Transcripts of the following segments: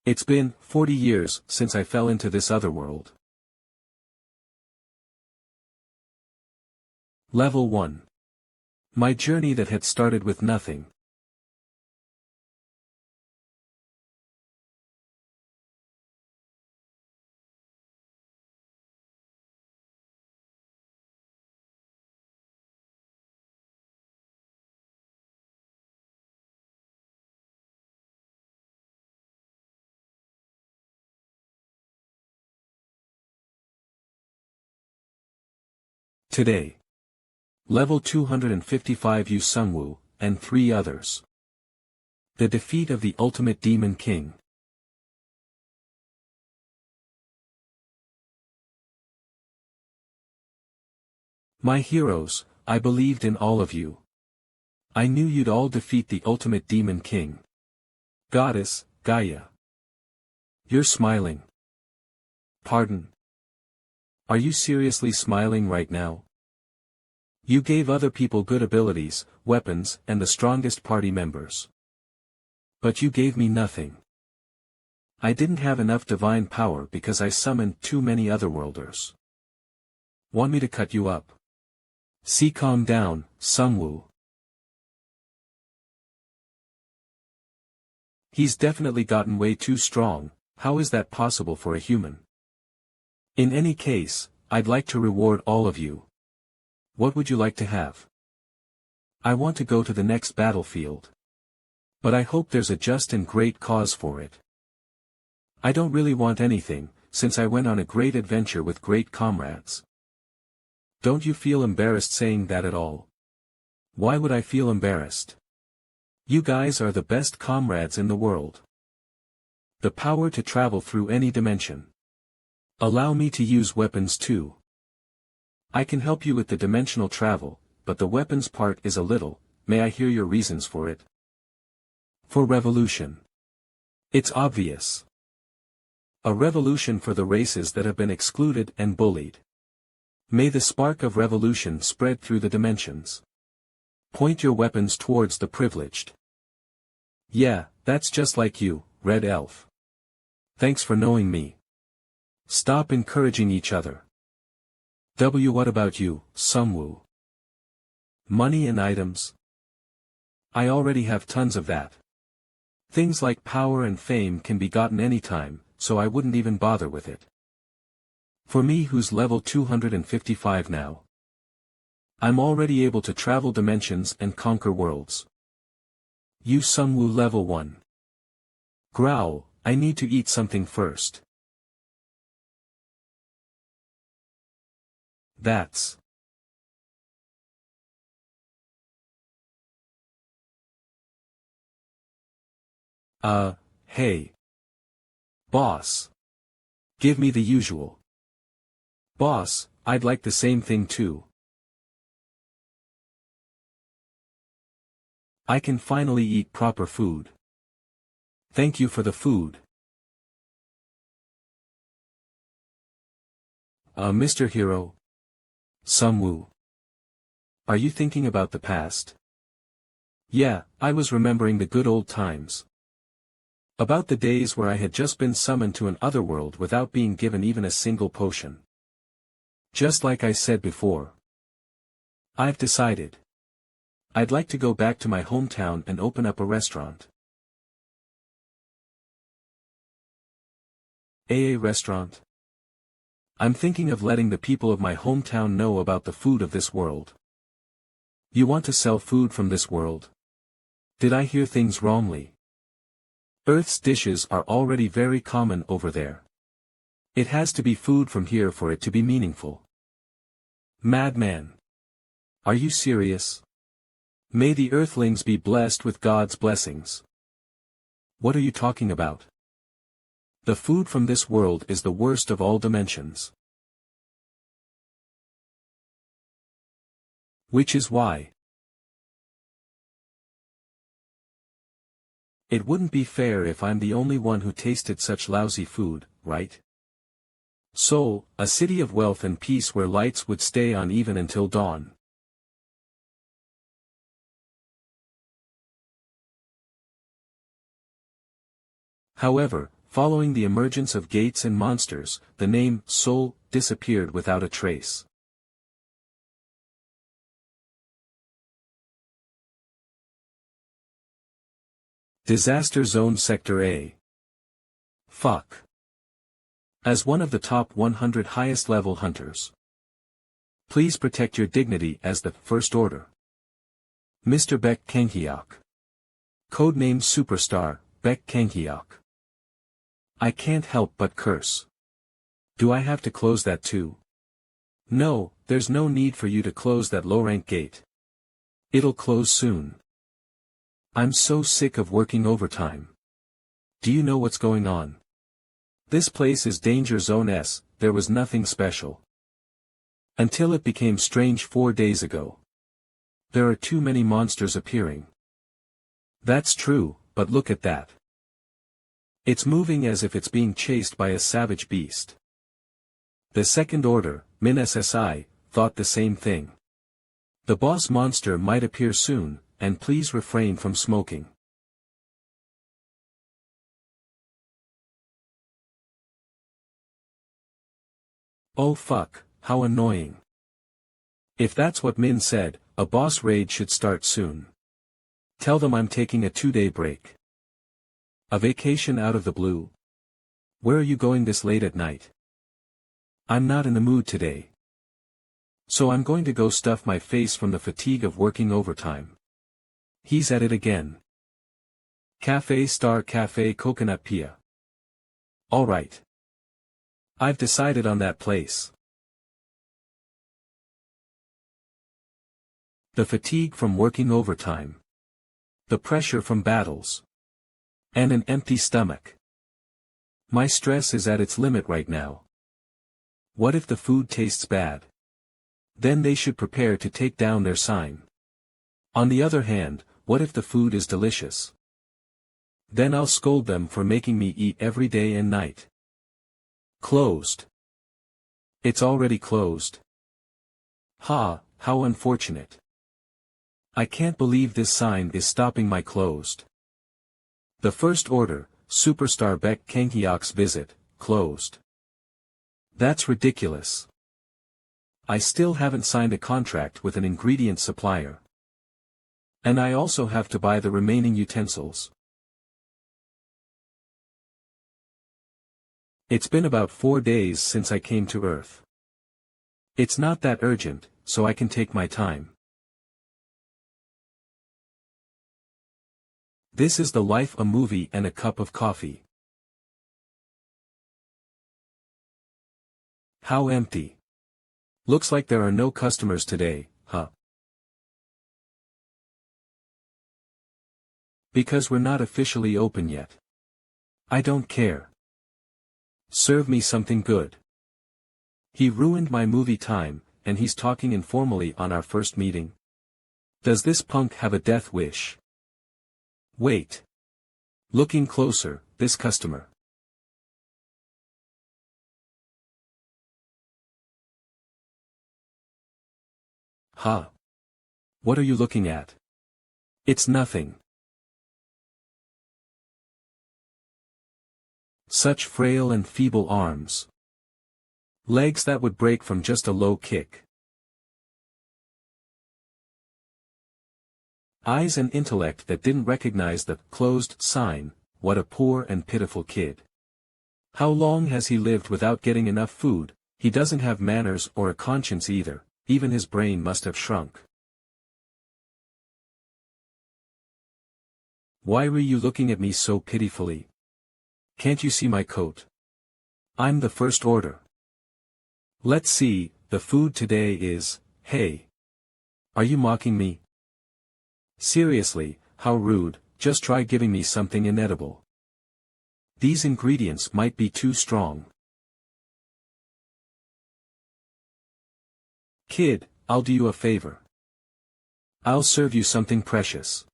It's been 40 years since I fell into this other world. Level 1. My journey that had started with nothing. Today. Level 255 Yu Sungwoo, and 3 others. The defeat of the ultimate demon king. My heroes, I believed in all of you. I knew you'd all defeat the ultimate demon king. Goddess, Gaia. You're smiling. Pardon. Are you seriously smiling right now? You gave other people good abilities, weapons, and the strongest party members. But you gave me nothing. I didn't have enough divine power because I summoned too many otherworlders. Want me to cut you up? See, calm down, Sungwoo. He's definitely gotten way too strong. How is that possible for a human? In any case, I'd like to reward all of you. What would you like to have? I want to go to the next battlefield. But I hope there's a just and great cause for it. I don't really want anything, since I went on a great adventure with great comrades. Don't you feel embarrassed saying that at all? Why would I feel embarrassed? You guys are the best comrades in the world. The power to travel through any dimension. Allow me to use weapons too. I can help you with the dimensional travel, but the weapons part is a little. May I hear your reasons for it? For revolution. It's obvious. A revolution for the races that have been excluded and bullied. May the spark of revolution spread through the dimensions. Point your weapons towards the privileged. Yeah, that's just like you, Red Elf. Thanks for knowing me. Stop encouraging each other. What about you, Sungwoo? Money and items? I already have tons of that. Things like power and fame can be gotten anytime, so I wouldn't even bother with it. For me, who's level 255 now. I'm already able to travel dimensions and conquer worlds. Yu Sungwoo level 1. Growl, I need to eat something first. That's. Hey. Boss. Give me the usual. Boss, I'd like the same thing too. I can finally eat proper food. Thank you for the food. Mr. Hero. Sungwoo. Are you thinking about the past? Yeah, I was remembering the good old times. About the days where I had just been summoned to an otherworld without being given even a single potion. Just like I said before. I've decided. I'd like to go back to my hometown and open up a restaurant. A restaurant? I'm thinking of letting the people of my hometown know about the food of this world. You want to sell food from this world? Did I hear things wrongly? Earth's dishes are already very common over there. It has to be food from here for it to be meaningful. Madman. Are you serious? May the Earthlings be blessed with God's blessings. What are you talking about? The food from this world is the worst of all dimensions. Which is why. It wouldn't be fair if I'm the only one who tasted such lousy food, right? Seoul, a city of wealth and peace where lights would stay on even until dawn. However, Following the emergence of gates and monsters, the name soul disappeared without a trace. Disaster Zone Sector A. Fuck. As one of the top 100 highest level hunters, please protect your dignity as the First Order. Mr. Beck Kankiok. Codename Superstar, Beck Kankiok. I can't help but curse. Do I have to close that too? No, there's no need for you to close that low-rank gate. It'll close soon. I'm so sick of working overtime. Do you know what's going on? This place is Danger Zone S, there was nothing special. Until it became strange 4 days ago. There are too many monsters appearing. That's true, but look at that. It's moving as if it's being chased by a savage beast. The Second Order, Min SSI, thought the same thing. The boss monster might appear soon, and please refrain from smoking. Oh fuck, how annoying. If that's what Min said, a boss raid should start soon. Tell them I'm taking a 2-day break. A vacation out of the blue? Where are you going this late at night? I'm not in the mood today. So I'm going to go stuff my face from the fatigue of working overtime. He's at it again. Cafe Star Cafe Coconut Pia. Alright. I've decided on that place. The fatigue from working overtime. The pressure from battles. And an empty stomach. My stress is at its limit right now. What if the food tastes bad? Then they should prepare to take down their sign. On the other hand, what if the food is delicious? Then I'll scold them for making me eat every day and night. Closed. It's already closed. Ha, how unfortunate. I can't believe this sign is stopping my closed. The First Order, Superstar Beck Kankiok's visit, closed. That's ridiculous. I still haven't signed a contract with an ingredient supplier. And I also have to buy the remaining utensils. It's been about 4 days since I came to Earth. It's not that urgent, so I can take my time. This is the life, a movie and a cup of coffee. How empty. Looks like there are no customers today, huh? Because we're not officially open yet. I don't care. Serve me something good. He ruined my movie time, and he's talking informally on our first meeting. Does this punk have a death wish? Wait. Looking closer, this customer. Huh? What are you looking at? It's nothing. Such frail and feeble arms. Legs that would break from just a low kick. Eyes and intellect that didn't recognize the closed sign. What a poor and pitiful kid. How long has he lived without getting enough food? He doesn't have manners or a conscience either, even his brain must have shrunk. Why were you looking at me so pitifully? Can't you see my coat? I'm the First Order. Let's see, the food today is, hey. Are you mocking me? Seriously, how rude, just try giving me something inedible. These ingredients might be too strong. Kid, I'll do you a favor. I'll serve you something precious.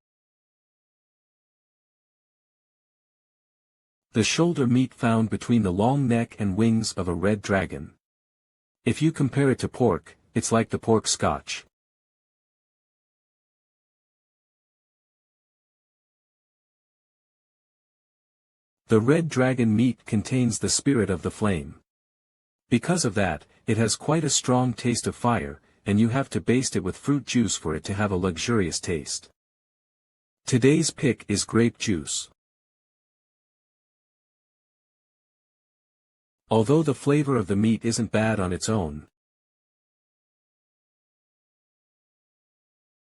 The shoulder meat found between the long neck and wings of a red dragon. If you compare it to pork, it's like the pork scotch. The red dragon meat contains the spirit of the flame. Because of that, it has quite a strong taste of fire, and you have to baste it with fruit juice for it to have a luxurious taste. Today's pick is grape juice. Although the flavor of the meat isn't bad on its own,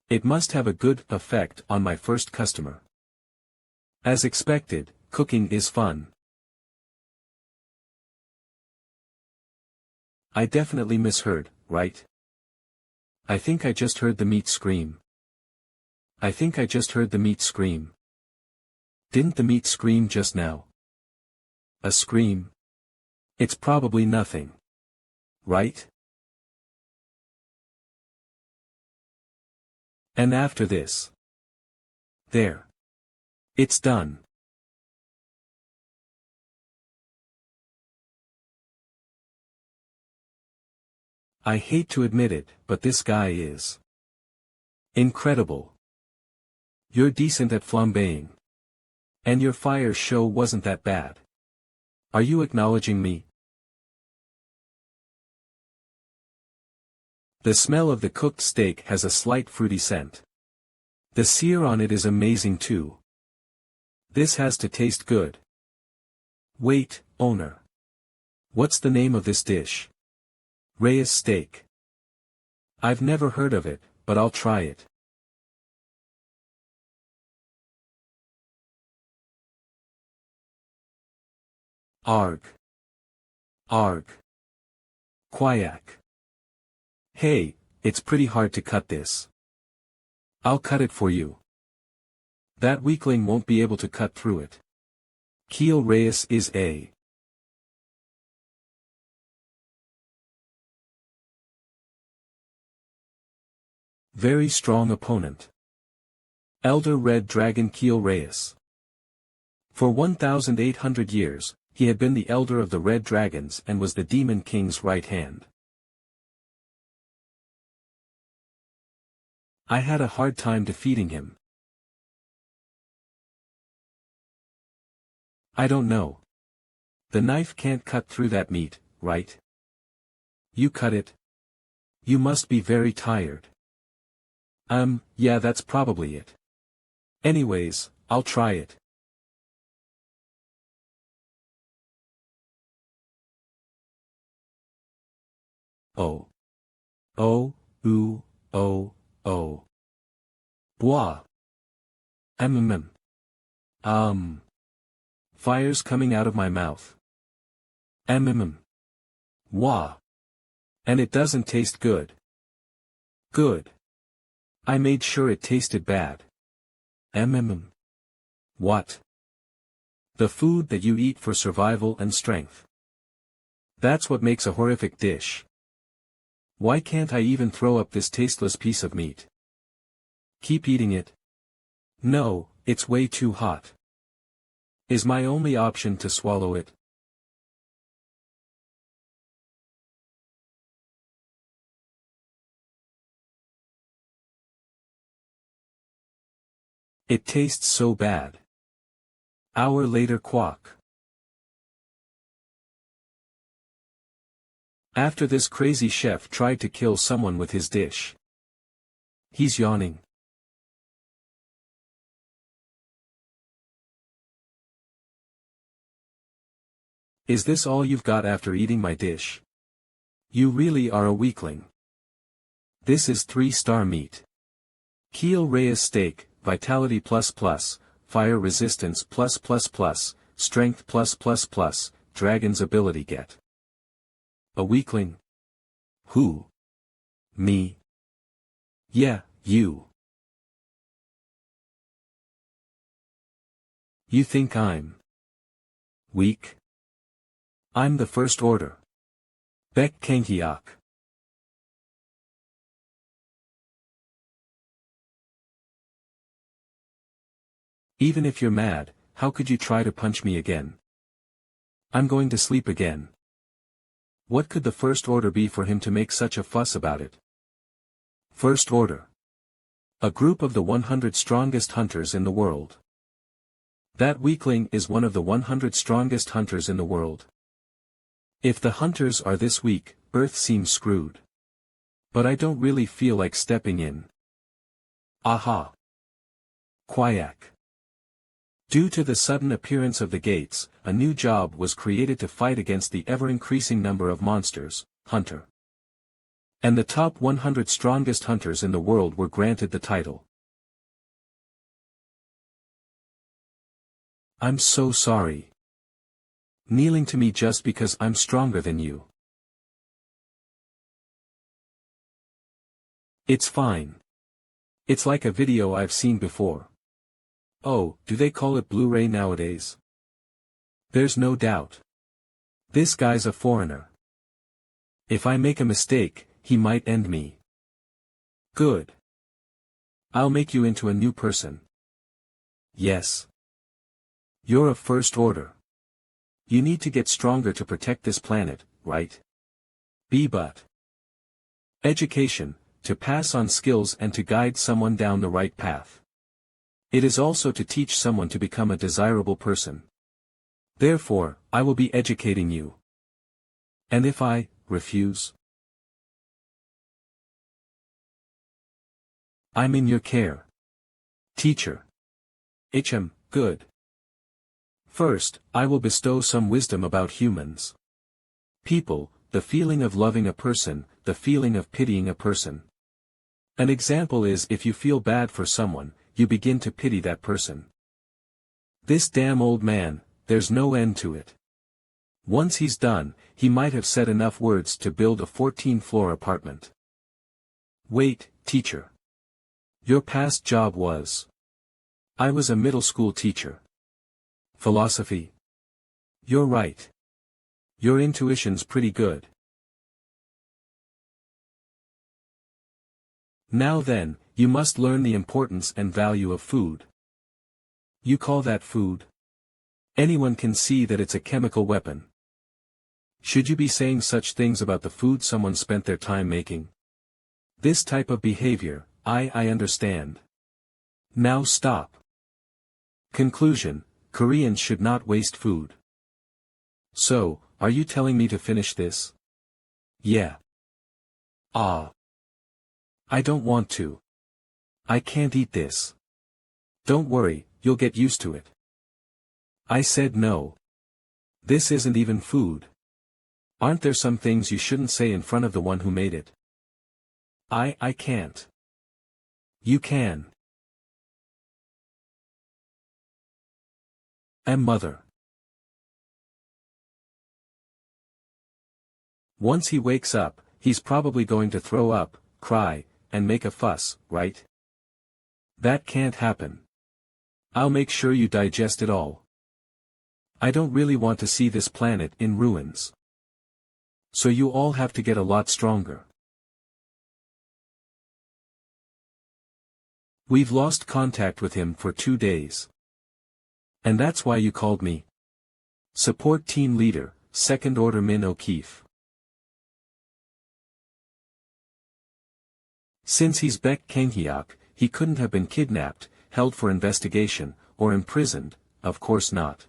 it must have a good effect on my first customer. As expected, cooking is fun. I definitely misheard, right? I think I just heard the meat scream. I think I just heard the meat scream. Didn't the meat scream just now? A scream? It's probably nothing. Right? And after this. There. It's done. I hate to admit it, but this guy is incredible. You're decent at flambeing. And your fire show wasn't that bad. Are you acknowledging me? The smell of the cooked steak has a slight fruity scent. The sear on it is amazing too. This has to taste good. Wait, owner. What's the name of this dish? Reyes steak. I've never heard of it, but I'll try it. Arg. Arg. Quack. Hey, it's pretty hard to cut this. I'll cut it for you. That weakling won't be able to cut through it. Keel Reyes is a very strong opponent. Elder Red Dragon Keel Reyes. For 1,800 years, he had been the elder of the Red Dragons and was the Demon King's right hand. I had a hard time defeating him. I don't know. The knife can't cut through that meat, right? You cut it? You must be very tired. Yeah, that's probably it. Anyways, I'll try it. Oh. Oh, ooh, oh, oh. Bois. Fire's coming out of my mouth. Wah. And it doesn't taste good. Good. I made sure it tasted bad. What? The food that you eat for survival and strength. That's what makes a horrific dish. Why can't I even throw up this tasteless piece of meat? Keep eating it. No, it's way too hot. Is my only option to swallow it? It tastes so bad. Hour later quack. After this crazy chef tried to kill someone with his dish. He's yawning. Is this all you've got after eating my dish? You really are a weakling. This is 3-star meat. Keel Reyes steak, vitality ++, fire resistance +++, strength +++, dragon's ability get. A weakling? Who? Me? Yeah, you. You think I'm weak? I'm the First Order. Bek Kankiak. Even if you're mad, how could you try to punch me again? I'm going to sleep again. What could the First Order be for him to make such a fuss about it? First Order. A group of the 100 strongest hunters in the world. That weakling is one of the 100 strongest hunters in the world. If the hunters are this weak, Earth seems screwed. But I don't really feel like stepping in. Aha. Quack. Due to the sudden appearance of the gates, a new job was created to fight against the ever-increasing number of monsters, hunter. And the top 100 strongest hunters in the world were granted the title. I'm so sorry. Kneeling to me just because I'm stronger than you. It's fine. It's like a video I've seen before. Oh, do they call it Blu-ray nowadays? There's no doubt. This guy's a foreigner. If I make a mistake, he might end me. Good. I'll make you into a new person. Yes. You're of first order. You need to get stronger to protect this planet, right? But. Education, to pass on skills and to guide someone down the right path. It is also to teach someone to become a desirable person. Therefore, I will be educating you. And if I refuse? I'm in your care. Teacher. Good. First, I will bestow some wisdom about humans. People, the feeling of loving a person, the feeling of pitying a person. An example is if you feel bad for someone, you begin to pity that person. This damn old man, there's no end to it. Once he's done, he might have said enough words to build a 14-floor apartment. Wait, teacher. Your past job was? I was a middle school teacher. Philosophy? You're right. Your intuition's pretty good. Now then, you must learn the importance and value of food. You call that food? Anyone can see that it's a chemical weapon. Should you be saying such things about the food someone spent their time making? This type of behavior, I understand. Now stop. Conclusion, Koreans should not waste food. So, are you telling me to finish this? Yeah. Ah. I don't want to. I can't eat this. Don't worry, you'll get used to it. I said no. This isn't even food. Aren't there some things you shouldn't say in front of the one who made it? I can't. You can. Mother. Once he wakes up, he's probably going to throw up, cry, and make a fuss, right? That can't happen. I'll make sure you digest it all. I don't really want to see this planet in ruins. So you all have to get a lot stronger. We've lost contact with him for 2 days. And that's why you called me. Support Team Leader, Second Order Min O'Keefe. Since he's Baek Kang-hyuk, he couldn't have been kidnapped, held for investigation, or imprisoned, of course not.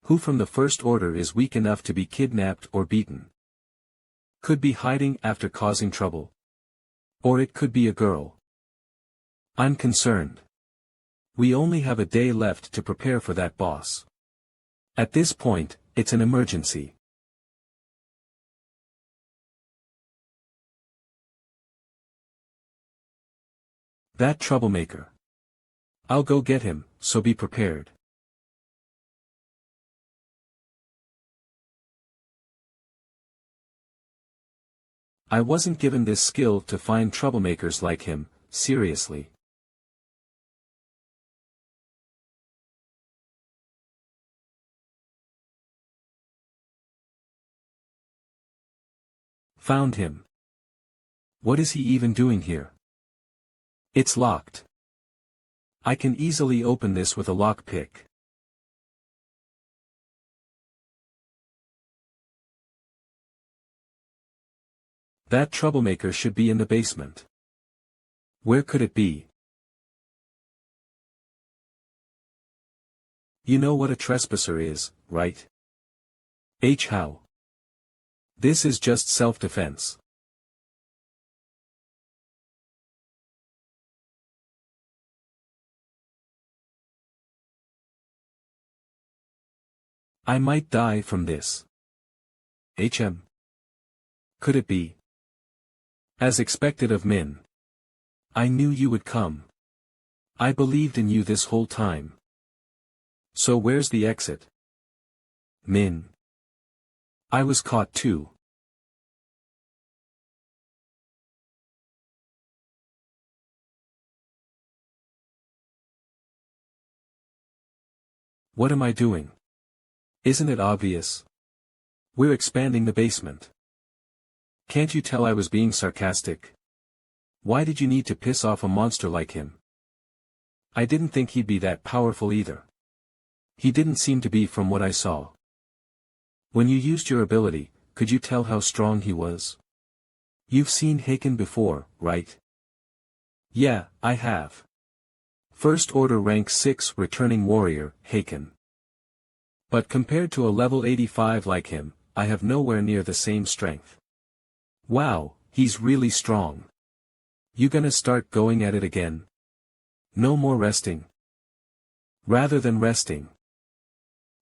Who from the First Order is weak enough to be kidnapped or beaten? Could be hiding after causing trouble. Or it could be a girl. I'm concerned. We only have a day left to prepare for that boss. At this point, it's an emergency. That troublemaker. I'll go get him, so be prepared. I wasn't given this skill to find troublemakers like him, seriously. Found him. What is he even doing here? It's locked. I can easily open this with a lockpick. That troublemaker should be in the basement. Where could it be? You know what a trespasser is, right? How? This is just self-defense. I might die from this. Could it be? As expected of Min. I knew you would come. I believed in you this whole time. So where's the exit? Min. I was caught too. What am I doing? Isn't it obvious? We're expanding the basement. Can't you tell I was being sarcastic? Why did you need to piss off a monster like him? I didn't think he'd be that powerful either. He didn't seem to be from what I saw. When you used your ability, could you tell how strong he was? You've seen Haken before, right? Yeah, I have. First Order rank 6 returning warrior, Haken. But compared to a level 85 like him, I have nowhere near the same strength. Wow, he's really strong. You gonna start going at it again? No more resting. Rather than resting,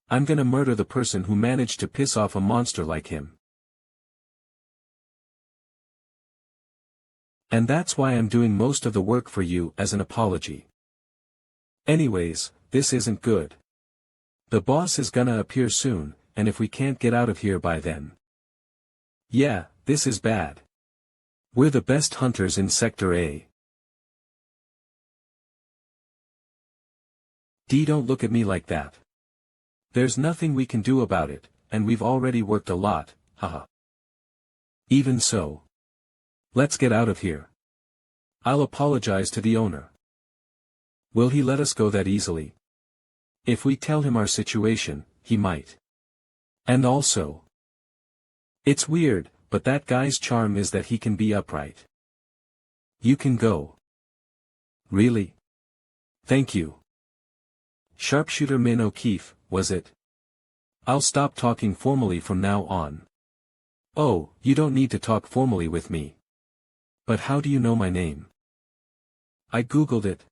I'm gonna murder the person who managed to piss off a monster like him. And that's why I'm doing most of the work for you as an apology. Anyways, this isn't good. The boss is gonna appear soon, and if we can't get out of here by then. Yeah, this is bad. We're the best hunters in Sector A. Don't look at me like that. There's nothing we can do about it, and we've already worked a lot, haha. Even so. Let's get out of here. I'll apologize to the owner. Will he let us go that easily? If we tell him our situation, he might. And also, it's weird, but that guy's charm is that he can be upright. You can go. Really? Thank you. Sharpshooter Min O'Keefe, was it? I'll stop talking formally from now on. Oh, you don't need to talk formally with me. But how do you know my name? I googled it.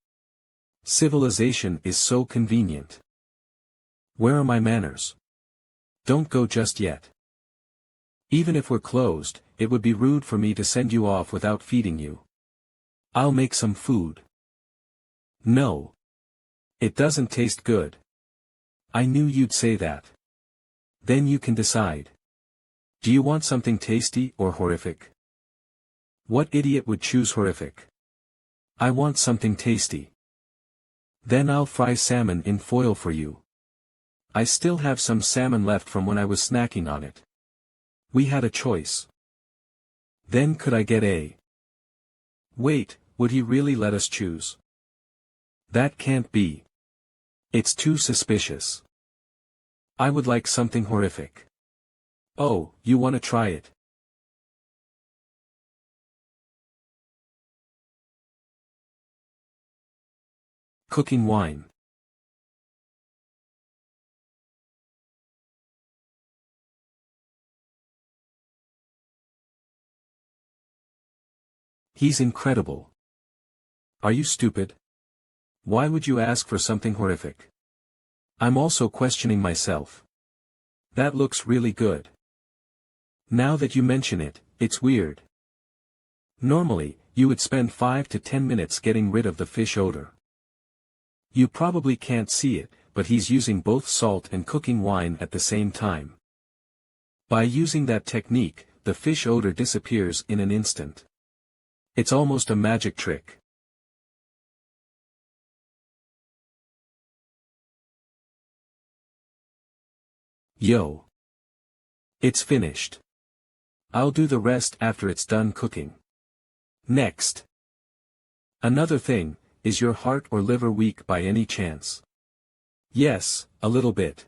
Civilization is so convenient. Where are my manners? Don't go just yet. Even if we're closed, it would be rude for me to send you off without feeding you. I'll make some food. No. It doesn't taste good. I knew you'd say that. Then you can decide. Do you want something tasty or horrific? What idiot would choose horrific? I want something tasty. Then I'll fry salmon in foil for you. I still have some salmon left from when I was snacking on it. We had a choice. Then could I get a... Wait, would he really let us choose? That can't be. It's too suspicious. I would like something horrific. Oh, you wanna try it? Cooking wine. He's incredible. Are you stupid? Why would you ask for something horrific? I'm also questioning myself. That looks really good. Now that you mention it, it's weird. Normally, you would spend 5 to 10 minutes getting rid of the fish odor. You probably can't see it, but he's using both salt and cooking wine at the same time. By using that technique, the fish odor disappears in an instant. It's almost a magic trick. Yo. It's finished. I'll do the rest after it's done cooking. Next. Another thing, is your heart or liver weak by any chance? Yes, a little bit.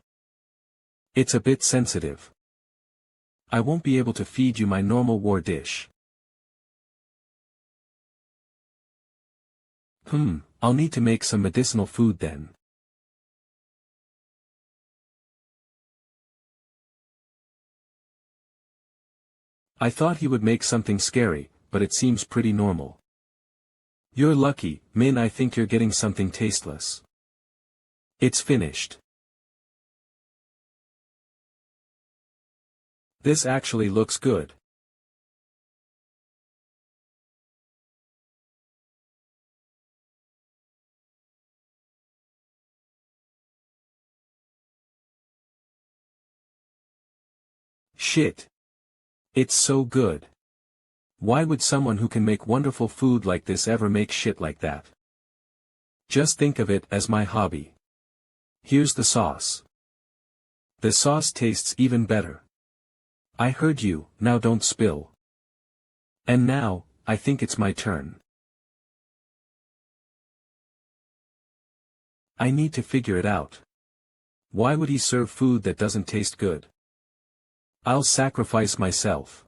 It's a bit sensitive. I won't be able to feed you my normal war dish. I'll need to make some medicinal food then. I thought he would make something scary, but it seems pretty normal. You're lucky, Min. I think you're getting something tasteless. It's finished. This actually looks good. Shit. It's so good. Why would someone who can make wonderful food like this ever make shit like that? Just think of it as my hobby. Here's the sauce. The sauce tastes even better. I heard you, now don't spill. And now, I think it's my turn. I need to figure it out. Why would he serve food that doesn't taste good? I'll sacrifice myself.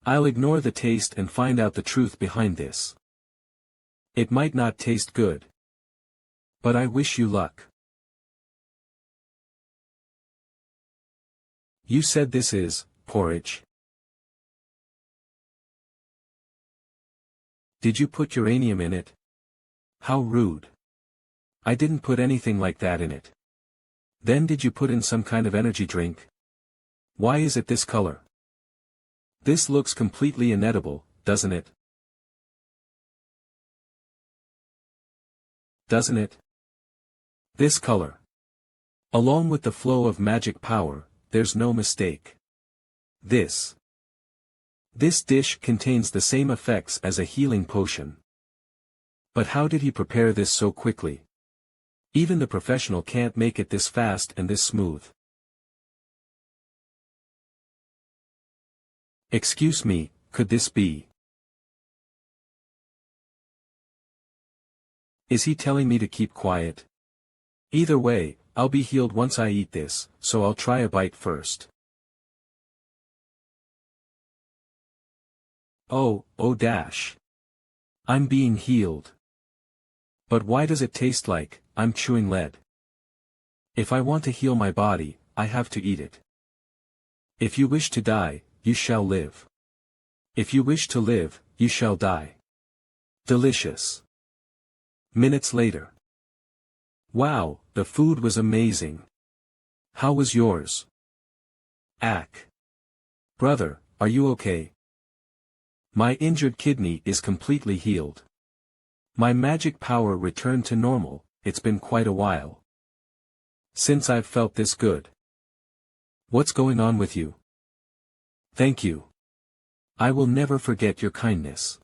I'll ignore the taste and find out the truth behind this. It might not taste good. But I wish you luck. You said this is porridge. Did you put uranium in it? How rude. I didn't put anything like that in it. Then did you put in some kind of energy drink? Why is it this color? This looks completely inedible, doesn't it? Doesn't it? This color. Along with the flow of magic power, there's no mistake. This dish contains the same effects as a healing potion. But how did he prepare this so quickly? Even the professional can't make it this fast and this smooth. Excuse me, could this be? Is he telling me to keep quiet? Either way, I'll be healed once I eat this, so I'll try a bite first. Oh dash. I'm being healed. But why does it taste like I'm chewing lead? If I want to heal my body, I have to eat it. If you wish to die, you shall live. If you wish to live, you shall die. Delicious. Minutes later. Wow, the food was amazing. How was yours? Ack. Brother, are you okay? My injured kidney is completely healed. My magic power returned to normal. It's been quite a while since I've felt this good. What's going on with you? Thank you. I will never forget your kindness.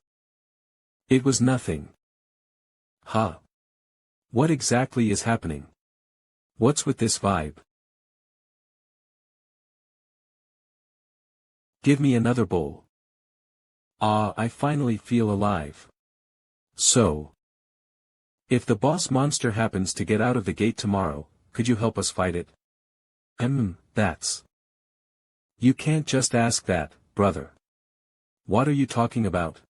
It was nothing. Huh? What exactly is happening? What's with this vibe? Give me another bowl. Ah, I finally feel alive. So, if the boss monster happens to get out of the gate tomorrow, could you help us fight it? That's. You can't just ask that, brother. What are you talking about?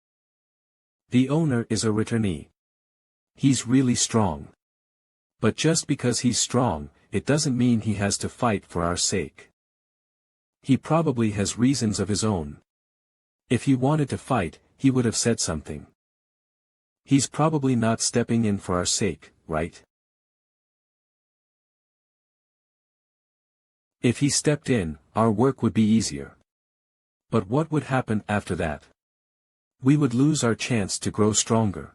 The owner is a returnee. He's really strong. But just because he's strong, it doesn't mean he has to fight for our sake. He probably has reasons of his own. If he wanted to fight, he would have said something. He's probably not stepping in for our sake, right? If he stepped in, our work would be easier. But what would happen after that? We would lose our chance to grow stronger.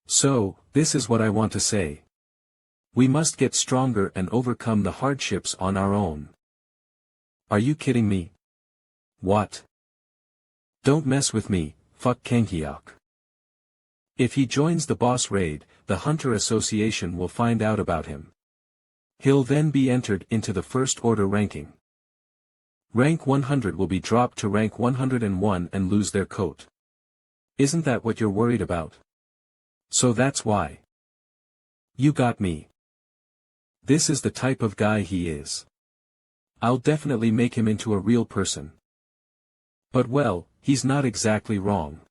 So, this is what I want to say. We must get stronger and overcome the hardships on our own. Are you kidding me? What? Don't mess with me, fuck Kanghyuk. If he joins the boss raid, the Hunter Association will find out about him. He'll then be entered into the First Order ranking. Rank 100 will be dropped to rank 101 and lose their coat. Isn't that what you're worried about? So that's why. You got me. This is the type of guy he is. I'll definitely make him into a real person. But well, he's not exactly wrong.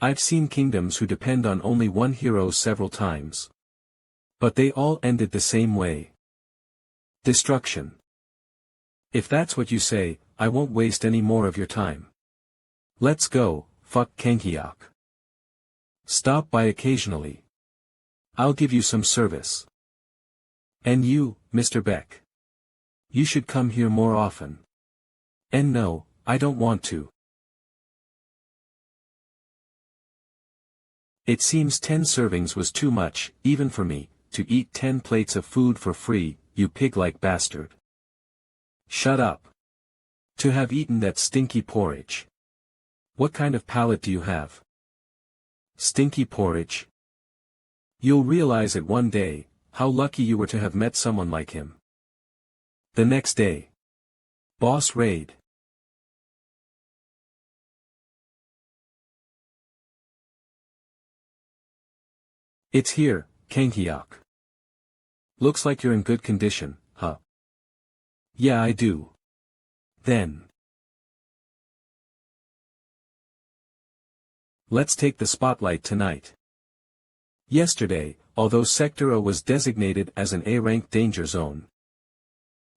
I've seen kingdoms who depend on only one hero several times. But they all ended the same way. Destruction. If that's what you say, I won't waste any more of your time. Let's go, fuck Kankiok. Stop by occasionally. I'll give you some service. And you, Mr. Beck. You should come here more often. And no, I don't want to. It seems 10 servings was too much, even for me, to eat 10 plates of food for free, you pig-like bastard. Shut up. To have eaten that stinky porridge. What kind of palate do you have? Stinky porridge? You'll realize it one day, how lucky you were to have met someone like him. The next day. Boss raid. It's here, Kankiok. Looks like you're in good condition, huh? Yeah, I do. Then. Let's take the spotlight tonight. Yesterday, although Sector O was designated as an A-rank danger zone,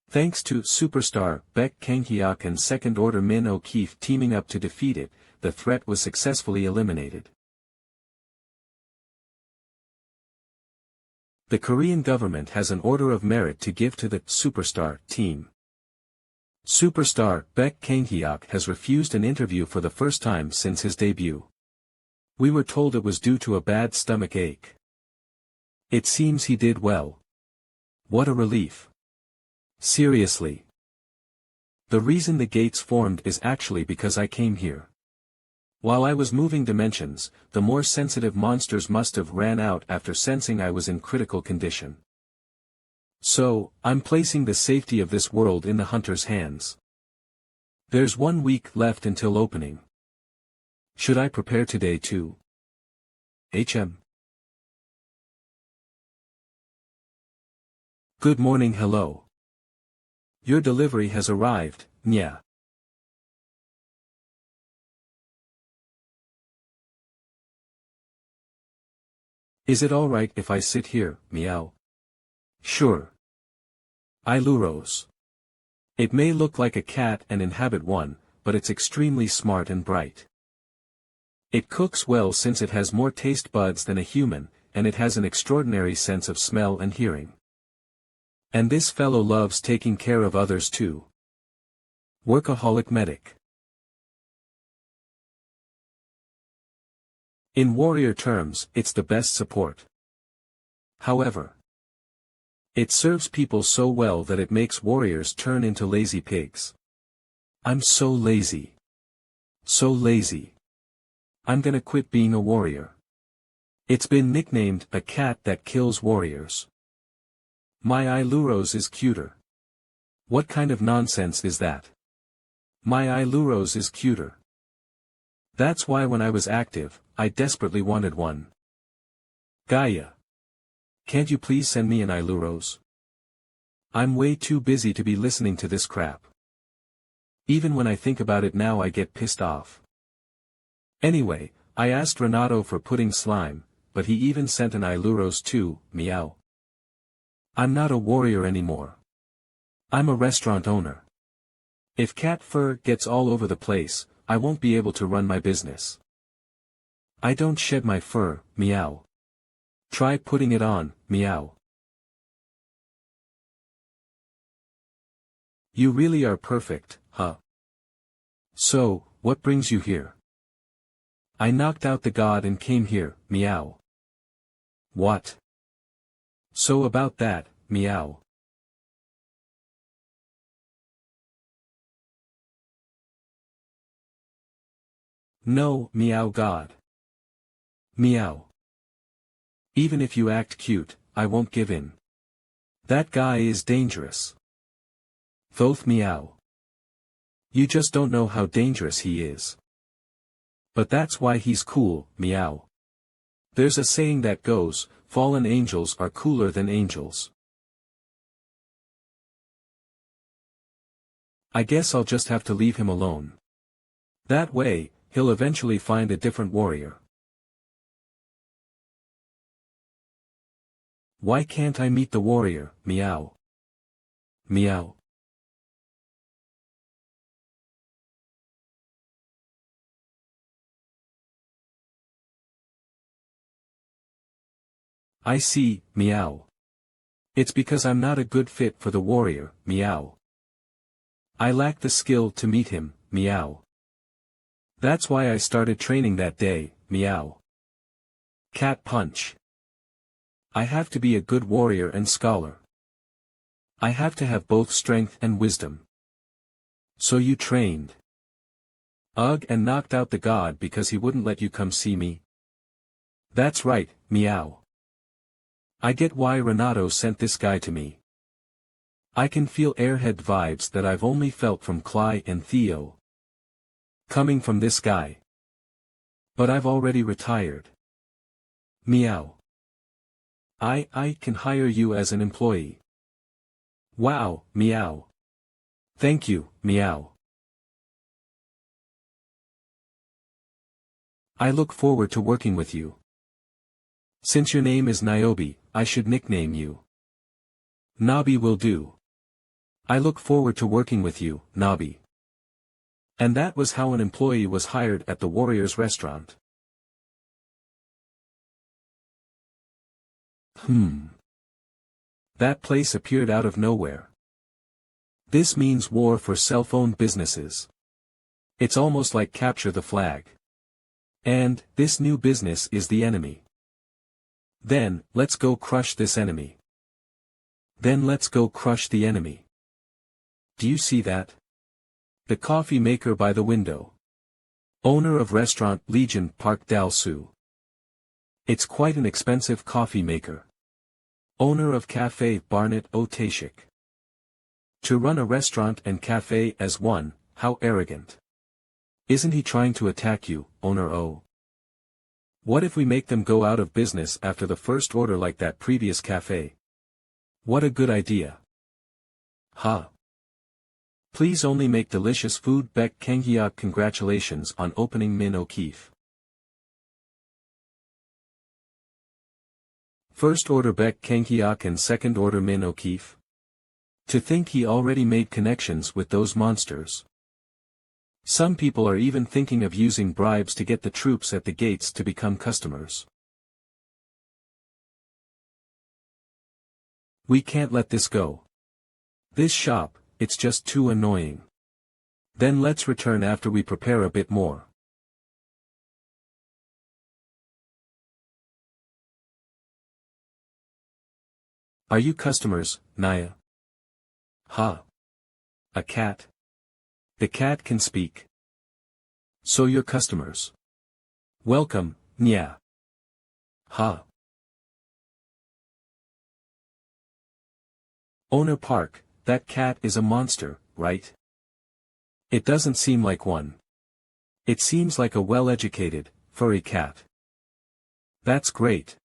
thanks to superstar Beck Kankiok and Second Order Min O'Keefe teaming up to defeat it, the threat was successfully eliminated. The Korean government has an order of merit to give to the superstar team. Superstar Beck Kankiok has refused an interview for the first time since his debut. We were told it was due to a bad stomach ache. It seems he did well. What a relief. Seriously. The reason the gates formed is actually because I came here. While I was moving dimensions, the more sensitive monsters must have ran out after sensing I was in critical condition. So, I'm placing the safety of this world in the hunter's hands. There's 1 week left until opening. Should I prepare today too? HM. Good morning, hello. Your delivery has arrived, nya. Is it alright if I sit here, meow? Sure. Iluros. It may look like a cat and inhabit one, but it's extremely smart and bright. It cooks well since it has more taste buds than a human, and it has an extraordinary sense of smell and hearing. And this fellow loves taking care of others too. Workaholic medic. In warrior terms, it's the best support. However, it serves people so well that it makes warriors turn into lazy pigs. I'm so lazy. So lazy. I'm gonna quit being a warrior. It's been nicknamed a cat that kills warriors. My Iluros is cuter. What kind of nonsense is that? My Iluros is cuter. That's why when I was active, I desperately wanted one. Gaia. Can't you please send me an Iluros? I'm way too busy to be listening to this crap. Even when I think about it now I get pissed off. Anyway, I asked Renato for pudding slime, but he even sent an Iluros too, meow. I'm not a warrior anymore. I'm a restaurant owner. If cat fur gets all over the place, I won't be able to run my business. I don't shed my fur, meow. Try putting it on, meow. You really are perfect, huh? So, what brings you here? I knocked out the god and came here, meow. What? So about that, meow. No, meow god. Meow. Even if you act cute, I won't give in. That guy is dangerous. Thoth meow. You just don't know how dangerous he is. But that's why he's cool, meow. There's a saying that goes, fallen angels are cooler than angels. I guess I'll just have to leave him alone. That way, he'll eventually find a different warrior. Why can't I meet the warrior, meow? Meow. I see, meow. It's because I'm not a good fit for the warrior, meow. I lack the skill to meet him, meow. That's why I started training that day, meow. Cat punch. I have to be a good warrior and scholar. I have to have both strength and wisdom. So you trained. Ugh, and knocked out the god because he wouldn't let you come see me? That's right, meow. I get why Renato sent this guy to me. I can feel airhead vibes that I've only felt from Cly and Theo. Coming from this guy. But I've already retired. Meow. I can hire you as an employee. Wow, meow. Thank you, meow. I look forward to working with you. Since your name is Niobe, I should nickname you. Nabi will do. I look forward to working with you, Nabi. And that was how an employee was hired at the Warriors restaurant. That place appeared out of nowhere. This means war for self-owned businesses. It's almost like capture the flag. And, this new business is the enemy. Then, let's go crush this enemy. Then let's go crush the enemy. Do you see that? The coffee maker by the window. Owner of restaurant Legion Park Dal Su. It's quite an expensive coffee maker. Owner of Cafe Barnett O Tashik. To run a restaurant and cafe as one, how arrogant. Isn't he trying to attack you, Owner O? What if we make them go out of business after the first order like that previous cafe? What a good idea. Ha. Please only make delicious food. Beck Kanghyuk. Congratulations on opening Min O'Keefe. First order Beck Kanghyuk and second order Min O'Keefe. To think he already made connections with those monsters. Some people are even thinking of using bribes to get the troops at the gates to become customers. We can't let this go. This shop, it's just too annoying. Then let's return after we prepare a bit more. Are you customers, Naya? Ha. A cat? The cat can speak. So you're customers. Welcome, Nya. Ha. Owner Park, that cat is a monster, right? It doesn't seem like one. It seems like a well-educated, furry cat. That's great.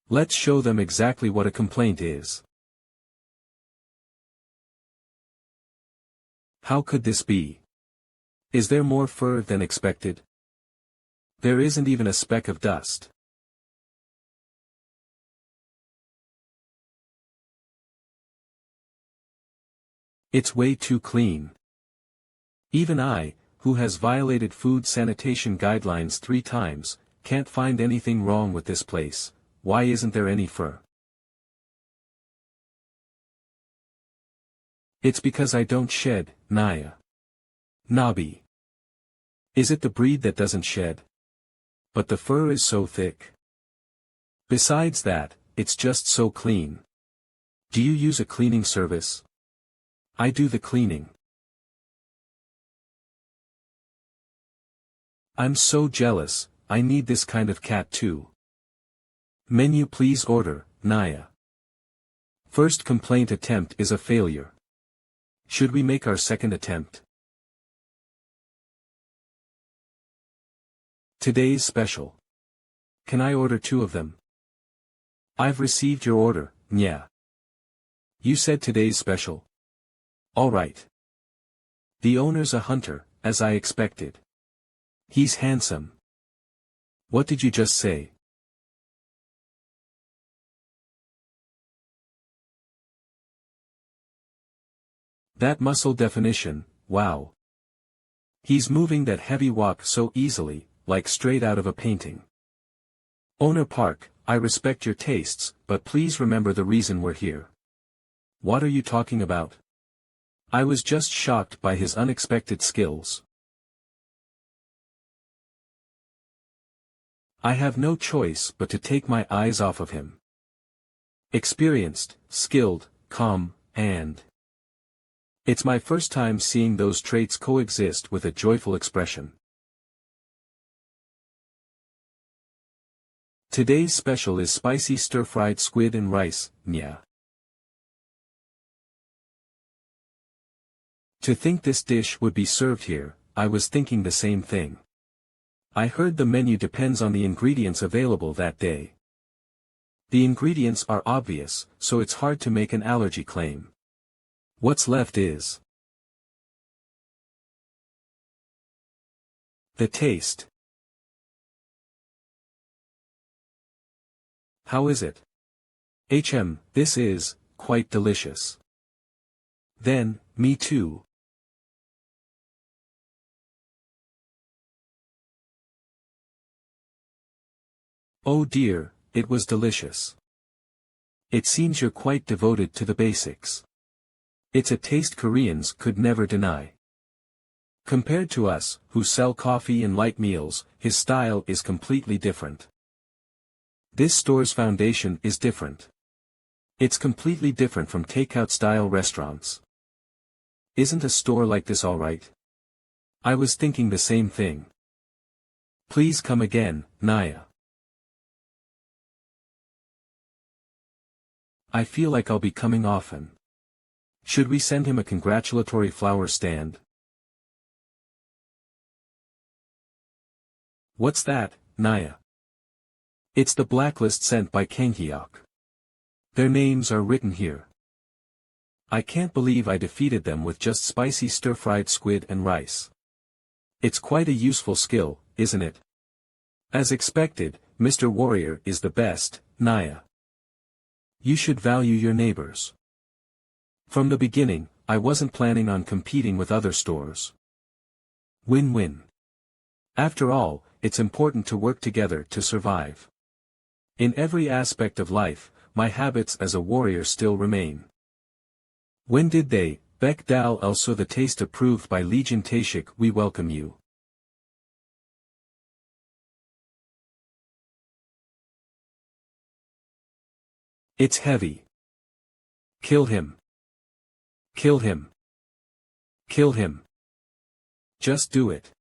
Let's show them exactly what a complaint is. How could this be? Is there more fur than expected? There isn't even a speck of dust. It's way too clean. Even I, who has violated food sanitation guidelines 3 times, can't find anything wrong with this place. Why isn't there any fur? It's because I don't shed, Naya. Nabi. Is it the breed that doesn't shed? But the fur is so thick. Besides that, it's just so clean. Do you use a cleaning service? I do the cleaning. I'm so jealous, I need this kind of cat too. Menu please order, Naya. First complaint attempt is a failure. Should we make our second attempt? Today's special. Can I order 2 of them? I've received your order, Nya. You said today's special. Alright. The owner's a hunter, as I expected. He's handsome. What did you just say? That muscle definition, wow. He's moving that heavy walk so easily, like straight out of a painting. Owner Park, I respect your tastes, but please remember the reason we're here. What are you talking about? I was just shocked by his unexpected skills. I have no choice but to take my eyes off of him. Experienced, skilled, calm, and... It's my first time seeing those traits coexist with a joyful expression. Today's special is spicy stir-fried squid and rice, nya. To think this dish would be served here, I was thinking the same thing. I heard the menu depends on the ingredients available that day. The ingredients are obvious, so it's hard to make an allergy claim. What's left is the taste. How is it? This is quite delicious. Then, me too. Oh dear, it was delicious. It seems you're quite devoted to the basics. It's a taste Koreans could never deny. Compared to us, who sell coffee and light meals, his style is completely different. This store's foundation is different. It's completely different from takeout-style restaurants. Isn't a store like this alright? I was thinking the same thing. Please come again, Naya. I feel like I'll be coming often. Should we send him a congratulatory flower stand? What's that, Naya? It's the blacklist sent by Kanghyuk. Their names are written here. I can't believe I defeated them with just spicy stir-fried squid and rice. It's quite a useful skill, isn't it? As expected, Mr. Warrior is the best, Naya. You should value your neighbors. From the beginning, I wasn't planning on competing with other stores. Win-win. After all, it's important to work together to survive. In every aspect of life, my habits as a warrior still remain. When did they, Beck Dal also the taste approved by Legion Tashik we welcome you. It's heavy. Kill him. Kill him. Kill him. Just do it.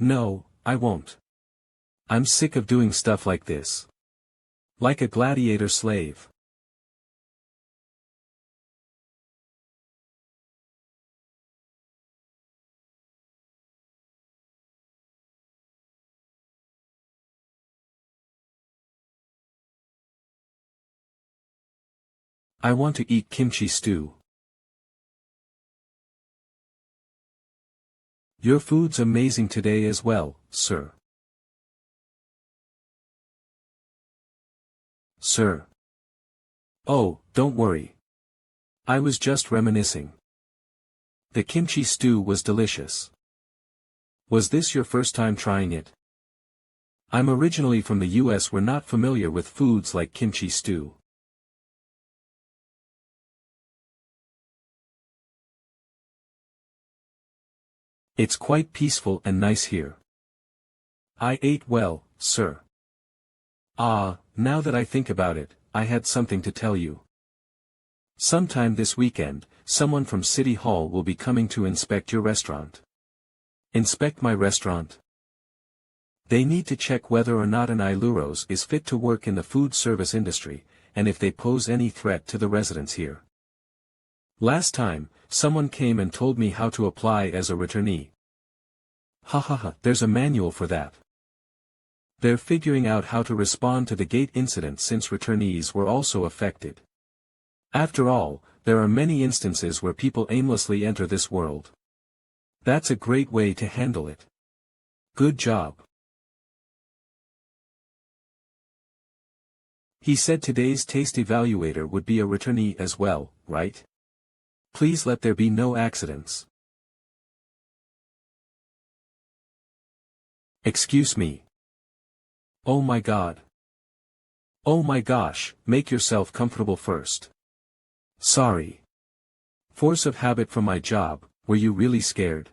No, I won't. I'm sick of doing stuff like this. Like a gladiator slave. I want to eat kimchi stew. Your food's amazing today as well, sir. Sir. Oh, don't worry. I was just reminiscing. The kimchi stew was delicious. Was this your first time trying it? I'm originally from the US. We're not familiar with foods like kimchi stew. It's quite peaceful and nice here. I ate well, sir. Ah, now that I think about it, I had something to tell you. Sometime this weekend, someone from City Hall will be coming to inspect your restaurant. Inspect my restaurant? They need to check whether or not an Iluros is fit to work in the food service industry, and if they pose any threat to the residents here. Last time, someone came and told me how to apply as a returnee. Ha ha ha, there's a manual for that. They're figuring out how to respond to the gate incident since returnees were also affected. After all, there are many instances where people aimlessly enter this world. That's a great way to handle it. Good job. He said today's taste evaluator would be a returnee as well, right? Please let there be no accidents. Excuse me. Oh my God. Oh my gosh, make yourself comfortable first. Sorry. Force of habit from my job, were you really scared?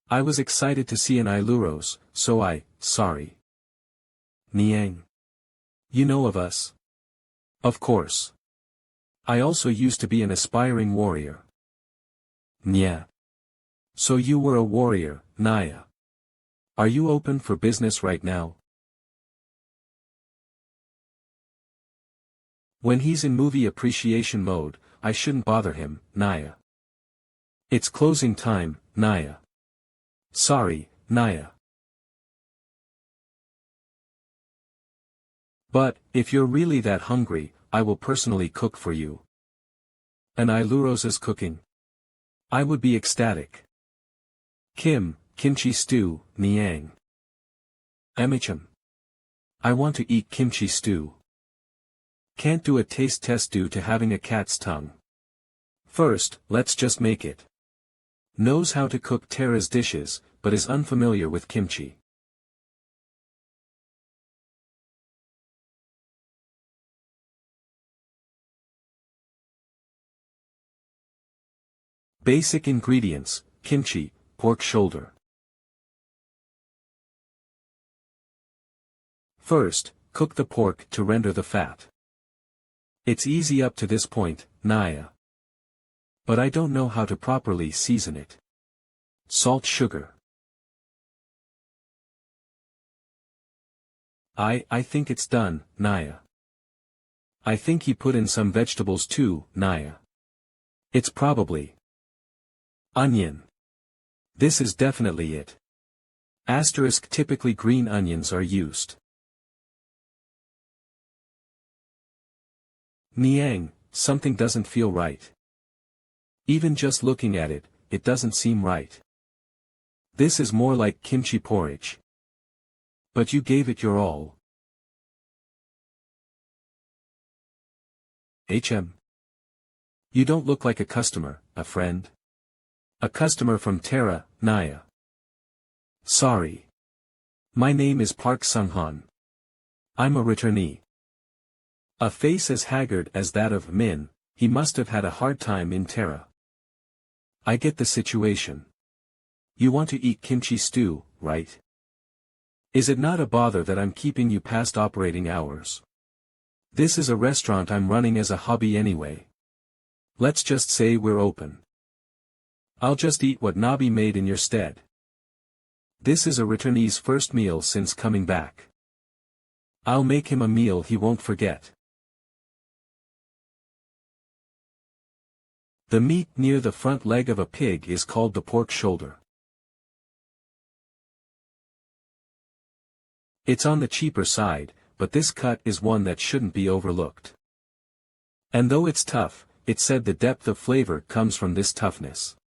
I was excited to see an Iluros, so sorry. Niang. You know of us? Of course. I also used to be an aspiring warrior. Nya. So you were a warrior, Naya. Are you open for business right now? When he's in movie appreciation mode, I shouldn't bother him, Naya. It's closing time, Naya. Sorry, Naya. But, if you're really that hungry, I will personally cook for you. An Iluros is cooking. I would be ecstatic. Kimchi stew, Niang. Amicham. I want to eat kimchi stew. Can't do a taste test due to having a cat's tongue. First, let's just make it. Knows how to cook Tara's dishes, but is unfamiliar with kimchi. Basic ingredients: kimchi, pork shoulder. First, cook the pork to render the fat. It's easy up to this point, Naya. But I don't know how to properly season it. Salt, sugar. I think it's done, Naya. I think he put in some vegetables too, Naya. It's probably onion. This is definitely it. Asterisk, typically green onions are used. Niang, something doesn't feel right. Even just looking at it, it doesn't seem right. This is more like kimchi porridge. But you gave it your all. You don't look like a customer, a friend. A customer from Tara, Naya. Sorry. My name is Park Sung-han. I'm a returnee. A face as haggard as that of Min, he must have had a hard time in Tara. I get the situation. You want to eat kimchi stew, right? Is it not a bother that I'm keeping you past operating hours? This is a restaurant I'm running as a hobby anyway. Let's just say we're open. I'll just eat what Nabi made in your stead. This is a returnee's first meal since coming back. I'll make him a meal he won't forget. The meat near the front leg of a pig is called the pork shoulder. It's on the cheaper side, but this cut is one that shouldn't be overlooked. And though it's tough, it's said the depth of flavor comes from this toughness.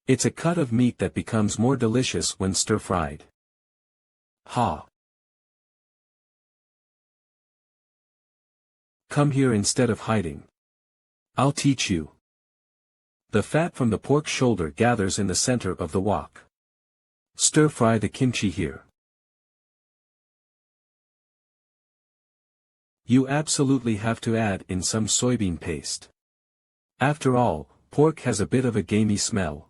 It's a cut of meat that becomes more delicious when stir-fried. Ha! Come here instead of hiding. I'll teach you. The fat from the pork shoulder gathers in the center of the wok. Stir-fry the kimchi here. You absolutely have to add in some soybean paste. After all, pork has a bit of a gamey smell.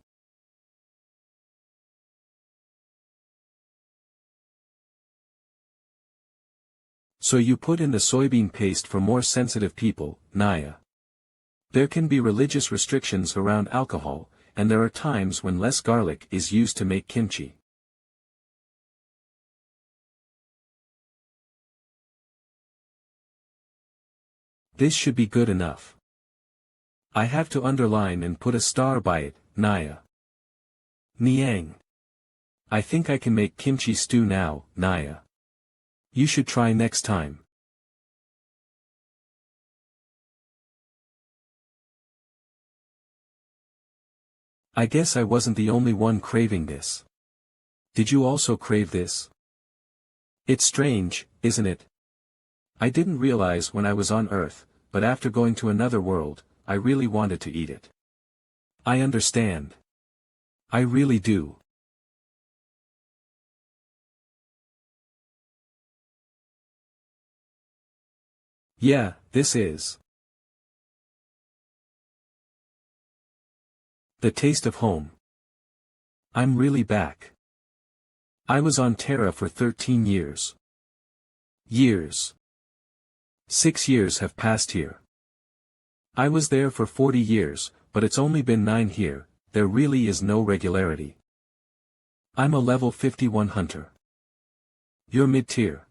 So you put in the soybean paste for more sensitive people, Naya. There can be religious restrictions around alcohol, and there are times when less garlic is used to make kimchi. This should be good enough. I have to underline and put a star by it, Naya. Niang. I think I can make kimchi stew now, Naya. You should try next time. I guess I wasn't the only one craving this. Did you also crave this? It's strange, isn't it? I didn't realize when I was on Earth, but after going to another world, I really wanted to eat it. I understand. I really do. Yeah, this is the taste of home. I'm really back. I was on Terra for 13 years. Years. 6 years have passed here. I was there for 40 years, but it's only been 9 here. There really is no regularity. I'm a level 51 hunter. You're mid-tier.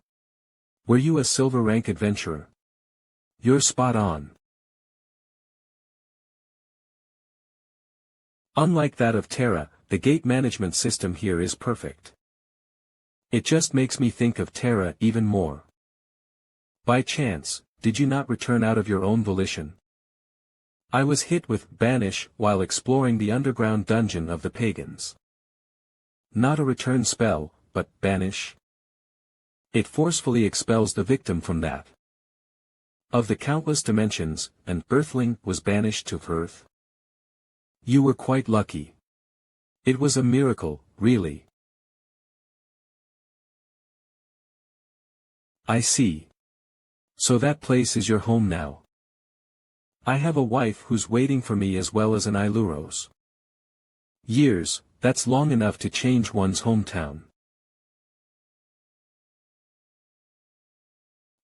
Were you a silver rank adventurer? You're spot on. Unlike that of Terra, the gate management system here is perfect. It just makes me think of Terra even more. By chance, did you not return out of your own volition? I was hit with banish while exploring the underground dungeon of the pagans. Not a return spell, but banish. It forcefully expels the victim from that. Of the countless dimensions, an earthling was banished to Earth. You were quite lucky. It was a miracle, really. I see. So that place is your home now. I have a wife who's waiting for me as well as an Iluros. Years, that's long enough to change one's hometown.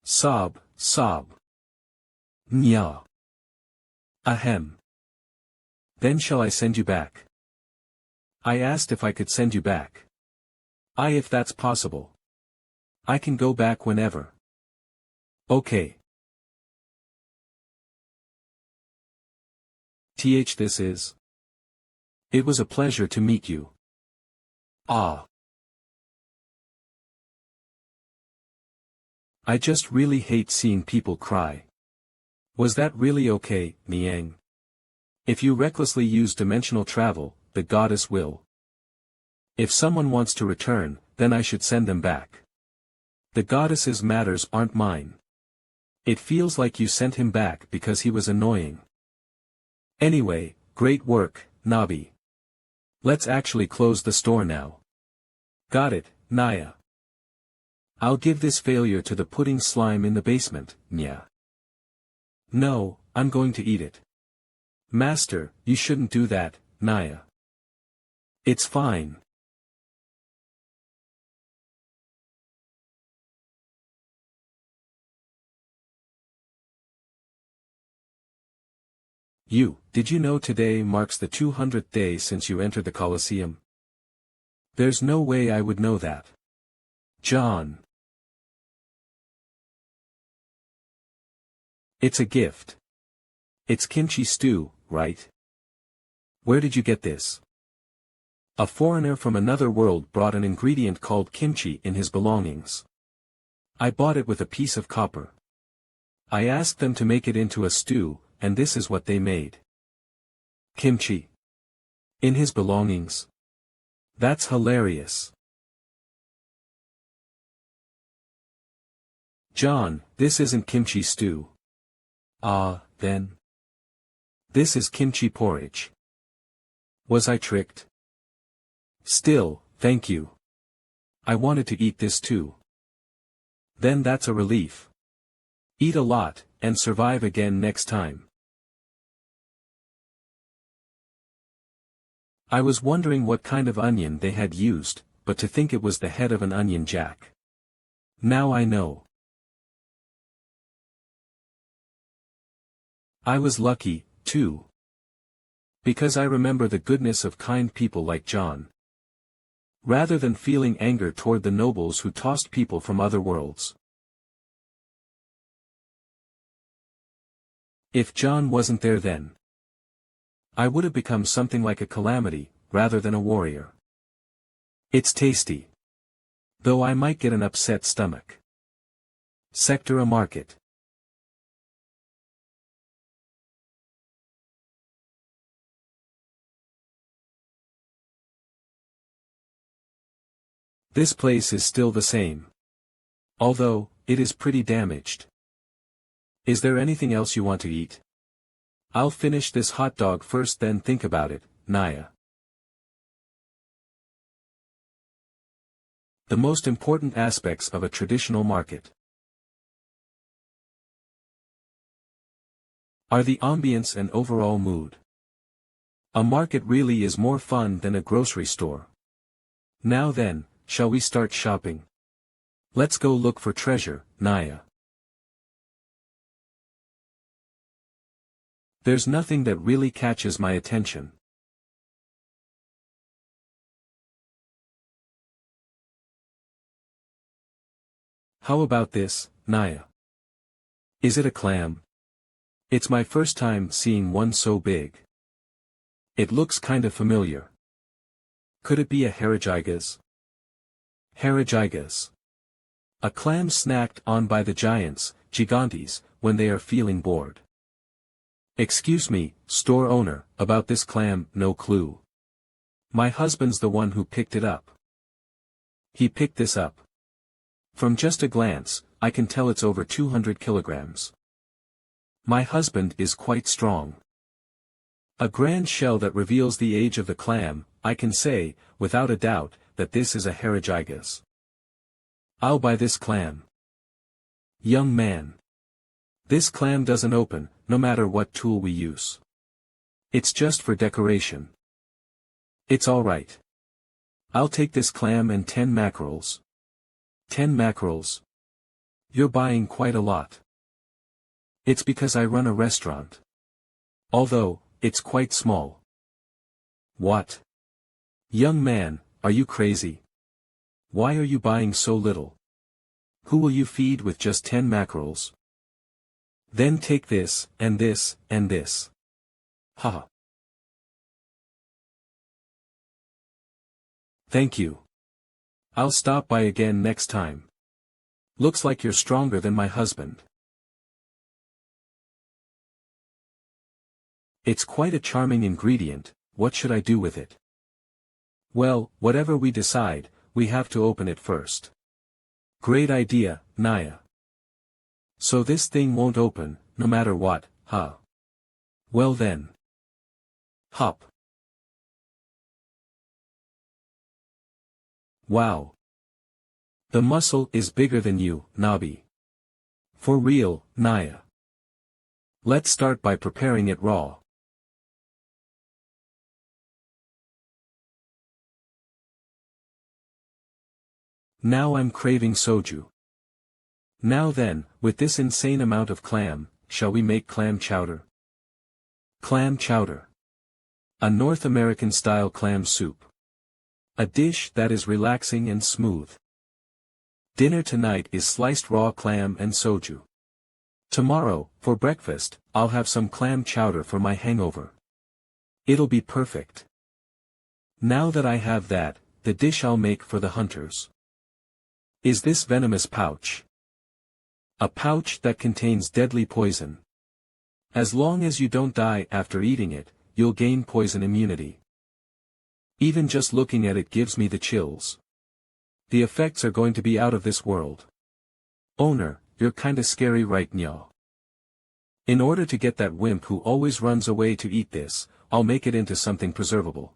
Sob, sob. Nya. Ahem. Then shall I send you back? I asked if I could send you back. If that's possible. I can go back whenever. Okay. This is. It was a pleasure to meet you. Ah. I just really hate seeing people cry. Was that really okay, Niang? If you recklessly use dimensional travel, the goddess will. If someone wants to return, then I should send them back. The goddess's matters aren't mine. It feels like you sent him back because he was annoying. Anyway, great work, Nabi. Let's actually close the store now. Got it, Naya. I'll give this failure to the pudding slime in the basement, Nya. No, I'm going to eat it. Master, you shouldn't do that, Naya. It's fine. Did you know today marks the 200th day since you entered the Colosseum? There's no way I would know that. John. It's a gift. It's kimchi stew, right? Where did you get this? A foreigner from another world brought an ingredient called kimchi in his belongings. I bought it with a piece of copper. I asked them to make it into a stew, and this is what they made. Kimchi. In his belongings. That's hilarious. John, this isn't kimchi stew. Then. This is kimchi porridge. Was I tricked? Still, thank you. I wanted to eat this too. Then that's a relief. Eat a lot, and survive again next time. I was wondering what kind of onion they had used, but to think it was the head of an onion jack. Now I know. I was lucky, too. Because I remember the goodness of kind people like John. Rather than feeling anger toward the nobles who tossed people from other worlds. If John wasn't there then, I would have become something like a calamity, rather than a warrior. It's tasty. Though I might get an upset stomach. Sector A market. This place is still the same. Although, it is pretty damaged. Is there anything else you want to eat? I'll finish this hot dog first, then think about it, Naya. The most important aspects of a traditional market are the ambience and overall mood. A market really is more fun than a grocery store. Now then, shall we start shopping? Let's go look for treasure, Naya. There's nothing that really catches my attention. How about this, Naya? Is it a clam? It's my first time seeing one so big. It looks kinda familiar. Could it be a Heregigas? Heregigas. A clam snacked on by the giants, gigantes, when they are feeling bored. Excuse me, store owner, about this clam, no clue. My husband's the one who picked it up. He picked this up. From just a glance, I can tell it's over 200 kilograms. My husband is quite strong. A grand shell that reveals the age of the clam. I can say, without a doubt, that this is a Heregigas. I'll buy this clam. Young man. This clam doesn't open, no matter what tool we use. It's just for decoration. It's alright. I'll take this clam and 10 mackerels. 10 mackerels. You're buying quite a lot. It's because I run a restaurant. Although, it's quite small. What? Young man, are you crazy? Why are you buying so little? Who will you feed with just 10 mackerels? Then take this, and this, and this. Haha. Thank you. I'll stop by again next time. Looks like you're stronger than my husband. It's quite a charming ingredient. What should I do with it? Well, whatever we decide, we have to open it first. Great idea, Naya. So this thing won't open, no matter what, huh? Well then. Hop. Wow. The muscle is bigger than you, Nabi. For real, Naya. Let's start by preparing it raw. Now I'm craving soju. Now then, with this insane amount of clam, shall we make clam chowder? Clam chowder. A North American-style clam soup. A dish that is relaxing and smooth. Dinner tonight is sliced raw clam and soju. Tomorrow, for breakfast, I'll have some clam chowder for my hangover. It'll be perfect. Now that I have that, the dish I'll make for the hunters. Is this venomous pouch? A pouch that contains deadly poison. As long as you don't die after eating it, you'll gain poison immunity. Even just looking at it gives me the chills. The effects are going to be out of this world. Owner, you're kinda scary right now. In order to get that wimp who always runs away to eat this, I'll make it into something preservable.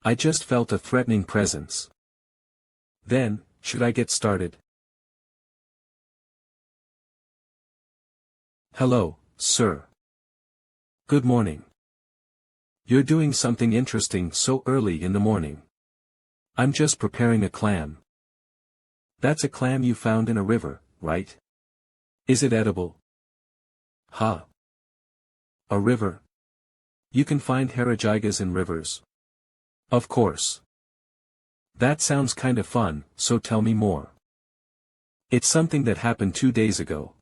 I just felt a threatening presence. Then, should I get started? Hello, sir. Good morning. You're doing something interesting so early in the morning. I'm just preparing a clam. That's a clam you found in a river, right? Is it edible? Ha. A river? You can find Heregigas in rivers. Of course. That sounds kinda fun, so tell me more. It's something that happened 2 days ago.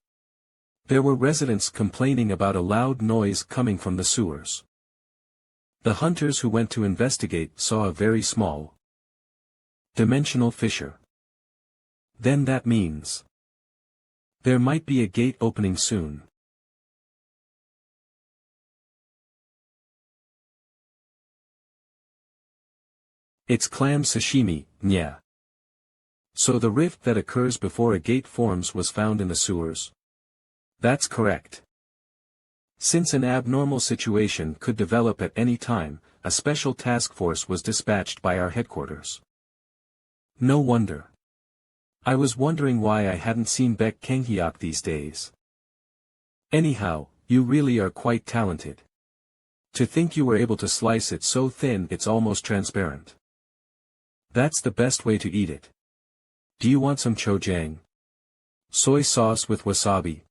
There were residents complaining about a loud noise coming from the sewers. The hunters who went to investigate saw a very small dimensional fissure. Then that means there might be a gate opening soon. It's clam sashimi, yeah. So the rift that occurs before a gate forms was found in the sewers? That's correct. Since an abnormal situation could develop at any time, a special task force was dispatched by our headquarters. No wonder. I was wondering why I hadn't seen Baek Kanghyuk these days. Anyhow, you really are quite talented. To think you were able to slice it so thin it's almost transparent. That's the best way to eat it. Do you want some chojang? Soy sauce with wasabi.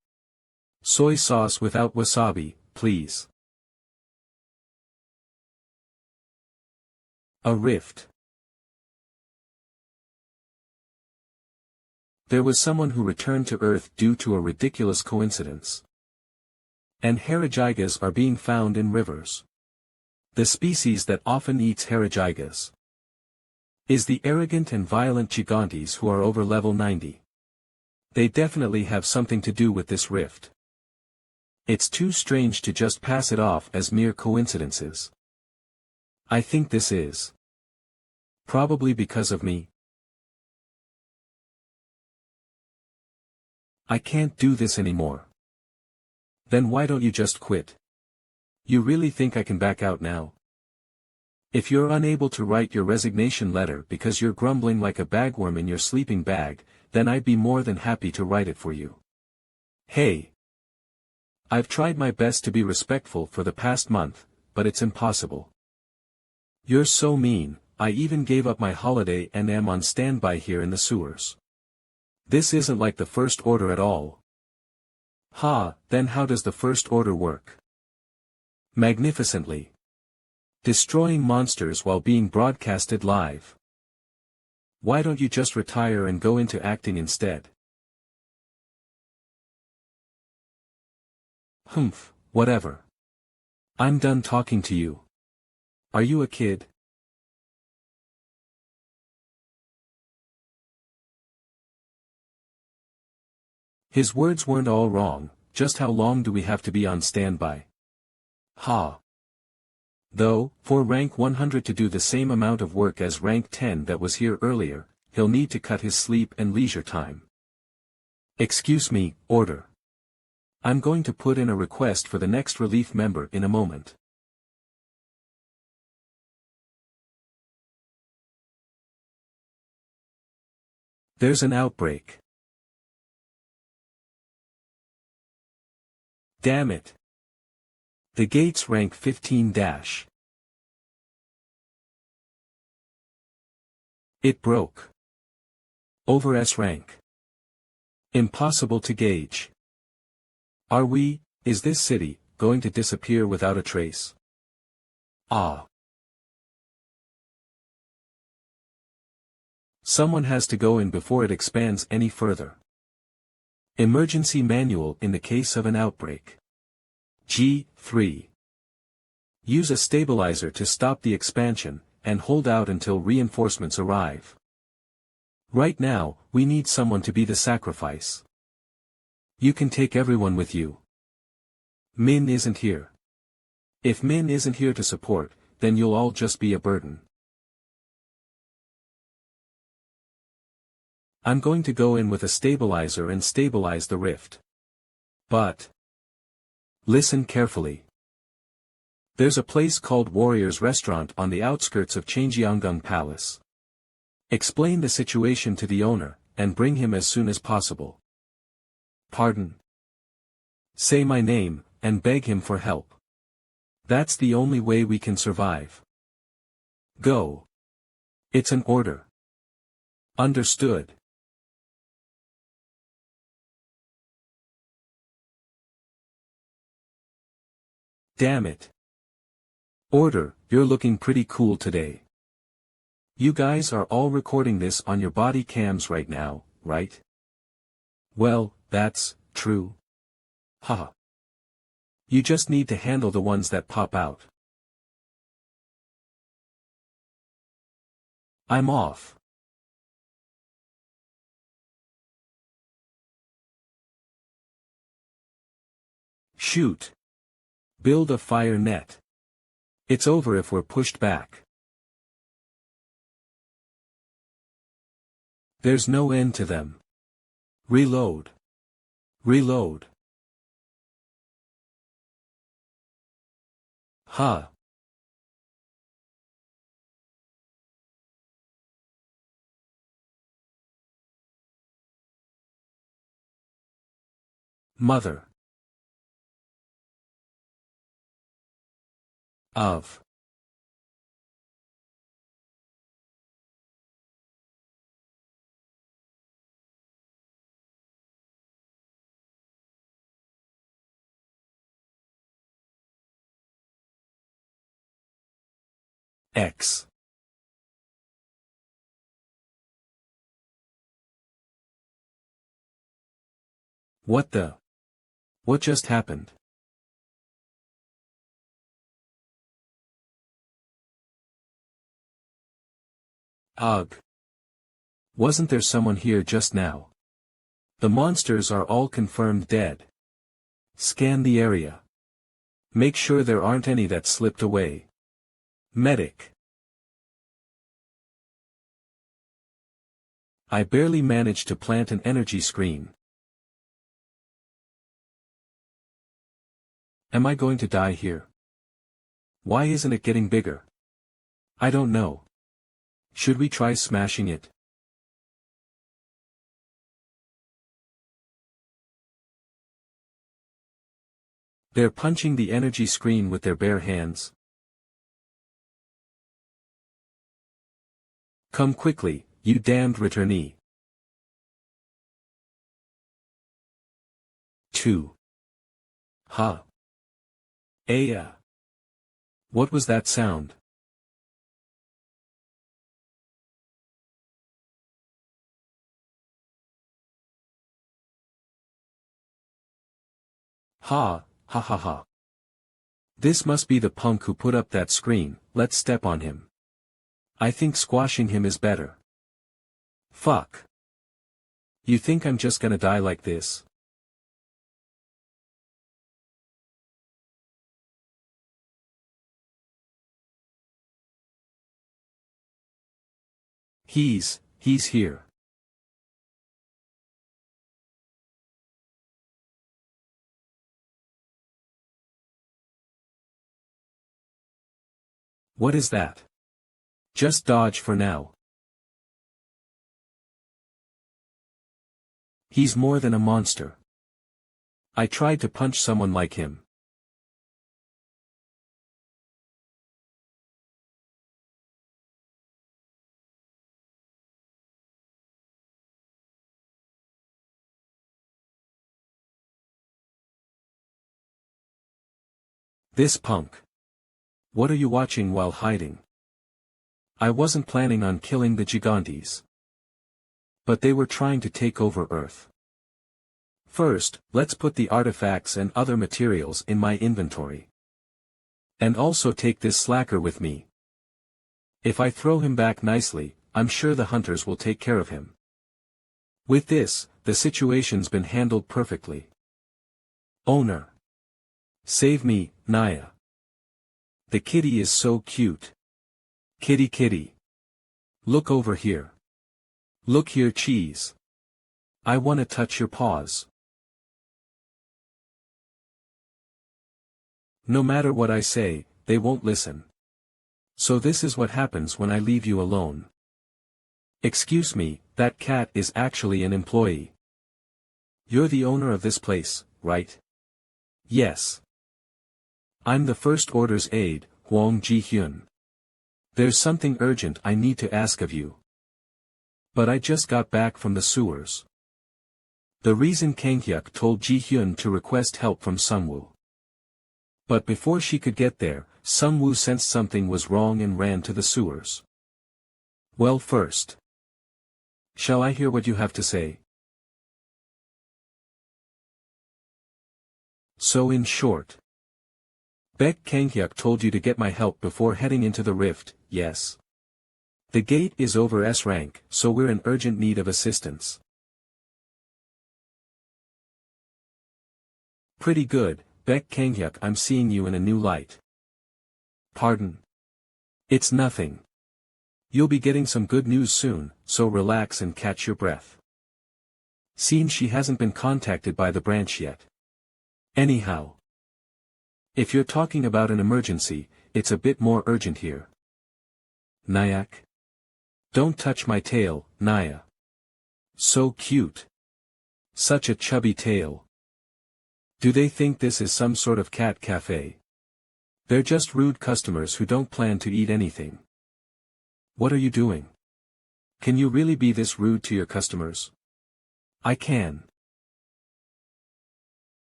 Soy sauce without wasabi, please. A rift. There was someone who returned to Earth due to a ridiculous coincidence. And heterozygotes are being found in rivers. The species that often eats heterozygotes is the arrogant and violent gigantes who are over level 90. They definitely have something to do with this rift. It's too strange to just pass it off as mere coincidences. I think this is probably because of me. I can't do this anymore. Then why don't you just quit? You really think I can back out now? If you're unable to write your resignation letter because you're grumbling like a bagworm in your sleeping bag, then I'd be more than happy to write it for you. Hey! I've tried my best to be respectful for the past month, but it's impossible. You're so mean, I even gave up my holiday and am on standby here in the sewers. This isn't like the First Order at all. Then how does the First Order work? Magnificently. Destroying monsters while being broadcasted live. Why don't you just retire and go into acting instead? Whatever. I'm done talking to you. Are you a kid? His words weren't all wrong, just how long do we have to be on standby? Though, for rank 100 to do the same amount of work as rank 10 that was here earlier, he'll need to cut his sleep and leisure time. Excuse me, order. I'm going to put in a request for the next relief member in a moment. There's an outbreak. Damn it. The gates rank 15 dash. It broke. Over S rank. Impossible to gauge. Is this city, going to disappear without a trace? Someone has to go in before it expands any further. Emergency manual in the case of an outbreak. G3. Use a stabilizer to stop the expansion, and hold out until reinforcements arrive. Right now, we need someone to be the sacrifice. You can take everyone with you. Min isn't here. If Min isn't here to support, then you'll all just be a burden. I'm going to go in with a stabilizer and stabilize the rift. But listen carefully. There's a place called Warrior's Restaurant on the outskirts of Changgyeongung Palace. Explain the situation to the owner, and bring him as soon as possible. Pardon? Say my name, and beg him for help. That's the only way we can survive. Go. It's an order. Understood. Damn it. Order, you're looking pretty cool today. You guys are all recording this on your body cams right now, right? Well, that's true. Haha. You just need to handle the ones that pop out. I'm off. Shoot. Build a fire net. It's over if we're pushed back. There's no end to them. Reload. Reload. Ha. Mother. Of. X. What the? What just happened? Ugh. Wasn't there someone here just now? The monsters are all confirmed dead. Scan the area. Make sure there aren't any that slipped away. Medic. I barely managed to plant an energy screen. Am I going to die here? Why isn't it getting bigger? I don't know. Should we try smashing it? They're punching the energy screen with their bare hands. Come quickly, you damned returnee. 2. Ha. Aya. What was that sound? Ha, ha ha ha. This must be the punk who put up that screen. Let's step on him. I think squashing him is better. Fuck. You think I'm just gonna die like this? He's here. What is that? Just dodge for now. He's more than a monster. I tried to punch someone like him. This punk. What are you watching while hiding? I wasn't planning on killing the gigantes. But they were trying to take over Earth. First, let's put the artifacts and other materials in my inventory. And also take this slacker with me. If I throw him back nicely, I'm sure the hunters will take care of him. With this, the situation's been handled perfectly. Owner. Save me, Naya. The kitty is so cute. Kitty kitty. Look over here. Look here, cheese. I wanna touch your paws. No matter what I say, they won't listen. So this is what happens when I leave you alone. Excuse me, that cat is actually an employee. You're the owner of this place, right? Yes. I'm the First Order's aide, Huang Ji-hyun. There's something urgent I need to ask of you. But I just got back from the sewers. The reason Kang-hyuk told Ji-hyun to request help from Sungwoo. But before she could get there, Sungwoo sensed something was wrong and ran to the sewers. Well, first. Shall I hear what you have to say? So in short. Baek Kang-hyuk told you to get my help before heading into the rift, yes. The gate is over S rank, so we're in urgent need of assistance. Pretty good, Baek Kang-hyuk, I'm seeing you in a new light. Pardon? It's nothing. You'll be getting some good news soon, so relax and catch your breath. Seems she hasn't been contacted by the branch yet. Anyhow, if you're talking about an emergency, it's a bit more urgent here. Nyack? Don't touch my tail, Naya. So cute. Such a chubby tail. Do they think this is some sort of cat cafe? They're just rude customers who don't plan to eat anything. What are you doing? Can you really be this rude to your customers? I can.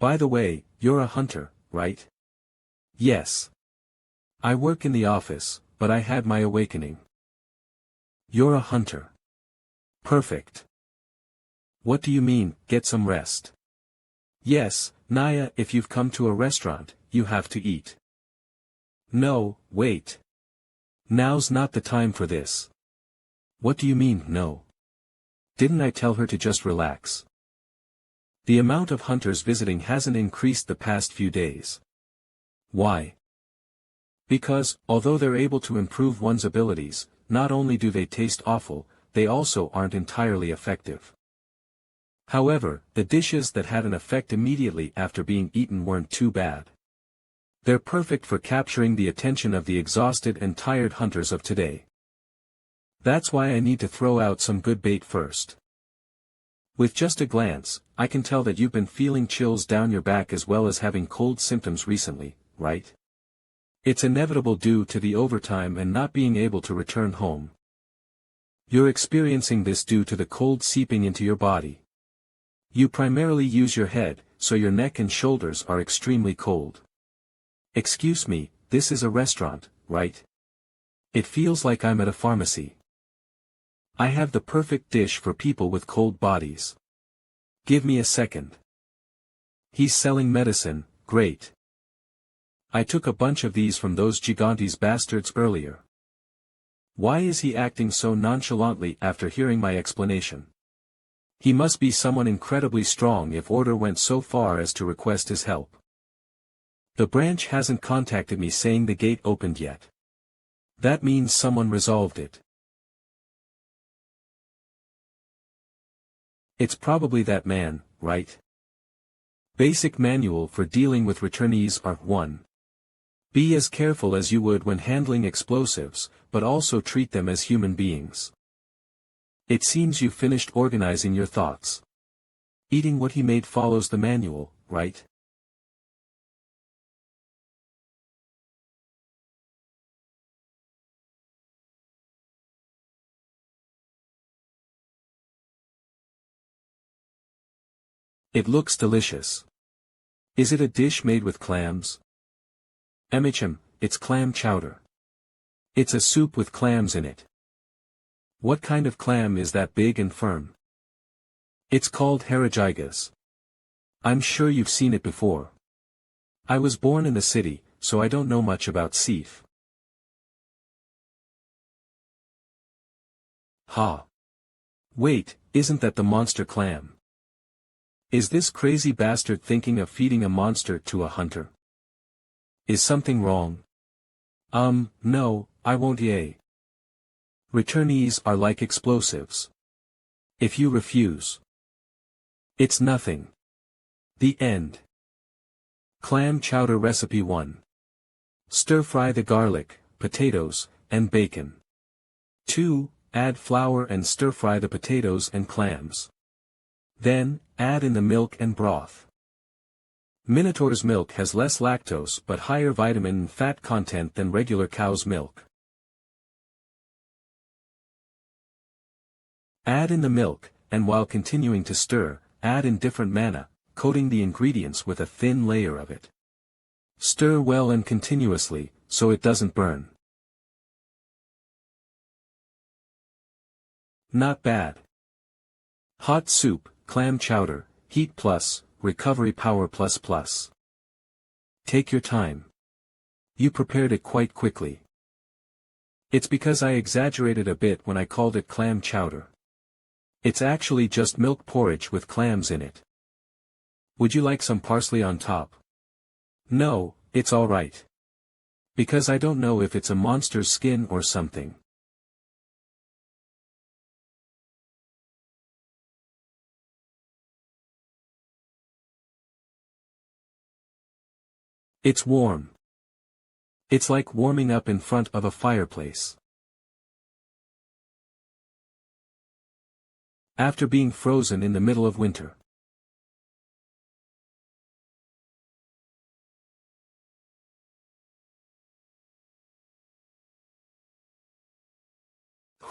By the way, you're a hunter, right? Yes. I work in the office, but I had my awakening. You're a hunter. Perfect. What do you mean, get some rest? Yes, Naya, if you've come to a restaurant, you have to eat. No, wait. Now's not the time for this. What do you mean, no? Didn't I tell her to just relax? The amount of hunters visiting hasn't increased the past few days. Why? Because, although they're able to improve one's abilities, not only do they taste awful, they also aren't entirely effective. However, the dishes that had an effect immediately after being eaten weren't too bad. They're perfect for capturing the attention of the exhausted and tired hunters of today. That's why I need to throw out some good bait first. With just a glance, I can tell that you've been feeling chills down your back as well as having cold symptoms recently, right? It's inevitable due to the overtime and not being able to return home. You're experiencing this due to the cold seeping into your body. You primarily use your head, so your neck and shoulders are extremely cold. Excuse me, this is a restaurant, right? It feels like I'm at a pharmacy. I have the perfect dish for people with cold bodies. Give me a second. He's selling medicine, great. I took a bunch of these from those Gigantes bastards earlier. Why is he acting so nonchalantly after hearing my explanation? He must be someone incredibly strong if order went so far as to request his help. The branch hasn't contacted me saying the gate opened yet. That means someone resolved it. It's probably that man, right? Basic manual for dealing with returnees are 1. Be as careful as you would when handling explosives, but also treat them as human beings. It seems you finished organizing your thoughts. Eating what he made follows the manual, right? It looks delicious. Is it a dish made with clams? It's clam chowder. It's a soup with clams in it. What kind of clam is that big and firm? It's called harajigas. I'm sure you've seen it before. I was born in the city, so I don't know much about seafood. Ha! Wait, isn't that the monster clam? Is this crazy bastard thinking of feeding a monster to a hunter? Is something wrong? No, I won't. Yay. Returnees are like explosives. If you refuse, it's nothing. The end. Clam chowder recipe 1. Stir-fry the garlic, potatoes, and bacon. 2. Add flour and stir-fry the potatoes and clams. Then, add in the milk and broth. Minotaur's milk has less lactose but higher vitamin and fat content than regular cow's milk. Add in the milk, and while continuing to stir, add in different manna, coating the ingredients with a thin layer of it. Stir well and continuously, so it doesn't burn. Not bad. Hot soup, clam chowder, heat plus, recovery power plus plus. Take your time. You prepared it quite quickly. It's because I exaggerated a bit when I called it clam chowder. It's actually just milk porridge with clams in it. Would you like some parsley on top? No, it's alright. Because I don't know if it's a monster's skin or something. It's warm. It's like warming up in front of a fireplace. After being frozen in the middle of winter.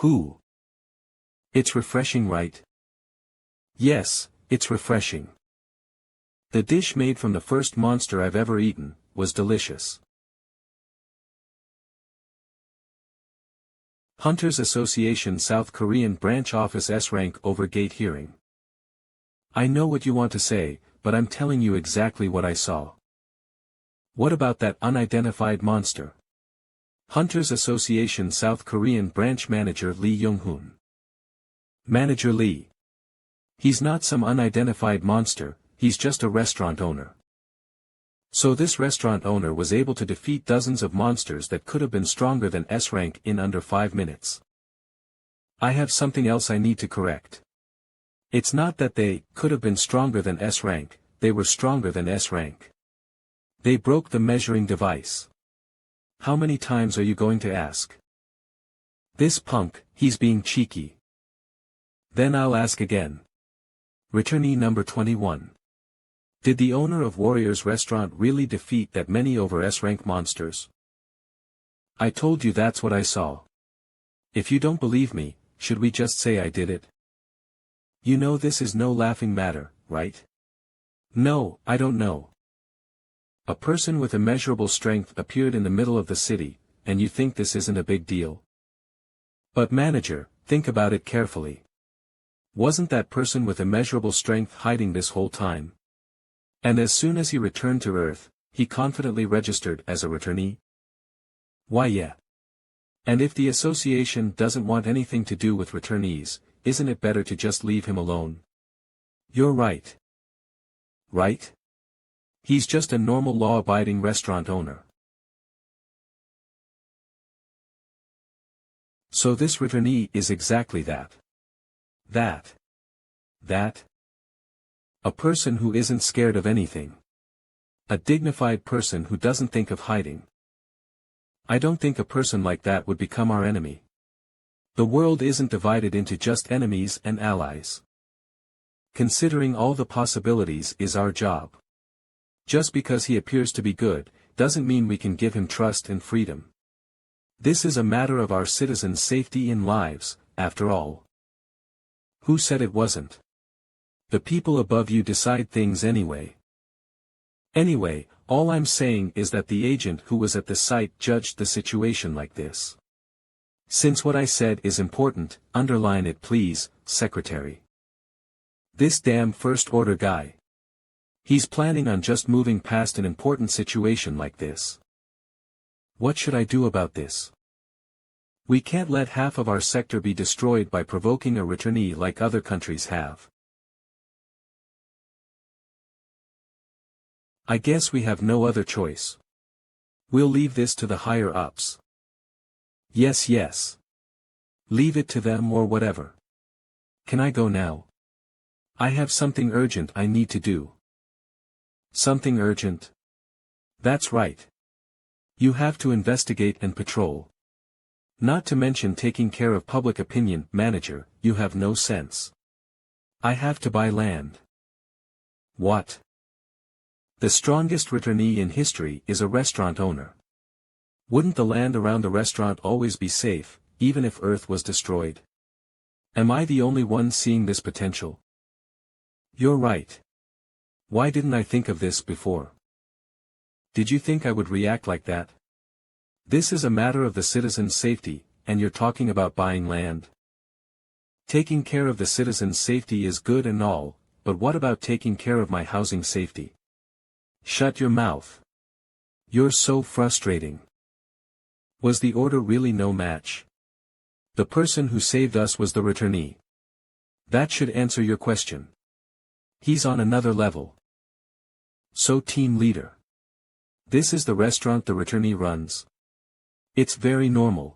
Who? It's refreshing, right? Yes, it's refreshing. The dish made from the first monster I've ever eaten was delicious. Hunters Association South Korean Branch Office S-Rank over gate hearing. I know what you want to say, but I'm telling you exactly what I saw. What about that unidentified monster? Hunters Association South Korean Branch Manager Lee Young-hoon. Manager Lee. He's not some unidentified monster, he's just a restaurant owner. So this restaurant owner was able to defeat dozens of monsters that could have been stronger than S-Rank in under 5 minutes. I have something else I need to correct. It's not that they could have been stronger than S-Rank, they were stronger than S-Rank. They broke the measuring device. How many times are you going to ask? This punk, he's being cheeky. Then I'll ask again. Returnee number 21. Did the owner of Warrior's Restaurant really defeat that many over S-Rank monsters? I told you that's what I saw. If you don't believe me, should we just say I did it? You know this is no laughing matter, right? No, I don't know. A person with immeasurable strength appeared in the middle of the city, and you think this isn't a big deal? But manager, think about it carefully. Wasn't that person with immeasurable strength hiding this whole time? And as soon as he returned to Earth, he confidently registered as a returnee? Why yeah. And if the association doesn't want anything to do with returnees, isn't it better to just leave him alone? You're right. Right? He's just a normal law-abiding restaurant owner. So this returnee is exactly that. That. A person who isn't scared of anything. A dignified person who doesn't think of hiding. I don't think a person like that would become our enemy. The world isn't divided into just enemies and allies. Considering all the possibilities is our job. Just because he appears to be good, doesn't mean we can give him trust and freedom. This is a matter of our citizens' safety and lives, after all. Who said it wasn't? The people above you decide things anyway. Anyway, all I'm saying is that the agent who was at the site judged the situation like this. Since what I said is important, underline it please, secretary. This damn first order guy. He's planning on just moving past an important situation like this. What should I do about this? We can't let half of our sector be destroyed by provoking a returnee like other countries have. I guess we have no other choice. We'll leave this to the higher ups. Yes. Leave it to them or whatever. Can I go now? I have something urgent I need to do. Something urgent? That's right. You have to investigate and patrol. Not to mention taking care of public opinion, manager, you have no sense. I have to buy land. What? The strongest returnee in history is a restaurant owner. Wouldn't the land around the restaurant always be safe, even if Earth was destroyed? Am I the only one seeing this potential? You're right. Why didn't I think of this before? Did you think I would react like that? This is a matter of the citizens' safety, and you're talking about buying land. Taking care of the citizens' safety is good and all, but what about taking care of my housing safety? Shut your mouth. You're so frustrating. Was the order really no match? The person who saved us was the returnee. That should answer your question. He's on another level. So team leader. This is the restaurant the returnee runs. It's very normal.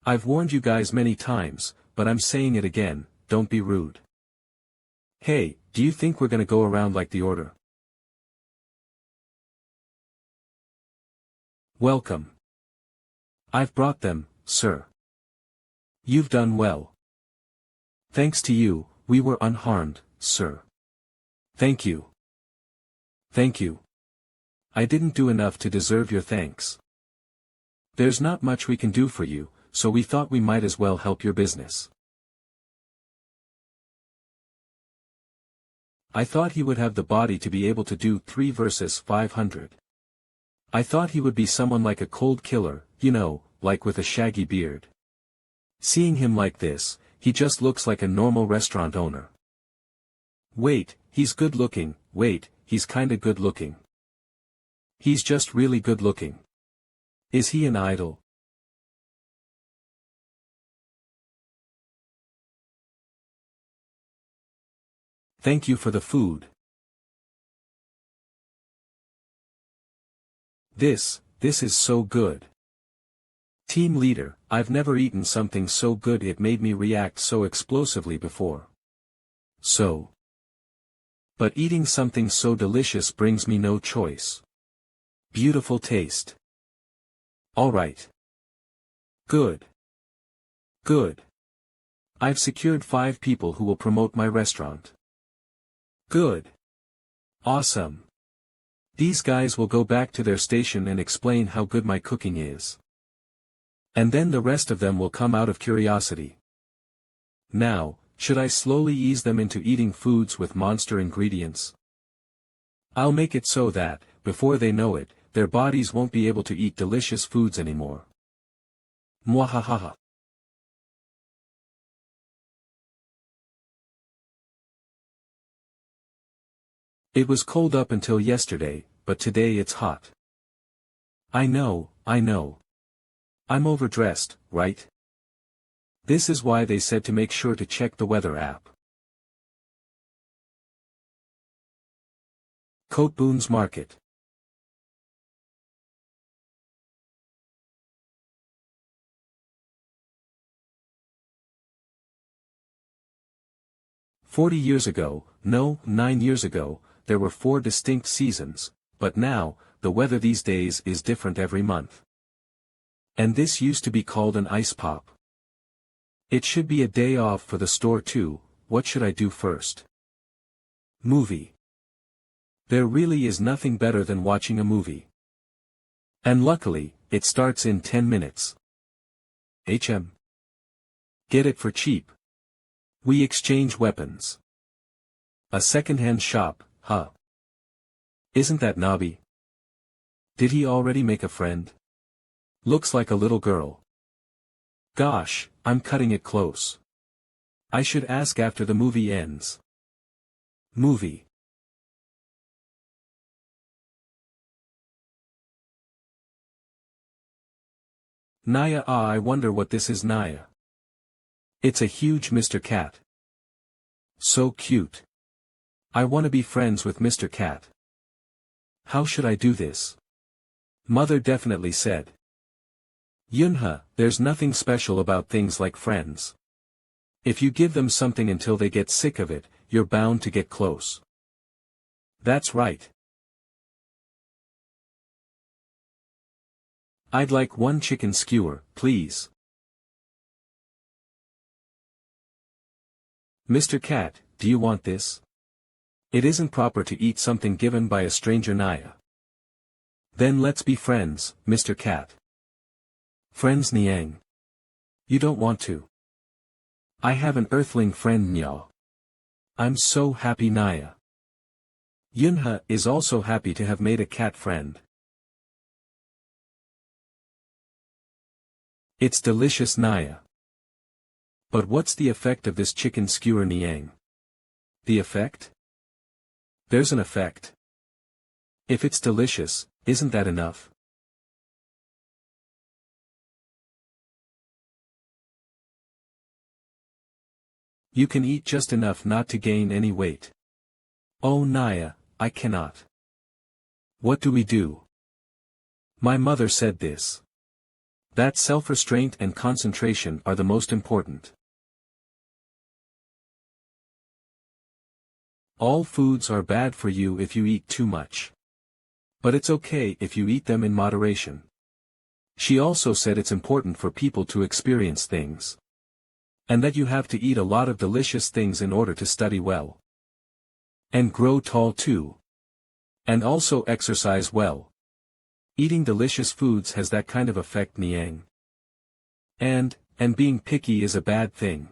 I've warned you guys many times, but I'm saying it again, don't be rude. Hey, do you think we're gonna go around like the order? Welcome. I've brought them, sir. You've done well. Thanks to you, we were unharmed, sir. Thank you. Thank you. I didn't do enough to deserve your thanks. There's not much we can do for you, so we thought we might as well help your business. I thought he would have the body to be able to do 3 versus 500. I thought he would be someone like a cold killer, you know, like with a shaggy beard. Seeing him like this, he just looks like a normal restaurant owner. Wait, he's good looking, wait, he's kinda good looking. He's just really good looking. Is he an idol? Thank you for the food. This is so good. Team leader, I've never eaten something so good it made me react so explosively before. But eating something so delicious brings me no choice. Beautiful taste. Alright. Good. Good. I've secured 5 people who will promote my restaurant. Good. Awesome. These guys will go back to their station and explain how good my cooking is. And then the rest of them will come out of curiosity. Now, should I slowly ease them into eating foods with monster ingredients? I'll make it so that, before they know it, their bodies won't be able to eat delicious foods anymore. Mwahaha. It was cold up until yesterday, but today it's hot. I know. I'm overdressed, right? This is why they said to make sure to check the weather app. Kotboon's Market. "40 years ago, no, 9 years ago, there were 4 distinct seasons, but now, the weather these days is different every month. And this used to be called an ice pop. It should be a day off for the store too. What should I do first? Movie. There really is nothing better than watching a movie. And luckily, it starts in 10 minutes. HM. Get it for cheap. We exchange weapons. A second-hand shop, huh? Isn't that knobby? Did he already make a friend? Looks like a little girl. Gosh, I'm cutting it close. I should ask after the movie ends. Movie. Naya, I wonder what this is. Naya. It's a huge Mr. Cat. So cute. I want to be friends with Mr. Cat. How should I do this? Mother definitely said. Yunha, there's nothing special about things like friends. If you give them something until they get sick of it, you're bound to get close. That's right. I'd like 1 chicken skewer, please. Mr. Cat, do you want this? It isn't proper to eat something given by a stranger. Naya. Then let's be friends, Mr. Cat. Friends Niang. You don't want to. I have an earthling friend Nya. I'm so happy. Naya. Yunha is also happy to have made a cat friend. It's delicious. Naya. But what's the effect of this chicken skewer? Niang. The effect? There's an effect. If it's delicious, isn't that enough? You can eat just enough not to gain any weight. Oh Naya, I cannot. What do we do? My mother said this. That self-restraint and concentration are the most important. All foods are bad for you if you eat too much. But it's okay if you eat them in moderation. She also said it's important for people to experience things. And that you have to eat a lot of delicious things in order to study well. And grow tall too. And also exercise well. Eating delicious foods has that kind of effect, Niang. And being picky is a bad thing.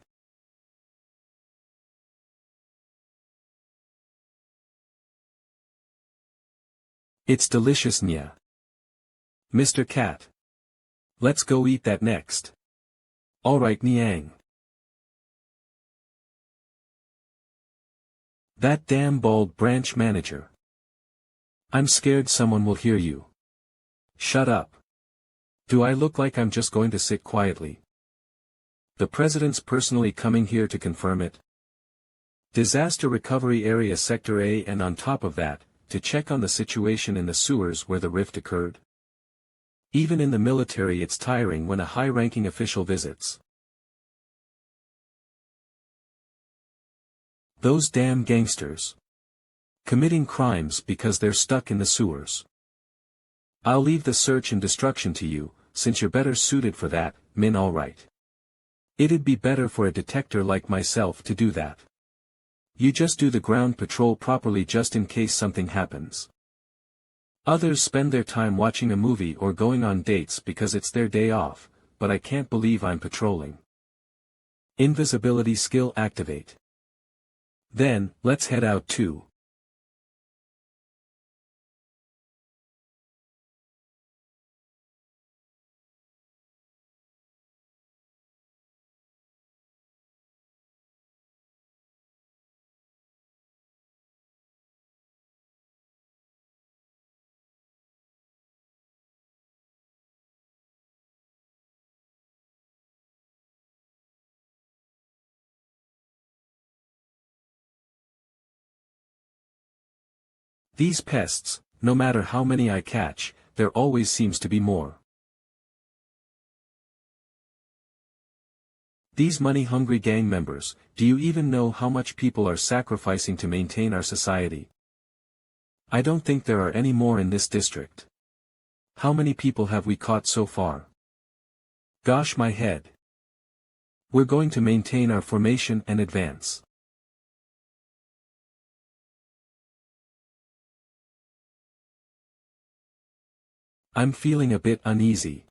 It's delicious, Nya. Mr. Cat. Let's go eat that next. Alright, Niang. That damn bald branch manager. I'm scared someone will hear you. Shut up. Do I look like I'm just going to sit quietly? The president's personally coming here to confirm it. Disaster Recovery Area Sector A, and on top of that, to check on the situation in the sewers where the rift occurred. Even in the military it's tiring when a high-ranking official visits. Those damn gangsters. Committing crimes because they're stuck in the sewers. I'll leave the search and destruction to you, since you're better suited for that, Min. Alright. It'd be better for a detector like myself to do that. You just do the ground patrol properly just in case something happens. Others spend their time watching a movie or going on dates because it's their day off, but I can't believe I'm patrolling. Invisibility skill activate. Then, let's head out too. These pests, no matter how many I catch, there always seems to be more. These money-hungry gang members, do you even know how much people are sacrificing to maintain our society? I don't think there are any more in this district. How many people have we caught so far? Gosh, my head. We're going to maintain our formation and advance. I'm feeling a bit uneasy.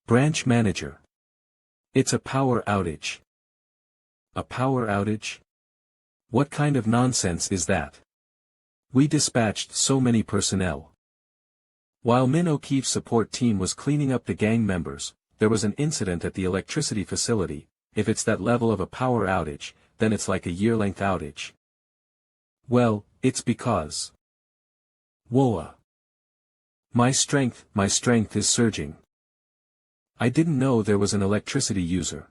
Branch manager. It's a power outage. A power outage? What kind of nonsense is that? We dispatched so many personnel. While Min O'Keefe's support team was cleaning up the gang members, there was an incident at the electricity facility. If it's that level of a power outage, then it's like a year-length outage. Well, it's because. Whoa. My strength is surging. I didn't know there was an electricity user.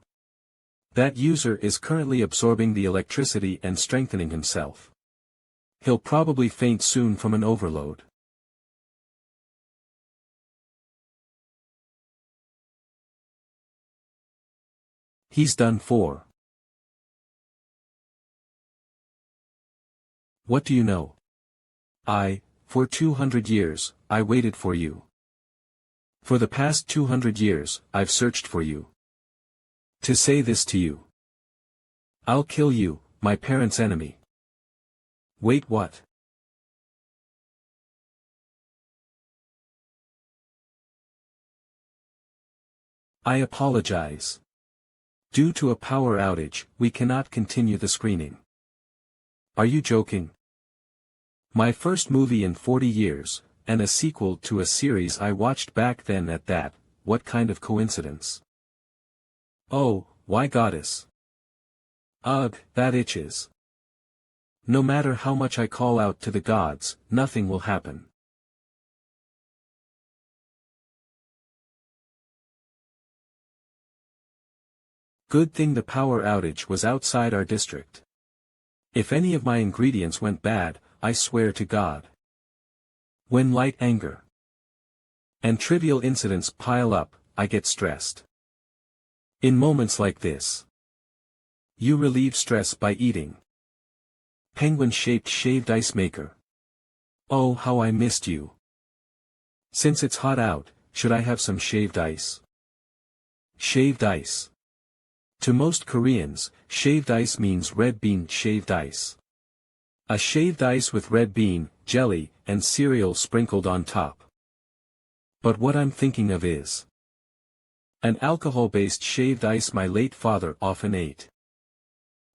That user is currently absorbing the electricity and strengthening himself. He'll probably faint soon from an overload. He's done for. What do you know? For 200 years, I waited for you. For the past 200 years, I've searched for you. To say this to you. I'll kill you, my parents' enemy. Wait, what? I apologize. Due to a power outage, we cannot continue the screening. Are you joking? My first movie in 40 years, and a sequel to a series I watched back then at that, what kind of coincidence? Oh, why goddess? Ugh, that itches. No matter how much I call out to the gods, nothing will happen. Good thing the power outage was outside our district. If any of my ingredients went bad, I swear to God. When light anger and trivial incidents pile up, I get stressed. In moments like this, you relieve stress by eating penguin-shaped shaved ice maker. Oh, how I missed you. Since it's hot out, should I have some shaved ice? Shaved ice. To most Koreans, shaved ice means red bean shaved ice. A shaved ice with red bean, jelly, and cereal sprinkled on top. But what I'm thinking of is an alcohol-based shaved ice my late father often ate.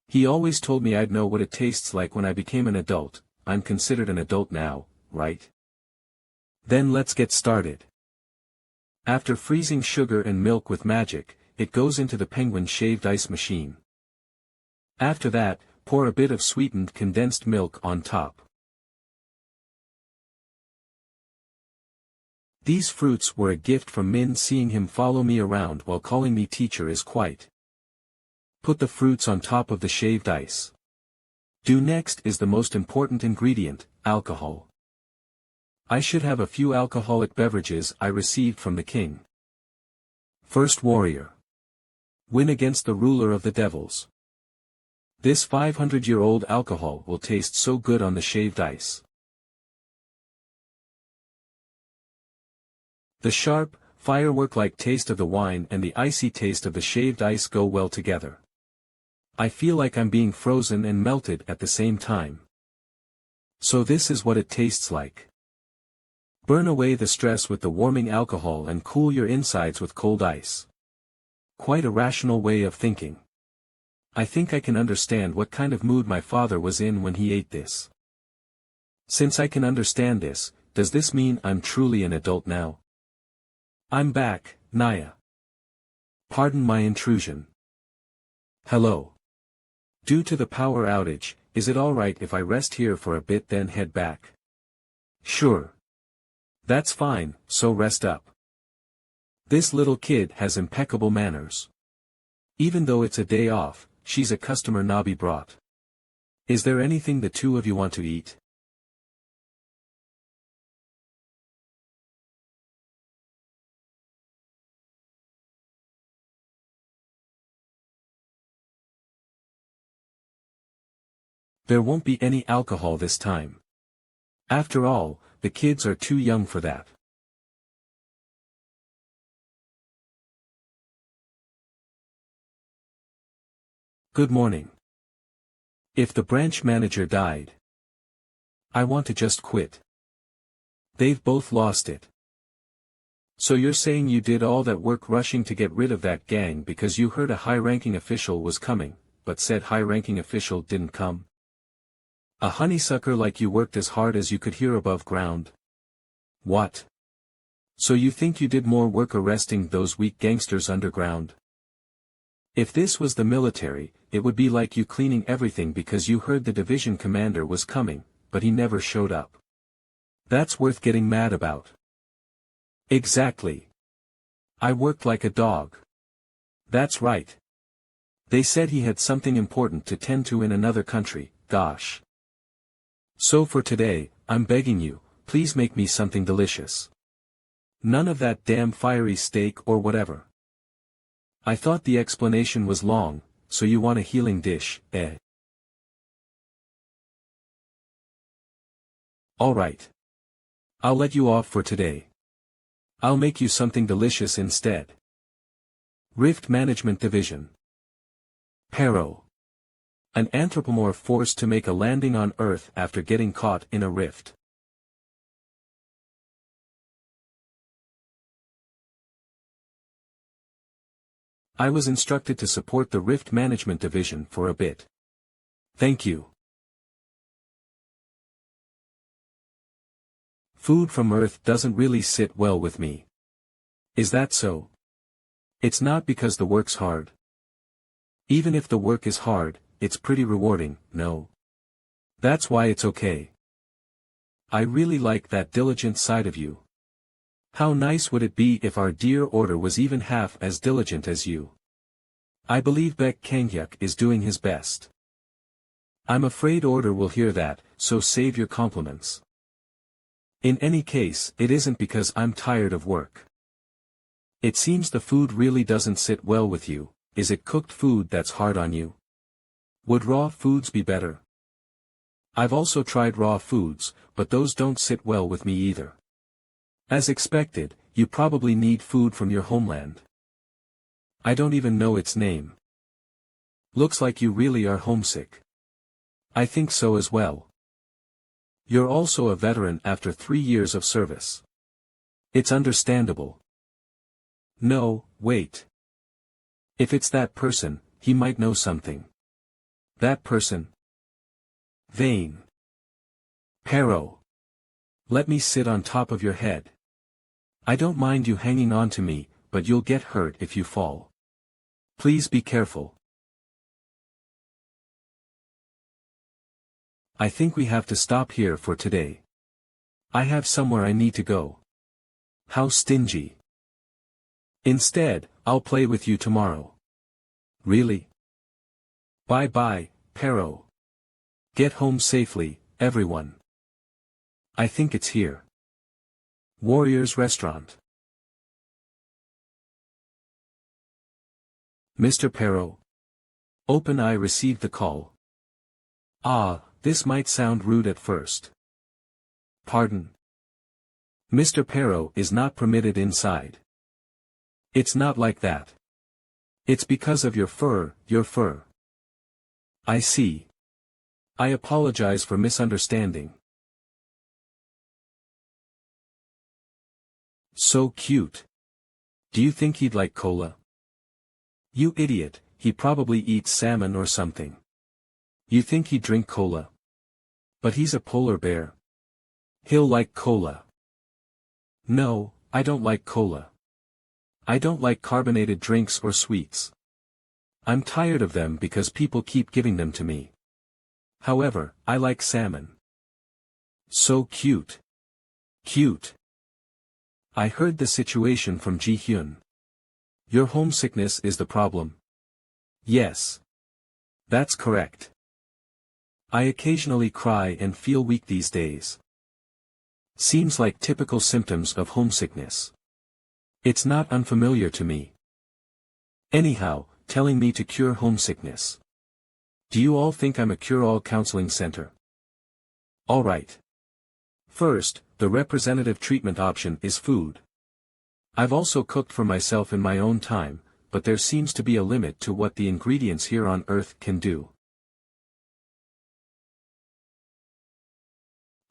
He always told me I'd know what it tastes like when I became an adult. I'm considered an adult now, right? Then let's get started. After freezing sugar and milk with magic, it goes into the penguin shaved ice machine. After that, pour a bit of sweetened condensed milk on top. These fruits were a gift from Min. Seeing him follow me around while calling me teacher is quite. Put the fruits on top of the shaved ice. Do next is the most important ingredient, alcohol. I should have a few alcoholic beverages I received from the king. First warrior. Win against the ruler of the devils. This 500-year-old alcohol will taste so good on the shaved ice. The sharp, firework-like taste of the wine and the icy taste of the shaved ice go well together. I feel like I'm being frozen and melted at the same time. So this is what it tastes like. Burn away the stress with the warming alcohol and cool your insides with cold ice. Quite a rational way of thinking. I think I can understand what kind of mood my father was in when he ate this. Since I can understand this, does this mean I'm truly an adult now? I'm back, Naya. Pardon my intrusion. Hello. Due to the power outage, is it alright if I rest here for a bit then head back? Sure. That's fine, so rest up. This little kid has impeccable manners. Even though it's a day off, she's a customer Nabi brought. Is there anything the two of you want to eat? There won't be any alcohol this time. After all, the kids are too young for that. Good morning. If the branch manager died, I want to just quit. They've both lost it. So you're saying you did all that work rushing to get rid of that gang because you heard a high-ranking official was coming, but said high-ranking official didn't come? A honeysucker like you worked as hard as you could here above ground? What? So you think you did more work arresting those weak gangsters underground? If this was the military, it would be like you cleaning everything because you heard the division commander was coming, but he never showed up. That's worth getting mad about. Exactly. I worked like a dog. That's right. They said he had something important to tend to in another country, gosh. So for today, I'm begging you, please make me something delicious. None of that damn fiery steak or whatever. I thought the explanation was long, so you want a healing dish, eh? Alright. I'll let you off for today. I'll make you something delicious instead. Rift Management Division. Pero. An anthropomorph forced to make a landing on Earth after getting caught in a rift. I was instructed to support the Rift Management Division for a bit. Thank you. Food from Earth doesn't really sit well with me. Is that so? It's not because the work's hard. Even if the work is hard, it's pretty rewarding, no? That's why it's okay. I really like that diligent side of you. How nice would it be if our dear order was even half as diligent as you? I believe Baek Kanghyuk is doing his best. I'm afraid Order will hear that, so save your compliments. In any case, it isn't because I'm tired of work. It seems the food really doesn't sit well with you. Is it cooked food that's hard on you? Would raw foods be better? I've also tried raw foods, but those don't sit well with me either. As expected, you probably need food from your homeland. I don't even know its name. Looks like you really are homesick. I think so as well. You're also a veteran after 3 years of service. It's understandable. No, wait. If it's that person, he might know something. That person? Vane. Pero. Let me sit on top of your head. I don't mind you hanging on to me, but you'll get hurt if you fall. Please be careful. I think we have to stop here for today. I have somewhere I need to go. How stingy. Instead, I'll play with you tomorrow. Really? Bye-bye, Pero. Get home safely, everyone. I think it's here. Warrior's Restaurant. Mr. Pero. OpenEye received the call. Ah, this might sound rude at first. Pardon? Mr. Pero is not permitted inside. It's not like that. It's because of your fur, I see. I apologize for misunderstanding. So cute. Do you think he'd like cola? You idiot, he probably eats salmon or something. You think he'd drink cola? But he's a polar bear. He'll like cola. No, I don't like cola. I don't like carbonated drinks or sweets. I'm tired of them because people keep giving them to me. However, I like salmon. So cute. Cute. I heard the situation from Ji-hyun. Your homesickness is the problem. Yes. That's correct. I occasionally cry and feel weak these days. Seems like typical symptoms of homesickness. It's not unfamiliar to me. Anyhow, telling me to cure homesickness. Do you all think I'm a cure-all counseling center? Alright. First, the representative treatment option is food. I've also cooked for myself in my own time, but there seems to be a limit to what the ingredients here on Earth can do.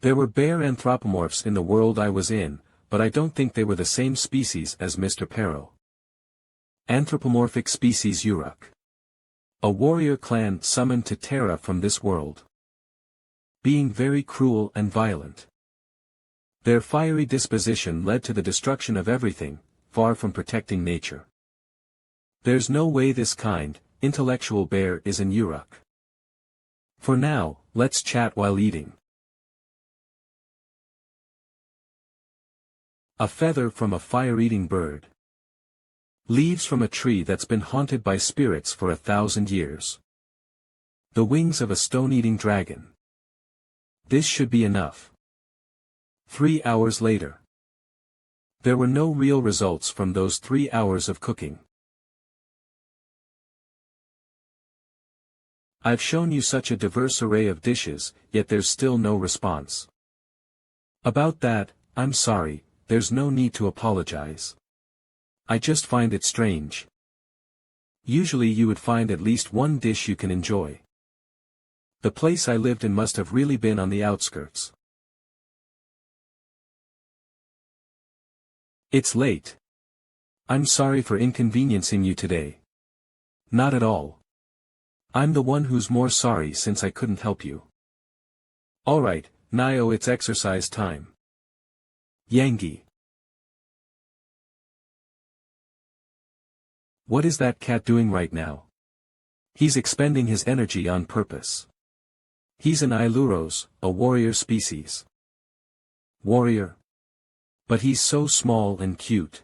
There were bear anthropomorphs in the world I was in, but I don't think they were the same species as Mr. Pero. Anthropomorphic species Uruk. A warrior clan summoned to Terra from this world. Being very cruel and violent. Their fiery disposition led to the destruction of everything, far from protecting nature. There's no way this kind, intellectual bear is an Uruk. For now, let's chat while eating. A feather from a fire-eating bird. Leaves from a tree that's been haunted by spirits for 1,000 years. The wings of a stone-eating dragon. This should be enough. 3 hours later. There were no real results from those 3 hours of cooking. I've shown you such a diverse array of dishes, yet there's still no response. About that, I'm sorry, there's no need to apologize. I just find it strange. Usually you would find at least one dish you can enjoy. The place I lived in must have really been on the outskirts. It's late. I'm sorry for inconveniencing you today. Not at all. I'm the one who's more sorry since I couldn't help you. Alright, Nio, it's exercise time. Yangi. What is that cat doing right now? He's expending his energy on purpose. He's an Ailuros, a warrior species. Warrior? But he's so small and cute.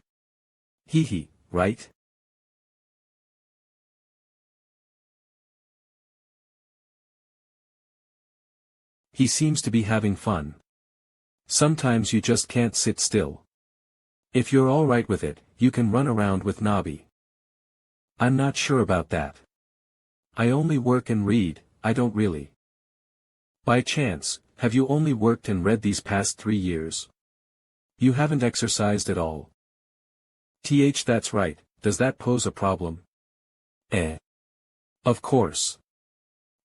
Hee, right? He seems to be having fun. Sometimes you just can't sit still. If you're alright with it, you can run around with Nabi. I'm not sure about that. I only work and read, I don't really. By chance, have you only worked and read these past 3 years? You haven't exercised at all. That's right, does that pose a problem? Of course.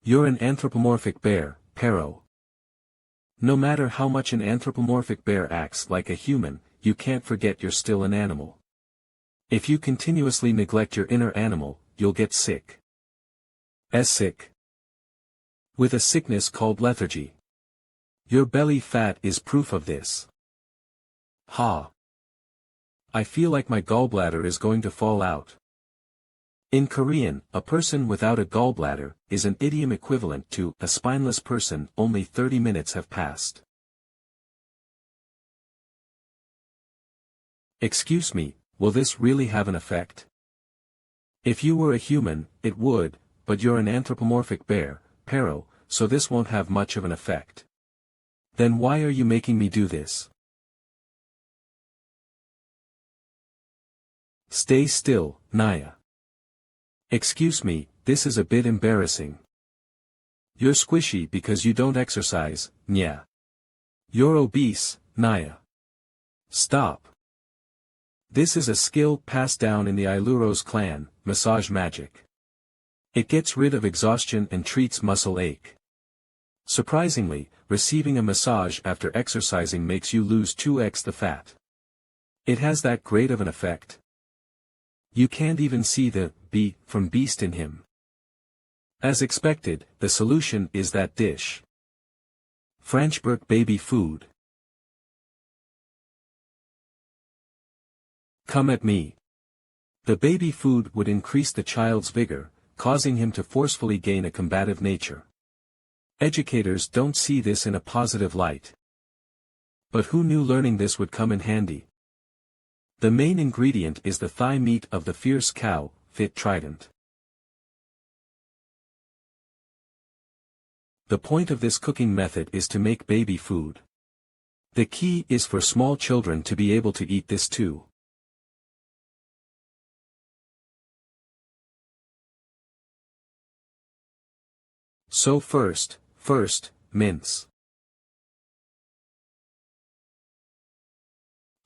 You're an anthropomorphic bear, Pero. No matter how much an anthropomorphic bear acts like a human, you can't forget you're still an animal. If you continuously neglect your inner animal, you'll get sick. Sick. With a sickness called lethargy. Your belly fat is proof of this. Ha. I feel like my gallbladder is going to fall out. In Korean, a person without a gallbladder is an idiom equivalent to a spineless person. Only 30 minutes have passed. Excuse me, will this really have an effect? If you were a human, it would, but you're an anthropomorphic bear, Pero, so this won't have much of an effect. Then why are you making me do this? Stay still, Naya. Excuse me, this is a bit embarrassing. You're squishy because you don't exercise, nya. You're obese, Naya. Stop. This is a skill passed down in the Ailuros clan, massage magic. It gets rid of exhaustion and treats muscle ache. Surprisingly, receiving a massage after exercising makes you lose 2x the fat. It has that great of an effect. You can't even see the B from beast in him. As expected, the solution is that dish. Frenchburg baby food. Come at me. The baby food would increase the child's vigor, causing him to forcefully gain a combative nature. Educators don't see this in a positive light. But who knew learning this would come in handy? The main ingredient is the thigh meat of the fierce cow, fit trident. The point of this cooking method is to make baby food. The key is for small children to be able to eat this too. So first, mince.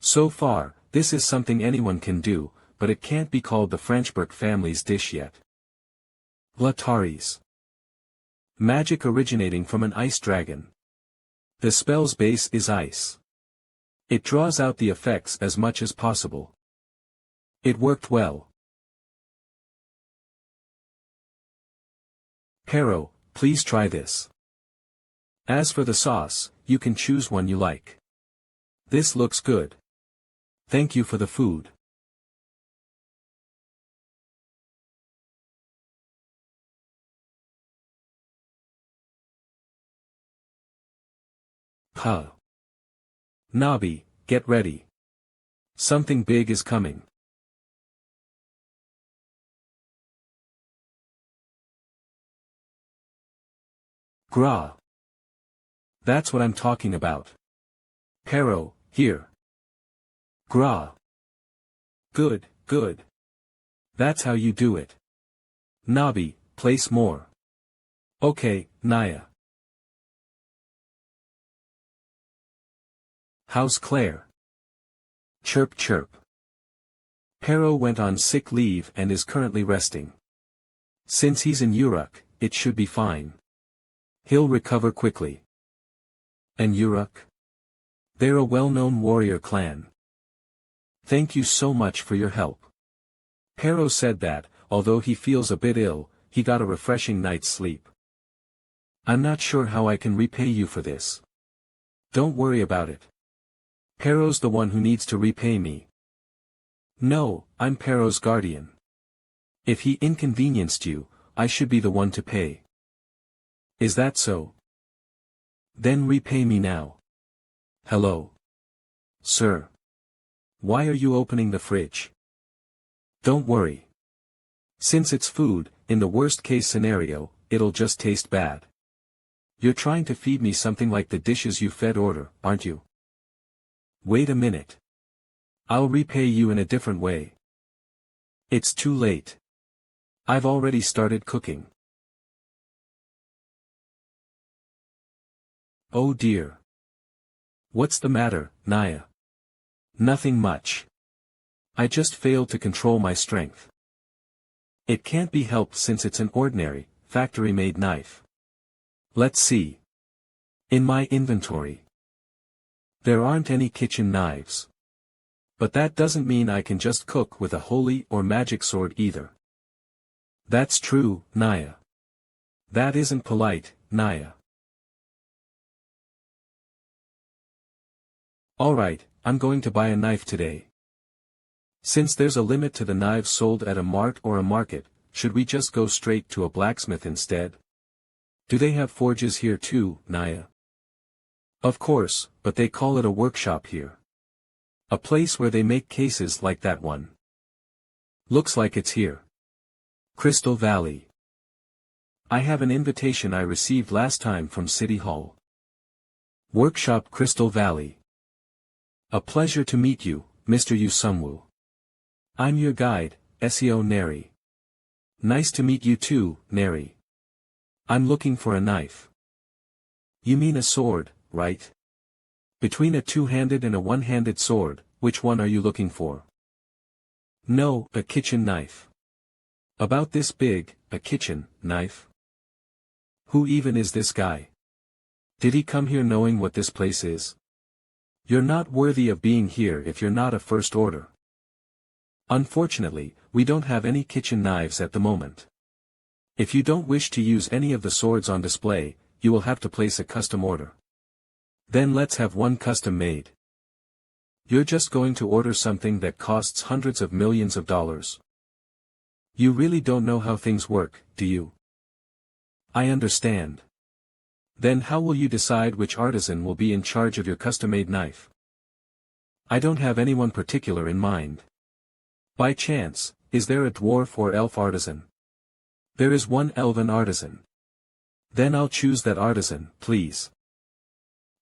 So far, this is something anyone can do, but it can't be called the Frenchburg family's dish yet. Lataris. Magic originating from an ice dragon. The spell's base is ice. It draws out the effects as much as possible. It worked well. Pero, please try this. As for the sauce, you can choose one you like. This looks good. Thank you for the food. Nabi, get ready. Something big is coming. Gra. That's what I'm talking about. Pero, here. Gra. Good, good. That's how you do it. Nabi, place more. Okay, Naya. How's Claire? Chirp chirp. Pero went on sick leave and is currently resting. Since he's in Uruk, it should be fine. He'll recover quickly. And Uruk? They're a well-known warrior clan. Thank you so much for your help. Pero said that, although he feels a bit ill, he got a refreshing night's sleep. I'm not sure how I can repay you for this. Don't worry about it. Pero's the one who needs to repay me. No, I'm Pero's guardian. If he inconvenienced you, I should be the one to pay. Is that so? Then repay me now. Hello. Sir. Why are you opening the fridge? Don't worry. Since it's food, in the worst case scenario, it'll just taste bad. You're trying to feed me something like the dishes you fed order, aren't you? Wait a minute. I'll repay you in a different way. It's too late. I've already started cooking. Oh dear. What's the matter, Naya? Nothing much. I just failed to control my strength. It can't be helped since it's an ordinary, factory-made knife. Let's see. In my inventory. There aren't any kitchen knives. But that doesn't mean I can just cook with a holy or magic sword either. That's true, Naya. That isn't polite, Naya. Alright, I'm going to buy a knife today. Since there's a limit to the knives sold at a mart or a market, should we just go straight to a blacksmith instead? Do they have forges here too, Naya? Of course, but they call it a workshop here. A place where they make cases like that one. Looks like it's here. Crystal Valley. I have an invitation I received last time from City Hall. Workshop Crystal Valley. A pleasure to meet you, Mr. Yusumwu. I'm your guide, Seo Neri. Nice to meet you too, Neri. I'm looking for a knife. You mean a sword, right? Between a two-handed and a one-handed sword, which one are you looking for? No, a kitchen knife. About this big, a kitchen knife? Who even is this guy? Did he come here knowing what this place is? You're not worthy of being here if you're not a first order. Unfortunately, we don't have any kitchen knives at the moment. If you don't wish to use any of the swords on display, you will have to place a custom order. Then let's have one custom made. You're just going to order something that costs hundreds of millions of dollars. You really don't know how things work, do you? I understand. Then how will you decide which artisan will be in charge of your custom-made knife? I don't have anyone particular in mind. By chance, is there a dwarf or elf artisan? There is one elven artisan. Then I'll choose that artisan, please.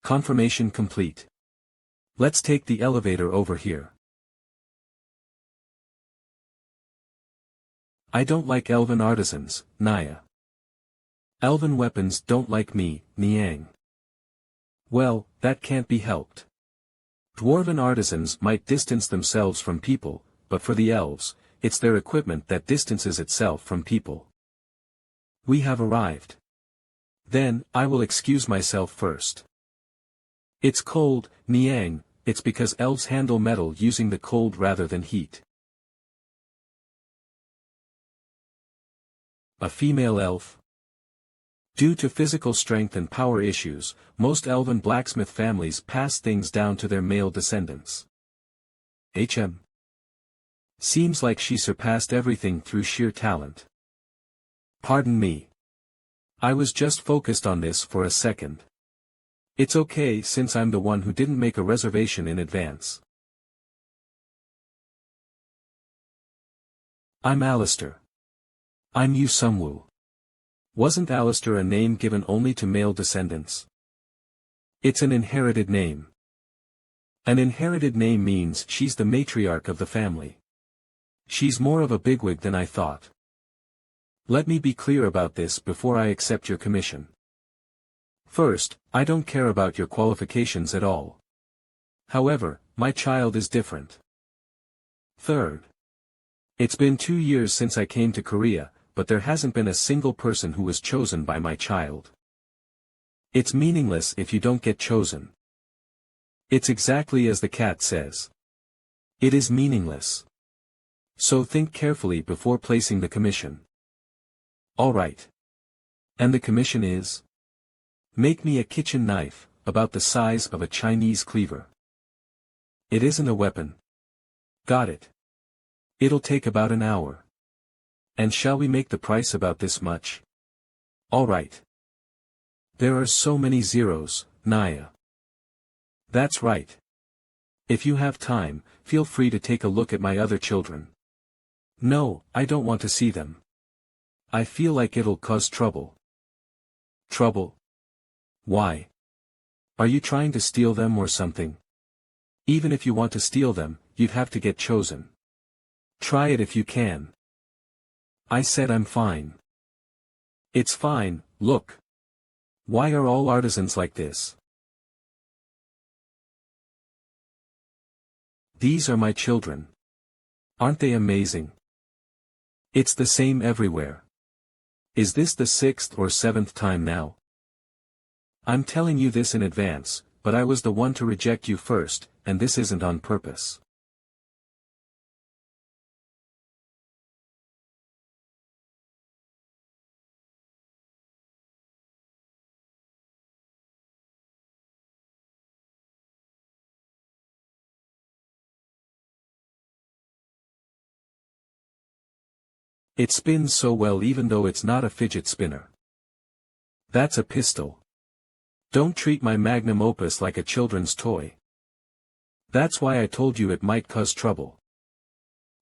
Confirmation complete. Let's take the elevator over here. I don't like elven artisans, Naya. Elven weapons don't like me, Niang. Well, that can't be helped. Dwarven artisans might distance themselves from people, but for the elves, it's their equipment that distances itself from people. We have arrived. Then, I will excuse myself first. It's cold, Niang, it's because elves handle metal using the cold rather than heat. A female elf? Due to physical strength and power issues, most elven blacksmith families pass things down to their male descendants. Seems like she surpassed everything through sheer talent. Pardon me. I was just focused on this for a second. It's okay since I'm the one who didn't make a reservation in advance. I'm Alistair. I'm Yusumwu. Wasn't Alistair a name given only to male descendants? It's an inherited name. An inherited name means she's the matriarch of the family. She's more of a bigwig than I thought. Let me be clear about this before I accept your commission. First, I don't care about your qualifications at all. However, my child is different. Third, it's been 2 years since I came to Korea, but there hasn't been a single person who was chosen by my child. It's meaningless if you don't get chosen. It's exactly as the cat says. It is meaningless. So think carefully before placing the commission. Alright. And the commission is? Make me a kitchen knife, about the size of a Chinese cleaver. It isn't a weapon. Got it. It'll take about an hour. And shall we make the price about this much? Alright. There are so many zeros, Naya. That's right. If you have time, feel free to take a look at my other children. No, I don't want to see them. I feel like it'll cause trouble. Trouble? Why? Are you trying to steal them or something? Even if you want to steal them, you'd have to get chosen. Try it if you can. I said I'm fine. It's fine, look. Why are all artisans like this? These are my children. Aren't they amazing? It's the same everywhere. Is this the 6th or 7th time now? I'm telling you this in advance, but I was the one to reject you first, and this isn't on purpose. It spins so well even though it's not a fidget spinner. That's a pistol. Don't treat my magnum opus like a children's toy. That's why I told you it might cause trouble.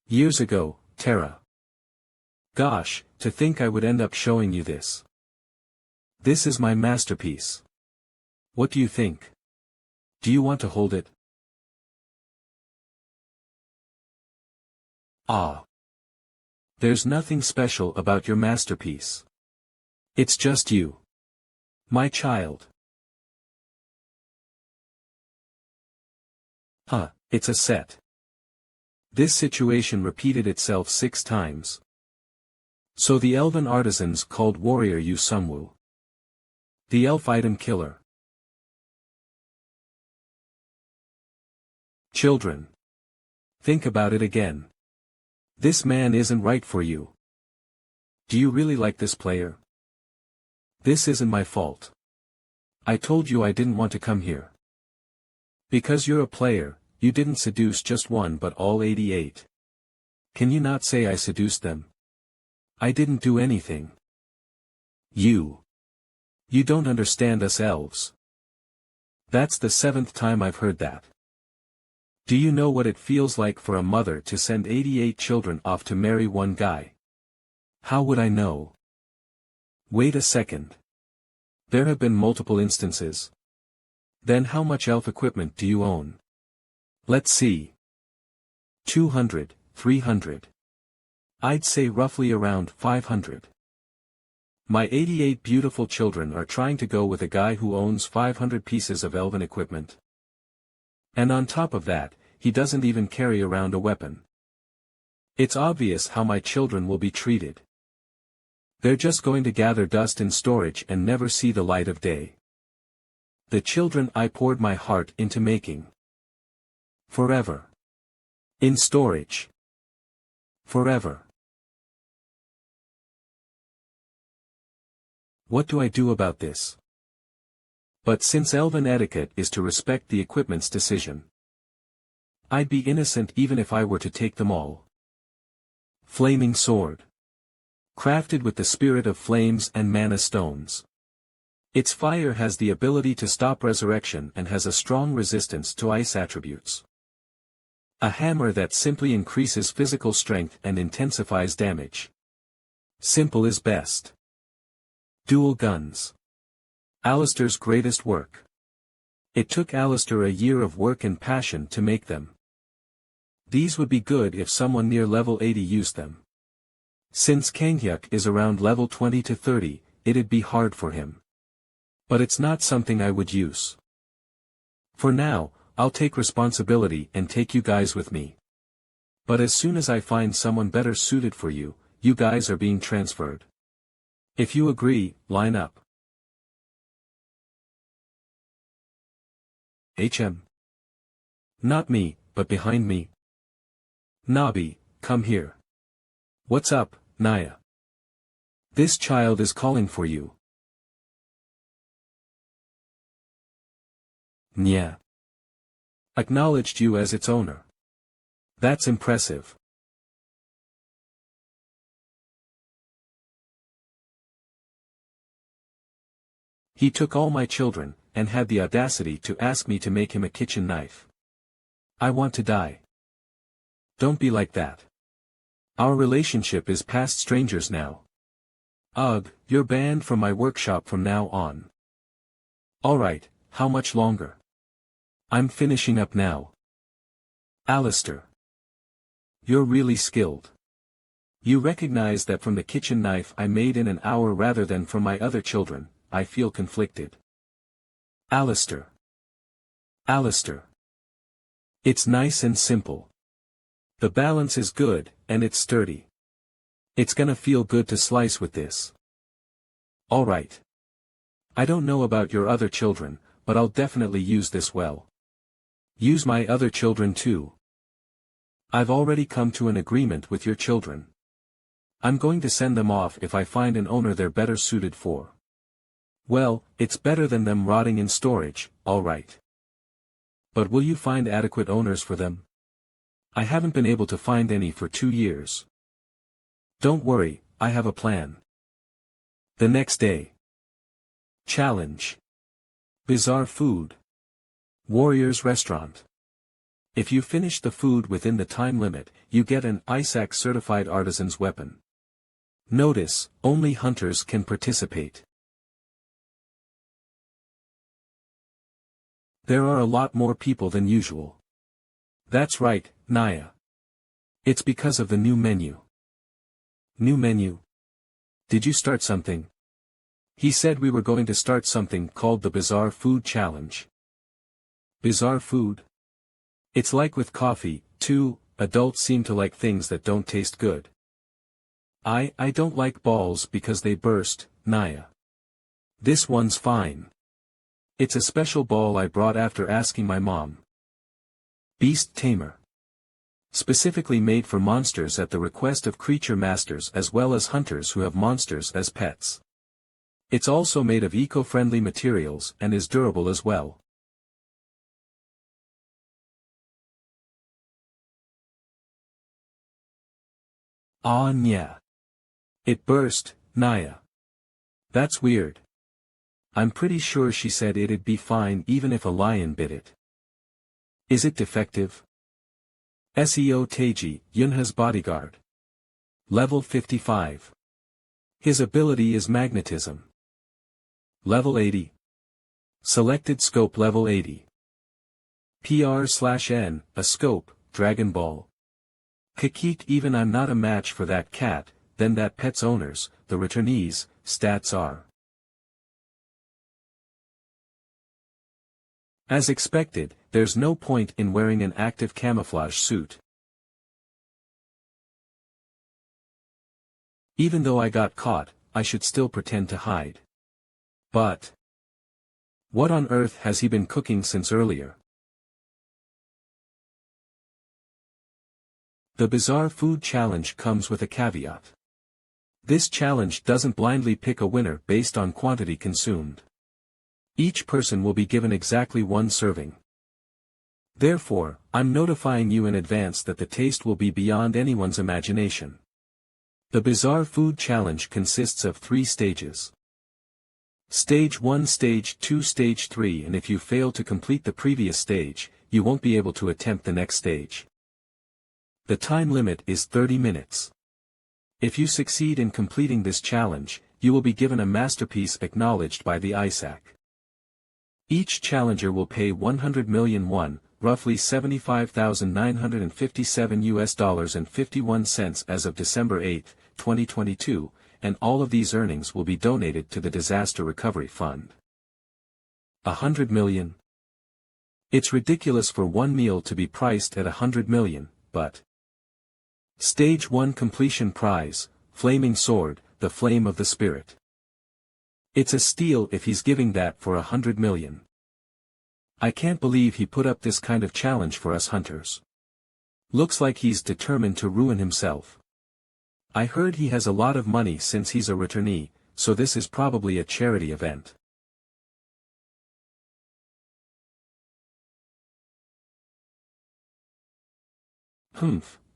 Years ago, Tara. Gosh, to think I would end up showing you this. This is my masterpiece. What do you think? Do you want to hold it? Ah. There's nothing special about your masterpiece. It's just you. My child. Huh, it's a set. This situation repeated itself 6 times. So the elven artisans called warrior you Sumwu. The elf item killer. Children. Think about it again. This man isn't right for you. Do you really like this player? This isn't my fault. I told you I didn't want to come here. Because you're a player, you didn't seduce just one but all 88. Can you not say I seduced them? I didn't do anything. You don't understand us elves. That's the 7th time I've heard that. Do you know what it feels like for a mother to send 88 children off to marry one guy? How would I know? Wait a second. There have been multiple instances. Then how much elf equipment do you own? Let's see. 200, 300. I'd say roughly around 500. My 88 beautiful children are trying to go with a guy who owns 500 pieces of elven equipment. And on top of that, he doesn't even carry around a weapon. It's obvious how my children will be treated. They're just going to gather dust in storage and never see the light of day. The children I poured my heart into making. Forever. In storage. Forever. What do I do about this? But since elven etiquette is to respect the equipment's decision, I'd be innocent even if I were to take them all. Flaming sword. Crafted with the spirit of flames and mana stones. Its fire has the ability to stop resurrection and has a strong resistance to ice attributes. A hammer that simply increases physical strength and intensifies damage. Simple is best. Dual guns. Alistair's greatest work. It took Alistair a year of work and passion to make them. These would be good if someone near level 80 used them. Since Kanghyuk is around level 20 to 30, it'd be hard for him. But it's not something I would use. For now, I'll take responsibility and take you guys with me. But as soon as I find someone better suited for you, you guys are being transferred. If you agree, line up. HM. Not me, but behind me. Nabi, come here. What's up, Naya? This child is calling for you. Nya. Acknowledged you as its owner. That's impressive. He took all my children, and had the audacity to ask me to make him a kitchen knife. I want to die. Don't be like that. Our relationship is past strangers now. Ugh, you're banned from my workshop from now on. Alright, how much longer? I'm finishing up now. Alistair. You're really skilled. You recognize that from the kitchen knife I made in an hour rather than from my other children. I feel conflicted. Alistair. Alistair. It's nice and simple. The balance is good, and it's sturdy. It's gonna feel good to slice with this. Alright. I don't know about your other children, but I'll definitely use this well. Use my other children too. I've already come to an agreement with your children. I'm going to send them off if I find an owner they're better suited for. Well, it's better than them rotting in storage, alright. But will you find adequate owners for them? I haven't been able to find any for 2 years. Don't worry, I have a plan. The next day. Challenge. Bizarre food. Warrior's restaurant. If you finish the food within the time limit, you get an ISAC certified artisan's weapon. Notice, only hunters can participate. There are a lot more people than usual. That's right, Naya. It's because of the new menu. New menu? Did you start something? He said we were going to start something called the Bizarre Food Challenge. Bizarre food? It's like with coffee, too, adults seem to like things that don't taste good. I don't like balls because they burst, Naya. This one's fine. It's a special ball I brought after asking my mom. Beast Tamer. Specifically made for monsters at the request of creature masters as well as hunters who have monsters as pets. It's also made of eco-friendly materials and is durable as well. Ah yeah. It burst, Naya. That's weird. I'm pretty sure she said it'd be fine even if a lion bit it. Is it defective? SEO Taiji, Yunha's bodyguard. Level 55. His ability is magnetism. Level 80. Selected scope level 80. PR/N, a scope, Dragon Ball. Kikik even I'm not a match for that cat, then that pet's owners, the returnees, stats are. As expected, there's no point in wearing an active camouflage suit. Even though I got caught, I should still pretend to hide. But what on earth has he been cooking since earlier? The Bizarre Food Challenge comes with a caveat. This challenge doesn't blindly pick a winner based on quantity consumed. Each person will be given exactly one serving. Therefore, I'm notifying you in advance that the taste will be beyond anyone's imagination. The Bizarre Food Challenge consists of 3 stages. Stage 1, Stage 2, Stage 3, and if you fail to complete the previous stage, you won't be able to attempt the next stage. The time limit is 30 minutes. If you succeed in completing this challenge, you will be given a masterpiece acknowledged by the ISAC. Each challenger will pay 100 million won, roughly $75,957 as of December 8, 2022, and all of these earnings will be donated to the Disaster Recovery Fund. 100 million? It's ridiculous for one meal to be priced at 100 million, but Stage 1 completion prize, Flaming Sword, the Flame of the Spirit. It's a steal if he's giving that for 100 million. I can't believe he put up this kind of challenge for us hunters. Looks like he's determined to ruin himself. I heard he has a lot of money since he's a returnee, so this is probably a charity event.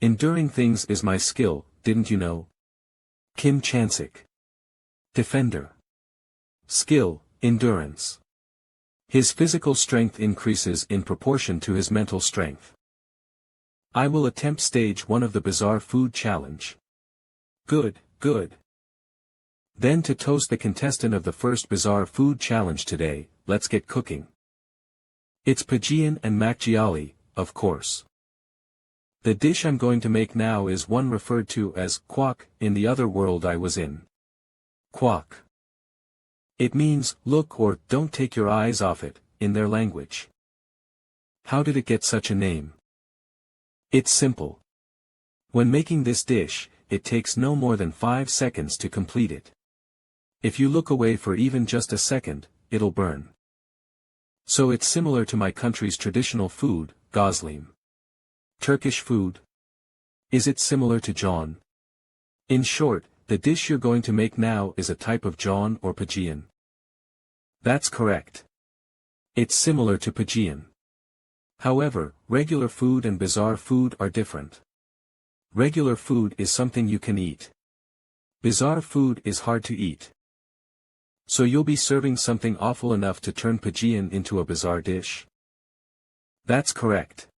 Enduring things is my skill, didn't you know? Kim Chansik. Defender. Skill, endurance. His physical strength increases in proportion to his mental strength. I will attempt stage 1 of the Bizarre Food Challenge. Good, good. Then to toast the contestant of the first Bizarre Food Challenge today, let's get cooking. It's Pajian and Makjiali, of course. The dish I'm going to make now is one referred to as kwak in the other world I was in. Kwak. It means, look or don't take your eyes off it, in their language. How did it get such a name? It's simple. When making this dish, it takes no more than 5 seconds to complete it. If you look away for even just a second, it'll burn. So it's similar to my country's traditional food, gozlim. Turkish food? Is it similar to John? In short, the dish you're going to make now is a type of John or Pajian. That's correct. It's similar to Pajian. However, regular food and bizarre food are different. Regular food is something you can eat. Bizarre food is hard to eat. So you'll be serving something awful enough to turn Pajian into a bizarre dish? That's correct.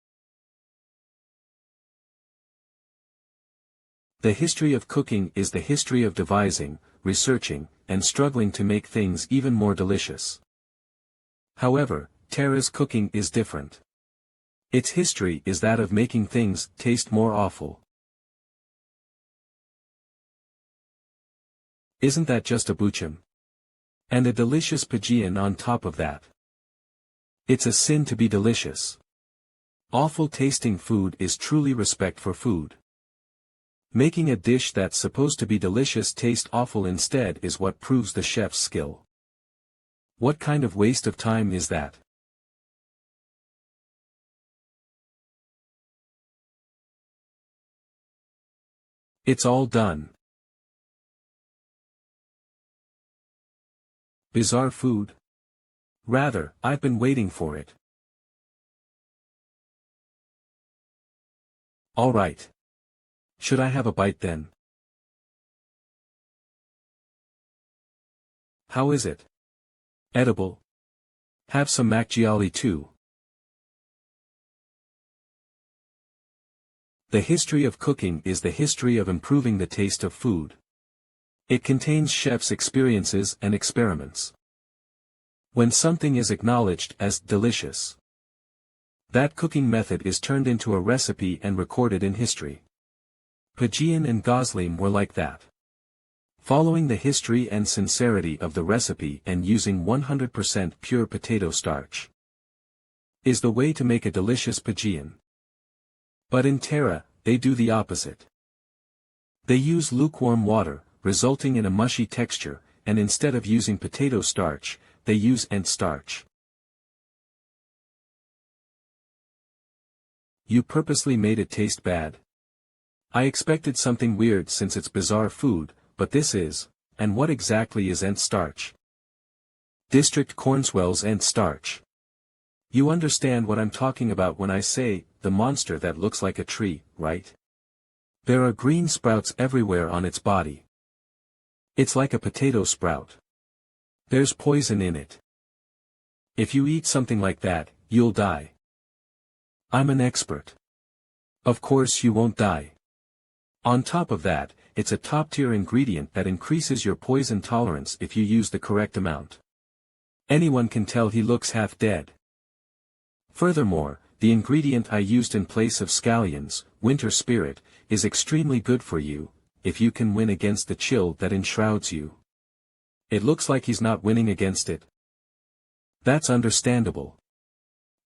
The history of cooking is the history of devising, researching, and struggling to make things even more delicious. However, Tara's cooking is different. Its history is that of making things taste more awful. Isn't that just a buchim? And a delicious Pajian on top of that. It's a sin to be delicious. Awful tasting food is truly respect for food. Making a dish that's supposed to be delicious taste awful instead is what proves the chef's skill. What kind of waste of time is that? It's all done. Bizarre food? Rather, I've been waiting for it. All right. Should I have a bite then? How is it? Edible? Have some makjiali too. The history of cooking is the history of improving the taste of food. It contains chefs' experiences and experiments. When something is acknowledged as delicious, that cooking method is turned into a recipe and recorded in history. Pajian and gozlim were like that. Following the history and sincerity of the recipe and using 100% pure potato starch is the way to make a delicious Pajian. But in Tara, they do the opposite. They use lukewarm water, resulting in a mushy texture, and instead of using potato starch, they use ant starch. You purposely made it taste bad? I expected something weird since it's bizarre food, but this is, and what exactly is ant starch? District Cornswell's ant starch. You understand what I'm talking about when I say, the monster that looks like a tree, right? There are green sprouts everywhere on its body. It's like a potato sprout. There's poison in it. If you eat something like that, you'll die. I'm an expert. Of course you won't die. On top of that, it's a top-tier ingredient that increases your poison tolerance if you use the correct amount. Anyone can tell he looks half dead. Furthermore, the ingredient I used in place of scallions, winter spirit, is extremely good for you, if you can win against the chill that enshrouds you. It looks like he's not winning against it. That's understandable.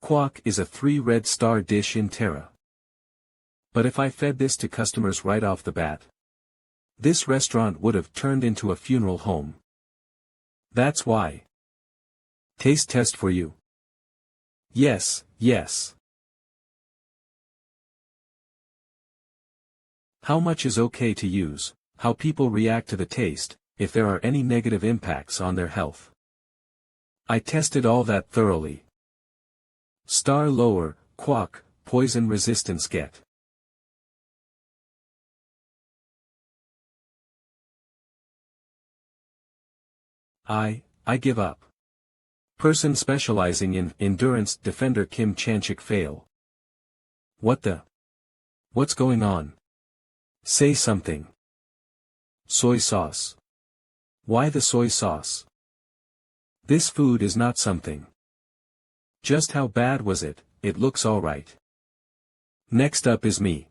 Kwak is a 3-red-star dish in Tara. But if I fed this to customers right off the bat, this restaurant would have turned into a funeral home. That's why. Taste test for you. Yes, yes. How much is okay to use, how people react to the taste, if there are any negative impacts on their health. I tested all that thoroughly. Star lower, kwak, poison resistance get. I give up. Person specializing in endurance defender Kim Chanchik fail. What the? What's going on? Say something. Soy sauce. Why the soy sauce? This food is not something. Just how bad was it? It looks alright. Next up is me.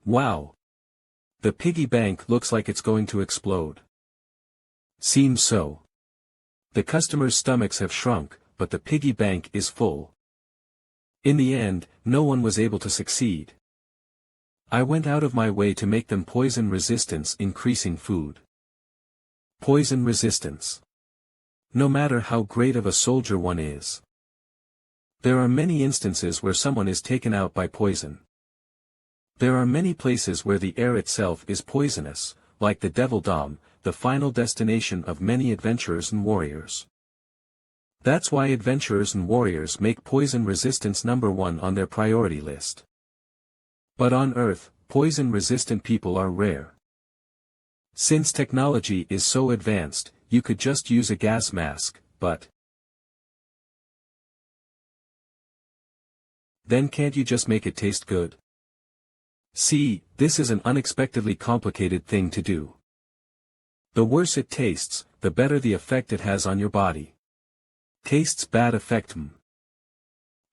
Wow. The piggy bank looks like it's going to explode. Seems so. The customers' stomachs have shrunk, but the piggy bank is full. In the end, no one was able to succeed. I went out of my way to make them poison resistance increasing food. Poison resistance. No matter how great of a soldier one is. There are many instances where someone is taken out by poison. There are many places where the air itself is poisonous, like the Devil Dam, the final destination of many adventurers and warriors. That's why adventurers and warriors make poison resistance number 1 on their priority list. But on Earth, poison-resistant people are rare. Since technology is so advanced, you could just use a gas mask, but then can't you just make it taste good? See, this is an unexpectedly complicated thing to do. The worse it tastes, the better the effect it has on your body. Tastes bad affect them.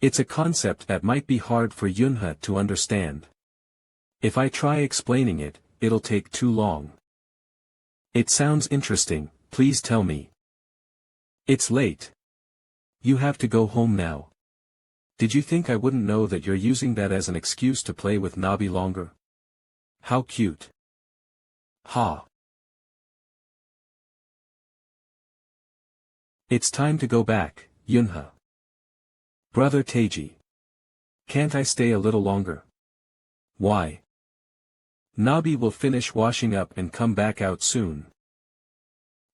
It's a concept that might be hard for Yunha to understand. If I try explaining it, it'll take too long. It sounds interesting, please tell me. It's late. You have to go home now. Did you think I wouldn't know that you're using that as an excuse to play with Nabi longer? How cute. Ha. It's time to go back, Yunha. Brother Teiji. Can't I stay a little longer? Why? Nabi will finish washing up and come back out soon.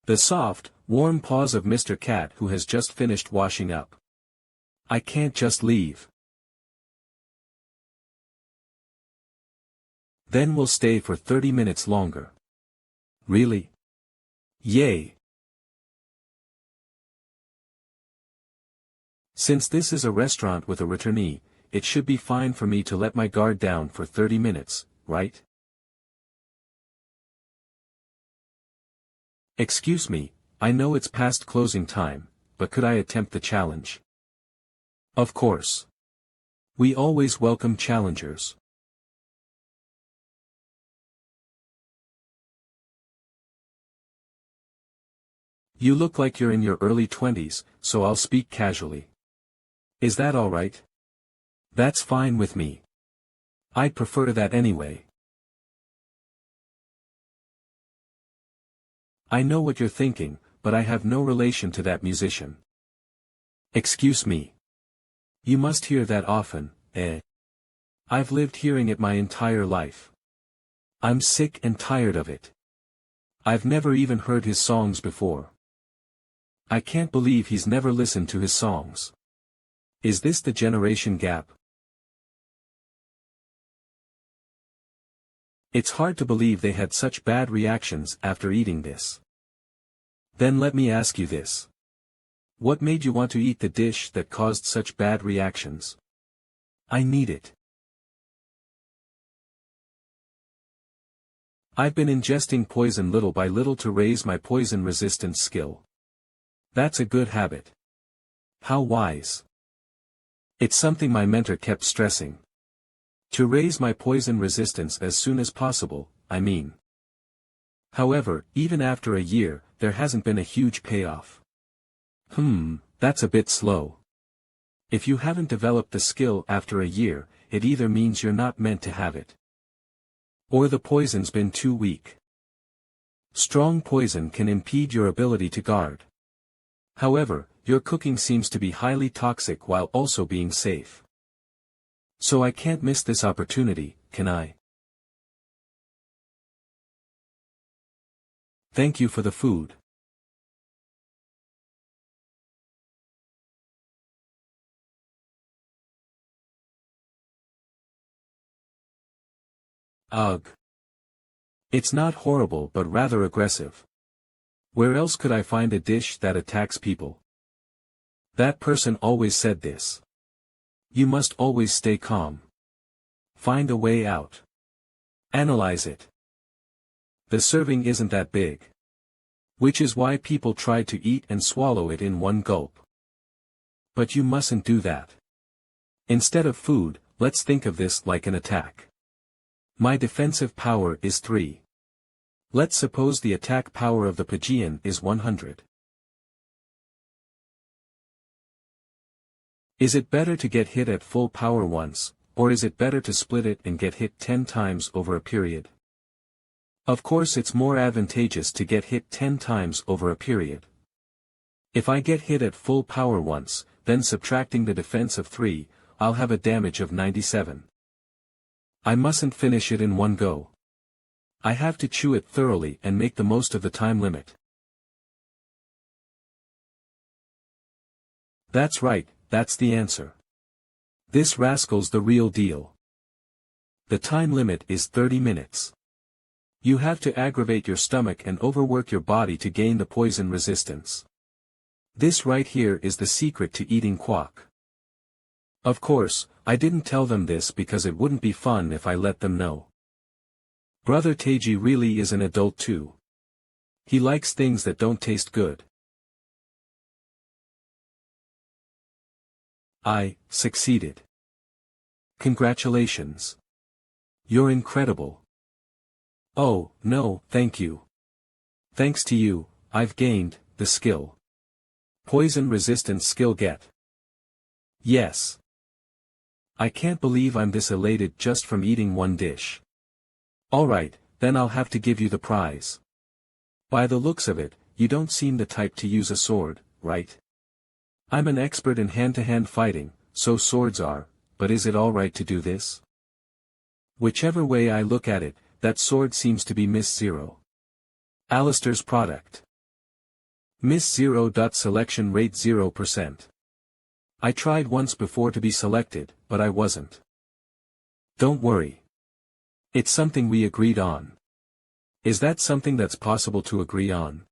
The soft, warm paws of Mr. Cat who has just finished washing up. I can't just leave. Then we'll stay for 30 minutes longer. Really? Yay! Since this is a restaurant with a returnee, it should be fine for me to let my guard down for 30 minutes, right? Excuse me, I know it's past closing time, but could I attempt the challenge? Of course. We always welcome challengers. You look like you're in your early 20s, so I'll speak casually. Is that alright? That's fine with me. I'd prefer that anyway. I know what you're thinking, but I have no relation to that musician. Excuse me. You must hear that often, eh? I've lived hearing it my entire life. I'm sick and tired of it. I've never even heard his songs before. I can't believe he's never listened to his songs. Is this the generation gap? It's hard to believe they had such bad reactions after eating this. Then let me ask you this. What made you want to eat the dish that caused such bad reactions? I need it. I've been ingesting poison little by little to raise my poison resistance skill. That's a good habit. How wise. It's something my mentor kept stressing. To raise my poison resistance as soon as possible, I mean. However, even after a year, there hasn't been a huge payoff. That's a bit slow. If you haven't developed the skill after a year, it either means you're not meant to have it, or the poison's been too weak. Strong poison can impede your ability to guard. However, your cooking seems to be highly toxic while also being safe. So I can't miss this opportunity, can I? Thank you for the food. Ugh. It's not horrible but rather aggressive. Where else could I find a dish that attacks people? That person always said this. You must always stay calm. Find a way out. Analyze it. The serving isn't that big. Which is why people try to eat and swallow it in one gulp. But you mustn't do that. Instead of food, let's think of this like an attack. My defensive power is 3. Let's suppose the attack power of the Pajian is 100. Is it better to get hit at full power once, or is it better to split it and get hit 10 times over a period? Of course it's more advantageous to get hit 10 times over a period. If I get hit at full power once, then subtracting the defense of 3, I'll have a damage of 97. I mustn't finish it in one go. I have to chew it thoroughly and make the most of the time limit. That's right, that's the answer. This rascal's the real deal. The time limit is 30 minutes. You have to aggravate your stomach and overwork your body to gain the poison resistance. This right here is the secret to eating quack. Of course, I didn't tell them this because it wouldn't be fun if I let them know. Brother Teiji really is an adult too. He likes things that don't taste good. I succeeded. Congratulations. You're incredible. Oh, no, thank you. Thanks to you, I've gained the skill. Poison resistance skill get. Yes. I can't believe I'm this elated just from eating one dish. Alright, then I'll have to give you the prize. By the looks of it, you don't seem the type to use a sword, right? I'm an expert in hand-to-hand fighting, so swords are, but is it alright to do this? Whichever way I look at it, that sword seems to be Miss Zero. Alistair's product. Miss Zero. Selection rate 0%. I tried once before to be selected, but I wasn't. Don't worry. It's something we agreed on. Is that something that's possible to agree on?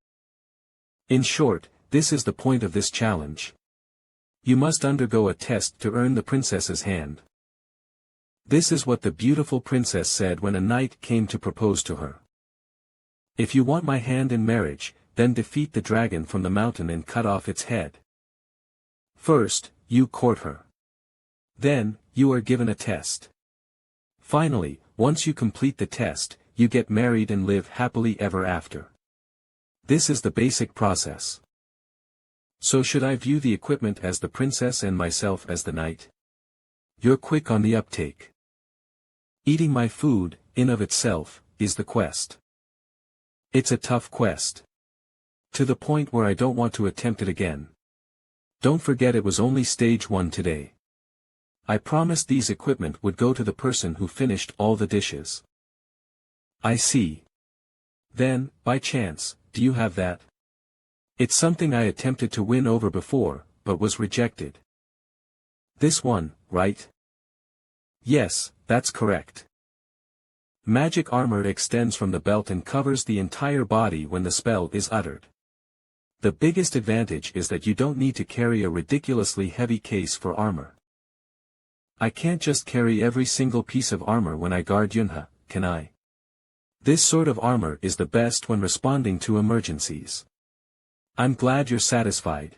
In short, this is the point of this challenge. You must undergo a test to earn the princess's hand. This is what the beautiful princess said when a knight came to propose to her. If you want my hand in marriage, then defeat the dragon from the mountain and cut off its head. First, you court her. Then, you are given a test. Finally, once you complete the test, you get married and live happily ever after. This is the basic process. So should I view the equipment as the princess and myself as the knight? You're quick on the uptake. Eating my food, in of itself, is the quest. It's a tough quest. To the point where I don't want to attempt it again. Don't forget it was only stage 1 today. I promised these equipment would go to the person who finished all the dishes. I see. Then, by chance, do you have that? It's something I attempted to win over before, but was rejected. This one, right? Yes, that's correct. Magic armor extends from the belt and covers the entire body when the spell is uttered. The biggest advantage is that you don't need to carry a ridiculously heavy case for armor. I can't just carry every single piece of armor when I guard Yunha, can I? This sort of armor is the best when responding to emergencies. I'm glad you're satisfied.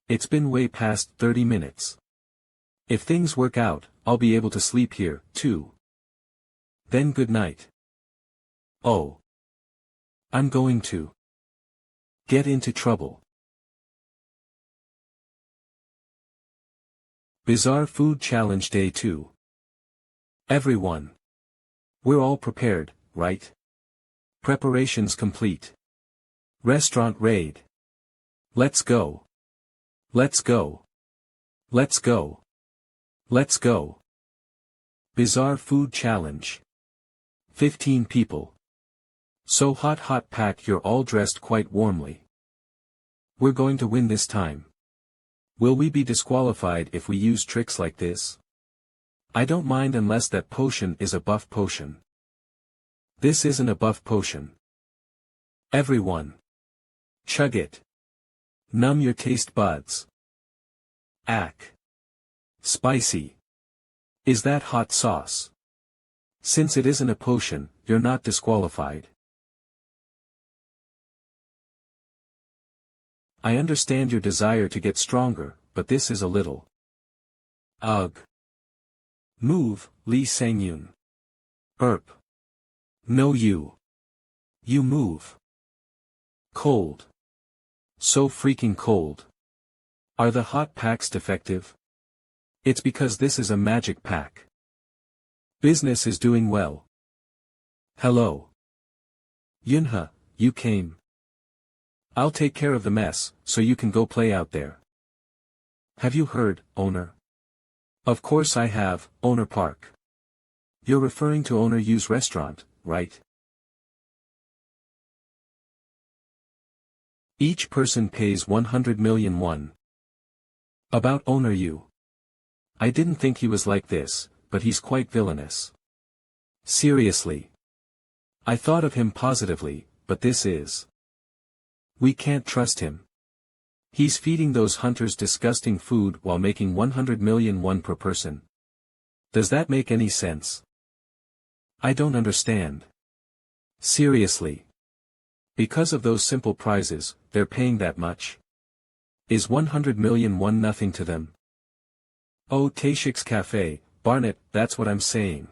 It's been way past 30 minutes. If things work out, I'll be able to sleep here, too. Then good night. Oh. I'm going to get into trouble. Bizarre Food Challenge Day 2. Everyone. We're all prepared, right? Preparations complete. Restaurant raid. Let's go. Let's go. Let's go. Let's go. Bizarre Food Challenge. 15 people. So hot pack, you're all dressed quite warmly. We're going to win this time. Will we be disqualified if we use tricks like this? I don't mind unless that potion is a buff potion. This isn't a buff potion. Everyone. Chug it. Numb your taste buds. Ack. Spicy. Is that hot sauce? Since it isn't a potion, you're not disqualified. I understand your desire to get stronger, but this is a little. Ugh. Move, Lee Sang-yoon. No you. You move. Cold. So freaking cold. Are the hot packs defective? It's because this is a magic pack. Business is doing well. Hello. Yunha, you came. I'll take care of the mess, so you can go play out there. Have you heard, owner? Of course I have, owner Park. You're referring to owner Yu's restaurant, right? Each person pays 100 million won. About owner Yu. I didn't think he was like this, but he's quite villainous. Seriously. I thought of him positively, but this is. We can't trust him. He's feeding those hunters disgusting food while making 100 million won per person. Does that make any sense? I don't understand. Seriously. Because of those simple prizes, they're paying that much? Is 100 million won nothing to them? Oh, Taeshik's Cafe, Barnett, that's what I'm saying.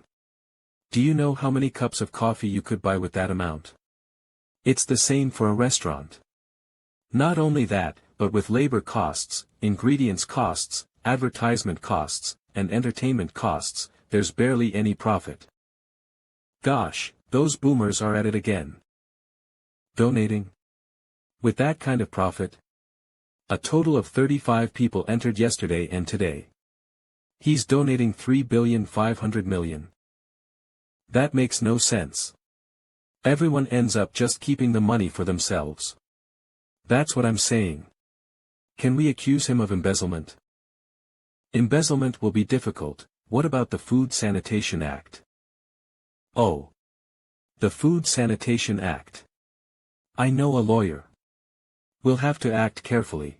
Do you know how many cups of coffee you could buy with that amount? It's the same for a restaurant. Not only that, but with labor costs, ingredients costs, advertisement costs, and entertainment costs, there's barely any profit. Gosh, those boomers are at it again. Donating? With that kind of profit? A total of 35 people entered yesterday and today. He's donating 3,500 million. That makes no sense. Everyone ends up just keeping the money for themselves. That's what I'm saying. Can we accuse him of embezzlement? Embezzlement will be difficult. What about the Food Sanitation Act? Oh. The Food Sanitation Act. I know a lawyer. We'll have to act carefully.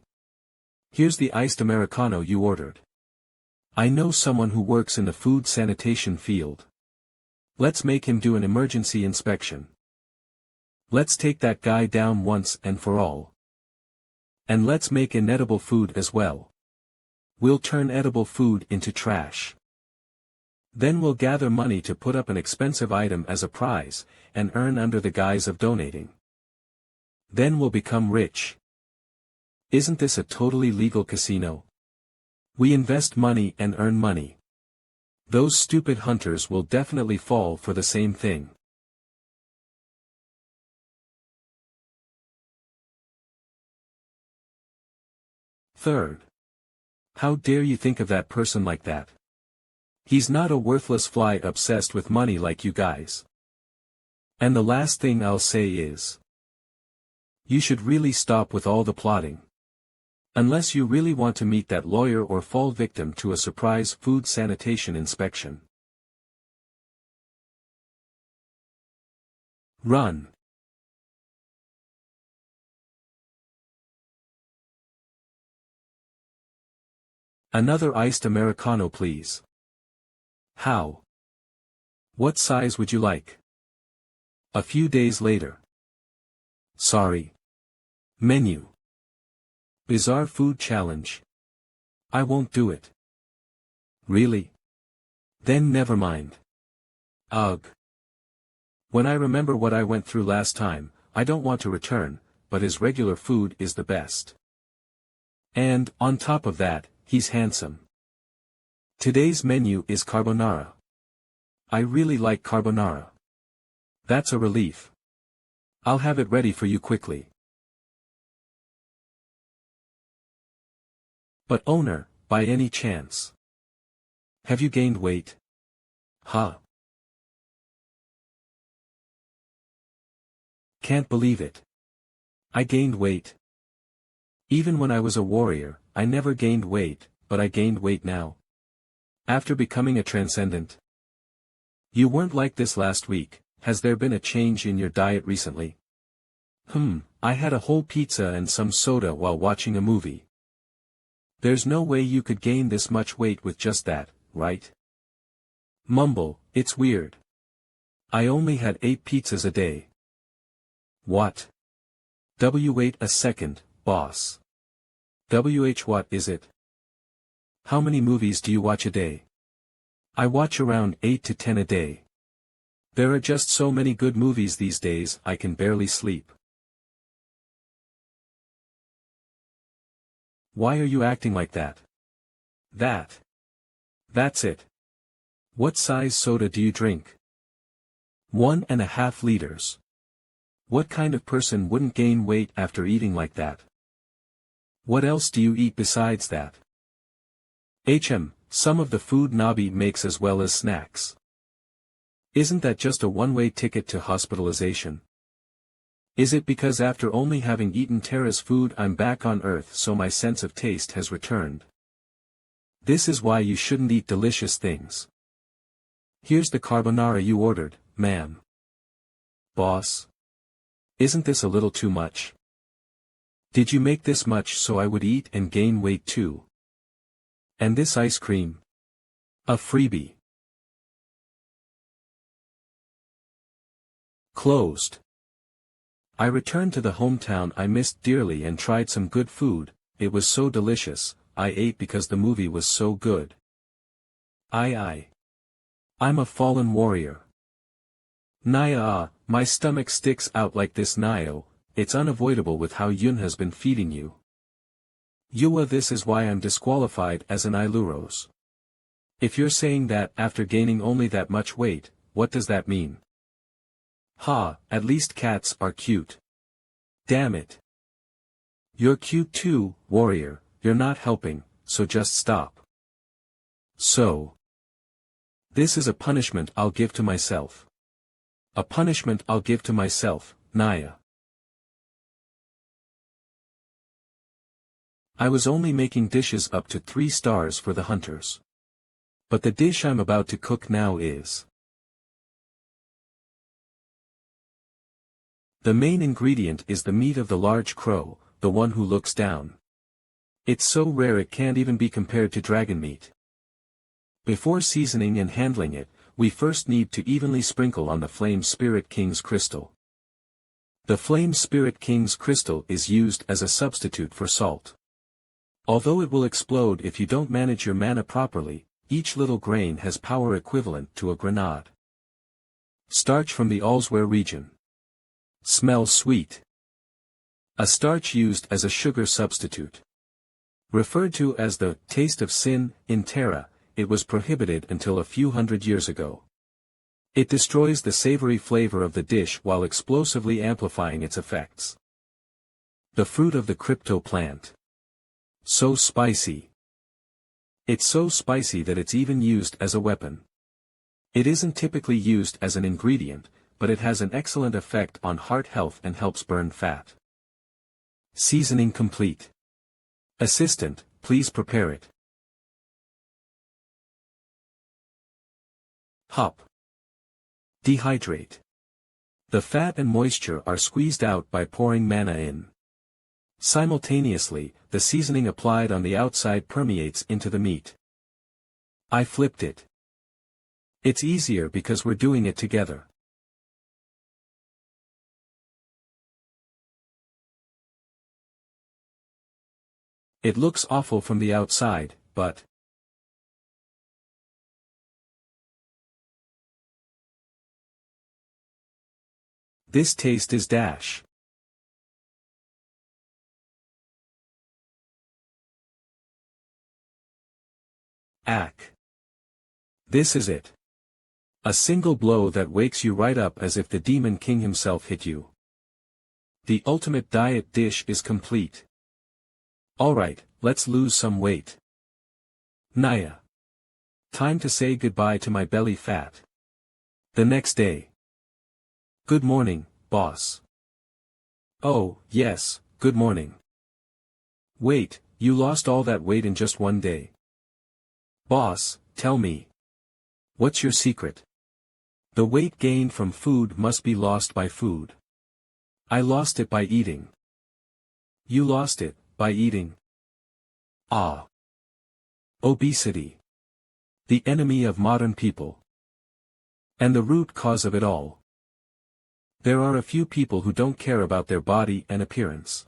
Here's the iced Americano you ordered. I know someone who works in the food sanitation field. Let's make him do an emergency inspection. Let's take that guy down once and for all. And let's make inedible food as well. We'll turn edible food into trash. Then we'll gather money to put up an expensive item as a prize, and earn under the guise of donating. Then we'll become rich. Isn't this a totally legal casino? We invest money and earn money. Those stupid hunters will definitely fall for the same thing. Third. How dare you think of that person like that? He's not a worthless fly obsessed with money like you guys. And the last thing I'll say is, you should really stop with all the plotting. Unless you really want to meet that lawyer or fall victim to a surprise food sanitation inspection. Run. Another iced Americano please. How? What size would you like? A few days later. Sorry. Menu. Bizarre food challenge. I won't do it. Really? Then never mind. Ugh. When I remember what I went through last time, I don't want to return, but his regular food is the best. And, on top of that, he's handsome. Today's menu is carbonara. I really like carbonara. That's a relief. I'll have it ready for you quickly. But owner, by any chance, have you gained weight? Huh? Can't believe it. I gained weight. Even when I was a warrior, I never gained weight, but I gained weight now. After becoming a transcendent. You weren't like this last week. Has there been a change in your diet recently? I had a whole pizza and some soda while watching a movie. There's no way you could gain this much weight with just that, right? Mumble, it's weird. I only had 8 pizzas a day. What? Wait a second, boss. What is it? How many movies do you watch a day? I watch around 8 to 10 a day. There are just so many good movies these days, I can barely sleep. Why are you acting like that? That's it. What size soda do you drink? 1.5 liters. What kind of person wouldn't gain weight after eating like that? What else do you eat besides that? Some of the food Nobby makes as well as snacks. Isn't that just a one-way ticket to hospitalization? Is it because after only having eaten Terra's food I'm back on Earth so my sense of taste has returned? This is why you shouldn't eat delicious things. Here's the carbonara you ordered, ma'am. Boss? Isn't this a little too much? Did you make this much so I would eat and gain weight too? And this ice cream? A freebie. Closed. I returned to the hometown I missed dearly and tried some good food. It was so delicious, I ate because the movie was so good. I'm a fallen warrior. Naya, my stomach sticks out like this Nio, it's unavoidable with how Yun has been feeding you. Yua, this is why I'm disqualified as an Iluros. If you're saying that after gaining only that much weight, what does that mean? Ha, at least cats are cute. Damn it. You're cute too, warrior, you're not helping, so just stop. So. This is a punishment I'll give to myself. A punishment I'll give to myself, Naya. I was only making dishes up to 3 stars for the hunters. But the dish I'm about to cook now is. The main ingredient is the meat of the large crow, the one who looks down. It's so rare it can't even be compared to dragon meat. Before seasoning and handling it, we first need to evenly sprinkle on the Flame Spirit King's crystal. The Flame Spirit King's crystal is used as a substitute for salt. Although it will explode if you don't manage your mana properly, each little grain has power equivalent to a grenade. Starch from the Allsware region. Smells sweet. A starch used as a sugar substitute. Referred to as the taste of sin in Terra, it was prohibited until a few hundred years ago. It destroys the savory flavor of the dish while explosively amplifying its effects. The fruit of the crypto plant. So spicy. It's so spicy that it's even used as a weapon. It isn't typically used as an ingredient, but it has an excellent effect on heart health and helps burn fat. Seasoning complete. Assistant, please prepare it. Hop. Dehydrate. The fat and moisture are squeezed out by pouring mana in. Simultaneously, the seasoning applied on the outside permeates into the meat. I flipped it. It's easier because we're doing it together. It looks awful from the outside, but this taste is dash. Ack. This is it. A single blow that wakes you right up as if the Demon King himself hit you. The ultimate diet dish is complete. Alright, let's lose some weight. Naya. Time to say goodbye to my belly fat. The next day. Good morning, boss. Oh, yes, good morning. Wait, you lost all that weight in just one day. Boss, tell me. What's your secret? The weight gained from food must be lost by food. I lost it by eating. You lost it, by eating. Ah. Obesity. The enemy of modern people. And the root cause of it all. There are a few people who don't care about their body and appearance.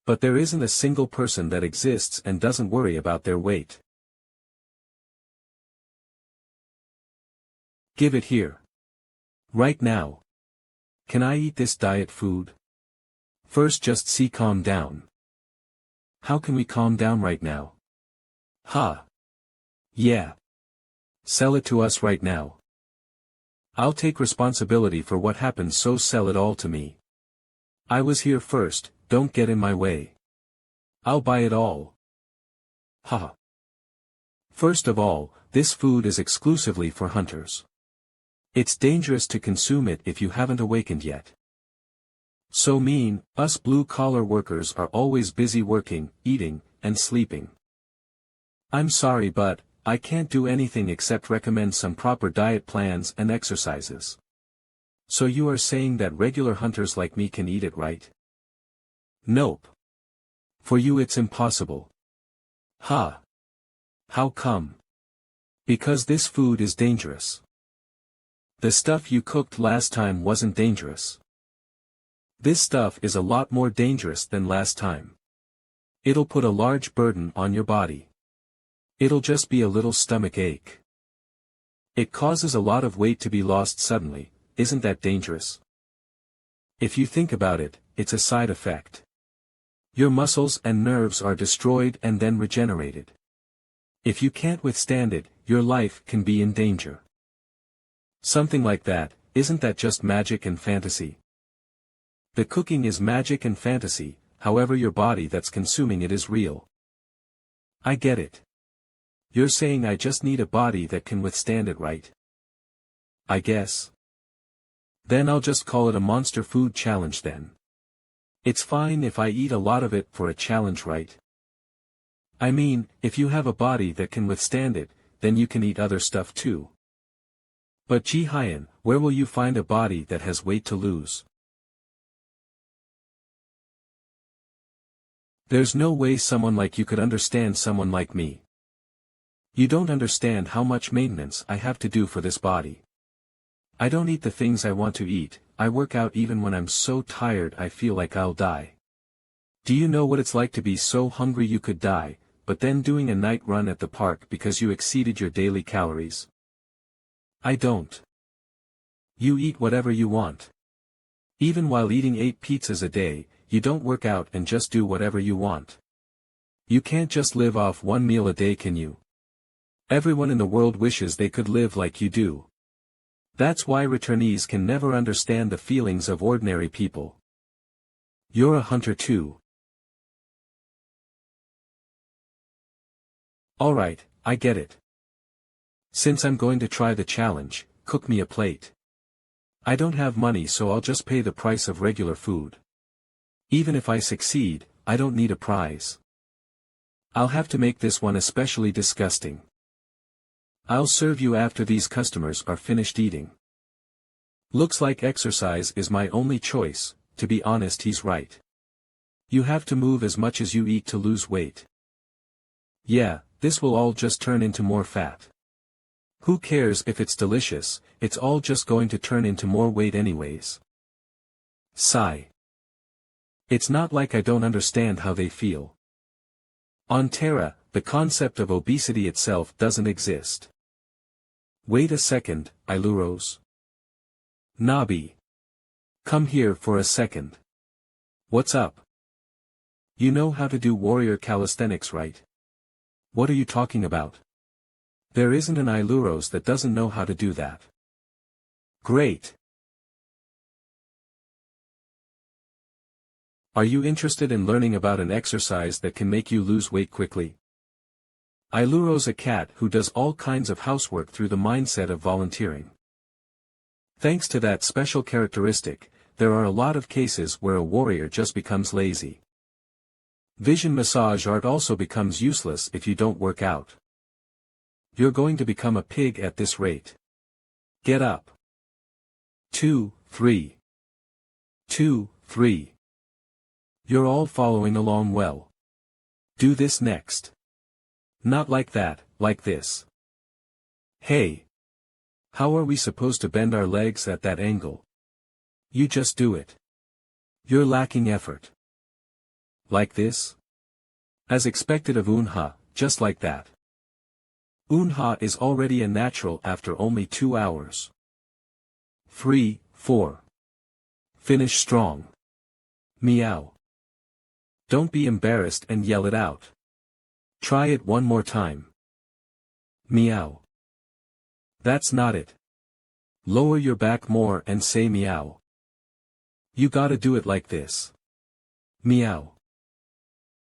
But there isn't a single person that exists and doesn't worry about their weight. Give it here. Right now. Can I eat this diet food? First just calm down. How can we calm down right now? Yeah. Sell it to us right now. I'll take responsibility for what happened, so sell it all to me. I was here first, don't get in my way. I'll buy it all. First of all, this food is exclusively for hunters. It's dangerous to consume it if you haven't awakened yet. So us blue-collar workers are always busy working, eating, and sleeping. I'm sorry, but I can't do anything except recommend some proper diet plans and exercises. So you are saying that regular hunters like me can eat it, right? Nope. For you it's impossible. How come? Because this food is dangerous. The stuff you cooked last time wasn't dangerous. This stuff is a lot more dangerous than last time. It'll put a large burden on your body. It'll just be a little stomach ache. It causes a lot of weight to be lost suddenly, isn't that dangerous? If you think about it, it's a side effect. Your muscles and nerves are destroyed and then regenerated. If you can't withstand it, your life can be in danger. Something like that, isn't that just magic and fantasy? The cooking is magic and fantasy, however your body that's consuming it is real. I get it. You're saying I just need a body that can withstand it, right? I guess. Then I'll just call it a monster food challenge then. It's fine if I eat a lot of it for a challenge, right? I mean, if you have a body that can withstand it, then you can eat other stuff too. But Ji-hyun, where will you find a body that has weight to lose? There's no way someone like you could understand someone like me. You don't understand how much maintenance I have to do for this body. I don't eat the things I want to eat, I work out even when I'm so tired I feel like I'll die. Do you know what it's like to be so hungry you could die, but then doing a night run at the park because you exceeded your daily calories? I don't. You eat whatever you want. Even while eating 8 pizzas a day, you don't work out and just do whatever you want. You can't just live off 1 meal a day, can you? Everyone in the world wishes they could live like you do. That's why returnees can never understand the feelings of ordinary people. You're a hunter too. Alright, I get it. Since I'm going to try the challenge, cook me a plate. I don't have money, so I'll just pay the price of regular food. Even if I succeed, I don't need a prize. I'll have to make this one especially disgusting. I'll serve you after these customers are finished eating. Looks like exercise is my only choice. To be honest, he's right. You have to move as much as you eat to lose weight. Yeah, this will all just turn into more fat. Who cares if it's delicious, it's all just going to turn into more weight anyways. Sigh. It's not like I don't understand how they feel. On Terra, the concept of obesity itself doesn't exist. Wait a second, Iluros. Nabi. Come here for a second. What's up? You know how to do warrior calisthenics, right? What are you talking about? There isn't an Iluros that doesn't know how to do that. Great. Are you interested in learning about an exercise that can make you lose weight quickly? Iluro's a cat who does all kinds of housework through the mindset of volunteering. Thanks to that special characteristic, there are a lot of cases where a warrior just becomes lazy. Vision massage art also becomes useless if you don't work out. You're going to become a pig at this rate. Get up. 2, 3. 2, 3. You're all following along well. Do this next. Not like that, like this. Hey. How are we supposed to bend our legs at that angle? You just do it. You're lacking effort. Like this? As expected of Unha, just like that. Unha is already a natural after only 2 hours. 3, 4. Finish strong. Meow. Don't be embarrassed and yell it out. Try it one more time. Meow. That's not it. Lower your back more and say meow. You gotta do it like this. Meow.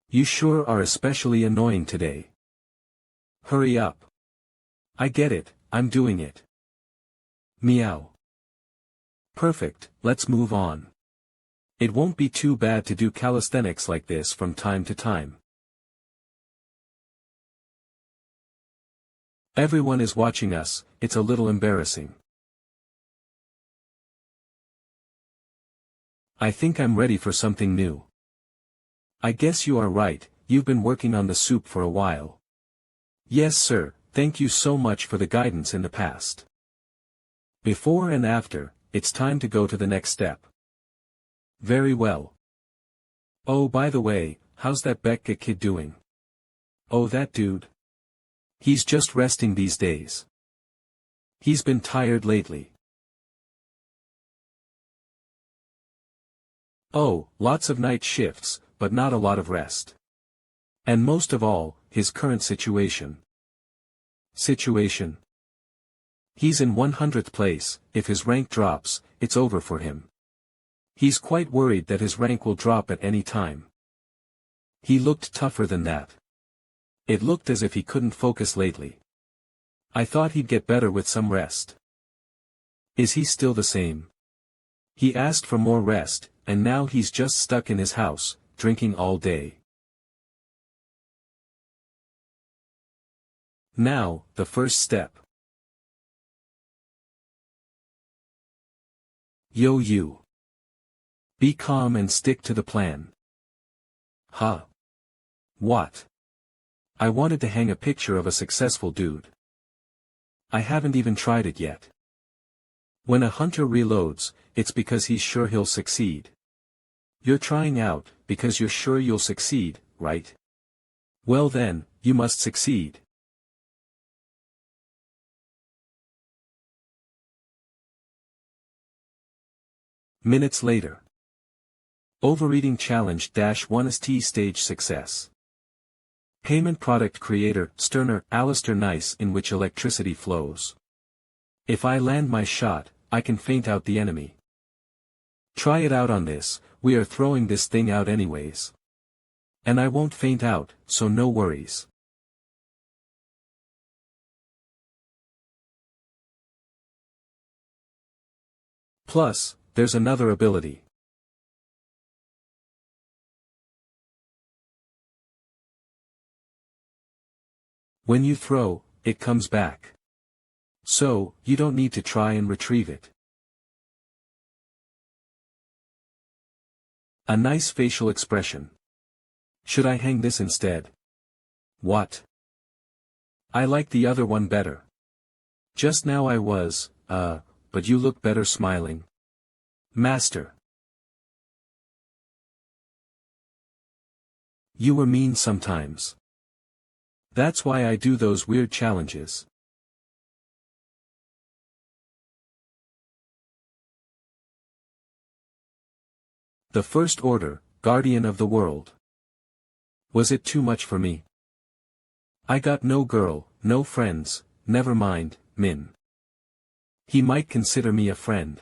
You sure are especially annoying today. Hurry up. I get it, I'm doing it. Meow. Perfect, let's move on. It won't be too bad to do calisthenics like this from time to time. Everyone is watching us, it's a little embarrassing. I think I'm ready for something new. I guess you are right, you've been working on the soup for a while. Yes sir, thank you so much for the guidance in the past. Before and after, it's time to go to the next step. Very well. Oh by the way, how's that Becca kid doing? Oh that dude? He's just resting these days. He's been tired lately. Oh, lots of night shifts, but not a lot of rest. And most of all, his current situation. Situation? He's in 100th place, if his rank drops, it's over for him. He's quite worried that his rank will drop at any time. He looked tougher than that. It looked as if he couldn't focus lately. I thought he'd get better with some rest. Is he still the same? He asked for more rest, and now he's just stuck in his house, drinking all day. Now, the first step. Yo you. Be calm and stick to the plan. Huh? What? I wanted to hang a picture of a successful dude. I haven't even tried it yet. When a hunter reloads, it's because he's sure he'll succeed. You're trying out, because you're sure you'll succeed, right? Well then, you must succeed. Minutes later. Overeating challenge -1 stage success. Payment product creator, Sterner, Alistair Nice, in which electricity flows. If I land my shot, I can faint out the enemy. Try it out on this, we are throwing this thing out anyways. And I won't faint out, so no worries. Plus, there's another ability. When you throw, it comes back. So, you don't need to try and retrieve it. A nice facial expression. Should I hang this instead? What? I like the other one better. Just now I was, but you look better smiling. Master. You were mean sometimes. That's why I do those weird challenges. The First Order, Guardian of the World. Was it too much for me? I got no girl, no friends, never mind, Min. He might consider me a friend.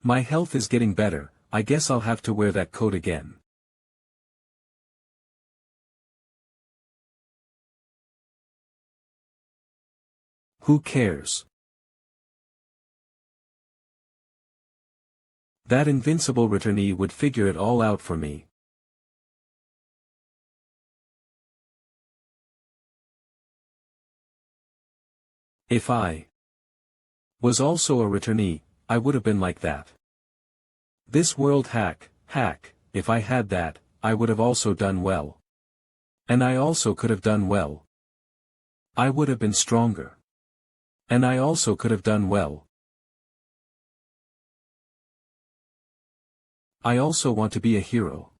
My health is getting better, I guess I'll have to wear that coat again. Who cares? That invincible returnee would figure it all out for me. If I was also a returnee, I would have been like that. This world hack, if I had that, I would have also done well. And I also could have done well. I would have been stronger. And I also could have done well. I also want to be a hero.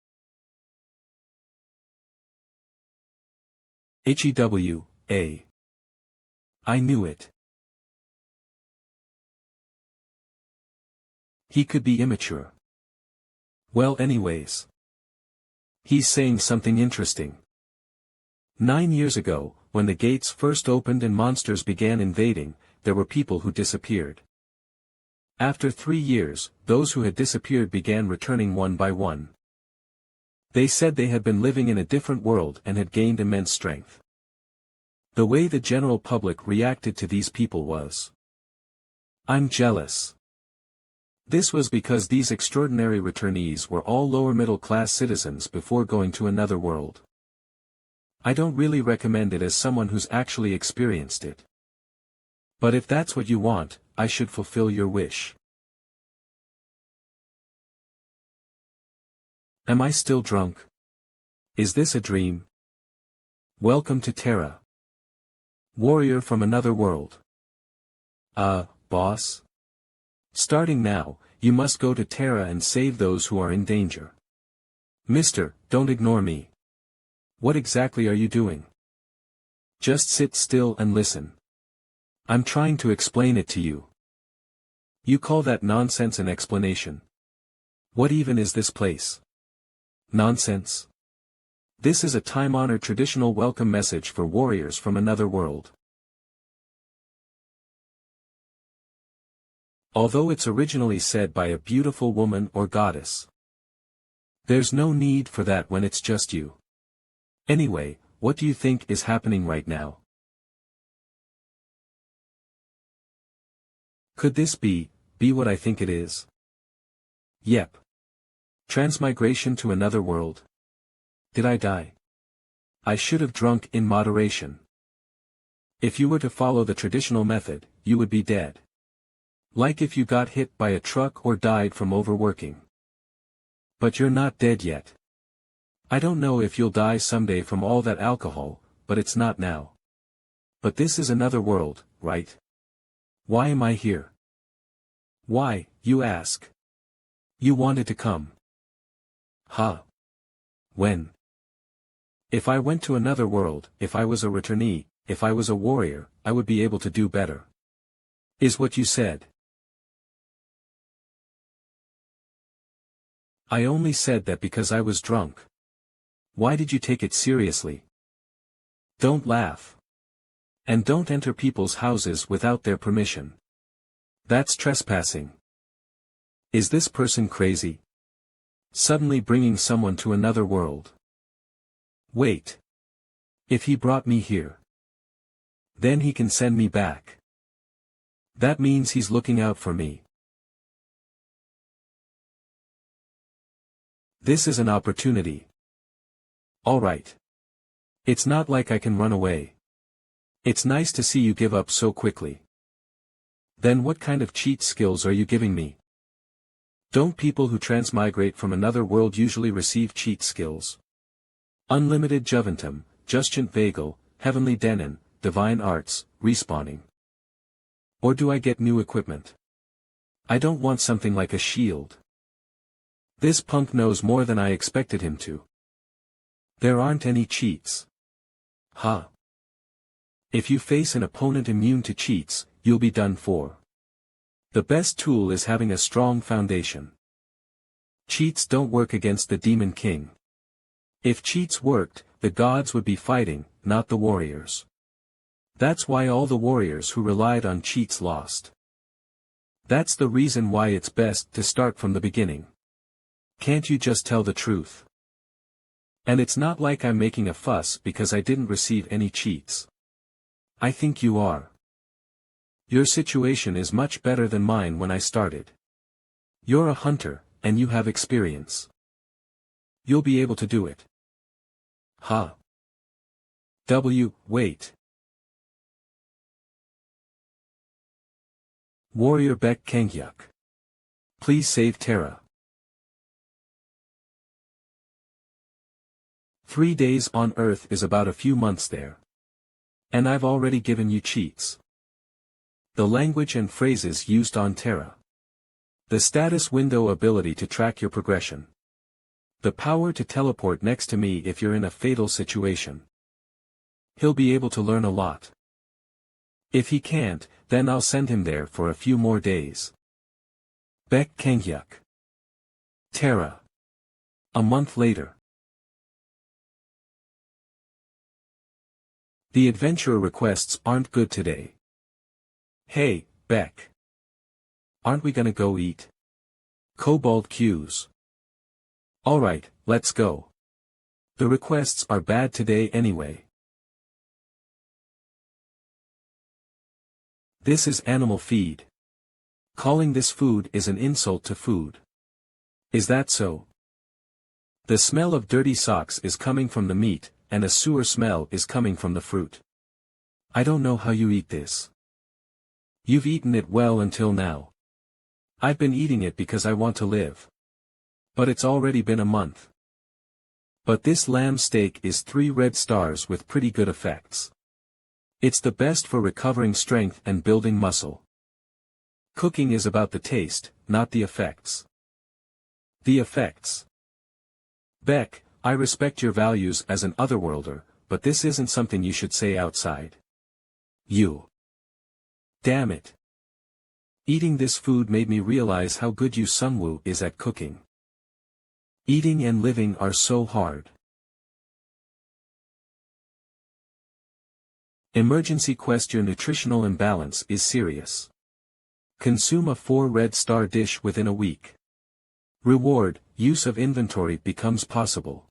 HEWA. I knew it. He could be immature. Well, anyways. He's saying something interesting. 9 years ago, when the gates first opened and monsters began invading, there were people who disappeared. After 3 years, those who had disappeared began returning one by one. They said they had been living in a different world and had gained immense strength. The way the general public reacted to these people was, "I'm jealous." This was because these extraordinary returnees were all lower middle class citizens before going to another world. I don't really recommend it as someone who's actually experienced it. But if that's what you want, I should fulfill your wish. Am I still drunk? Is this a dream? Welcome to Terra. Warrior from another world. Boss? Starting now, you must go to Terra and save those who are in danger. Mister, don't ignore me. What exactly are you doing? Just sit still and listen. I'm trying to explain it to you. You call that nonsense an explanation? What even is this place? Nonsense. This is a time-honored traditional welcome message for warriors from another world. Although it's originally said by a beautiful woman or goddess. There's no need for that when it's just you. Anyway, what do you think is happening right now? Could this be what I think it is? Yep. Transmigration to another world. Did I die? I should have drunk in moderation. If you were to follow the traditional method, you would be dead. Like if you got hit by a truck or died from overworking. But you're not dead yet. I don't know if you'll die someday from all that alcohol, but it's not now. But this is another world, right? Why am I here? Why, you ask? You wanted to come. Huh? When? If I went to another world, if I was a returnee, if I was a warrior, I would be able to do better. Is what you said. I only said that because I was drunk. Why did you take it seriously? Don't laugh. And don't enter people's houses without their permission. That's trespassing. Is this person crazy? Suddenly bringing someone to another world. Wait. If he brought me here, then he can send me back. That means he's looking out for me. This is an opportunity. Alright. It's not like I can run away. It's nice to see you give up so quickly. Then what kind of cheat skills are you giving me? Don't people who transmigrate from another world usually receive cheat skills? Unlimited Juventum, Justant Vagel, Heavenly Denon, Divine Arts, Respawning. Or do I get new equipment? I don't want something like a shield. This punk knows more than I expected him to. There aren't any cheats. Huh? If you face an opponent immune to cheats, you'll be done for. The best tool is having a strong foundation. Cheats don't work against the Demon King. If cheats worked, the gods would be fighting, not the warriors. That's why all the warriors who relied on cheats lost. That's the reason why it's best to start from the beginning. Can't you just tell the truth? And it's not like I'm making a fuss because I didn't receive any cheats. I think you are. Your situation is much better than mine when I started. You're a hunter, and you have experience. You'll be able to do it. Huh? Wait. Warrior Beck Kengyuk. Please save Terra. 3 days on Earth is about a few months there. And I've already given you cheats. The language and phrases used on Terra. The status window ability to track your progression. The power to teleport next to me if you're in a fatal situation. He'll be able to learn a lot. If he can't, then I'll send him there for a few more days. Baek Kanghyuk. Terra. A month later. The adventurer requests aren't good today. Hey, Beck. Aren't we gonna go eat? Cobalt cues. Alright, let's go. The requests are bad today anyway. This is animal feed. Calling this food is an insult to food. Is that so? The smell of dirty socks is coming from the meat, and a sewer smell is coming from the fruit. I don't know how you eat this. You've eaten it well until now. I've been eating it because I want to live. But it's already been a month. But this lamb steak is 3 red stars with pretty good effects. It's the best for recovering strength and building muscle. Cooking is about the taste, not the effects. The effects. Beck, I respect your values as an otherworlder, but this isn't something you should say outside. You. Damn it. Eating this food made me realize how good Yu Sungwoo is at cooking. Eating and living are so hard. Emergency quest: your nutritional imbalance is serious. Consume a 4 red star dish within a week. Reward: use of inventory becomes possible.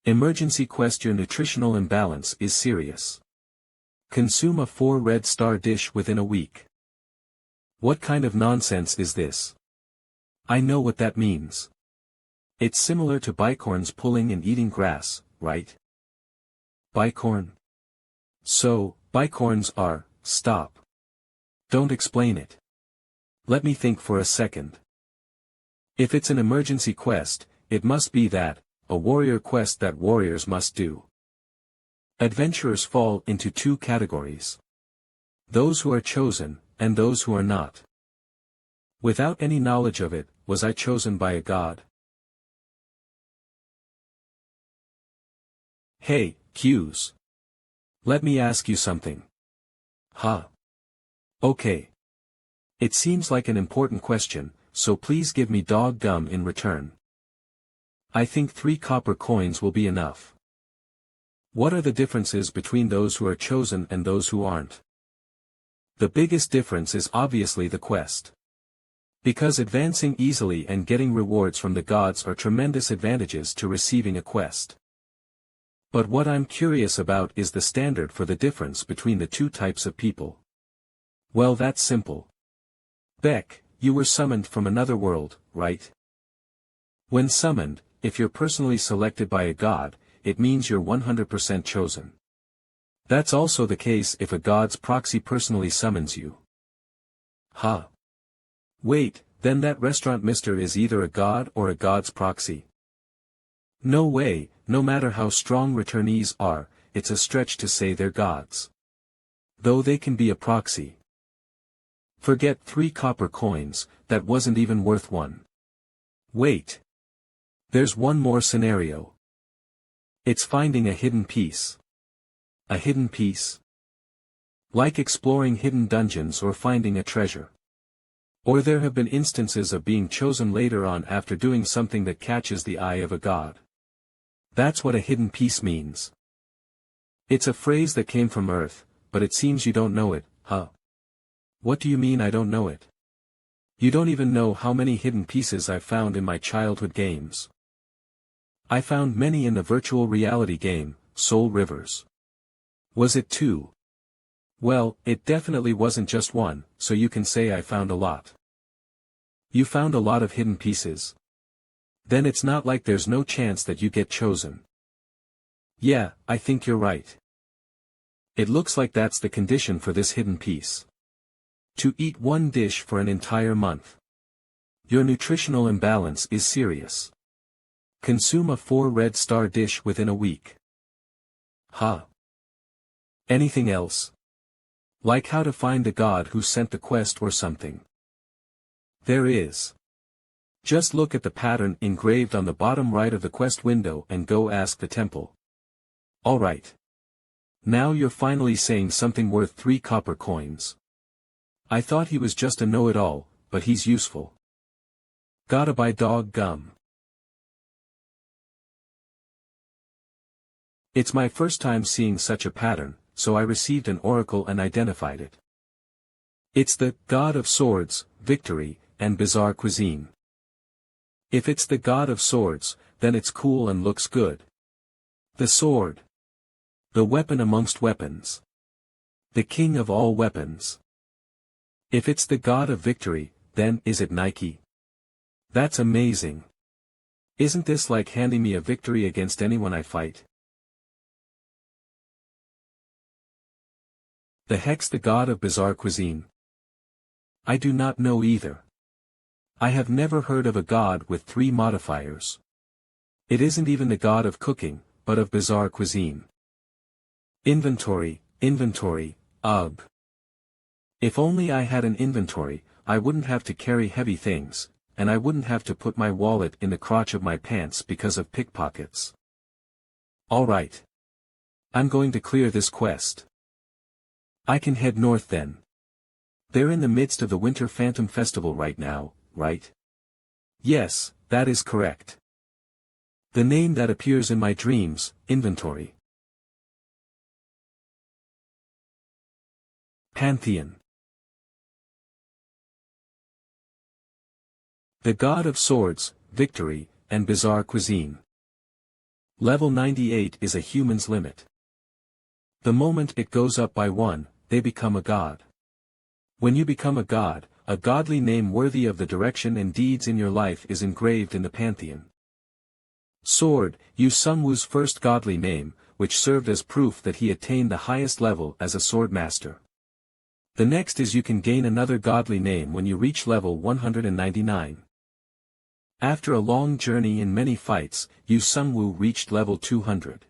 Emergency quest: your nutritional imbalance is serious. Consume a 4 red star dish within a week. What kind of nonsense is this? I know what that means. It's similar to bicorns pulling and eating grass, right? Bicorn. So, bicorns are, stop. Don't explain it. Let me think for a second. If it's an emergency quest, it must be that, a warrior quest that warriors must do. Adventurers fall into 2 categories. Those who are chosen, and those who are not. Without any knowledge of it, was I chosen by a god? Hey, Q's. Let me ask you something. Huh? Okay. It seems like an important question, so please give me dog gum in return. I think 3 copper coins will be enough. What are the differences between those who are chosen and those who aren't? The biggest difference is obviously the quest. Because advancing easily and getting rewards from the gods are tremendous advantages to receiving a quest. But what I'm curious about is the standard for the difference between the 2 types of people. Well, that's simple. Beck, you were summoned from another world, right? When summoned, if you're personally selected by a god, it means you're 100% chosen. That's also the case if a god's proxy personally summons you. Huh? Wait, then that restaurant mister is either a god or a god's proxy. No way, no matter how strong returnees are, it's a stretch to say they're gods. Though they can be a proxy. Forget 3 copper coins, that wasn't even worth 1. Wait. There's one more scenario. It's finding a hidden piece. A hidden piece? Like exploring hidden dungeons or finding a treasure. Or there have been instances of being chosen later on after doing something that catches the eye of a god. That's what a hidden piece means. It's a phrase that came from Earth, but it seems you don't know it, huh? What do you mean I don't know it? You don't even know how many hidden pieces I've found in my childhood games. I found many in the virtual reality game, Soul Rivers. Was it 2? Well, it definitely wasn't just 1, so you can say I found a lot. You found a lot of hidden pieces. Then it's not like there's no chance that you get chosen. Yeah, I think you're right. It looks like that's the condition for this hidden piece. To eat 1 dish for an entire month. Your nutritional imbalance is serious. Consume a 4 red star dish within a week. Huh. Anything else? Like how to find the god who sent the quest or something? There is. Just look at the pattern engraved on the bottom right of the quest window and go ask the temple. Alright. Now you're finally saying something worth 3 copper coins. I thought he was just a know-it-all, but he's useful. Gotta buy dog gum. It's my first time seeing such a pattern, so I received an oracle and identified it. It's the God of Swords, Victory, and Bizarre Cuisine. If it's the God of Swords, then it's cool and looks good. The sword. The weapon amongst weapons. The king of all weapons. If it's the God of Victory, then is it Nike? That's amazing. Isn't this like handing me a victory against anyone I fight? The heck's the God of Bizarre Cuisine? I do not know either. I have never heard of a god with 3 modifiers. It isn't even the god of cooking, but of bizarre cuisine. Inventory, ugh. If only I had an inventory, I wouldn't have to carry heavy things, and I wouldn't have to put my wallet in the crotch of my pants because of pickpockets. Alright. I'm going to clear this quest. I can head north then. They're in the midst of the Winter Phantom Festival right now, right? Yes, that is correct. The name that appears in my dreams, Inventory. Pantheon. The God of Swords, Victory, and Bizarre Cuisine. Level 98 is a human's limit. The moment it goes up by 1, they become a god. When you become a god, a godly name worthy of the direction and deeds in your life is engraved in the pantheon. Sword, Yu Sungwoo's first godly name, which served as proof that he attained the highest level as a sword master. The next is you can gain another godly name when you reach level 199. After a long journey and many fights, Yu Sungwoo reached level 200.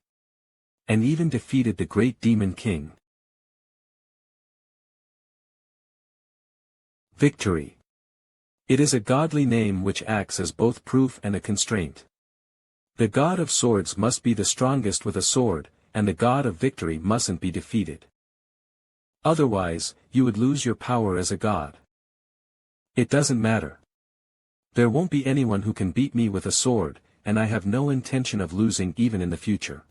And even defeated the great demon king. Victory. It is a godly name which acts as both proof and a constraint. The God of Swords must be the strongest with a sword, and the God of Victory mustn't be defeated. Otherwise, you would lose your power as a god. It doesn't matter. There won't be anyone who can beat me with a sword, and I have no intention of losing even in the future.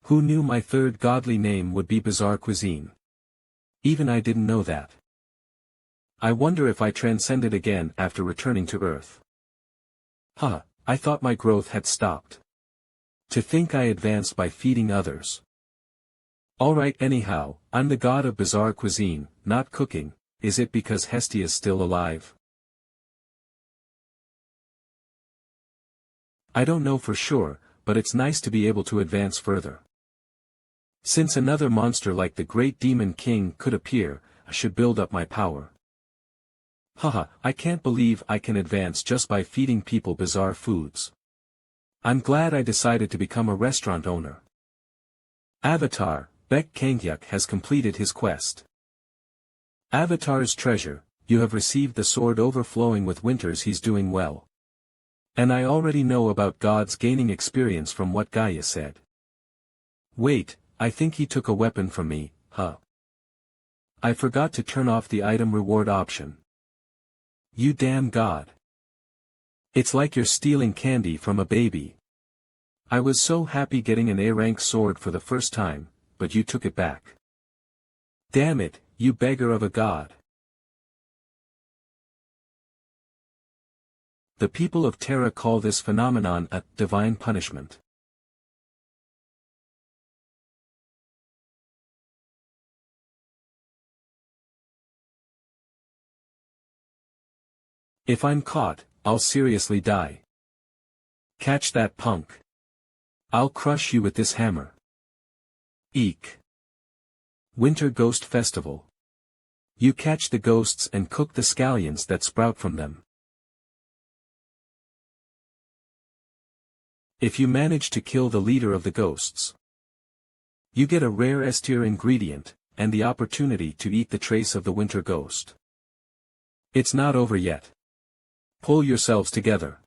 Who knew my third godly name would be Bizarre Cuisine? Even I didn't know that. I wonder if I transcended again after returning to Earth. Huh, I thought my growth had stopped. To think I advanced by feeding others. Alright, anyhow, I'm the god of Bizarre Cuisine, not cooking. Is it because Hestia's still alive? I don't know for sure, but it's nice to be able to advance further. Since another monster like the Great Demon King could appear, I should build up my power. Haha, I can't believe I can advance just by feeding people bizarre foods. I'm glad I decided to become a restaurant owner. Avatar, Baek Kanghyuk has completed his quest. Avatar's treasure, you have received the sword overflowing with winters. He's doing well. And I already know about gods gaining experience from what Gaia said. Wait, I think he took a weapon from me, huh? I forgot to turn off the item reward option. You damn god. It's like you're stealing candy from a baby. I was so happy getting an A-rank sword for the first time, but you took it back. Damn it, you beggar of a god. The people of Terra call this phenomenon a divine punishment. If I'm caught, I'll seriously die. Catch that punk. I'll crush you with this hammer. Eek. Winter Ghost Festival. You catch the ghosts and cook the scallions that sprout from them. If you manage to kill the leader of the ghosts, you get a rare S-tier ingredient, and the opportunity to eat the trace of the winter ghost. It's not over yet. Pull yourselves together.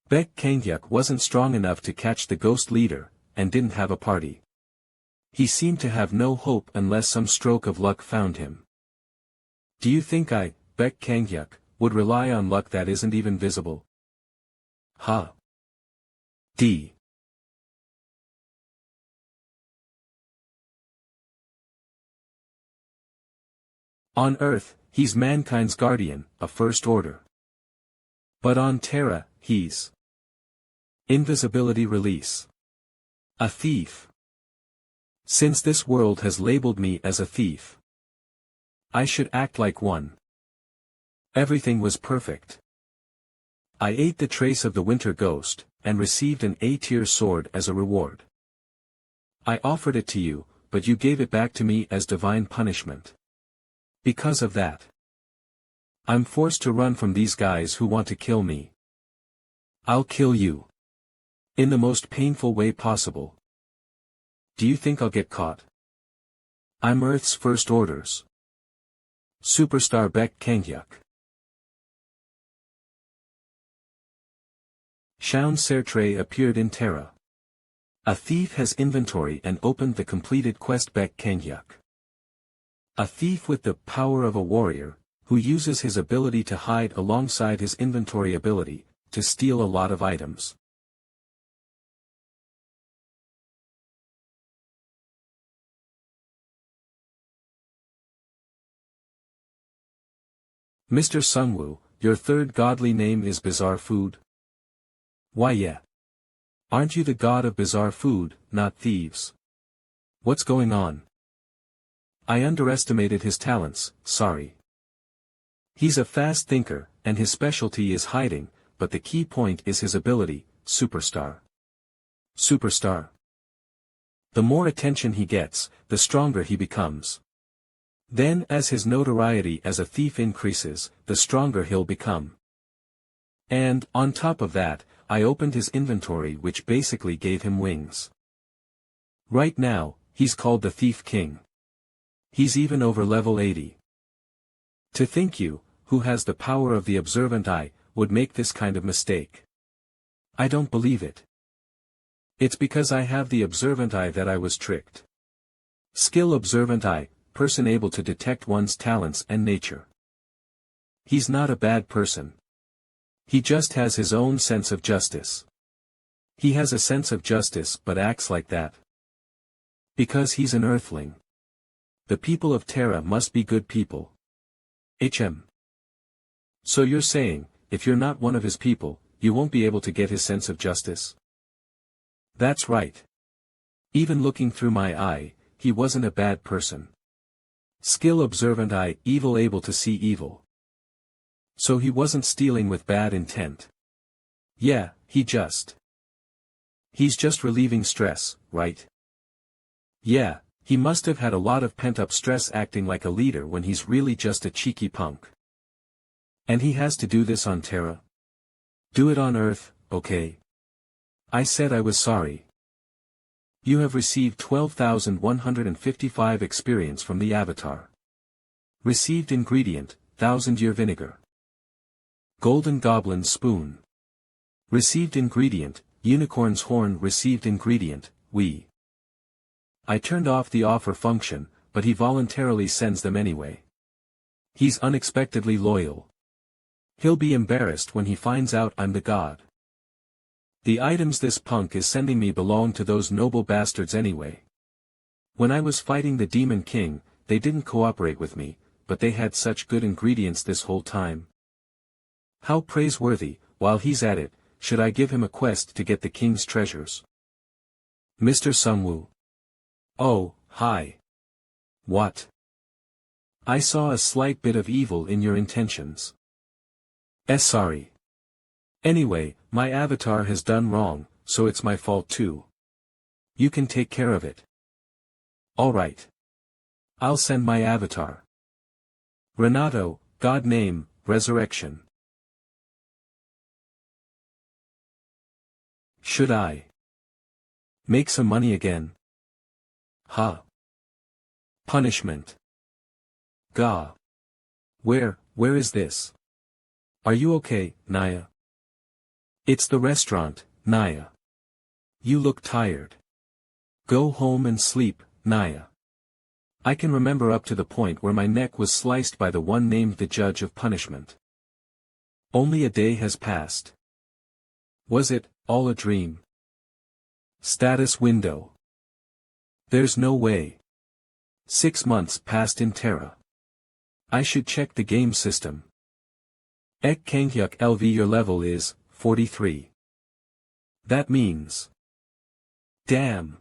Bek Kangyuk wasn't strong enough to catch the ghost leader, and didn't have a party. He seemed to have no hope unless some stroke of luck found him. Do you think I, Bek Kangyuk, would rely on luck that isn't even visible? Ha. D. On Earth, he's mankind's guardian, a first order. But on Terra, he's invisibility release. A thief. Since this world has labeled me as a thief, I should act like one. Everything was perfect. I ate the trace of the winter ghost, and received an A-tier sword as a reward. I offered it to you, but you gave it back to me as divine punishment. Because of that, I'm forced to run from these guys who want to kill me. I'll kill you. In the most painful way possible. Do you think I'll get caught? I'm Earth's first orders. Superstar Bek Kangyuk. Shaun Sertre appeared in Terra. A thief has inventory and opened the completed quest Bek Kangyuk. A thief with the power of a warrior, who uses his ability to hide alongside his inventory ability, to steal a lot of items. Mr. Sungwoo, your third godly name is Bizarre Food? Why yeah. Aren't you the god of bizarre food, not thieves? What's going on? I underestimated his talents, sorry. He's a fast thinker, and his specialty is hiding, but the key point is his ability, superstar. Superstar. The more attention he gets, the stronger he becomes. Then as his notoriety as a thief increases, the stronger he'll become. And, on top of that, I opened his inventory which basically gave him wings. Right now, he's called the Thief King. He's even over level 80. To think you, who has the power of the observant eye, would make this kind of mistake. I don't believe it. It's because I have the observant eye that I was tricked. Skill observant eye, person able to detect one's talents and nature. He's not a bad person. He just has his own sense of justice. He has a sense of justice but acts like that. Because he's an earthling. The people of Terra must be good people. So you're saying, if you're not one of his people, you won't be able to get his sense of justice? That's right. Even looking through my eye, he wasn't a bad person. Skill observant eye, evil able to see evil. So he wasn't stealing with bad intent. Yeah, he's just relieving stress, right? Yeah, he must have had a lot of pent-up stress acting like a leader when he's really just a cheeky punk. And he has to do this on Terra? Do it on Earth, okay? I said I was sorry. You have received 12,155 experience from the avatar. Received ingredient, 1000-year vinegar. Golden Goblin Spoon. Received ingredient, Unicorn's Horn. Received ingredient, we. I turned off the offer function, but he voluntarily sends them anyway. He's unexpectedly loyal. He'll be embarrassed when he finds out I'm the god. The items this punk is sending me belong to those noble bastards anyway. When I was fighting the Demon King, they didn't cooperate with me, but they had such good ingredients this whole time. How praiseworthy, while he's at it, should I give him a quest to get the king's treasures? Mr. Sungwoo. Oh, hi. What? I saw a slight bit of evil in your intentions. Sorry. Anyway, my avatar has done wrong, so it's my fault too. You can take care of it. Alright. I'll send my avatar. Renato, God name, Resurrection. Should I make some money again? Ha. Punishment. Gah. Where is this? Are you okay, Naya? It's the restaurant, Naya. You look tired. Go home and sleep, Naya. I can remember up to the point where my neck was sliced by the one named the judge of punishment. Only a day has passed. Was it all a dream? Status window. There's no way. 6 months passed in Terra. I should check the game system. Ek Kanghyuk LV, your level is 43. That means. Damn.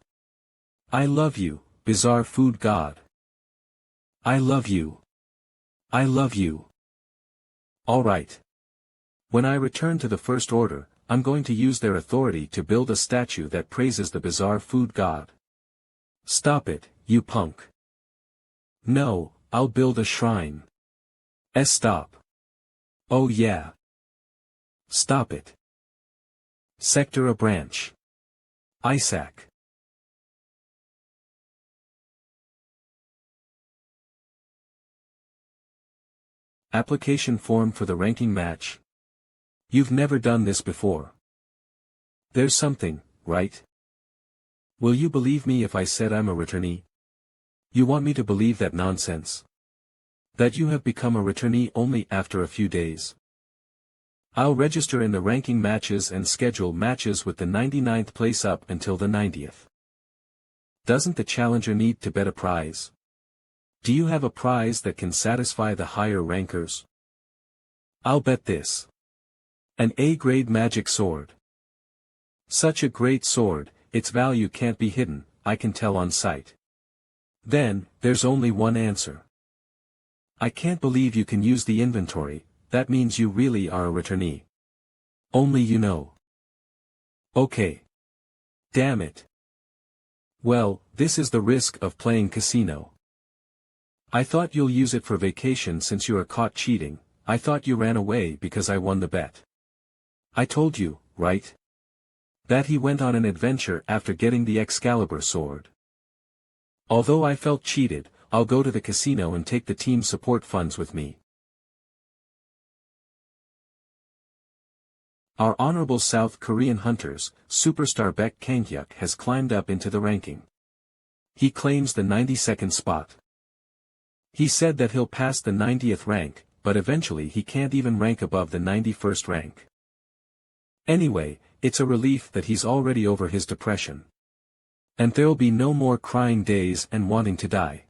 I love you, bizarre food god. I love you. I love you. Alright. When I return to the First Order, I'm going to use their authority to build a statue that praises the bizarre food god. Stop it, you punk. No, I'll build a shrine. Stop. Oh yeah. Stop it. Sector a branch. Isaac. Application form for the ranking match. You've never done this before. There's something, right? Will you believe me if I said I'm a returnee? You want me to believe that nonsense? That you have become a returnee only after a few days? I'll register in the ranking matches and schedule matches with the 99th place up until the 90th. Doesn't the challenger need to bet a prize? Do you have a prize that can satisfy the higher rankers? I'll bet this. An A-grade magic sword. Such a great sword, its value can't be hidden, I can tell on sight. Then, there's only one answer. I can't believe you can use the inventory, that means you really are a returnee. Only you know. Okay. Damn it. Well, this is the risk of playing casino. I thought you'll use it for vacation since you are caught cheating. I thought you ran away because I won the bet. I told you, right? That he went on an adventure after getting the Excalibur sword. Although I felt cheated, I'll go to the casino and take the team support funds with me. Our honorable South Korean hunters, superstar Baek Kanghyuk has climbed up into the ranking. He claims the 92nd spot. He said that he'll pass the 90th rank, but eventually he can't even rank above the 91st rank. Anyway, it's a relief that he's already over his depression. And there'll be no more crying days and wanting to die.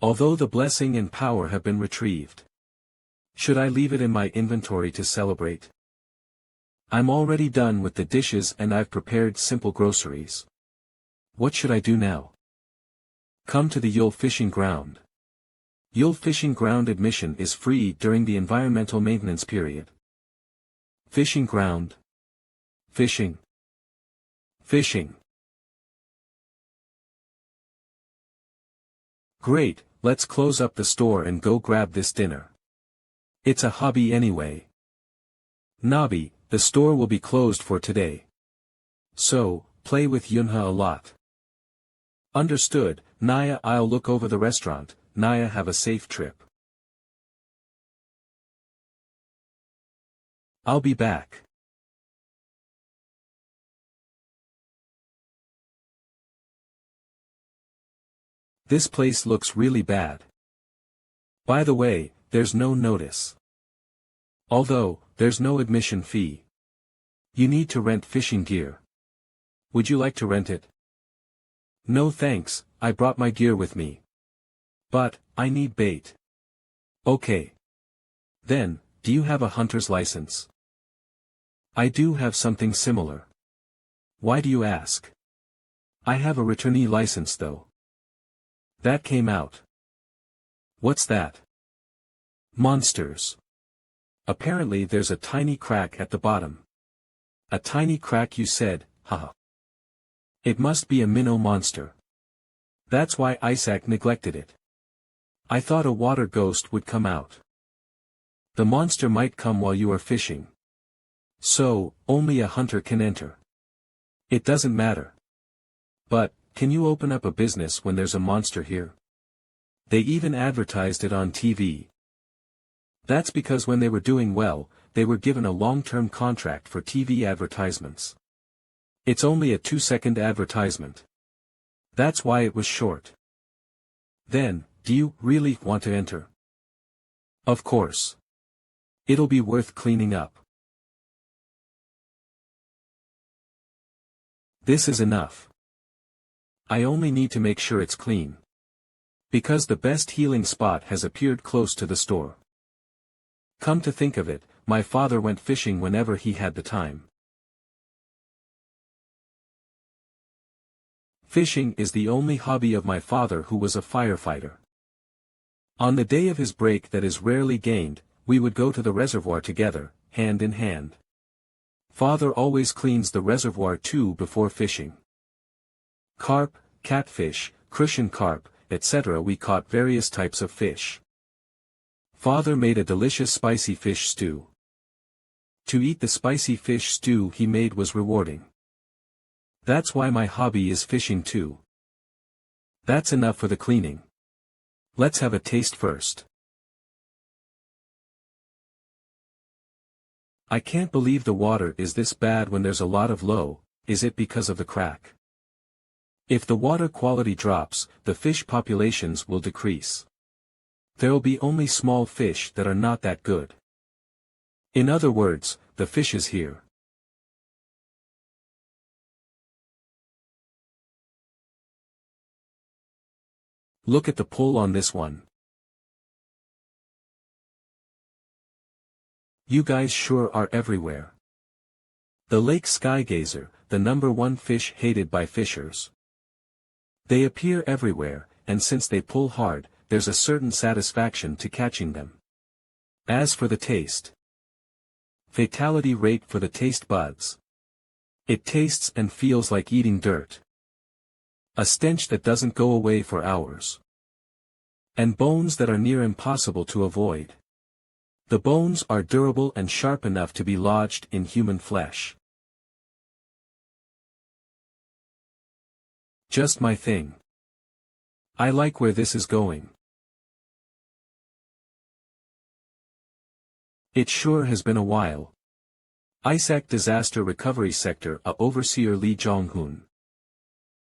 Although the blessing and power have been retrieved. Should I leave it in my inventory to celebrate? I'm already done with the dishes and I've prepared simple groceries. What should I do now? Come to the Yule Fishing Ground. Yule Fishing Ground admission is free during the environmental maintenance period. Fishing ground. Fishing. Fishing. Great, let's close up the store and go grab this dinner. It's a hobby anyway. Nabi, the store will be closed for today. So, play with Yunha a lot. Understood, Naya. I'll look over the restaurant. Naya, have a safe trip. I'll be back. This place looks really bad. By the way, there's no notice. Although, there's no admission fee. You need to rent fishing gear. Would you like to rent it? No thanks, I brought my gear with me. But, I need bait. Okay. Then, do you have a hunter's license? I do have something similar. Why do you ask? I have a returnee license though. That came out. What's that? Monsters. Apparently there's a tiny crack at the bottom. A tiny crack, you said, haha. It must be a minnow monster. That's why Isaac neglected it. I thought a water ghost would come out. The monster might come while you are fishing. So, only a hunter can enter. It doesn't matter. But, can you open up a business when there's a monster here? They even advertised it on TV. That's because when they were doing well, they were given a long-term contract for TV advertisements. It's only a 2-second advertisement. That's why it was short. Then, do you really want to enter? Of course. It'll be worth cleaning up. This is enough. I only need to make sure it's clean. Because the best healing spot has appeared close to the store. Come to think of it, my father went fishing whenever he had the time. Fishing is the only hobby of my father, who was a firefighter. On the day of his break that is rarely gained, we would go to the reservoir together, hand in hand. Father always cleans the reservoir too before fishing. Carp, catfish, crucian carp, etc. We caught various types of fish. Father made a delicious spicy fish stew. To eat the spicy fish stew he made was rewarding. That's why my hobby is fishing too. That's enough for the cleaning. Let's have a taste first. I can't believe the water is this bad when there's a lot of low. Is it because of the crack? If the water quality drops, the fish populations will decrease. There'll be only small fish that are not that good. In other words, the fish is here. Look at the pull on this one. You guys sure are everywhere. The lake skygazer, the #1 fish hated by fishers. They appear everywhere, and since they pull hard, there's a certain satisfaction to catching them. As for the taste. Fatality rate for the taste buds. It tastes and feels like eating dirt. A stench that doesn't go away for hours. And bones that are near impossible to avoid. The bones are durable and sharp enough to be lodged in human flesh. Just my thing. I like where this is going. It sure has been a while. ISAC Disaster Recovery Sector Overseer Lee Jong-hoon.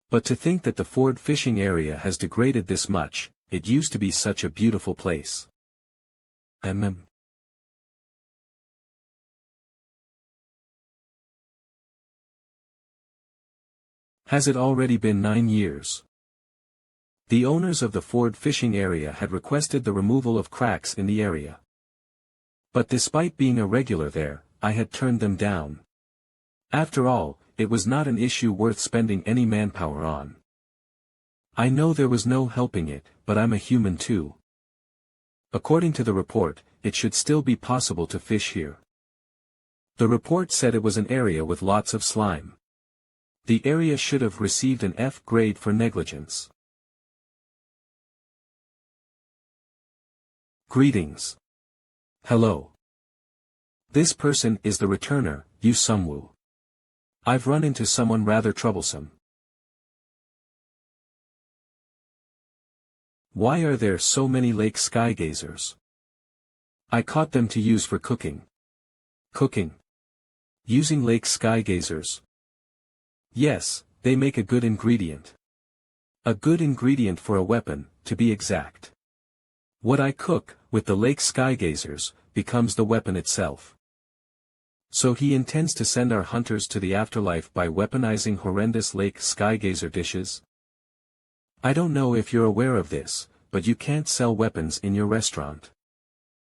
But to think that the Ford fishing area has degraded this much, it used to be such a beautiful place. Has it already been 9 years? The owners of the Ford fishing area had requested the removal of cracks in the area. But despite being a regular there, I had turned them down. After all, it was not an issue worth spending any manpower on. I know there was no helping it, but I'm a human too. According to the report, it should still be possible to fish here. The report said it was an area with lots of slime. The area should have received an F grade for negligence. Greetings. Hello. This person is the returner, Yu Sungwoo. I've run into someone rather troublesome. Why are there so many lake skygazers? I caught them to use for cooking. Cooking? Using lake skygazers? Yes, they make a good ingredient. A good ingredient for a weapon, to be exact. What I cook, with the lake skygazers, becomes the weapon itself. So he intends to send our hunters to the afterlife by weaponizing horrendous lake skygazer dishes? I don't know if you're aware of this, but you can't sell weapons in your restaurant.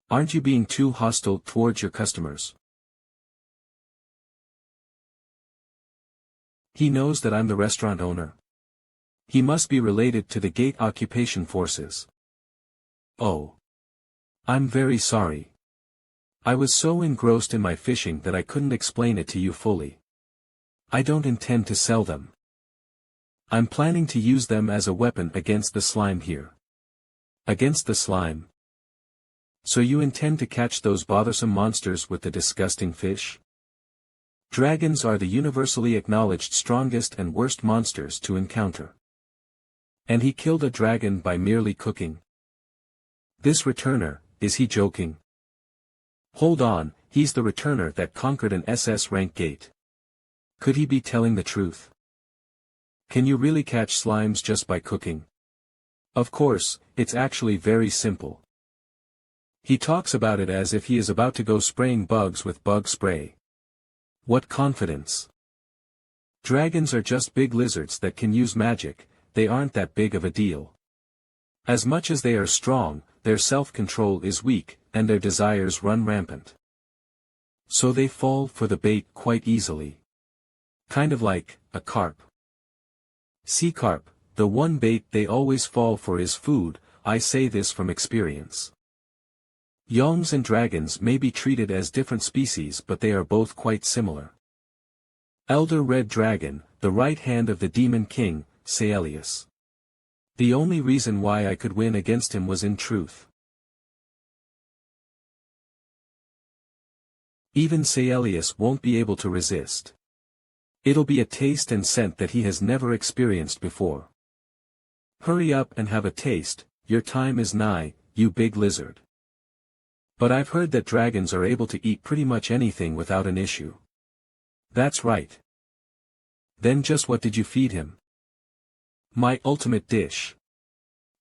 Aren't you being too hostile towards your customers? He knows that I'm the restaurant owner. He must be related to the Gate Occupation Forces. Oh. I'm very sorry. I was so engrossed in my fishing that I couldn't explain it to you fully. I don't intend to sell them. I'm planning to use them as a weapon against the slime here. Against the slime? So you intend to catch those bothersome monsters with the disgusting fish? Dragons are the universally acknowledged strongest and worst monsters to encounter. And he killed a dragon by merely cooking. This returner, is he joking? Hold on, he's the returner that conquered an SS rank gate. Could he be telling the truth? Can you really catch slimes just by cooking? Of course, it's actually very simple. He talks about it as if he is about to go spraying bugs with bug spray. What confidence! Dragons are just big lizards that can use magic, they aren't that big of a deal. As much as they are strong, their self-control is weak, and their desires run rampant. So they fall for the bait quite easily. Kind of like a carp. Sea carp, the one bait they always fall for is food, I say this from experience. Yongs and dragons may be treated as different species, but they are both quite similar. Elder Red Dragon, the right hand of the Demon King, Saelius. The only reason why I could win against him was in truth. Even Saelius won't be able to resist. It'll be a taste and scent that he has never experienced before. Hurry up and have a taste, your time is nigh, you big lizard. But I've heard that dragons are able to eat pretty much anything without an issue. That's right. Then just what did you feed him? My ultimate dish.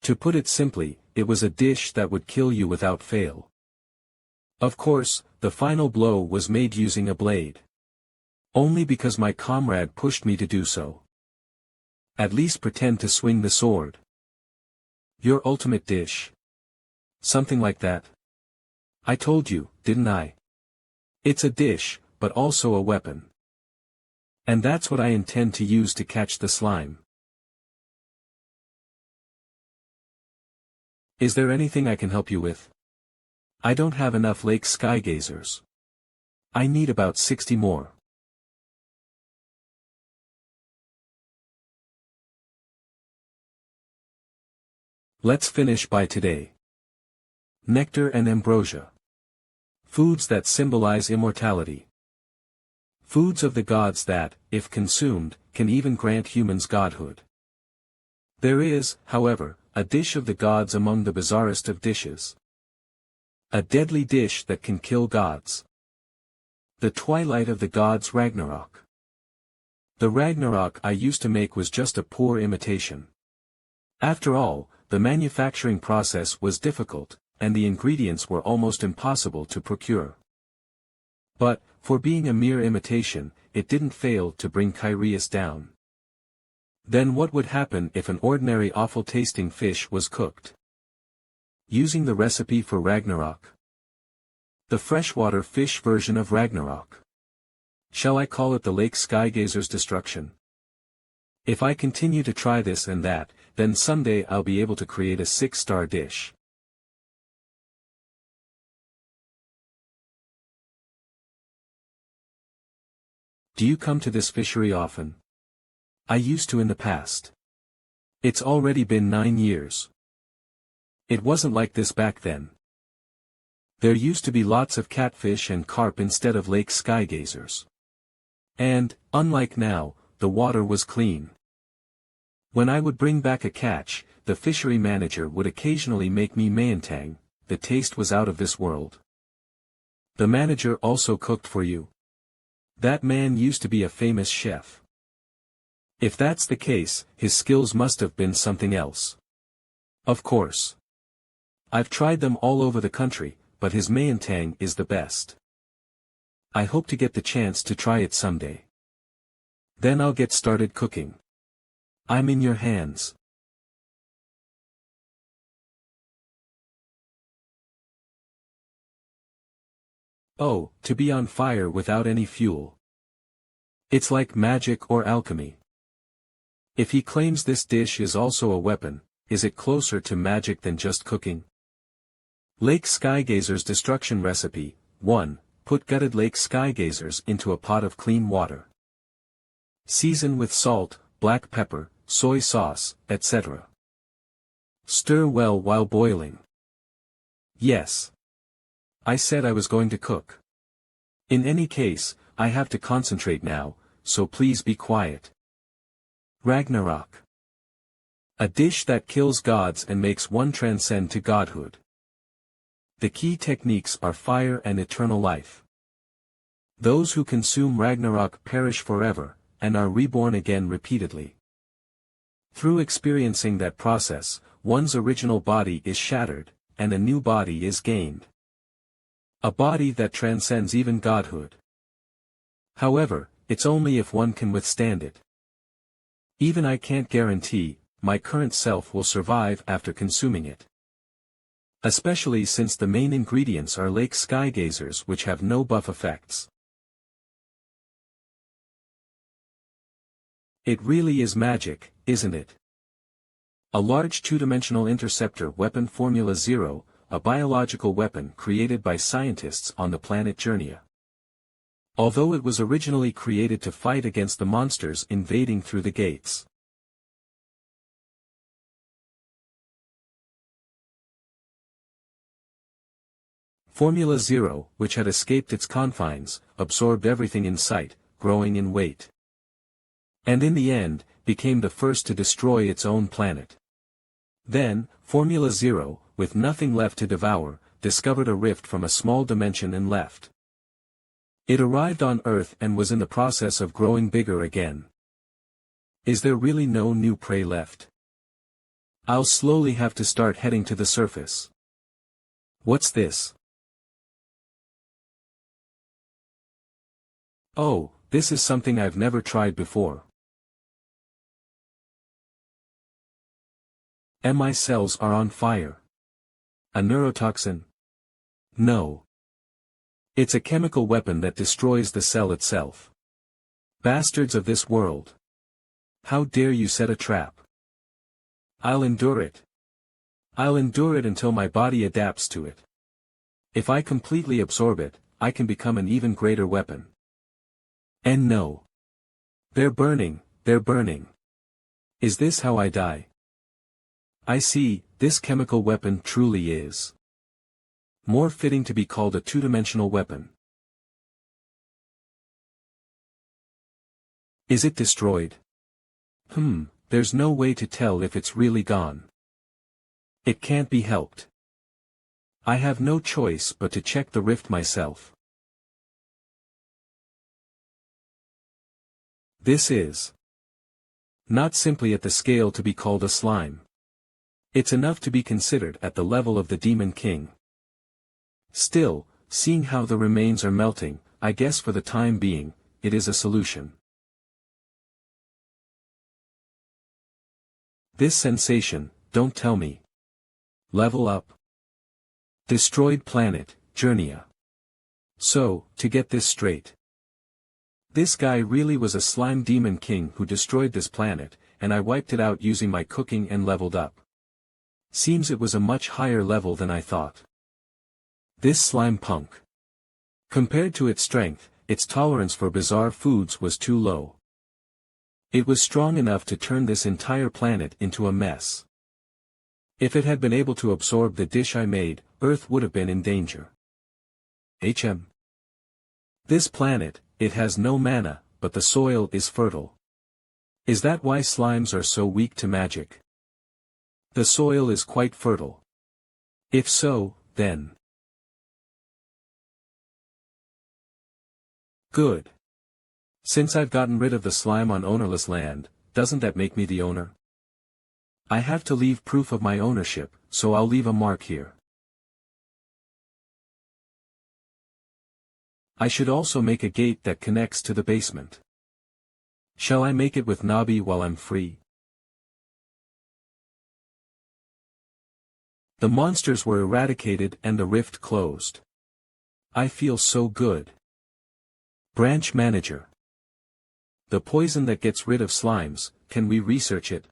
To put it simply, it was a dish that would kill you without fail. Of course, the final blow was made using a blade. Only because my comrade pushed me to do so. At least pretend to swing the sword. Your ultimate dish. Something like that. I told you, didn't I? It's a dish, but also a weapon. And that's what I intend to use to catch the slime. Is there anything I can help you with? I don't have enough lake skygazers. I need about 60 more. Let's finish by today. Nectar and ambrosia. Foods that symbolize immortality. Foods of the gods that, if consumed, can even grant humans godhood. There is, however, a dish of the gods among the bizarrest of dishes. A deadly dish that can kill gods. The twilight of the gods Ragnarok. The Ragnarok I used to make was just a poor imitation. After all, the manufacturing process was difficult, and the ingredients were almost impossible to procure. But, for being a mere imitation, it didn't fail to bring Kyrios down. Then what would happen if an ordinary awful-tasting fish was cooked? Using the recipe for Ragnarok. The freshwater fish version of Ragnarok. Shall I call it the Lake Skygazer's destruction? If I continue to try this and that, then someday I'll be able to create a 6-star dish. Do you come to this fishery often? I used to in the past. It's already been 9 years. It wasn't like this back then. There used to be lots of catfish and carp instead of lake skygazers. And, unlike now, the water was clean. When I would bring back a catch, the fishery manager would occasionally make me mayantang. The taste was out of this world. The manager also cooked for you. That man used to be a famous chef. If that's the case, his skills must have been something else. Of course. I've tried them all over the country, but his mayantang is the best. I hope to get the chance to try it someday. Then I'll get started cooking. I'm in your hands. Oh, to be on fire without any fuel. It's like magic or alchemy. If he claims this dish is also a weapon, is it closer to magic than just cooking? Lake Skygazer's destruction recipe. 1. Put gutted lake skygazers into a pot of clean water. Season with salt, black pepper, soy sauce, etc. Stir well while boiling. Yes. I said I was going to cook. In any case, I have to concentrate now, so please be quiet. Ragnarok. A dish that kills gods and makes one transcend to godhood. The key techniques are fire and eternal life. Those who consume Ragnarok perish forever, and are reborn again repeatedly. Through experiencing that process, one's original body is shattered, and a new body is gained. A body that transcends even godhood. However, it's only if one can withstand it. Even I can't guarantee my current self will survive after consuming it. Especially since the main ingredients are lake skygazers which have no buff effects. It really is magic, isn't it? A large two-dimensional interceptor weapon Formula Zero, a biological weapon created by scientists on the planet Journia. Although it was originally created to fight against the monsters invading through the gates. Formula Zero, which had escaped its confines, absorbed everything in sight, growing in weight. And in the end, became the first to destroy its own planet. Then, Formula Zero, with nothing left to devour, discovered a rift from a small dimension and left. It arrived on Earth and was in the process of growing bigger again. Is there really no new prey left? I'll slowly have to start heading to the surface. What's this? Oh, this is something I've never tried before. My cells are on fire. A neurotoxin? No. It's a chemical weapon that destroys the cell itself. Bastards of this world. How dare you set a trap? I'll endure it. I'll endure it until my body adapts to it. If I completely absorb it, I can become an even greater weapon. And no. They're burning, they're burning. Is this how I die? I see, this chemical weapon truly is more fitting to be called a two-dimensional weapon. Is it destroyed? There's no way to tell if it's really gone. It can't be helped. I have no choice but to check the rift myself. This is not simply at the scale to be called a slime. It's enough to be considered at the level of the Demon King. Still, seeing how the remains are melting, I guess for the time being, it is a solution. This sensation, don't tell me. Level up. Destroyed planet, Journia. So, to get this straight. This guy really was a slime demon king who destroyed this planet, and I wiped it out using my cooking and leveled up. Seems it was a much higher level than I thought. This slime punk. Compared to its strength, its tolerance for bizarre foods was too low. It was strong enough to turn this entire planet into a mess. If it had been able to absorb the dish I made, Earth would have been in danger. This planet, it has no mana, but the soil is fertile. Is that why slimes are so weak to magic? The soil is quite fertile. If so, then. Good. Since I've gotten rid of the slime on ownerless land, doesn't that make me the owner? I have to leave proof of my ownership, so I'll leave a mark here. I should also make a gate that connects to the basement. Shall I make it with Nabi while I'm free? The monsters were eradicated and the rift closed. I feel so good. Branch manager. The poison that gets rid of slimes, can we research it?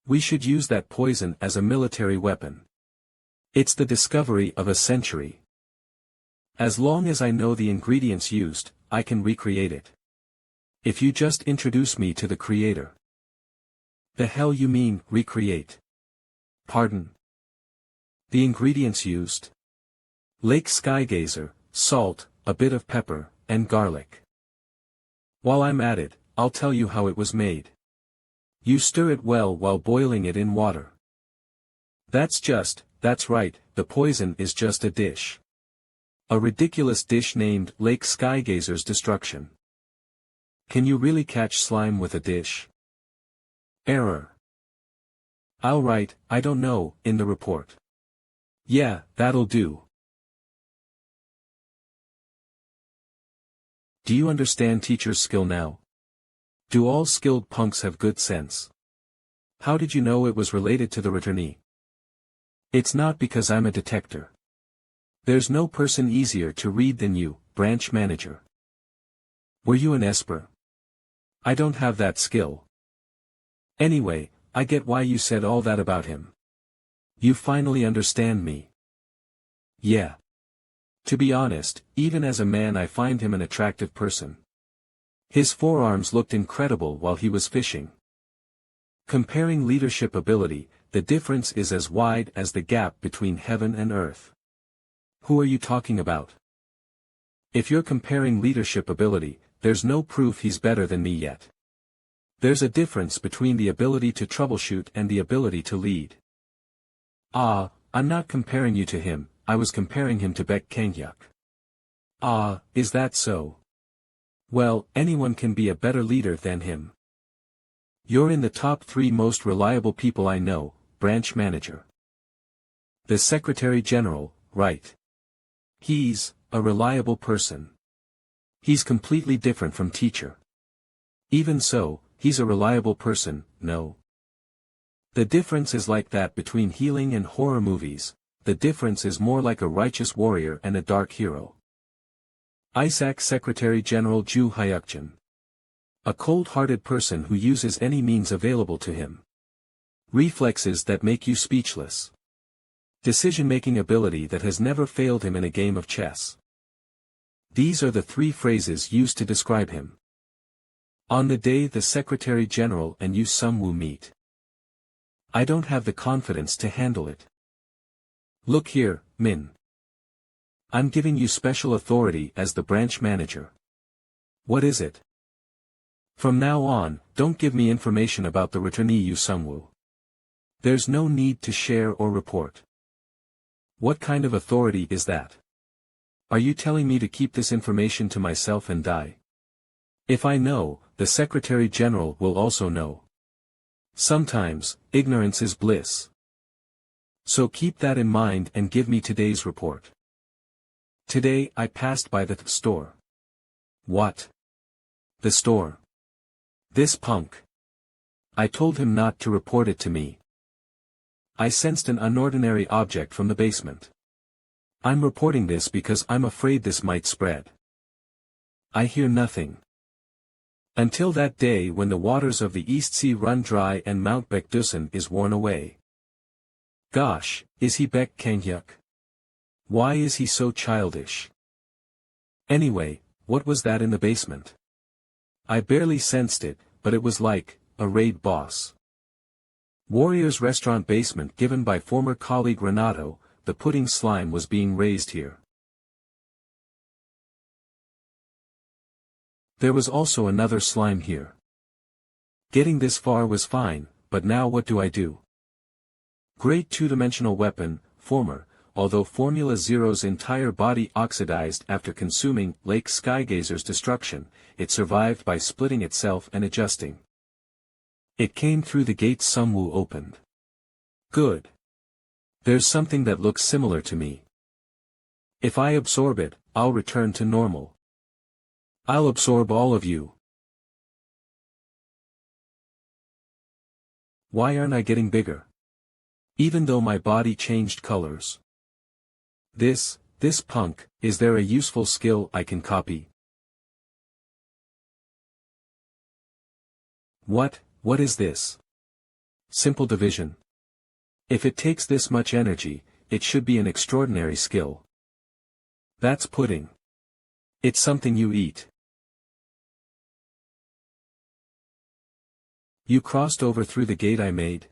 We should use that poison as a military weapon. It's the discovery of a century. As long as I know the ingredients used, I can recreate it. If you just introduce me to the creator. The hell you mean, recreate? Pardon? The ingredients used? Lake skygazer, salt, a bit of pepper, and garlic. While I'm at it, I'll tell you how it was made. You stir it well while boiling it in water. That's right, the poison is just a dish. A ridiculous dish named Lake Skygazer's Destruction. Can you really catch slime with a dish? Error. I'll write, I don't know, in the report. Yeah, that'll do. Do you understand teacher's skill now? Do all skilled punks have good sense? How did you know it was related to the returnee? It's not because I'm a detector. There's no person easier to read than you, branch manager. Were you an Esper? I don't have that skill. Anyway, I get why you said all that about him. You finally understand me. Yeah. To be honest, even as a man I find him an attractive person. His forearms looked incredible while he was fishing. Comparing leadership ability, the difference is as wide as the gap between heaven and earth. Who are you talking about? If you're comparing leadership ability, there's no proof he's better than me yet. There's a difference between the ability to troubleshoot and the ability to lead. Ah, I'm not comparing you to him, I was comparing him to Beck Kanghyuk. Ah, is that so? Well, anyone can be a better leader than him. You're in the top 3 most reliable people I know, branch manager. The Secretary General, right. He's a reliable person. He's completely different from teacher. Even so, he's a reliable person, no. The difference is like that between healing and horror movies, the difference is more like a righteous warrior and a dark hero. Isaac Secretary General Ju Hyukjin. A cold-hearted person who uses any means available to him. Reflexes that make you speechless. Decision-making ability that has never failed him in a game of chess. These are the 3 phrases used to describe him. On the day the Secretary General and Yu Sung-woo meet. I don't have the confidence to handle it. Look here, Min. I'm giving you special authority as the branch manager. What is it? From now on, don't give me information about the returnee Yu Sung-woo. There's no need to share or report. What kind of authority is that? Are you telling me to keep this information to myself and die? If I know, the Secretary General will also know. Sometimes, ignorance is bliss. So keep that in mind and give me today's report. Today I passed by the store. What? The store. This punk. I told him not to report it to me. I sensed an unordinary object from the basement. I'm reporting this because I'm afraid this might spread. I hear nothing. Until that day when the waters of the East Sea run dry and Mount Baekdusan is worn away. Gosh, is he Beck Kanghyuk? Why is he so childish? Anyway, what was that in the basement? I barely sensed it, but it was like a raid boss. Warrior's restaurant basement given by former colleague Renato, the pudding slime was being raised here. There was also another slime here. Getting this far was fine, but now what do I do? Great two-dimensional weapon, former, although Formula Zero's entire body oxidized after consuming Lake Skygazer's destruction, it survived by splitting itself and adjusting. It came through the gate Sungwoo opened. Good. There's something that looks similar to me. If I absorb it, I'll return to normal. I'll absorb all of you. Why aren't I getting bigger? Even though my body changed colors. This punk, is there a useful skill I can copy? What is this? Simple division. If it takes this much energy, it should be an extraordinary skill. That's pudding. It's something you eat. You crossed over through the gate I made?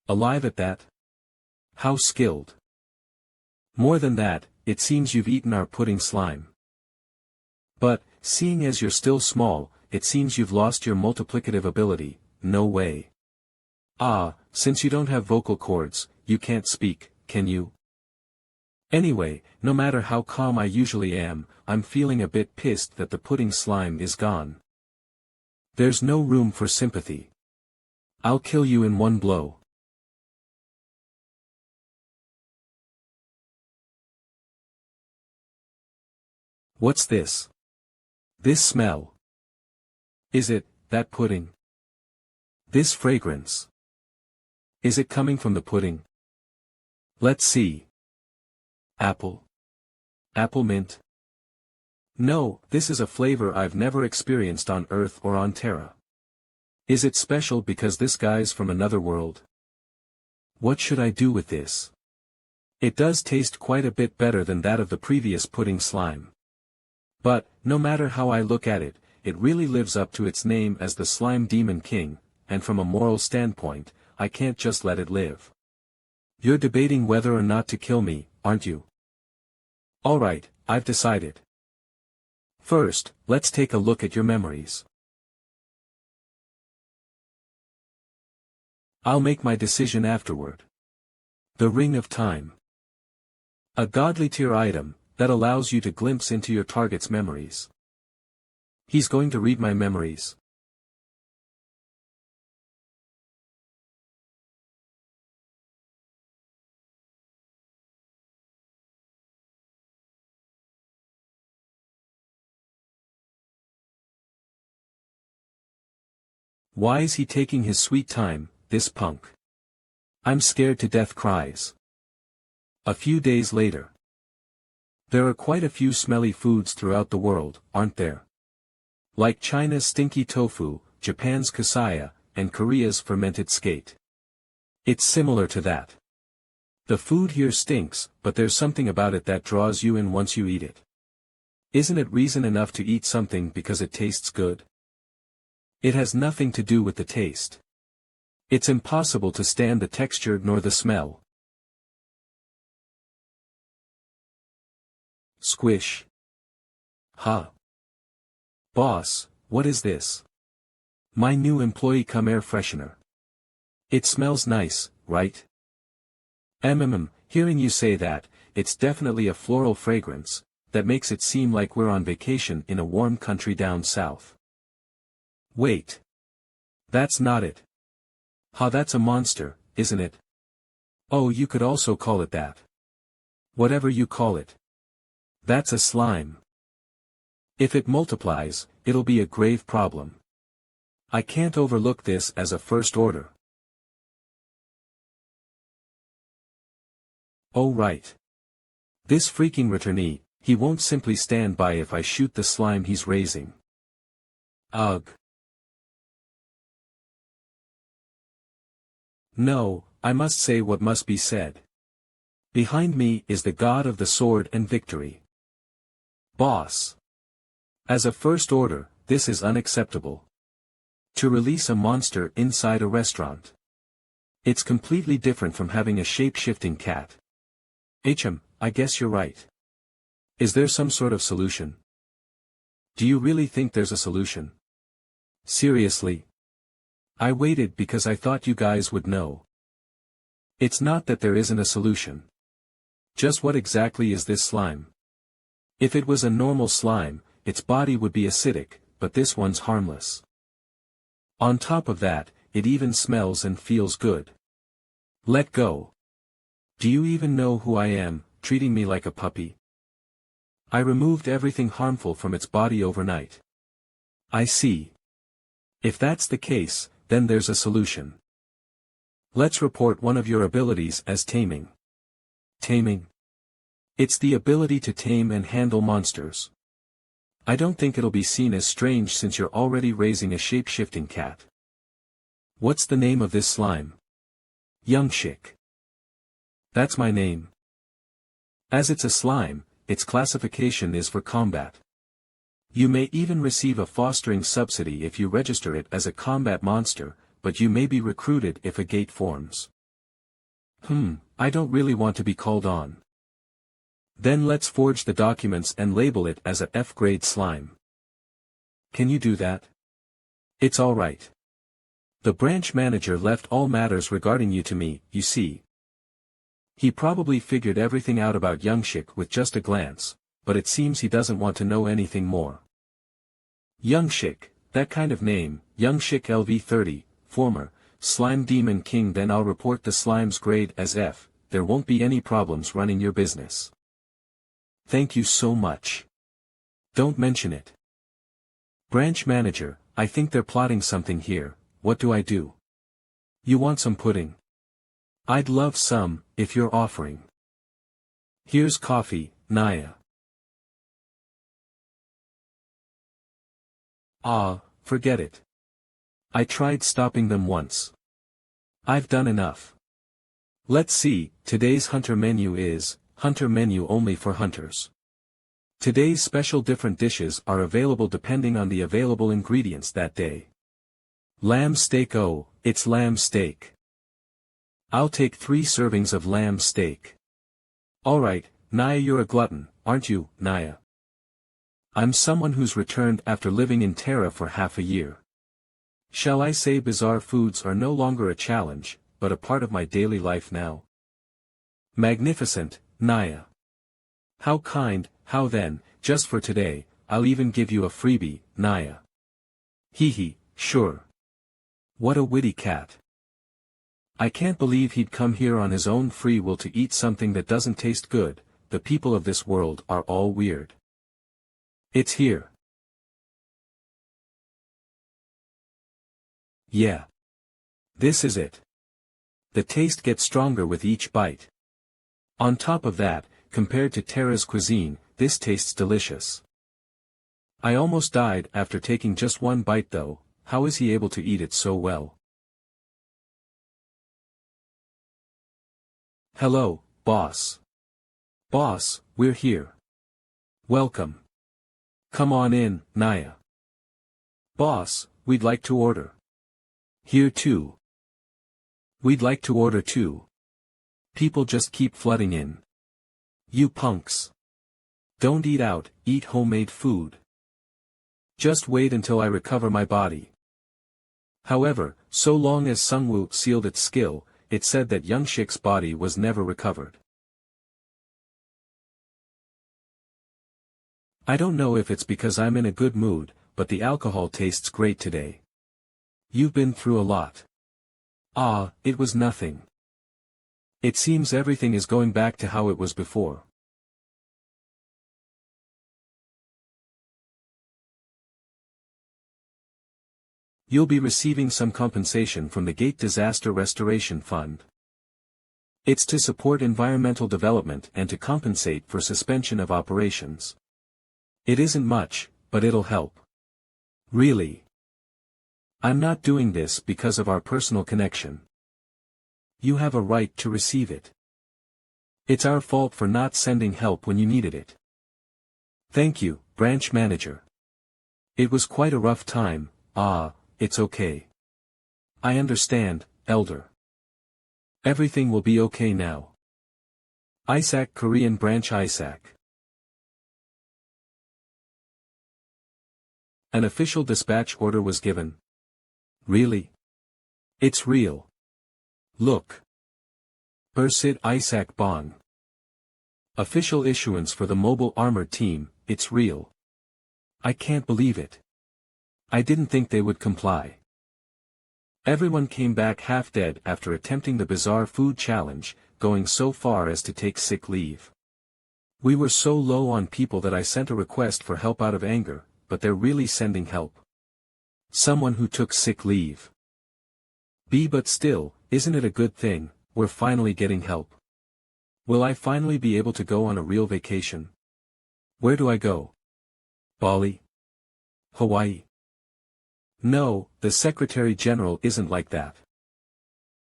Alive at that? How skilled. More than that, it seems you've eaten our pudding slime. But, seeing as you're still small, it seems you've lost your multiplicative ability. No way. Ah, since you don't have vocal cords, you can't speak, can you? Anyway, no matter how calm I usually am, I'm feeling a bit pissed that the pudding slime is gone. There's no room for sympathy. I'll kill you in one blow. What's this? This smell. Is it, that pudding? This fragrance. Is it coming from the pudding? Let's see. Apple. Apple mint. No, this is a flavor I've never experienced on Earth or on Terra. Is it special because this guy's from another world? What should I do with this? It does taste quite a bit better than that of the previous pudding slime. But, no matter how I look at it, it really lives up to its name as the Slime Demon King, and from a moral standpoint, I can't just let it live. You're debating whether or not to kill me, aren't you? Alright, I've decided. First, let's take a look at your memories. I'll make my decision afterward. The Ring of Time. A godly tier item, that allows you to glimpse into your target's memories. He's going to read my memories. Why is he taking his sweet time, this punk? I'm scared to death cries. A few days later. There are quite a few smelly foods throughout the world, aren't there? Like China's stinky tofu, Japan's kusaya, and Korea's fermented skate. It's similar to that. The food here stinks, but there's something about it that draws you in once you eat it. Isn't it reason enough to eat something because it tastes good? It has nothing to do with the taste. It's impossible to stand the texture nor the smell. Squish. Huh. Boss, what is this? My new employee come air freshener. It smells nice, right? Hearing you say that, it's definitely a floral fragrance, that makes it seem like we're on vacation in a warm country down south. Wait. That's not it. That's a monster, isn't it? Oh, you could also call it that. Whatever you call it. That's a slime. If it multiplies, it'll be a grave problem. I can't overlook this as a first order. Oh right. This freaking returnee, he won't simply stand by if I shoot the slime he's raising. Ugh. No, I must say what must be said. Behind me is the god of the sword and victory. Boss. As a first order, this is unacceptable. To release a monster inside a restaurant. It's completely different from having a shape-shifting cat. I guess you're right. Is there some sort of solution? Do you really think there's a solution? Seriously? I waited because I thought you guys would know. It's not that there isn't a solution. Just what exactly is this slime? If it was a normal slime, its body would be acidic, but this one's harmless. On top of that, it even smells and feels good. Let go. Do you even know who I am, treating me like a puppy? I removed everything harmful from its body overnight. I see. If that's the case, then there's a solution. Let's report one of your abilities as taming. Taming. It's the ability to tame and handle monsters. I don't think it'll be seen as strange since you're already raising a shape-shifting cat. What's the name of this slime? Youngshik. That's my name. As it's a slime, its classification is for combat. You may even receive a fostering subsidy if you register it as a combat monster, but you may be recruited if a gate forms. I don't really want to be called on. Then let's forge the documents and label it as a F-grade slime. Can you do that? It's all right. The branch manager left all matters regarding you to me, you see. He probably figured everything out about Youngshik with just a glance, but it seems he doesn't want to know anything more. Youngshik, that kind of name, Youngshik LV30, former, Slime Demon King. Then I'll report the slime's grade as F, there won't be any problems running your business. Thank you so much. Don't mention it. Branch manager, I think they're plotting something here, what do I do? You want some pudding? I'd love some, if you're offering. Here's coffee, Naya. Ah, forget it. I tried stopping them once. I've done enough. Let's see, today's hunter menu is, hunter menu only for hunters. Today's special different dishes are available depending on the available ingredients that day. Lamb steak. Oh, it's lamb steak. I'll take 3 servings of lamb steak. Alright, Naya, you're a glutton, aren't you, Naya? I'm someone who's returned after living in Terra for half a year. Shall I say bizarre foods are no longer a challenge, but a part of my daily life now? Magnificent, Naya. How kind, how then, just for today, I'll even give you a freebie, Naya. Hee, sure. What a witty cat. I can't believe he'd come here on his own free will to eat something that doesn't taste good. The people of this world are all weird. It's here. Yeah. This is it. The taste gets stronger with each bite. On top of that, compared to Terra's cuisine, this tastes delicious. I almost died after taking just one bite though. How is he able to eat it so well? Hello, boss. Boss, we're here. Welcome. Come on in, Naya. Boss, we'd like to order. Here too. We'd like to order too. People just keep flooding in. You punks. Don't eat out, eat homemade food. Just wait until I recover my body. However, so long as Sungwoo sealed its skill, it said that Youngshik's body was never recovered. I don't know if it's because I'm in a good mood, but the alcohol tastes great today. You've been through a lot. Ah, it was nothing. It seems everything is going back to how it was before. You'll be receiving some compensation from the Gate Disaster Restoration Fund. It's to support environmental development and to compensate for suspension of operations. It isn't much, but it'll help. Really. I'm not doing this because of our personal connection. You have a right to receive it. It's our fault for not sending help when you needed it. Thank you, branch manager. It was quite a rough time. It's okay. I understand, elder. Everything will be okay now. Isaac, Korean branch Isaac. An official dispatch order was given. Really? It's real. Look. Bursit Isaac Bong. Official issuance for the mobile armored team, it's real. I can't believe it. I didn't think they would comply. Everyone came back half dead after attempting the bizarre food challenge, going so far as to take sick leave. We were so low on people that I sent a request for help out of anger, but they're really sending help. Someone who took sick leave. But still, isn't it a good thing, we're finally getting help. Will I finally be able to go on a real vacation? Where do I go? Bali? Hawaii? No, the Secretary General isn't like that.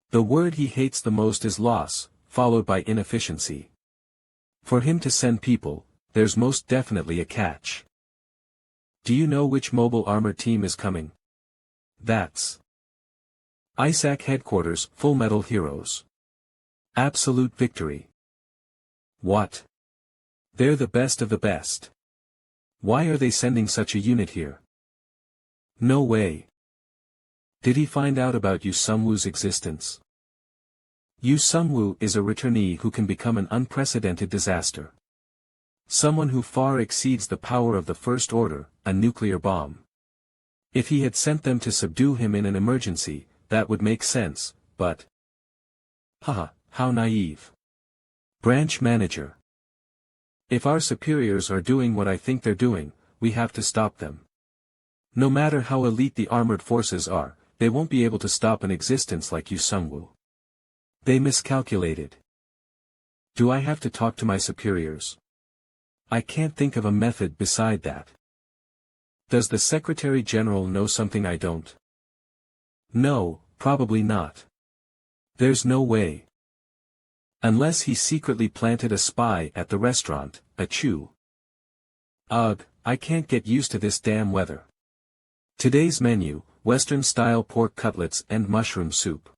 The word he hates the most is loss, followed by inefficiency. For him to send people, there's most definitely a catch. Do you know which mobile armor team is coming? That's Isaac Headquarters, Full Metal Heroes. Absolute victory. What? They're the best of the best. Why are they sending such a unit here? No way. Did he find out about Yu Sungwoo's existence? Yu Sungwoo is a returnee who can become an unprecedented disaster. Someone who far exceeds the power of the First Order, a nuclear bomb. If he had sent them to subdue him in an emergency, that would make sense, but... Haha, how naive. Branch manager. If our superiors are doing what I think they're doing, we have to stop them. No matter how elite the armored forces are, they won't be able to stop an existence like Yu Sungwoo. They miscalculated. Do I have to talk to my superiors? I can't think of a method beside that. Does the Secretary General know something I don't? No, probably not. There's no way. Unless he secretly planted a spy at the restaurant, achoo. Ugh, I can't get used to this damn weather. Today's menu, Western-style pork cutlets and mushroom soup.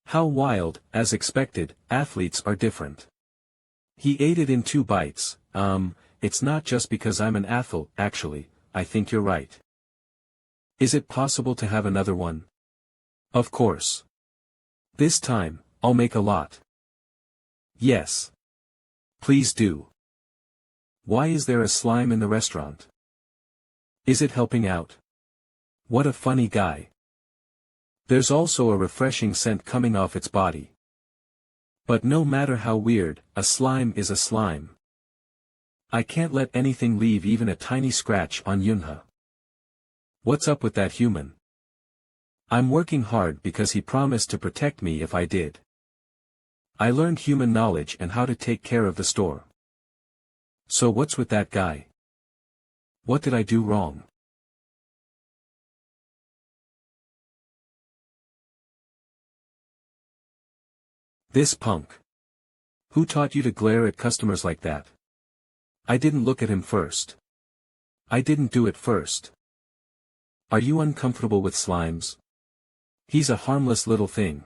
How wild, as expected, athletes are different. He ate it in 2 bites. It's not just because I'm an athlete, actually, I think you're right. Is it possible to have another one? Of course. This time, I'll make a lot. Yes. Please do. Why is there a slime in the restaurant? Is it helping out? What a funny guy. There's also a refreshing scent coming off its body. But no matter how weird, a slime is a slime. I can't let anything leave even a tiny scratch on Yunha. What's up with that human? I'm working hard because he promised to protect me if I did. I learned human knowledge and how to take care of the store. So what's with that guy? What did I do wrong? This punk. Who taught you to glare at customers like that? I didn't look at him first. I didn't do it first. Are you uncomfortable with slimes? He's a harmless little thing.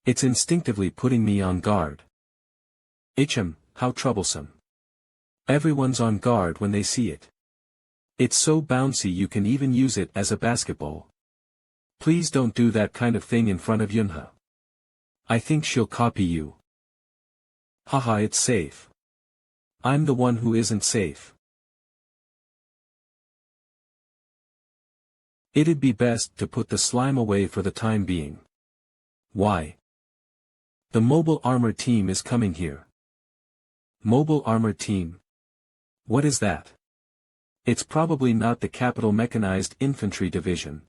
It's instinctively putting me on guard. How troublesome. Everyone's on guard when they see it. It's so bouncy you can even use it as a basketball. Please don't do that kind of thing in front of Yunha. I think she'll copy you. Haha, it's safe. I'm the one who isn't safe. It'd be best to put the slime away for the time being. Why? The mobile armor team is coming here. Mobile armor team? What is that? It's probably not the Capital Mechanized Infantry Division.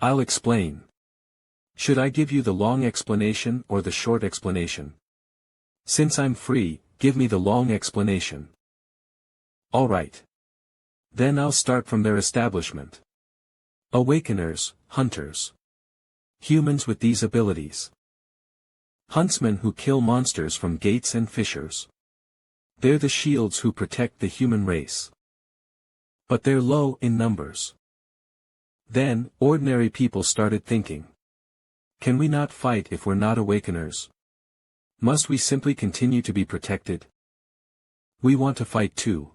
I'll explain. Should I give you the long explanation or the short explanation? Since I'm free, give me the long explanation. Alright. Then I'll start from their establishment. Awakeners, hunters. Humans with these abilities. Huntsmen who kill monsters from gates and fissures. They're the shields who protect the human race. But they're low in numbers. Then, ordinary people started thinking. Can we not fight if we're not awakeners? Must we simply continue to be protected? We want to fight too.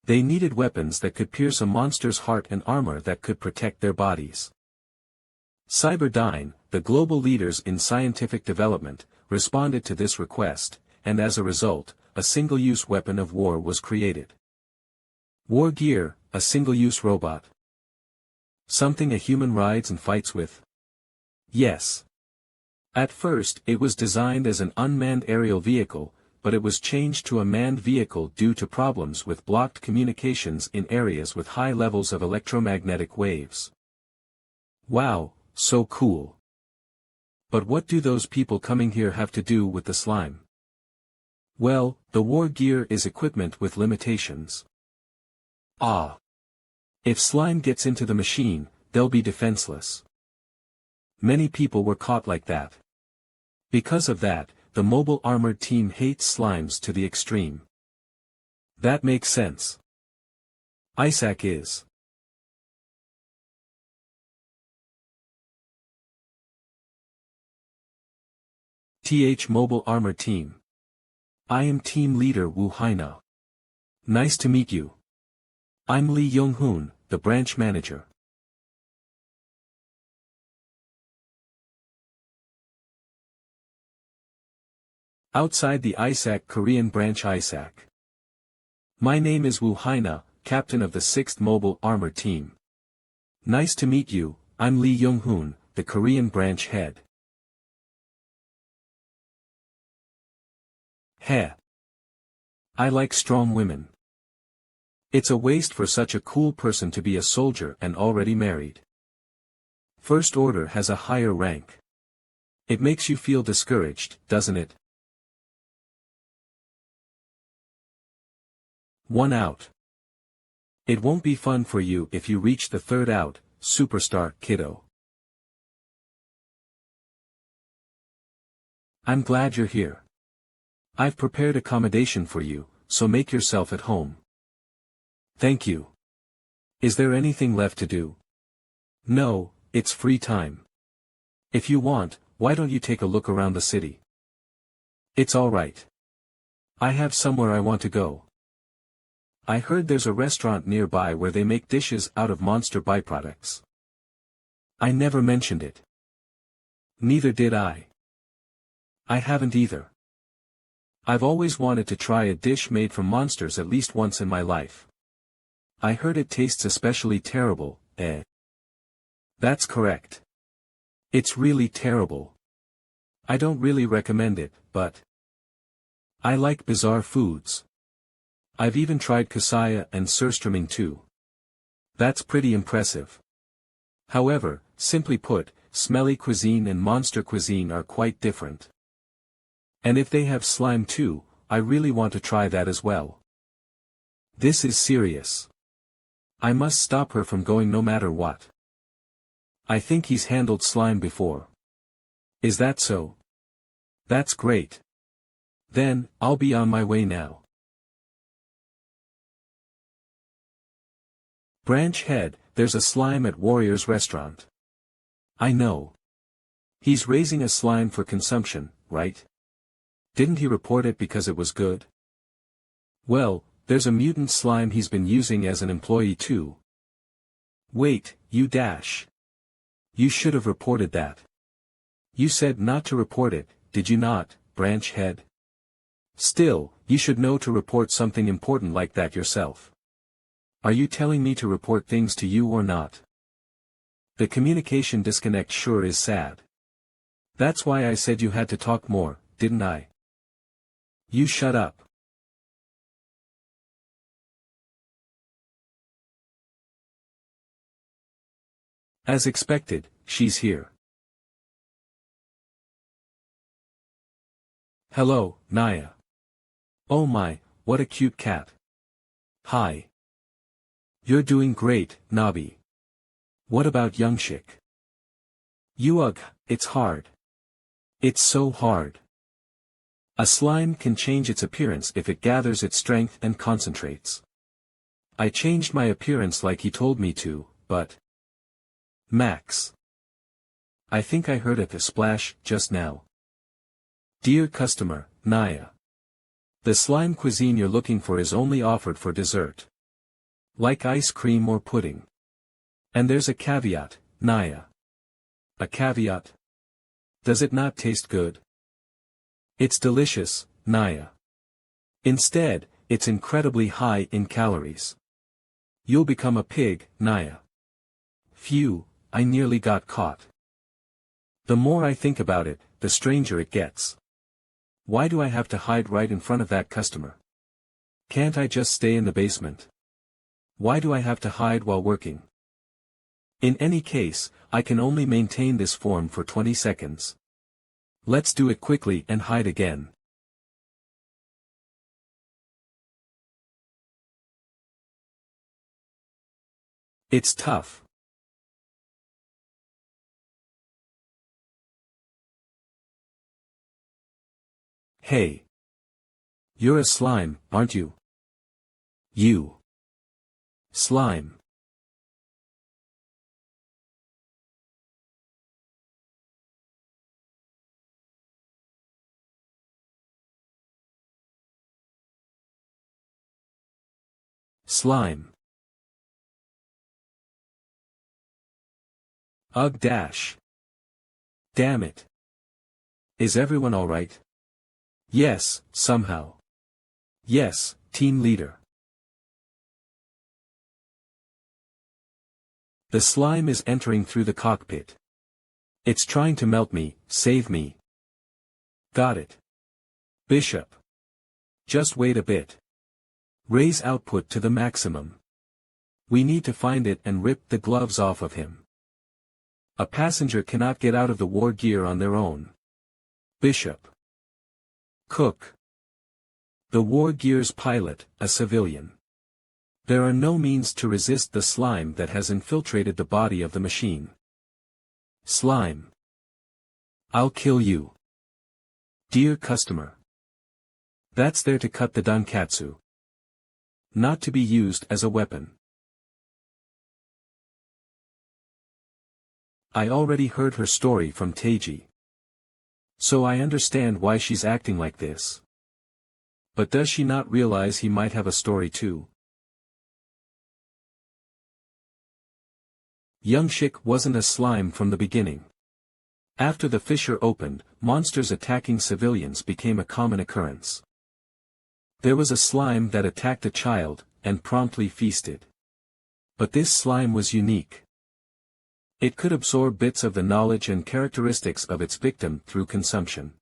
They needed weapons that could pierce a monster's heart and armor that could protect their bodies. Cyberdyne, the global leaders in scientific development, responded to this request, and as a result, a single-use weapon of war was created. War Gear, a single-use robot. Something a human rides and fights with? Yes. At first, it was designed as an unmanned aerial vehicle, but it was changed to a manned vehicle due to problems with blocked communications in areas with high levels of electromagnetic waves. Wow, so cool. But what do those people coming here have to do with the slime? Well, the war gear is equipment with limitations. Ah. If slime gets into the machine, they'll be defenseless. Many people were caught like that. Because of that, the mobile armored team hates slimes to the extreme. That makes sense. Isaac is Mobile Armor Team. I am Team Leader Wu Haina. Nice to meet you. I'm Lee Young-hoon, the branch manager. Outside the ISAC Korean branch ISAC. My name is Wu Haina, captain of the 6th Mobile Armor Team. Nice to meet you, I'm Lee Young-hoon, the Korean branch head. Heh. I like strong women. It's a waste for such a cool person to be a soldier and already married. First Order has a higher rank. It makes you feel discouraged, doesn't it? 1 out. It won't be fun for you if you reach the 3rd out, superstar, kiddo. I'm glad you're here. I've prepared accommodation for you, so make yourself at home. Thank you. Is there anything left to do? No, it's free time. If you want, why don't you take a look around the city? It's alright. I have somewhere I want to go. I heard there's a restaurant nearby where they make dishes out of monster byproducts. I never mentioned it. Neither did I. I haven't either. I've always wanted to try a dish made from monsters at least once in my life. I heard it tastes especially terrible, eh? That's correct. It's really terrible. I don't really recommend it, but I like bizarre foods. I've even tried kusaya and surströmming too. That's pretty impressive. However, simply put, smelly cuisine and monster cuisine are quite different. And if they have slime too, I really want to try that as well. This is serious. I must stop her from going no matter what. I think he's handled slime before. Is that so? That's great. Then, I'll be on my way now. Branch head, there's a slime at Warrior's restaurant. I know. He's raising a slime for consumption, right? Didn't he report it because it was good? Well, there's a mutant slime he's been using as an employee too. Wait, you dash. You should have reported that. You said not to report it, did you not, branch head? Still, you should know to report something important like that yourself. Are you telling me to report things to you or not? The communication disconnect sure is sad. That's why I said you had to talk more, didn't I? You shut up. As expected, she's here. Hello, Naya. Oh my, what a cute cat. Hi. You're doing great, Nabi. What about Youngshik? Ugh, it's hard. It's so hard. A slime can change its appearance if it gathers its strength and concentrates. I changed my appearance like he told me to, but Max. I think I heard a splash just now. Dear customer, Naya. The slime cuisine you're looking for is only offered for dessert. Like ice cream or pudding. And there's a caveat, Naya. A caveat? Does it not taste good? It's delicious, Naya. Instead, it's incredibly high in calories. You'll become a pig, Naya. Phew, I nearly got caught. The more I think about it, the stranger it gets. Why do I have to hide right in front of that customer? Can't I just stay in the basement? Why do I have to hide while working? In any case, I can only maintain this form for 20 seconds. Let's do it quickly and hide again. It's tough. Hey. You're a slime, aren't you? You. Slime. Slime. Ugh dash. Damn it. Is everyone alright? Yes, somehow. Yes, team leader. The slime is entering through the cockpit. It's trying to melt me, save me. Got it. Bishop. Just wait a bit. Raise output to the maximum. We need to find it and rip the gloves off of him. A passenger cannot get out of the war gear on their own. Bishop. Cook. The war gear's pilot, a civilian. There are no means to resist the slime that has infiltrated the body of the machine. Slime. I'll kill you. Dear customer. That's there to cut the dankatsu. Not to be used as a weapon. I already heard her story from Teiji. So I understand why she's acting like this. But does she not realize he might have a story too? Young Shik wasn't a slime from the beginning. After the fissure opened, monsters attacking civilians became a common occurrence. There was a slime that attacked a child, and promptly feasted. But this slime was unique. It could absorb bits of the knowledge and characteristics of its victim through consumption.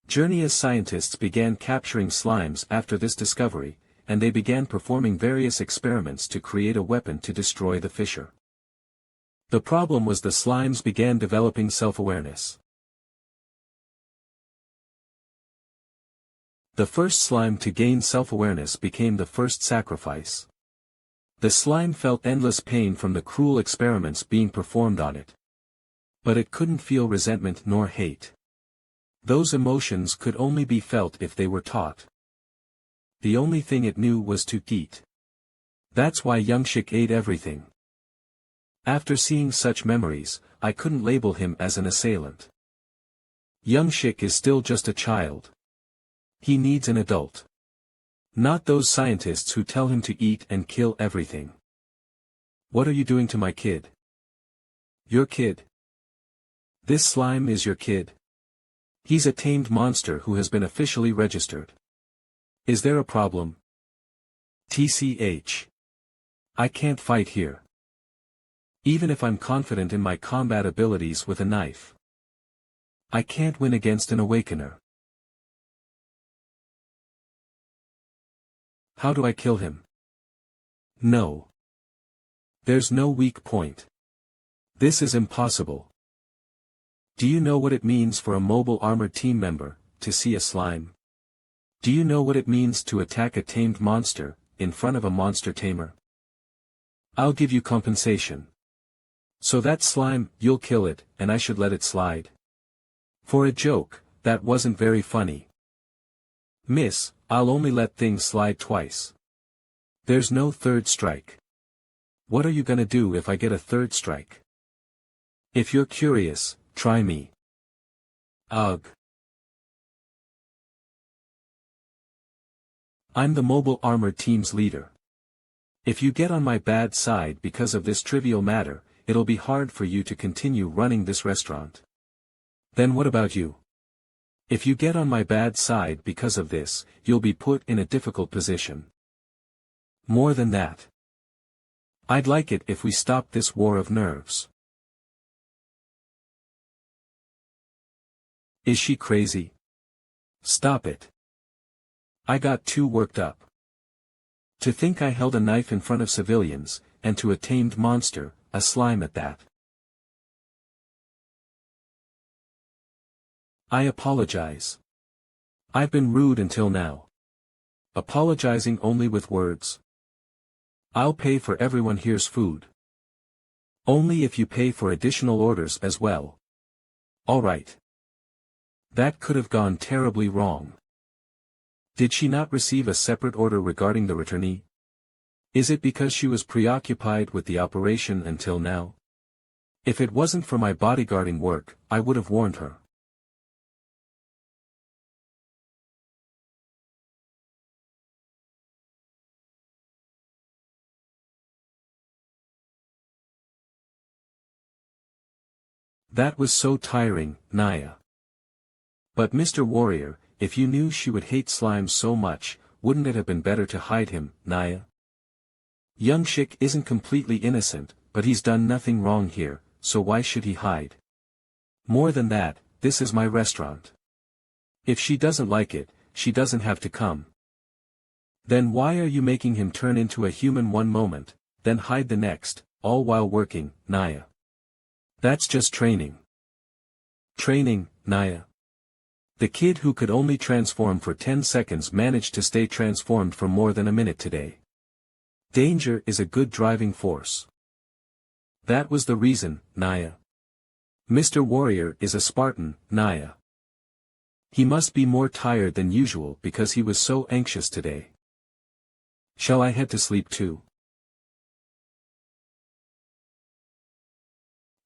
Journey's scientists began capturing slimes after this discovery, and they began performing various experiments to create a weapon to destroy the fissure. The problem was the slimes began developing self-awareness. The first slime to gain self-awareness became the first sacrifice. The slime felt endless pain from the cruel experiments being performed on it. But it couldn't feel resentment nor hate. Those emotions could only be felt if they were taught. The only thing it knew was to eat. That's why young Shik ate everything. After seeing such memories, I couldn't label him as an assailant. Young Shik is still just a child. He needs an adult. Not those scientists who tell him to eat and kill everything. What are you doing to my kid? Your kid? This slime is your kid? He's a tamed monster who has been officially registered. Is there a problem? TCH. I can't fight here. Even if I'm confident in my combat abilities with a knife. I can't win against an awakener. How do I kill him? No. There's no weak point. This is impossible. Do you know what it means for a mobile armored team member to see a slime? Do you know what it means to attack a tamed monster in front of a monster tamer? I'll give you compensation. So that slime, you'll kill it, and I should let it slide. For a joke, that wasn't very funny. Miss, I'll only let things slide twice. There's no third strike. What are you gonna do if I get a third strike? If you're curious, try me. Ugh. I'm the mobile armored team's leader. If you get on my bad side because of this trivial matter, it'll be hard for you to continue running this restaurant. Then what about you? If you get on my bad side because of this, you'll be put in a difficult position. More than that. I'd like it if we stopped this war of nerves. Is she crazy? Stop it. I got too worked up. To think I held a knife in front of civilians, and to a tamed monster, a slime at that. I apologize. I've been rude until now. Apologizing only with words. I'll pay for everyone here's food. Only if you pay for additional orders as well. Alright. That could have gone terribly wrong. Did she not receive a separate order regarding the returnee? Is it because she was preoccupied with the operation until now? If it wasn't for my bodyguarding work, I would have warned her. That was so tiring, Naya. But Mr. Warrior, if you knew she would hate slime so much, wouldn't it have been better to hide him, Naya? Young Shik isn't completely innocent, but he's done nothing wrong here, so why should he hide? More than that, this is my restaurant. If she doesn't like it, she doesn't have to come. Then why are you making him turn into a human one moment, then hide the next, all while working, Naya? That's just training. Training, Naya. The kid who could only transform for 10 seconds managed to stay transformed for more than a minute today. Danger is a good driving force. That was the reason, Naya. Mr. Warrior is a Spartan, Naya. He must be more tired than usual because he was so anxious today. Shall I head to sleep too?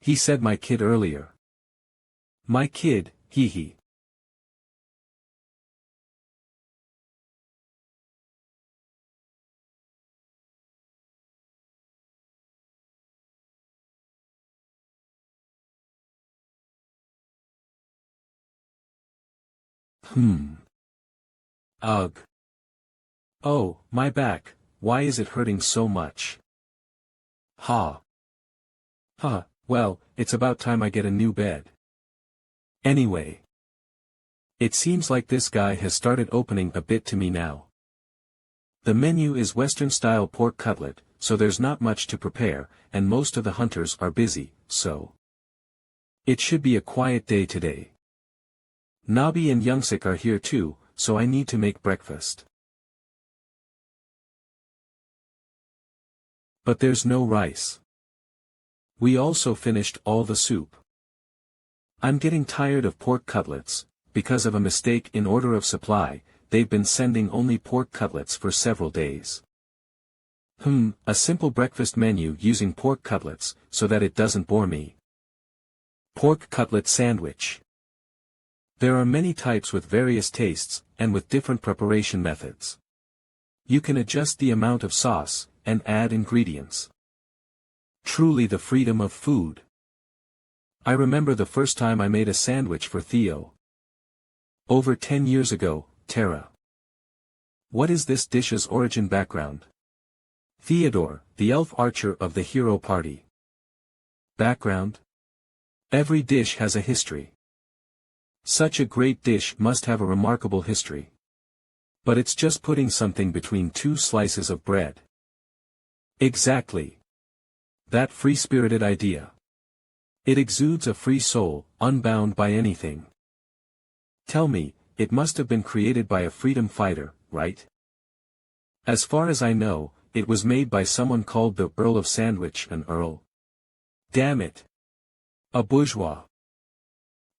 He said my kid earlier. My kid, hee hee. Ugh. Oh, my back, why is it hurting so much? Ha. Huh, well, it's about time I get a new bed. Anyway. It seems like this guy has started opening a bit to me now. The menu is Western-style pork cutlet, so there's not much to prepare, and most of the hunters are busy, so. It should be a quiet day today. Nabi and Youngsik are here too, so I need to make breakfast. But there's no rice. We also finished all the soup. I'm getting tired of pork cutlets. Because of a mistake in order of supply, they've been sending only pork cutlets for several days. A simple breakfast menu using pork cutlets, so that it doesn't bore me. Pork cutlet sandwich. There are many types with various tastes, and with different preparation methods. You can adjust the amount of sauce, and add ingredients. Truly the freedom of food. I remember the first time I made a sandwich for Theo. Over 10 years ago, Tara. What is this dish's origin background? Theodore, the elf archer of the hero party. Background? Every dish has a history. Such a great dish must have a remarkable history. But it's just putting something between two slices of bread. Exactly. That free-spirited idea. It exudes a free soul, unbound by anything. Tell me, it must have been created by a freedom fighter, right? As far as I know, it was made by someone called the Earl of Sandwich, an earl. Damn it. A bourgeois.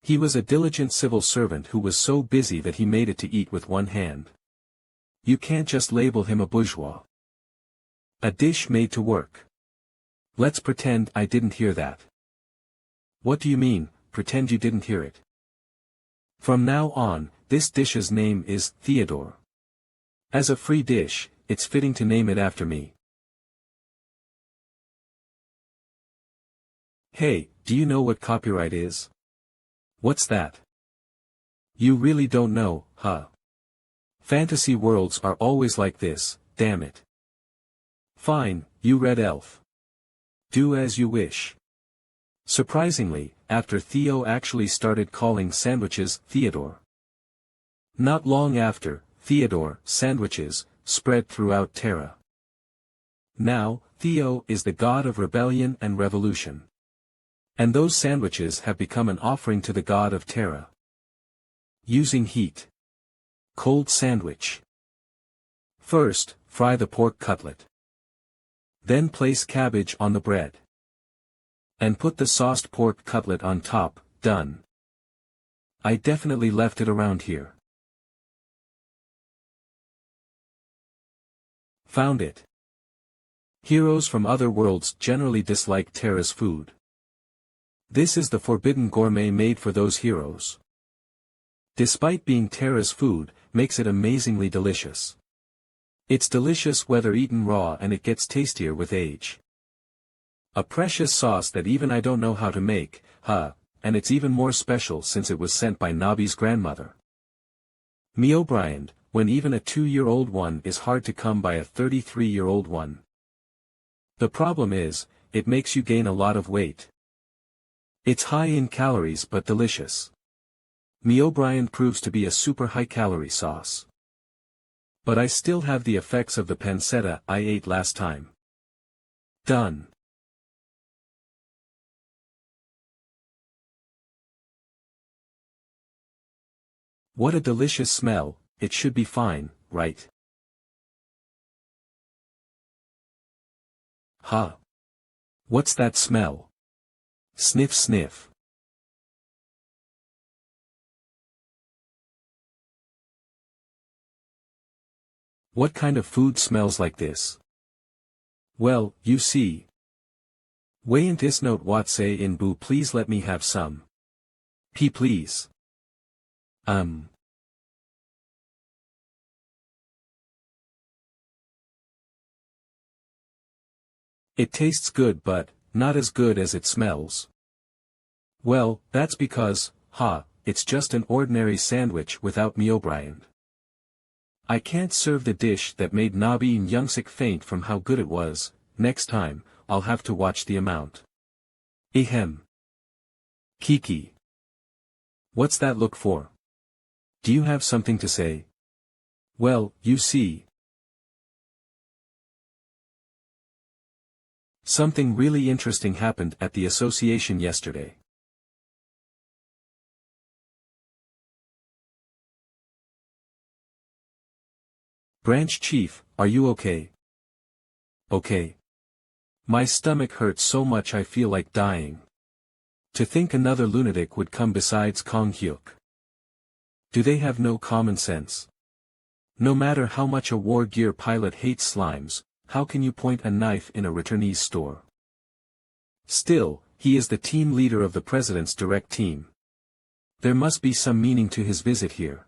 He was a diligent civil servant who was so busy that he made it to eat with one hand. You can't just label him a bourgeois. A dish made to work. Let's pretend I didn't hear that. What do you mean, pretend you didn't hear it? From now on, this dish's name is Theodore. As a free dish, it's fitting to name it after me. Hey, do you know what copyright is? What's that? You really don't know, huh? Fantasy worlds are always like this, damn it. Fine, you red elf. Do as you wish. Surprisingly, after Theo actually started calling sandwiches Theodore. Not long after, Theodore sandwiches spread throughout Terra. Now, Theo is the god of rebellion and revolution. And those sandwiches have become an offering to the god of Terra. Using heat. Cold sandwich. First, fry the pork cutlet. Then place cabbage on the bread. And put the sauced pork cutlet on top, done. I definitely left it around here. Found it. Heroes from other worlds generally dislike Terra's food. This is the forbidden gourmet made for those heroes. Despite being Terra's food, makes it amazingly delicious. It's delicious whether eaten raw, and it gets tastier with age. A precious sauce that even I don't know how to make, and it's even more special since it was sent by Nobby's grandmother. Me O'Brien, when even a 2-year-old one is hard to come by a 33-year-old one. The problem is, it makes you gain a lot of weight. It's high in calories but delicious. Me O'Brien proves to be a super high-calorie sauce. But I still have the effects of the pancetta I ate last time. Done. What a delicious smell, it should be fine, right? Huh? What's that smell? Sniff sniff. What kind of food smells like this? Well, you see. Wait this note what say in boo please let me have some. Please. It tastes good but, not as good as it smells. Well, that's because, it's just an ordinary sandwich without me O'Brien. I can't serve the dish that made Nobby and Youngsik faint from how good it was. Next time, I'll have to watch the amount. Ahem. Kiki. What's that look for? Do you have something to say? Well, you see. Something really interesting happened at the association yesterday. Branch Chief, are you okay? Okay. My stomach hurts so much I feel like dying. To think another lunatic would come besides Kong Hyuk. Do they have no common sense? No matter how much a war gear pilot hates slimes, how can you point a knife in a returnee's store? Still, he is the team leader of the president's direct team. There must be some meaning to his visit here.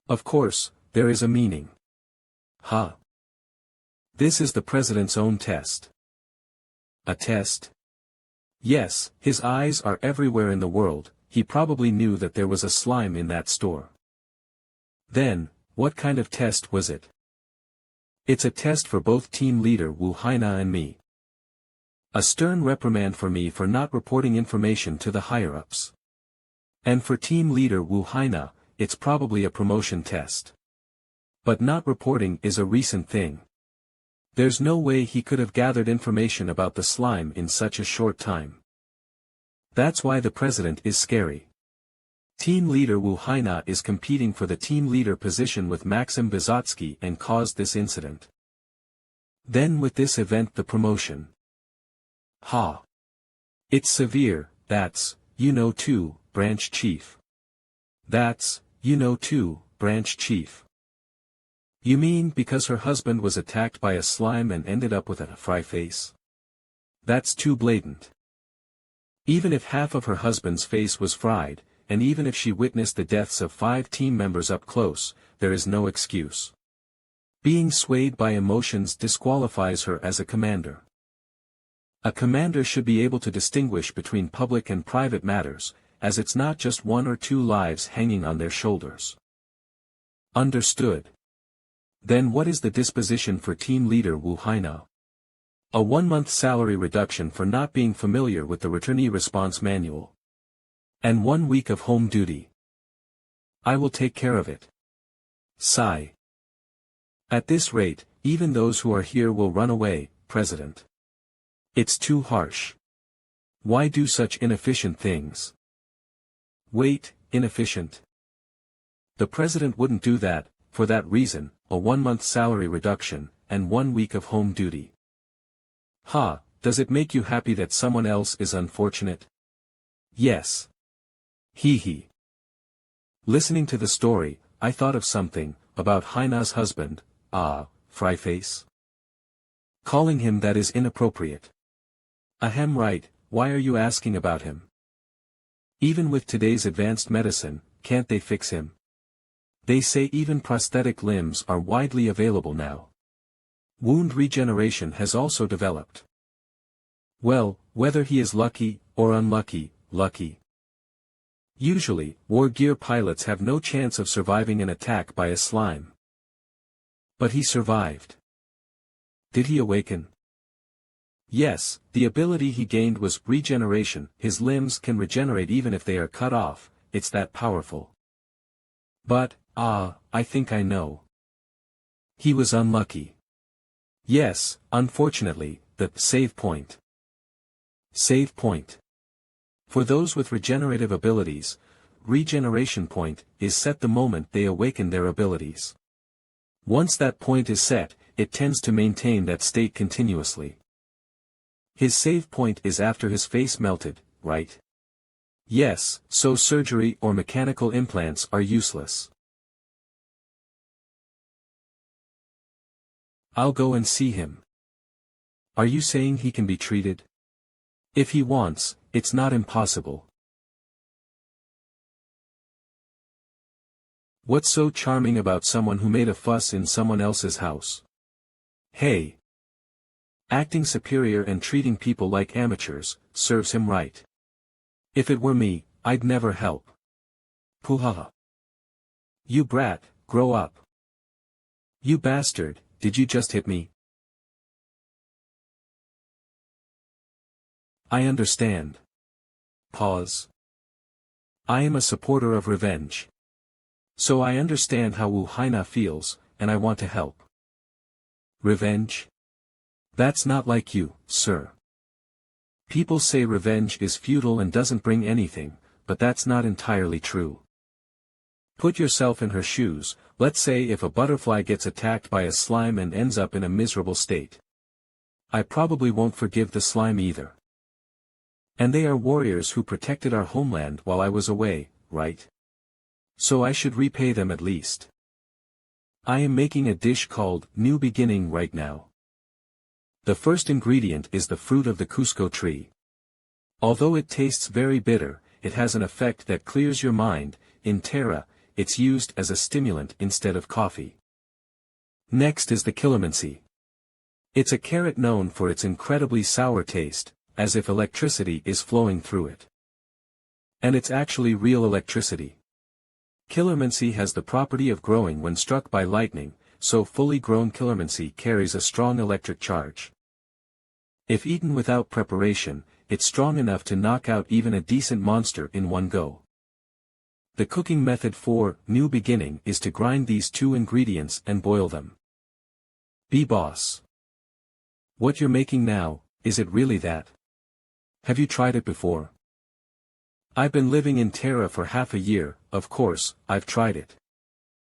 Of course, there is a meaning. This is the president's own test. A test? Yes, his eyes are everywhere in the world, he probably knew that there was a slime in that store. Then, what kind of test was it? It's a test for both team leader Wu Haina and me. A stern reprimand for me for not reporting information to the higher-ups. And for team leader Wu Haina, it's probably a promotion test. But not reporting is a recent thing. There's no way he could have gathered information about the slime in such a short time. That's why the president is scary. Team leader Wu Haina is competing for the team leader position with Maxim Bizotsky and caused this incident. Then with this event the promotion. It's severe, that's, too, branch chief. That's, too, branch chief. You mean because her husband was attacked by a slime and ended up with a fry face? That's too blatant. Even if half of her husband's face was fried, and even if she witnessed the deaths of 5 team members up close, there is no excuse. Being swayed by emotions disqualifies her as a commander. A commander should be able to distinguish between public and private matters, as it's not just 1 or 2 lives hanging on their shoulders. Understood. Then what is the disposition for team leader Wu Haina? A 1-month salary reduction for not being familiar with the returnee response manual. And 1 week of home duty. I will take care of it. Sigh. At this rate, even those who are here will run away, President. It's too harsh. Why do such inefficient things? Wait, inefficient? The president wouldn't do that, for that reason, a 1-month salary reduction, and 1 week of home duty. Does it make you happy that someone else is unfortunate? Yes. Hee. Listening to the story, I thought of something, about Haina's husband, Fryface. Calling him that is inappropriate. Ahem, right, why are you asking about him? Even with today's advanced medicine, can't they fix him? They say even prosthetic limbs are widely available now. Wound regeneration has also developed. Well, whether he is lucky, or unlucky, lucky. Usually, war gear pilots have no chance of surviving an attack by a slime. But he survived. Did he awaken? Yes, the ability he gained was regeneration. His limbs can regenerate even if they are cut off, it's that powerful. But, I think I know. He was unlucky. Yes, unfortunately, the save point. Save point. For those with regenerative abilities, regeneration point is set the moment they awaken their abilities. Once that point is set, it tends to maintain that state continuously. His save point is after his face melted, right? Yes, so surgery or mechanical implants are useless. I'll go and see him. Are you saying he can be treated? If he wants, it's not impossible. What's so charming about someone who made a fuss in someone else's house? Hey! Acting superior and treating people like amateurs, serves him right. If it were me, I'd never help. Puhaha. You brat, grow up. You bastard, did you just hit me? I understand. Pause. I am a supporter of revenge. So I understand how Wu Haina feels, and I want to help. Revenge? That's not like you, sir. People say revenge is futile and doesn't bring anything, but that's not entirely true. Put yourself in her shoes. Let's say if a butterfly gets attacked by a slime and ends up in a miserable state. I probably won't forgive the slime either. And they are warriors who protected our homeland while I was away, right? So I should repay them at least. I am making a dish called New Beginning right now. The first ingredient is the fruit of the Cusco tree. Although it tastes very bitter, it has an effect that clears your mind. In Terra, it's used as a stimulant instead of coffee. Next is the calamansi. It's a carrot known for its incredibly sour taste, as if electricity is flowing through it. And it's actually real electricity. Calamansi has the property of growing when struck by lightning, so fully grown calamansi carries a strong electric charge. If eaten without preparation, it's strong enough to knock out even a decent monster in one go. The cooking method for New Beginning is to grind these two ingredients and boil them. B-boss. What you're making now, is it really that? Have you tried it before? I've been living in Terra for half a year, of course, I've tried it.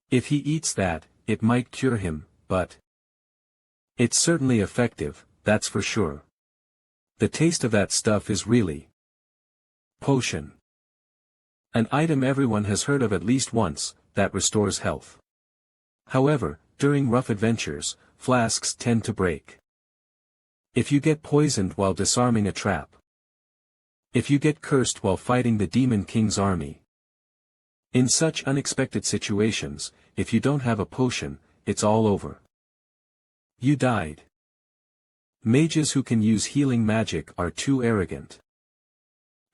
If he eats that, it might cure him, but it's certainly effective, that's for sure. The taste of that stuff is really potion. An item everyone has heard of at least once, that restores health. However, during rough adventures, flasks tend to break. If you get poisoned while disarming a trap. If you get cursed while fighting the Demon King's army. In such unexpected situations, if you don't have a potion, it's all over. You died. Mages who can use healing magic are too arrogant.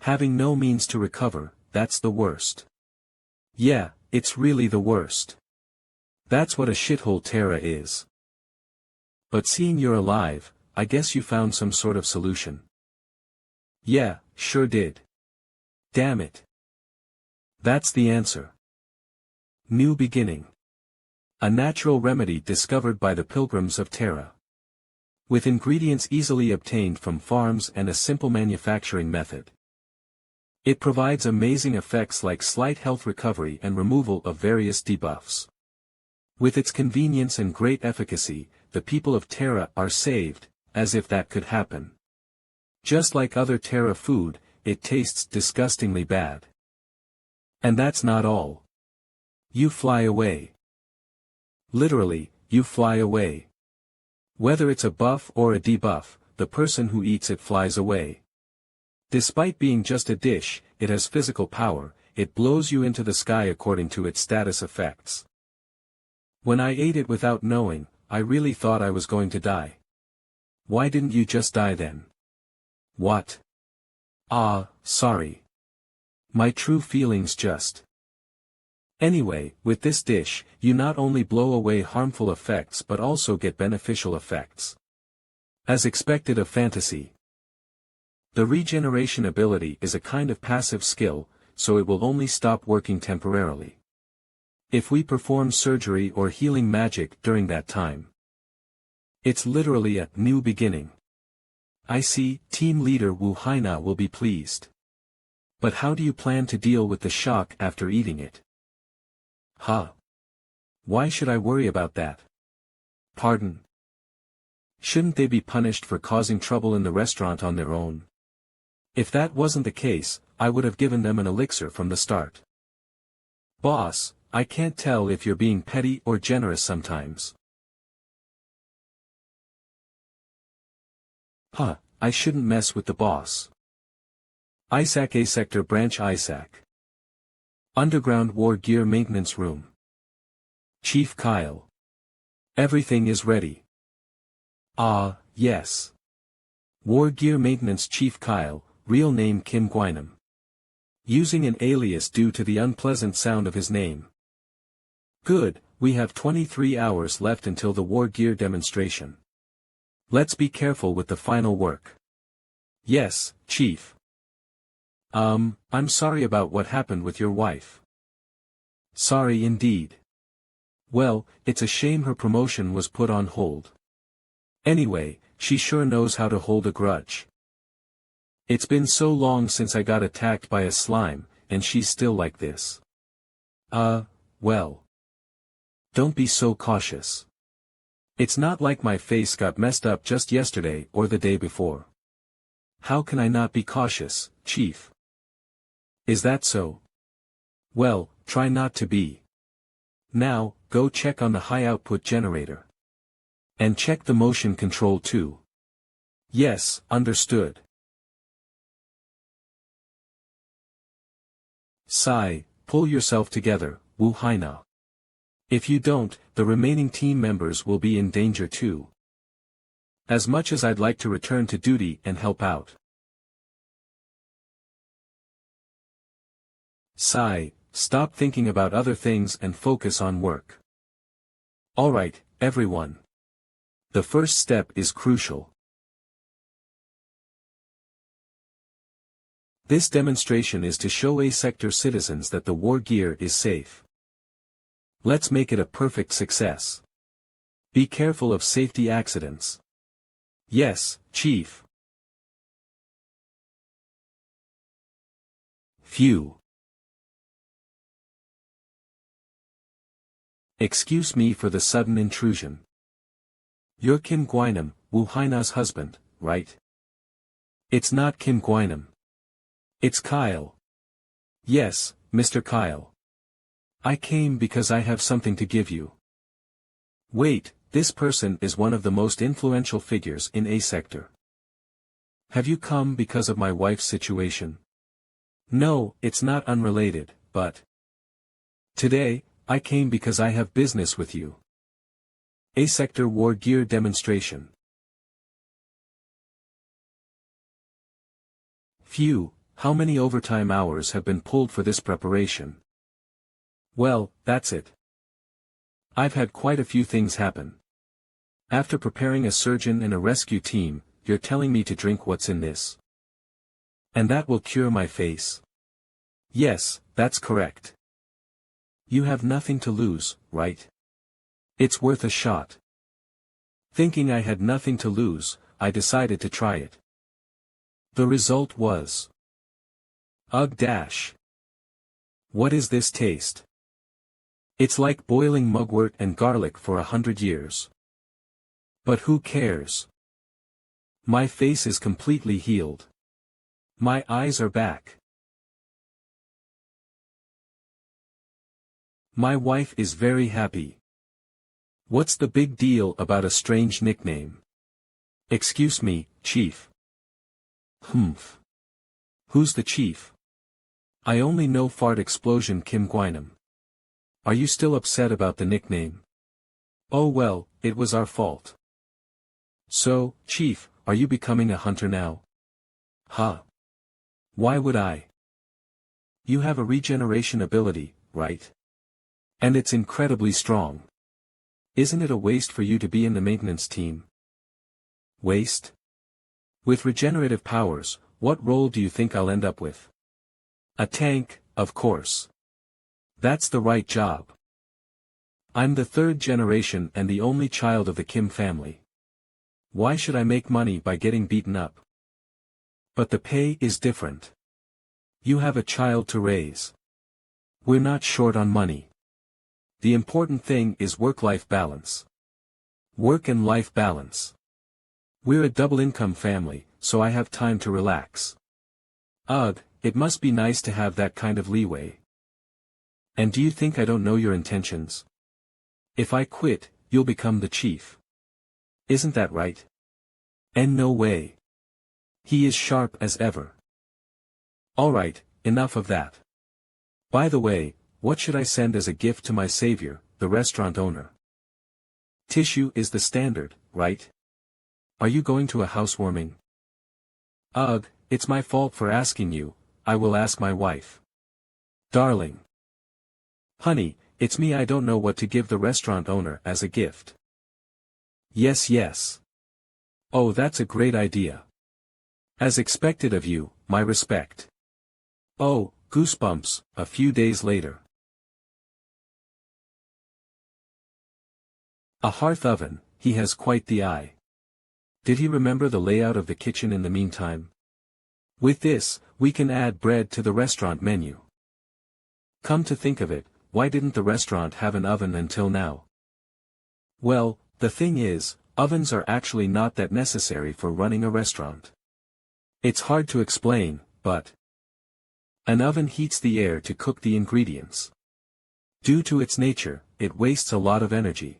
Having no means to recover, that's the worst. Yeah, it's really the worst. That's what a shithole Terra is. But seeing you're alive, I guess you found some sort of solution. Yeah, sure did. Damn it. That's the answer. New Beginning. A natural remedy discovered by the pilgrims of Terra. With ingredients easily obtained from farms and a simple manufacturing method. It provides amazing effects like slight health recovery and removal of various debuffs. With its convenience and great efficacy, the people of Terra are saved, as if that could happen. Just like other Terra food, it tastes disgustingly bad. And that's not all. You fly away. Literally, you fly away. Whether it's a buff or a debuff, the person who eats it flies away. Despite being just a dish, it has physical power, it blows you into the sky according to its status effects. When I ate it without knowing, I really thought I was going to die. Why didn't you just die then? What? Ah, sorry. My true feelings just. Anyway, with this dish, you not only blow away harmful effects but also get beneficial effects. As expected of fantasy. The regeneration ability is a kind of passive skill, so it will only stop working temporarily. If we perform surgery or healing magic during that time. It's literally a new beginning. I see, Team Leader Wu Haina will be pleased. But how do you plan to deal with the shock after eating it? Huh? Why should I worry about that? Pardon? Shouldn't they be punished for causing trouble in the restaurant on their own? If that wasn't the case, I would have given them an elixir from the start. Boss, I can't tell if you're being petty or generous sometimes. Huh, I shouldn't mess with the boss. ISAC A Sector Branch ISAC. Underground War Gear Maintenance Room. Chief Kyle. Everything is ready. Ah, yes. War Gear Maintenance Chief Kyle, real name Kim Gwynam. Using an alias due to the unpleasant sound of his name. Good, we have 23 hours left until the war gear demonstration. Let's be careful with the final work. Yes, Chief. I'm sorry about what happened with your wife. Sorry indeed. Well, it's a shame her promotion was put on hold. Anyway, she sure knows how to hold a grudge. It's been so long since I got attacked by a slime, and she's still like this. Well. Don't be so cautious. It's not like my face got messed up just yesterday or the day before. How can I not be cautious, Chief? Is that so? Well, try not to be. Now, go check on the high output generator. And check the motion control too. Yes, understood. Sigh, pull yourself together, Wu Haina. If you don't, the remaining team members will be in danger too. As much as I'd like to return to duty and help out. Sigh, stop thinking about other things and focus on work. Alright, everyone. The first step is crucial. This demonstration is to show A-sector citizens that the war gear is safe. Let's make it a perfect success. Be careful of safety accidents. Yes, Chief. Phew. Excuse me for the sudden intrusion. You're Kim Gwynam, Wu Haina's husband, right? It's not Kim Gwynam. It's Kyle. Yes, Mr. Kyle. I came because I have something to give you. Wait, this person is one of the most influential figures in A-sector. Have you come because of my wife's situation? No, it's not unrelated, but... Today, I came because I have business with you. A-sector war gear demonstration. Phew, how many overtime hours have been pulled for this preparation? Well, that's it. I've had quite a few things happen. After preparing a surgeon and a rescue team, you're telling me to drink what's in this. And that will cure my face. Yes, that's correct. You have nothing to lose, right? It's worth a shot. Thinking I had nothing to lose, I decided to try it. The result was... Ugh dash. What is this taste? It's like boiling mugwort and garlic for 100 years. But who cares? My face is completely healed. My eyes are back. My wife is very happy. What's the big deal about a strange nickname? Excuse me, Chief. Humph. Who's the chief? I only know Fart Explosion Kim Gwynam. Are you still upset about the nickname? Oh well, it was our fault. So, Chief, are you becoming a hunter now? Huh? Why would I? You have a regeneration ability, right? And it's incredibly strong. Isn't it a waste for you to be in the maintenance team? Waste? With regenerative powers, what role do you think I'll end up with? A tank, of course. That's the right job. I'm the third generation and the only child of the Kim family. Why should I make money by getting beaten up? But the pay is different. You have a child to raise. We're not short on money. The important thing is work-life balance. Work and life balance. We're a double-income family, so I have time to relax. Ugh, it must be nice to have that kind of leeway. And do you think I don't know your intentions? If I quit, you'll become the chief. Isn't that right? And no way. He is sharp as ever. Alright, enough of that. By the way, what should I send as a gift to my savior, the restaurant owner? Tissue is the standard, right? Are you going to a housewarming? Ugh, it's my fault for asking you, I will ask my wife. Darling. Honey, it's me, I don't know what to give the restaurant owner as a gift. Yes, yes. Oh, that's a great idea. As expected of you, my respect. Oh, goosebumps, a few days later. A hearth oven, he has quite the eye. Did he remember the layout of the kitchen in the meantime? With this, we can add bread to the restaurant menu. Come to think of it, why didn't the restaurant have an oven until now? Well, the thing is, ovens are actually not that necessary for running a restaurant. It's hard to explain, but an oven heats the air to cook the ingredients. Due to its nature, it wastes a lot of energy.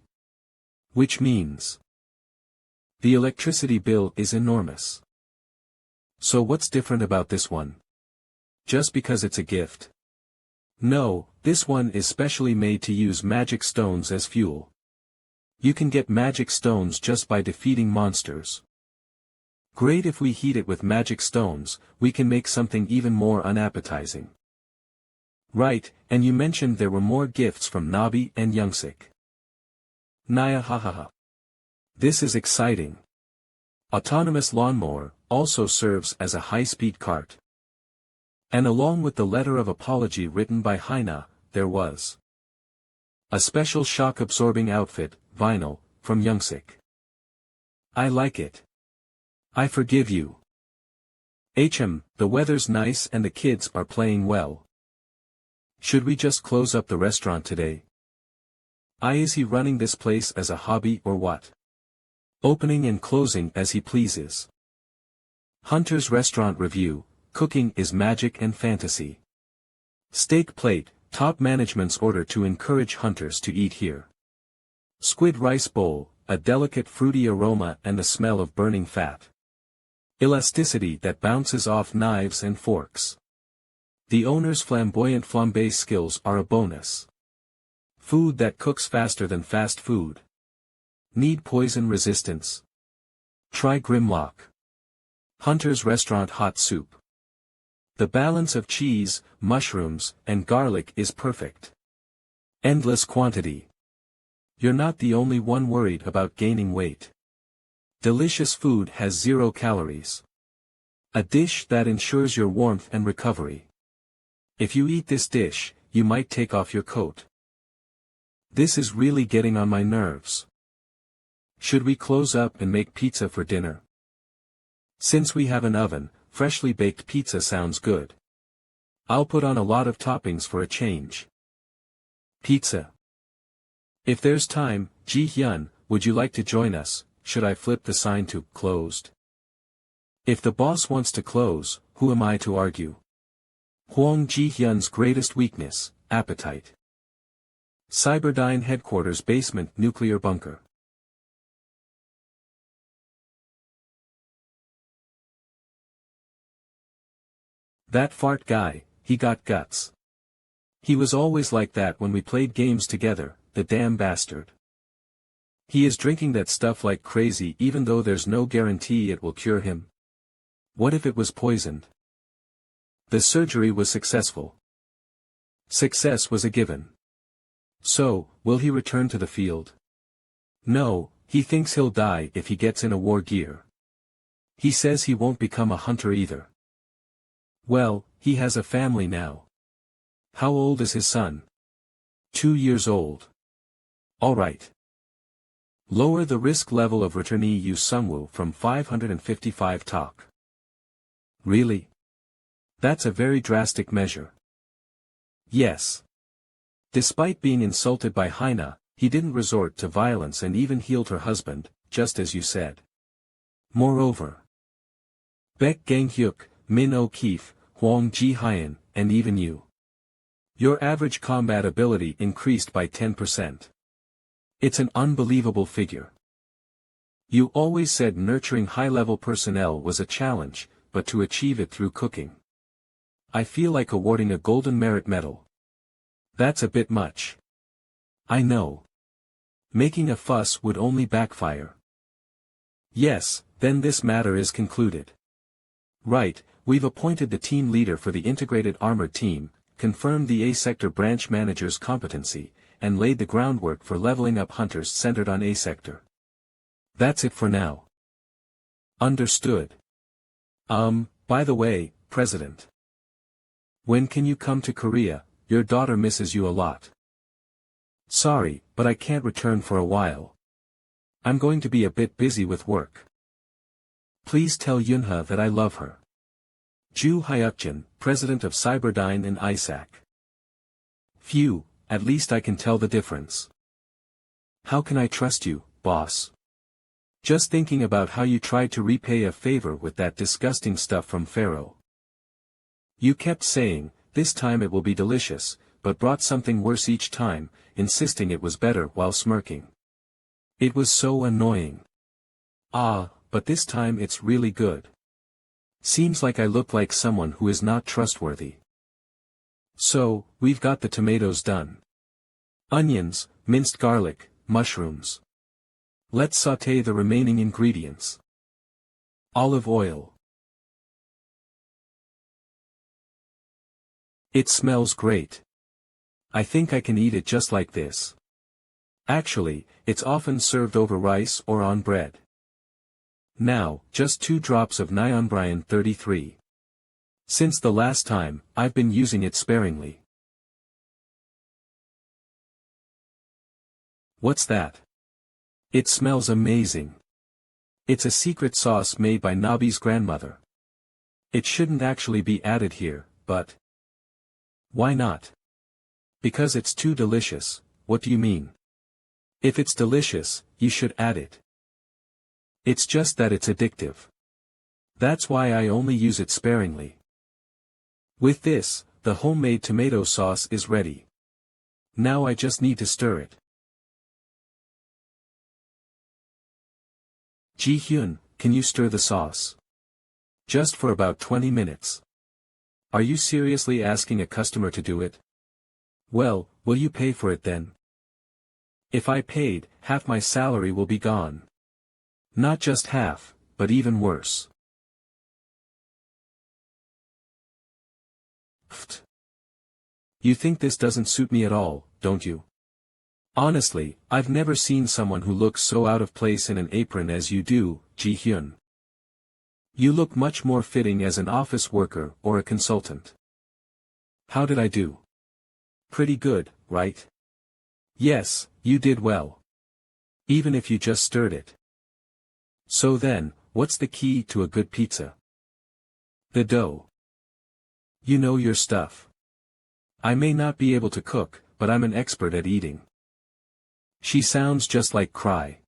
Which means the electricity bill is enormous. So what's different about this one? Just because it's a gift? No, this one is specially made to use magic stones as fuel. You can get magic stones just by defeating monsters. Great, if we heat it with magic stones, we can make something even more unappetizing. Right, and you mentioned there were more gifts from Nabi and Youngsik. Naya, hahaha. This is exciting. Autonomous lawnmower also serves as a high-speed cart. And along with the letter of apology written by Haina, there was a special shock-absorbing outfit, vinyl, from Youngsik. I like it. I forgive you. The weather's nice and the kids are playing well. Should we just close up the restaurant today? Is he running this place as a hobby or what? Opening and closing as he pleases. Hunter's Restaurant Review, cooking is magic and fantasy. Steak plate, top management's order to encourage hunters to eat here. Squid rice bowl, a delicate fruity aroma and the smell of burning fat. Elasticity that bounces off knives and forks. The owner's flamboyant flambe skills are a bonus. Food that cooks faster than fast food. Need poison resistance? Try Grimlock. Hunter's Restaurant Hot Soup. The balance of cheese, mushrooms, and garlic is perfect. Endless quantity. You're not the only one worried about gaining weight. Delicious food has 0 calories. A dish that ensures your warmth and recovery. If you eat this dish, you might take off your coat. This is really getting on my nerves. Should we close up and make pizza for dinner? Since we have an oven, freshly baked pizza sounds good. I'll put on a lot of toppings for a change. Pizza. If there's time, Ji-hyun, would you like to join us? Should I flip the sign to closed? If the boss wants to close, who am I to argue? Hwang Ji-hyun's greatest weakness, appetite. Cyberdyne Headquarters Basement Nuclear Bunker. That fart guy, he got guts. He was always like that when we played games together, the damn bastard. He is drinking that stuff like crazy even though there's no guarantee it will cure him. What if it was poisoned? The surgery was successful. Success was a given. So, will he return to the field? No, he thinks he'll die if he gets in a war gear. He says he won't become a hunter either. Well, he has a family now. How old is his son? 2 years old. Alright. Lower the risk level of returnee Yu Sungwoo from 555 talk. Really? That's a very drastic measure. Yes. Despite being insulted by Haina, he didn't resort to violence and even healed her husband, just as you said. Moreover, Baek Gang-hyuk, Min O'Keefe, Hwang Ji-hyun, and even you. Your average combat ability increased by 10%. It's an unbelievable figure. You always said nurturing high-level personnel was a challenge, but to achieve it through cooking. I feel like awarding a Golden Merit Medal. That's a bit much. I know. Making a fuss would only backfire. Yes, then this matter is concluded. Right, we've appointed the team leader for the integrated armored team, confirmed the A-sector branch manager's competency, and laid the groundwork for leveling up hunters centered on A-sector. That's it for now. Understood. By the way, President. When can you come to Korea? Your daughter misses you a lot. Sorry, but I can't return for a while. I'm going to be a bit busy with work. Please tell Yunha that I love her. Ju Hyukjin, President of Cyberdyne and ISAC. Phew, at least I can tell the difference. How can I trust you, boss? Just thinking about how you tried to repay a favor with that disgusting stuff from Pharaoh. You kept saying, this time it will be delicious, but brought something worse each time, insisting it was better while smirking. It was so annoying. Ah, but this time it's really good. Seems like I look like someone who is not trustworthy. So, we've got the tomatoes done. Onions, minced garlic, mushrooms. Let's sauté the remaining ingredients. Olive oil. It smells great. I think I can eat it just like this. Actually, it's often served over rice or on bread. Now, just 2 drops of Nionbrian 33. Since the last time, I've been using it sparingly. What's that? It smells amazing. It's a secret sauce made by Nabi's grandmother. It shouldn't actually be added here, but... Why not? Because it's too delicious. What do you mean? If it's delicious, you should add it. It's just that it's addictive. That's why I only use it sparingly. With this, the homemade tomato sauce is ready. Now I just need to stir it. Ji-hyun, can you stir the sauce? Just for about 20 minutes. Are you seriously asking a customer to do it? Well, will you pay for it then? If I paid, half my salary will be gone. Not just half, but even worse. Pfft. You think this doesn't suit me at all, don't you? Honestly, I've never seen someone who looks so out of place in an apron as you do, Ji-hyun. You look much more fitting as an office worker or a consultant. How did I do? Pretty good, right? Yes, you did well. Even if you just stirred it. So then, what's the key to a good pizza? The dough. You know your stuff. I may not be able to cook, but I'm an expert at eating. She sounds just like Cry.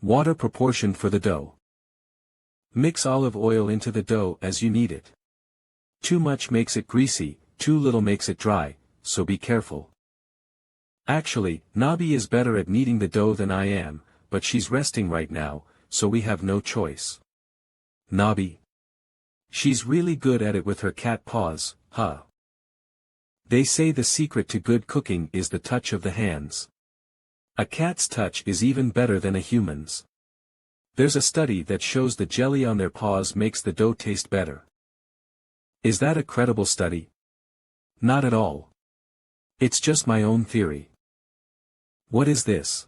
Water proportion for the dough. Mix olive oil into the dough as you need it. Too much makes it greasy, too little makes it dry, so be careful. Actually, Nabi is better at kneading the dough than I am, but she's resting right now, so we have no choice. Nabi. She's really good at it with her cat paws, huh? They say the secret to good cooking is the touch of the hands. A cat's touch is even better than a human's. There's a study that shows the jelly on their paws makes the dough taste better. Is that a credible study? Not at all. It's just my own theory. What is this?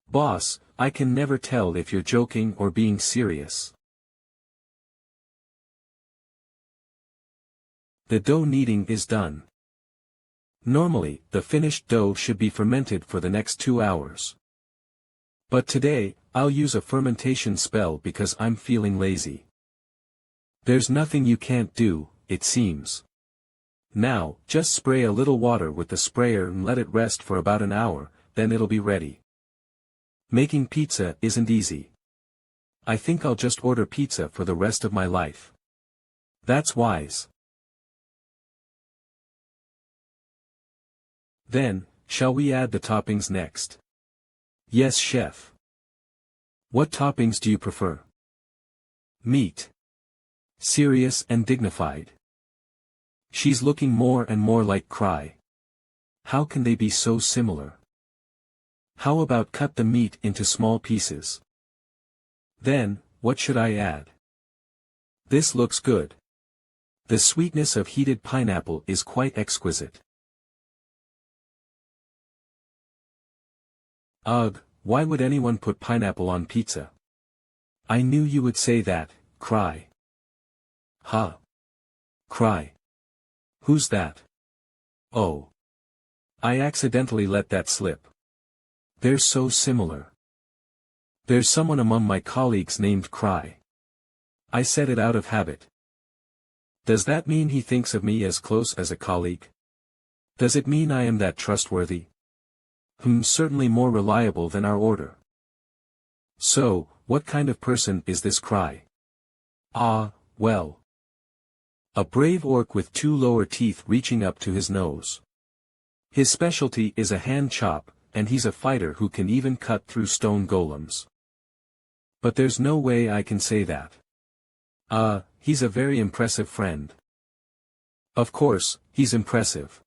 Boss, I can never tell if you're joking or being serious. The dough kneading is done. Normally, the finished dough should be fermented for the next 2 hours. But today, I'll use a fermentation spell because I'm feeling lazy. There's nothing you can't do, it seems. Now, just spray a little water with the sprayer and let it rest for about an hour, then it'll be ready. Making pizza isn't easy. I think I'll just order pizza for the rest of my life. That's wise. Then, shall we add the toppings next? Yes, chef. What toppings do you prefer? Meat. Serious and dignified. She's looking more and more like Cry. How can they be so similar? How about cut the meat into small pieces? Then, what should I add? This looks good. The sweetness of heated pineapple is quite exquisite. Ugh, why would anyone put pineapple on pizza? I knew you would say that, Cry. Huh? Cry. Who's that? Oh. I accidentally let that slip. They're so similar. There's someone among my colleagues named Cry. I said it out of habit. Does that mean he thinks of me as close as a colleague? Does it mean I am that trustworthy? Certainly more reliable than our order. So, what kind of person is this Cry? Ah, well. A brave orc with 2 lower teeth reaching up to his nose. His specialty is a hand chop, and he's a fighter who can even cut through stone golems. But there's no way I can say that. He's a very impressive friend. Of course, he's impressive.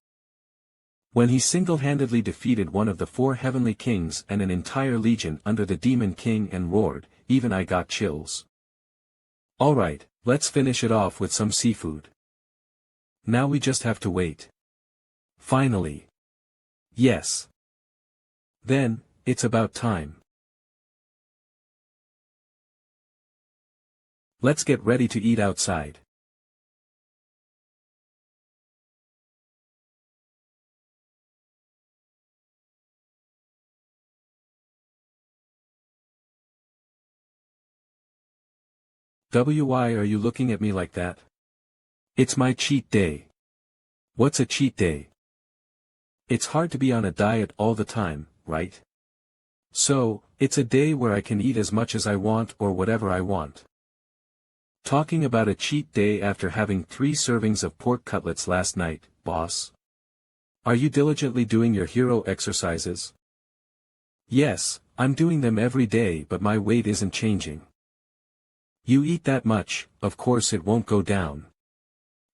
When he single-handedly defeated one of the 4 heavenly kings and an entire legion under the Demon King and roared, even I got chills. Alright, let's finish it off with some seafood. Now we just have to wait. Finally. Yes. Then, it's about time. Let's get ready to eat outside. Why are you looking at me like that? It's my cheat day. What's a cheat day? It's hard to be on a diet all the time, right? So, it's a day where I can eat as much as I want or whatever I want. Talking about a cheat day after having 3 servings of pork cutlets last night, boss. Are you diligently doing your hero exercises? Yes, I'm doing them every day, but my weight isn't changing. You eat that much, of course it won't go down.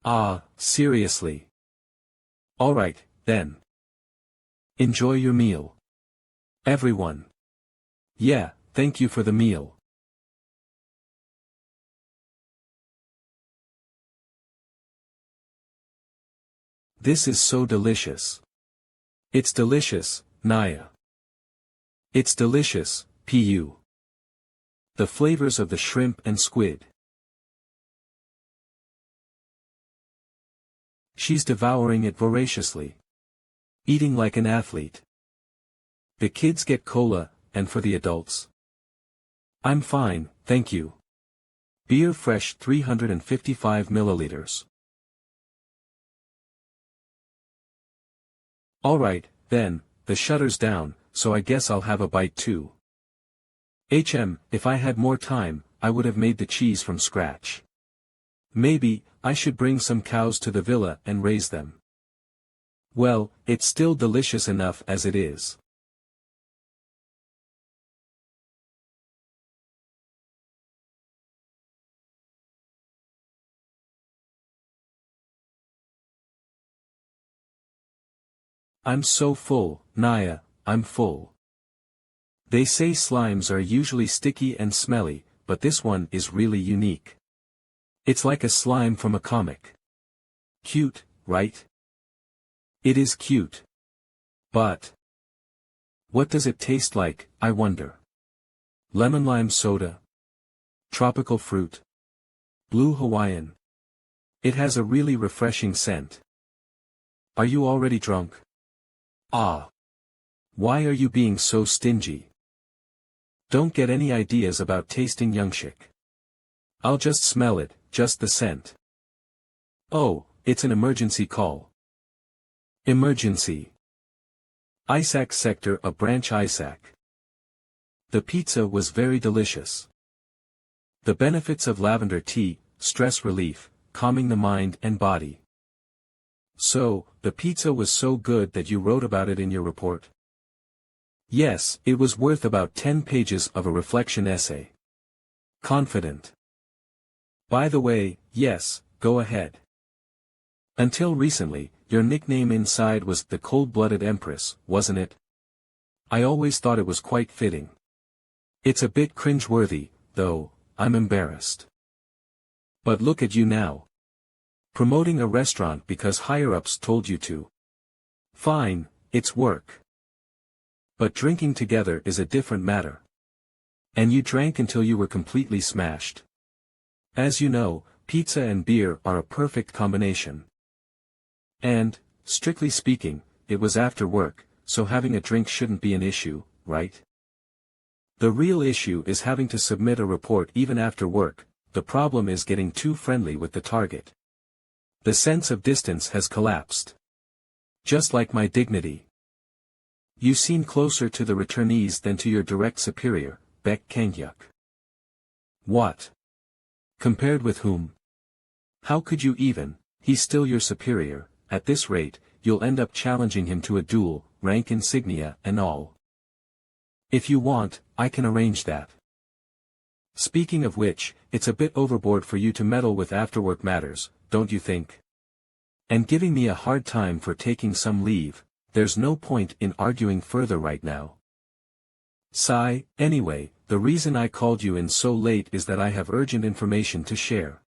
Ah, seriously. Alright, then. Enjoy your meal. Everyone. Yeah, thank you for the meal. This is so delicious. It's delicious, Naya. It's delicious, Pu. The flavors of the shrimp and squid. She's devouring it voraciously. Eating like an athlete. The kids get cola, and for the adults? I'm fine, thank you. Beer fresh 355 milliliters. Alright, then, the shutter's down, so I guess I'll have a bite too. If I had more time, I would have made the cheese from scratch. Maybe, I should bring some cows to the villa and raise them. Well, it's still delicious enough as it is. I'm so full, Naya, I'm full. They say slimes are usually sticky and smelly, but this one is really unique. It's like a slime from a comic. Cute, right? It is cute. But what does it taste like, I wonder? Lemon lime soda? Tropical fruit? Blue Hawaiian? It has a really refreshing scent. Are you already drunk? Ah. Why are you being so stingy? Don't get any ideas about tasting youngshik. I'll just smell it, just the scent. Oh, it's an emergency call. Emergency. Isaac sector of branch Isaac. The pizza was very delicious. The benefits of lavender tea, stress relief, calming the mind and body. So, the pizza was so good that you wrote about it in your report? Yes, it was worth about 10 pages of a reflection essay. Confident. By the way, yes, go ahead. Until recently, your nickname inside was the Cold-Blooded Empress, wasn't it? I always thought it was quite fitting. It's a bit cringeworthy, though, I'm embarrassed. But look at you now. Promoting a restaurant because higher-ups told you to. Fine, it's work. But drinking together is a different matter. And you drank until you were completely smashed. As you know, pizza and beer are a perfect combination. And, strictly speaking, it was after work, so having a drink shouldn't be an issue, right? The real issue is having to submit a report even after work. The problem is getting too friendly with the target. The sense of distance has collapsed. Just like my dignity. You seem closer to the returnees than to your direct superior, Beck Kangyuk. What? Compared with whom? How could you even? He's still your superior. At this rate, you'll end up challenging him to a duel, rank insignia and all. If you want, I can arrange that. Speaking of which, it's a bit overboard for you to meddle with afterwork matters, don't you think? And giving me a hard time for taking some leave, there's no point in arguing further right now. Sigh, anyway, the reason I called you in so late is that I have urgent information to share.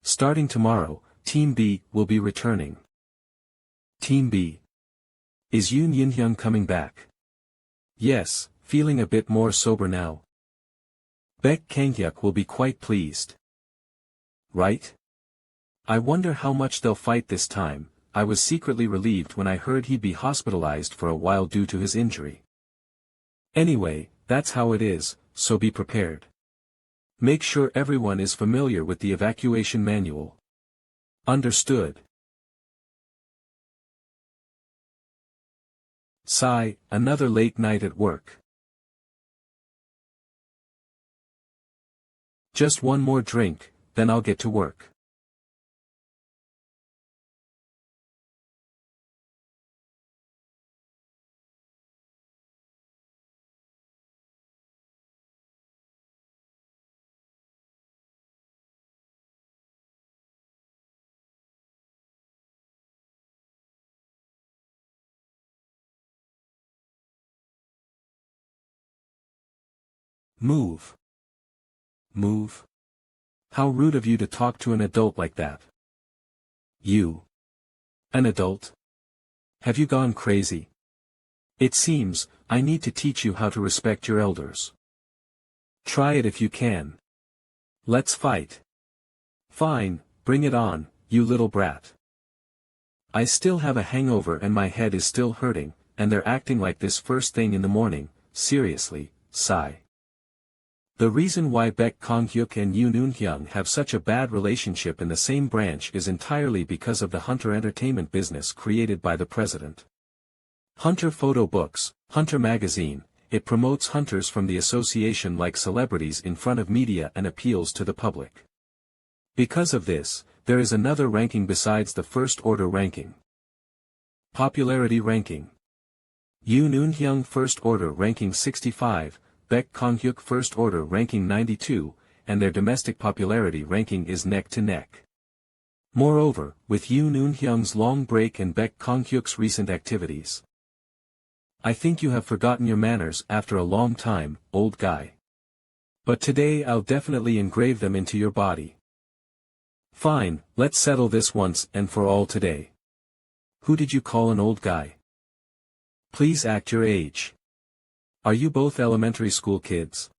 Starting tomorrow, Team B will be returning. Team B. Is Yoon Yin-hyun coming back? Yes, feeling a bit more sober now. Beck Kangyuk will be quite pleased. Right? I wonder how much they'll fight this time. I was secretly relieved when I heard he'd be hospitalized for a while due to his injury. Anyway, that's how it is, so be prepared. Make sure everyone is familiar with the evacuation manual. Understood. Sigh, another late night at work. Just one more drink, then I'll get to work. Move. Move? How rude of you to talk to an adult like that. You. An adult? Have you gone crazy? It seems, I need to teach you how to respect your elders. Try it if you can. Let's fight. Fine, bring it on, you little brat. I still have a hangover and my head is still hurting, and they're acting like this first thing in the morning, seriously, sigh. The reason why Beck Kangyuk and Yoon Eun-hyung have such a bad relationship in the same branch is entirely because of the Hunter entertainment business created by the president. Hunter Photo Books, Hunter Magazine, it promotes hunters from the association like celebrities in front of media and appeals to the public. Because of this, there is another ranking besides the first order ranking. Popularity ranking. Yoon Eun-hyung first order ranking 65, Beck Kangyuk first order ranking 92, and their domestic popularity ranking is neck to neck. Moreover, with Yoon Eun-hyung's long break and Beck Kangyuk's recent activities. I think you have forgotten your manners after a long time, old guy. But today I'll definitely engrave them into your body. Fine, let's settle this once and for all today. Who did you call an old guy? Please act your age. Are you both elementary school kids?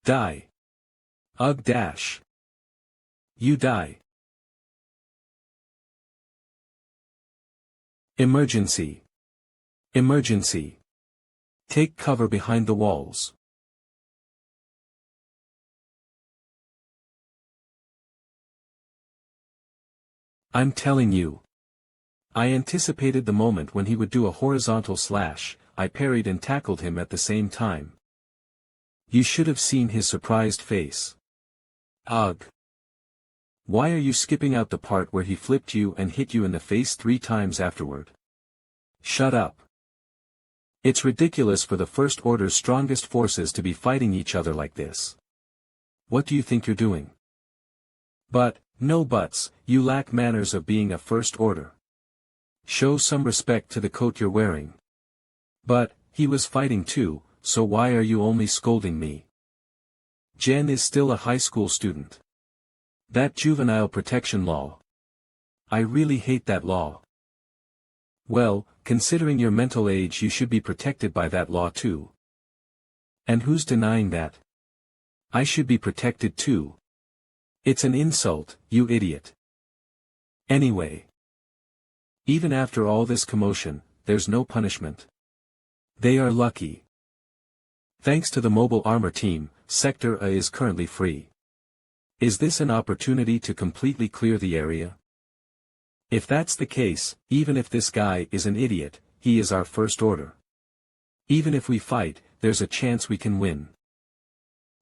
Die. Ugh dash. You die. Emergency. Emergency. Take cover behind the walls. I'm telling you. I anticipated the moment when he would do a horizontal slash. I parried and tackled him at the same time. You should have seen his surprised face. Ugh. Why are you skipping out the part where he flipped you and hit you in the face 3 times afterward? Shut up. It's ridiculous for the First Order's strongest forces to be fighting each other like this. What do you think you're doing? But, no buts, you lack manners of being a First Order. Show some respect to the coat you're wearing. But, he was fighting too, so why are you only scolding me? Jen is still a high school student. That juvenile protection law. I really hate that law. Well, considering your mental age, you should be protected by that law too. And who's denying that? I should be protected too. It's an insult, you idiot. Anyway. Even after all this commotion, there's no punishment. They are lucky. Thanks to the mobile armor team, Sector A is currently free. Is this an opportunity to completely clear the area? If that's the case, even if this guy is an idiot, he is our First Order. Even if we fight, there's a chance we can win.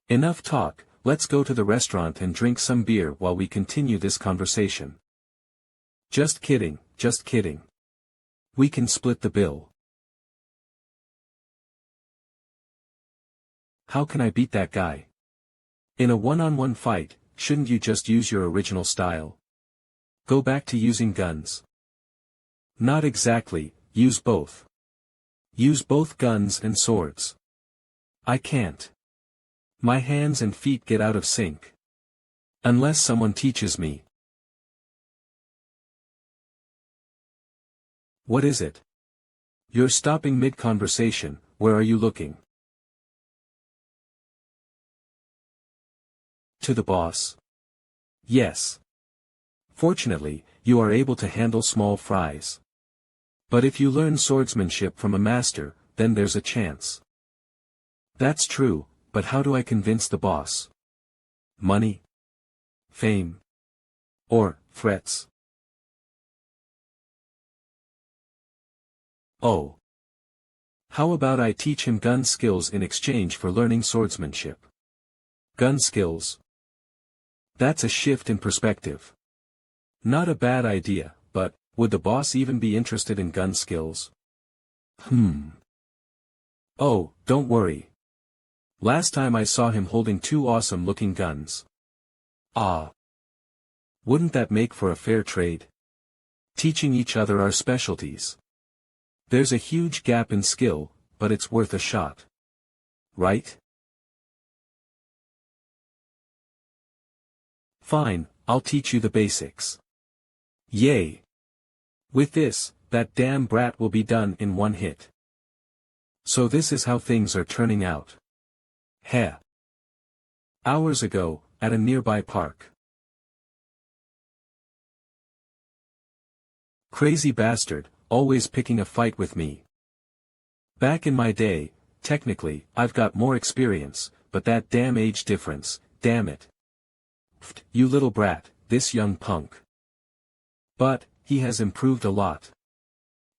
Enough talk, let's go to the restaurant and drink some beer while we continue this conversation. Just kidding, just kidding. We can split the bill. How can I beat that guy? In a one-on-one fight, shouldn't you just use your original style? Go back to using guns. Not exactly, use both. Use both guns and swords. I can't. My hands and feet get out of sync. Unless someone teaches me. What is it? You're stopping mid-conversation, where are you looking? To the boss? Yes. Fortunately, you are able to handle small fries. But if you learn swordsmanship from a master, then there's a chance. That's true, but how do I convince the boss? Money? Fame? Or, threats? Oh. How about I teach him gun skills in exchange for learning swordsmanship? Gun skills? That's a shift in perspective. Not a bad idea, but, would the boss even be interested in gun skills? Oh, don't worry. Last time I saw him holding 2 awesome-looking guns. Ah. Wouldn't that make for a fair trade? Teaching each other our specialties. There's a huge gap in skill, but it's worth a shot. Right? Fine, I'll teach you the basics. Yay! With this, that damn brat will be done in 1 hit. So this is how things are turning out. Heh. Hours ago, at a nearby park. Crazy bastard, always picking a fight with me. Back in my day, technically, I've got more experience, but that damn age difference, damn it. Pfft, you little brat, this young punk. But, he has improved a lot.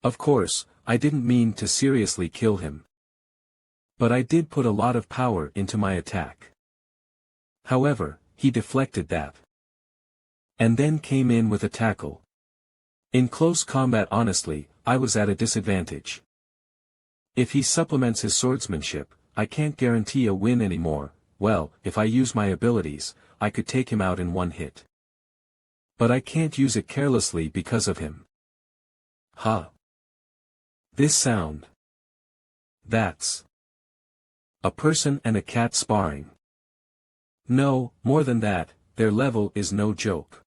Of course, I didn't mean to seriously kill him. But I did put a lot of power into my attack. However, he deflected that. And then came in with a tackle. In close combat, honestly, I was at a disadvantage. If he supplements his swordsmanship, I can't guarantee a win anymore. Well, if I use my abilities, I could take him out in 1 hit. But I can't use it carelessly because of him. Huh. This sound. That's a person and a cat sparring. No, more than that, their level is no joke.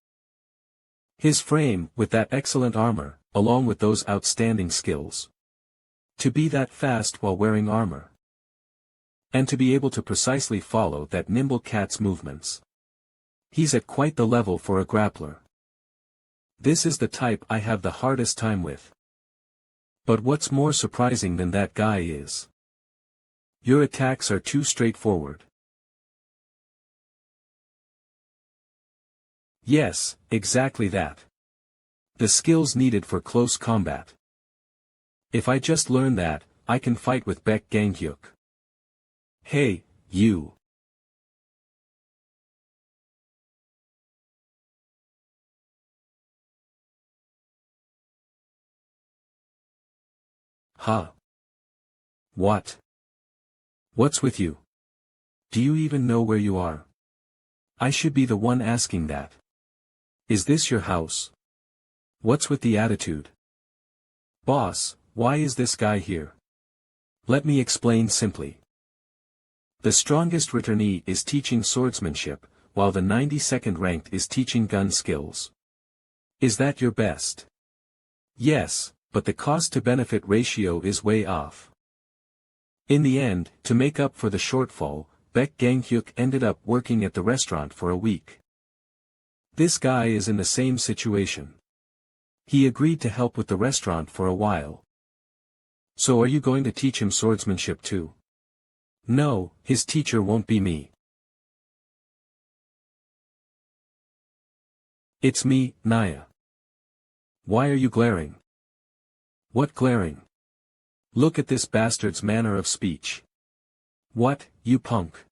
His frame, with that excellent armor, along with those outstanding skills. To be that fast while wearing armor. And to be able to precisely follow that nimble cat's movements. He's at quite the level for a grappler. This is the type I have the hardest time with. But what's more surprising than that guy is, your attacks are too straightforward. Yes, exactly that. The skills needed for close combat. If I just learn that, I can fight with Baek Ganghyuk. Hey, you. Huh? What? What's with you? Do you even know where you are? I should be the one asking that. Is this your house? What's with the attitude? Boss, why is this guy here? Let me explain simply. The strongest returnee is teaching swordsmanship, while the 92nd ranked is teaching gun skills. Is that your best? Yes, but the cost-to-benefit ratio is way off. In the end, to make up for the shortfall, Baek Ganghyuk ended up working at the restaurant for a week. This guy is in the same situation. He agreed to help with the restaurant for a while. So are you going to teach him swordsmanship too? No, his teacher won't be me. It's me, Naya. Why are you glaring? What glaring? Look at this bastard's manner of speech. What, you punk?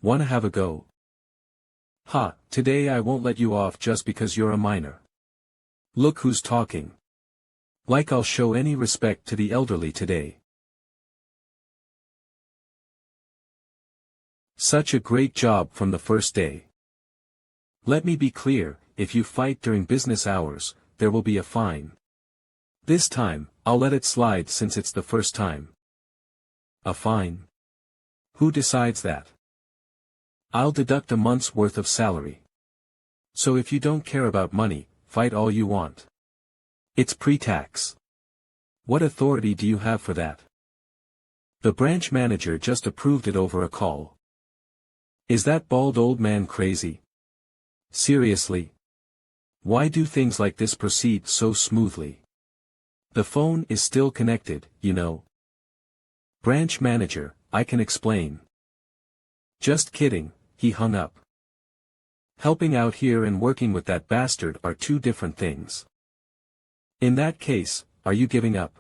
Wanna have a go? Ha, today I won't let you off just because you're a minor. Look who's talking. Like I'll show any respect to the elderly today. Such a great job from the first day. Let me be clear, if you fight during business hours, there will be a fine. This time, I'll let it slide since it's the first time. A fine? Who decides that? I'll deduct a month's worth of salary. So if you don't care about money, fight all you want. It's pre-tax. What authority do you have for that? The branch manager just approved it over a call. Is that bald old man crazy? Seriously? Why do things like this proceed so smoothly? The phone is still connected, you know. Branch manager, I can explain. Just kidding, he hung up. Helping out here and working with that bastard are two different things. In that case, are you giving up?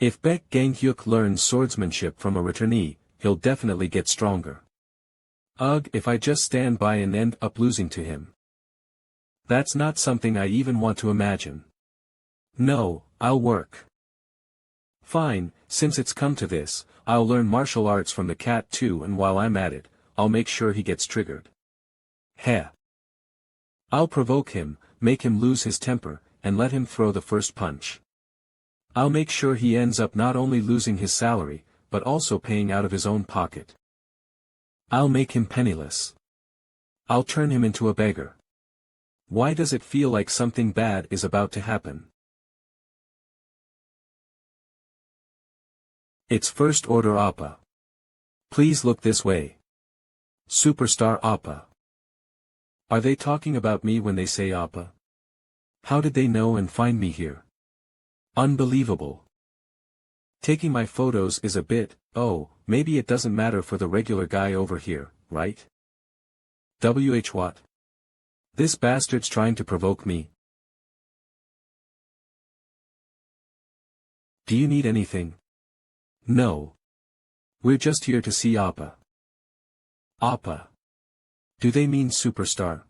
If Baek Ganghyuk learns swordsmanship from a returnee, he'll definitely get stronger. Ugh, if I just stand by and end up losing to him. That's not something I even want to imagine. No, I'll work. Fine, since it's come to this, I'll learn martial arts from the cat too, and while I'm at it, I'll make sure he gets triggered. Heh. I'll provoke him, make him lose his temper, and let him throw the first punch. I'll make sure he ends up not only losing his salary, but also paying out of his own pocket. I'll make him penniless. I'll turn him into a beggar. Why does it feel like something bad is about to happen? It's First Order Appa. Please look this way. Superstar Appa. Are they talking about me when they say Appa? How did they know and find me here? Unbelievable. Taking my photos is a bit, oh, maybe it doesn't matter for the regular guy over here, right? What? This bastard's trying to provoke me. Do you need anything? No. We're just here to see Appa. Appa. Do they mean superstar?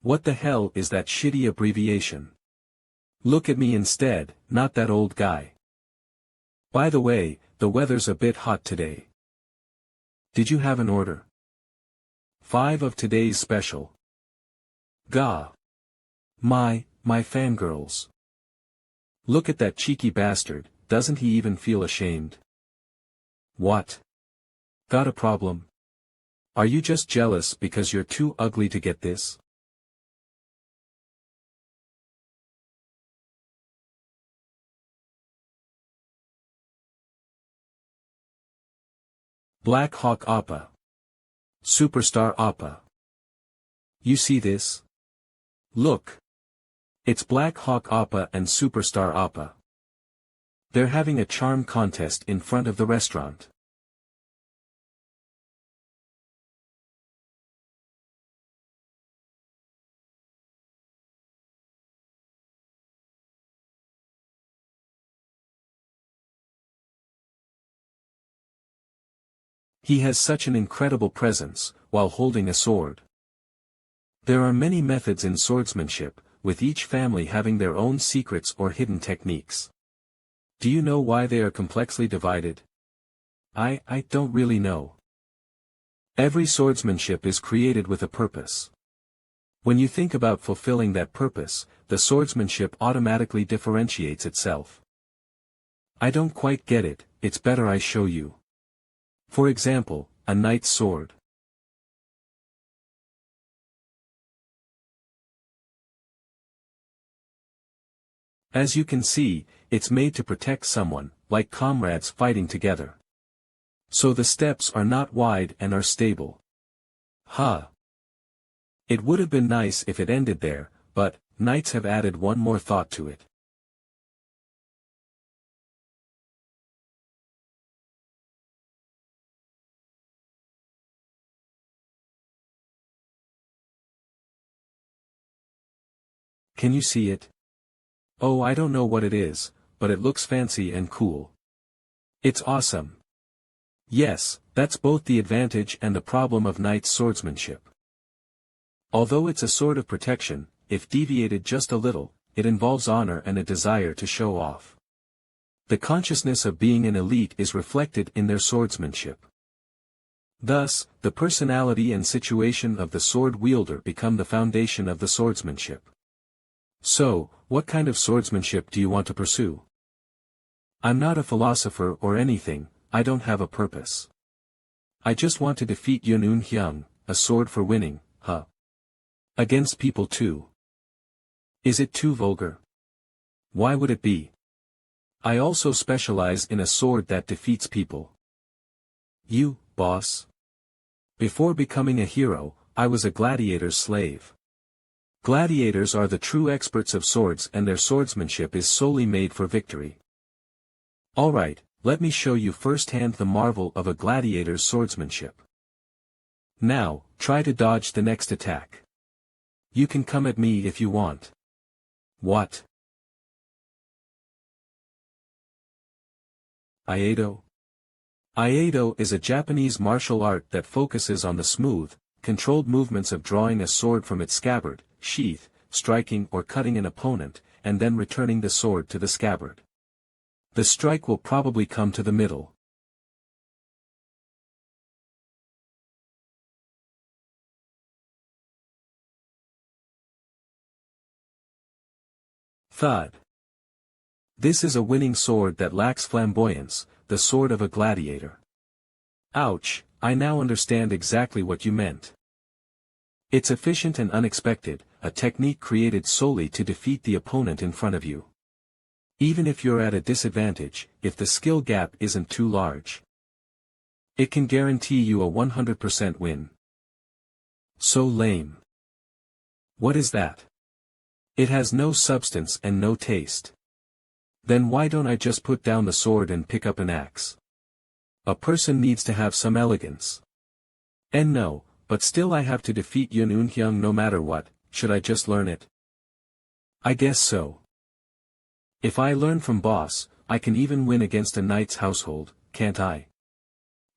What the hell is that shitty abbreviation? Look at me instead, not that old guy. By the way, the weather's a bit hot today. Did you have an order? 5 of today's special. Gah. My fangirls. Look at that cheeky bastard, doesn't he even feel ashamed? What? Got a problem? Are you just jealous because you're too ugly to get this? Black Hawk Appa. Superstar Appa. You see this? Look. It's Black Hawk Appa and Superstar Appa. They're having a charm contest in front of the restaurant. He has such an incredible presence, while holding a sword. There are many methods in swordsmanship, with each family having their own secrets or hidden techniques. Do you know why they are complexly divided? I don't really know. Every swordsmanship is created with a purpose. When you think about fulfilling that purpose, the swordsmanship automatically differentiates itself. I don't quite get it, it's better I show you. For example, a knight's sword. As you can see, it's made to protect someone, like comrades fighting together. So the steps are not wide and are stable. Huh. It would have been nice if it ended there, but knights have added one more thought to it. Can you see it? Oh, I don't know what it is, but it looks fancy and cool. It's awesome. Yes, that's both the advantage and the problem of knight's swordsmanship. Although it's a sword of protection, if deviated just a little, it involves honor and a desire to show off. The consciousness of being an elite is reflected in their swordsmanship. Thus, the personality and situation of the sword wielder become the foundation of the swordsmanship. So, what kind of swordsmanship do you want to pursue? I'm not a philosopher or anything, I don't have a purpose. I just want to defeat Yun Un Hyung, a sword for winning, huh? Against people too. Is it too vulgar? Why would it be? I also specialize in a sword that defeats people. You, boss? Before becoming a hero, I was a gladiator's slave. Gladiators are the true experts of swords and their swordsmanship is solely made for victory. Alright, let me show you firsthand the marvel of a gladiator's swordsmanship. Now, try to dodge the next attack. You can come at me if you want. What? Aido? Aido is a Japanese martial art that focuses on the smooth, controlled movements of drawing a sword from its scabbard, sheath, striking or cutting an opponent, and then returning the sword to the scabbard. The strike will probably come to the middle. Thud. This is a winning sword that lacks flamboyance, the sword of a gladiator. Ouch, I now understand exactly what you meant. It's efficient and unexpected, a technique created solely to defeat the opponent in front of you. Even if you're at a disadvantage, if the skill gap isn't too large. It can guarantee you a 100% win. So lame. What is that? It has no substance and no taste. Then why don't I just put down the sword and pick up an axe? A person needs to have some elegance. And no, but still I have to defeat Yun Un Hyung no matter what, should I just learn it? I guess so. If I learn from boss, I can even win against a knight's household, can't I?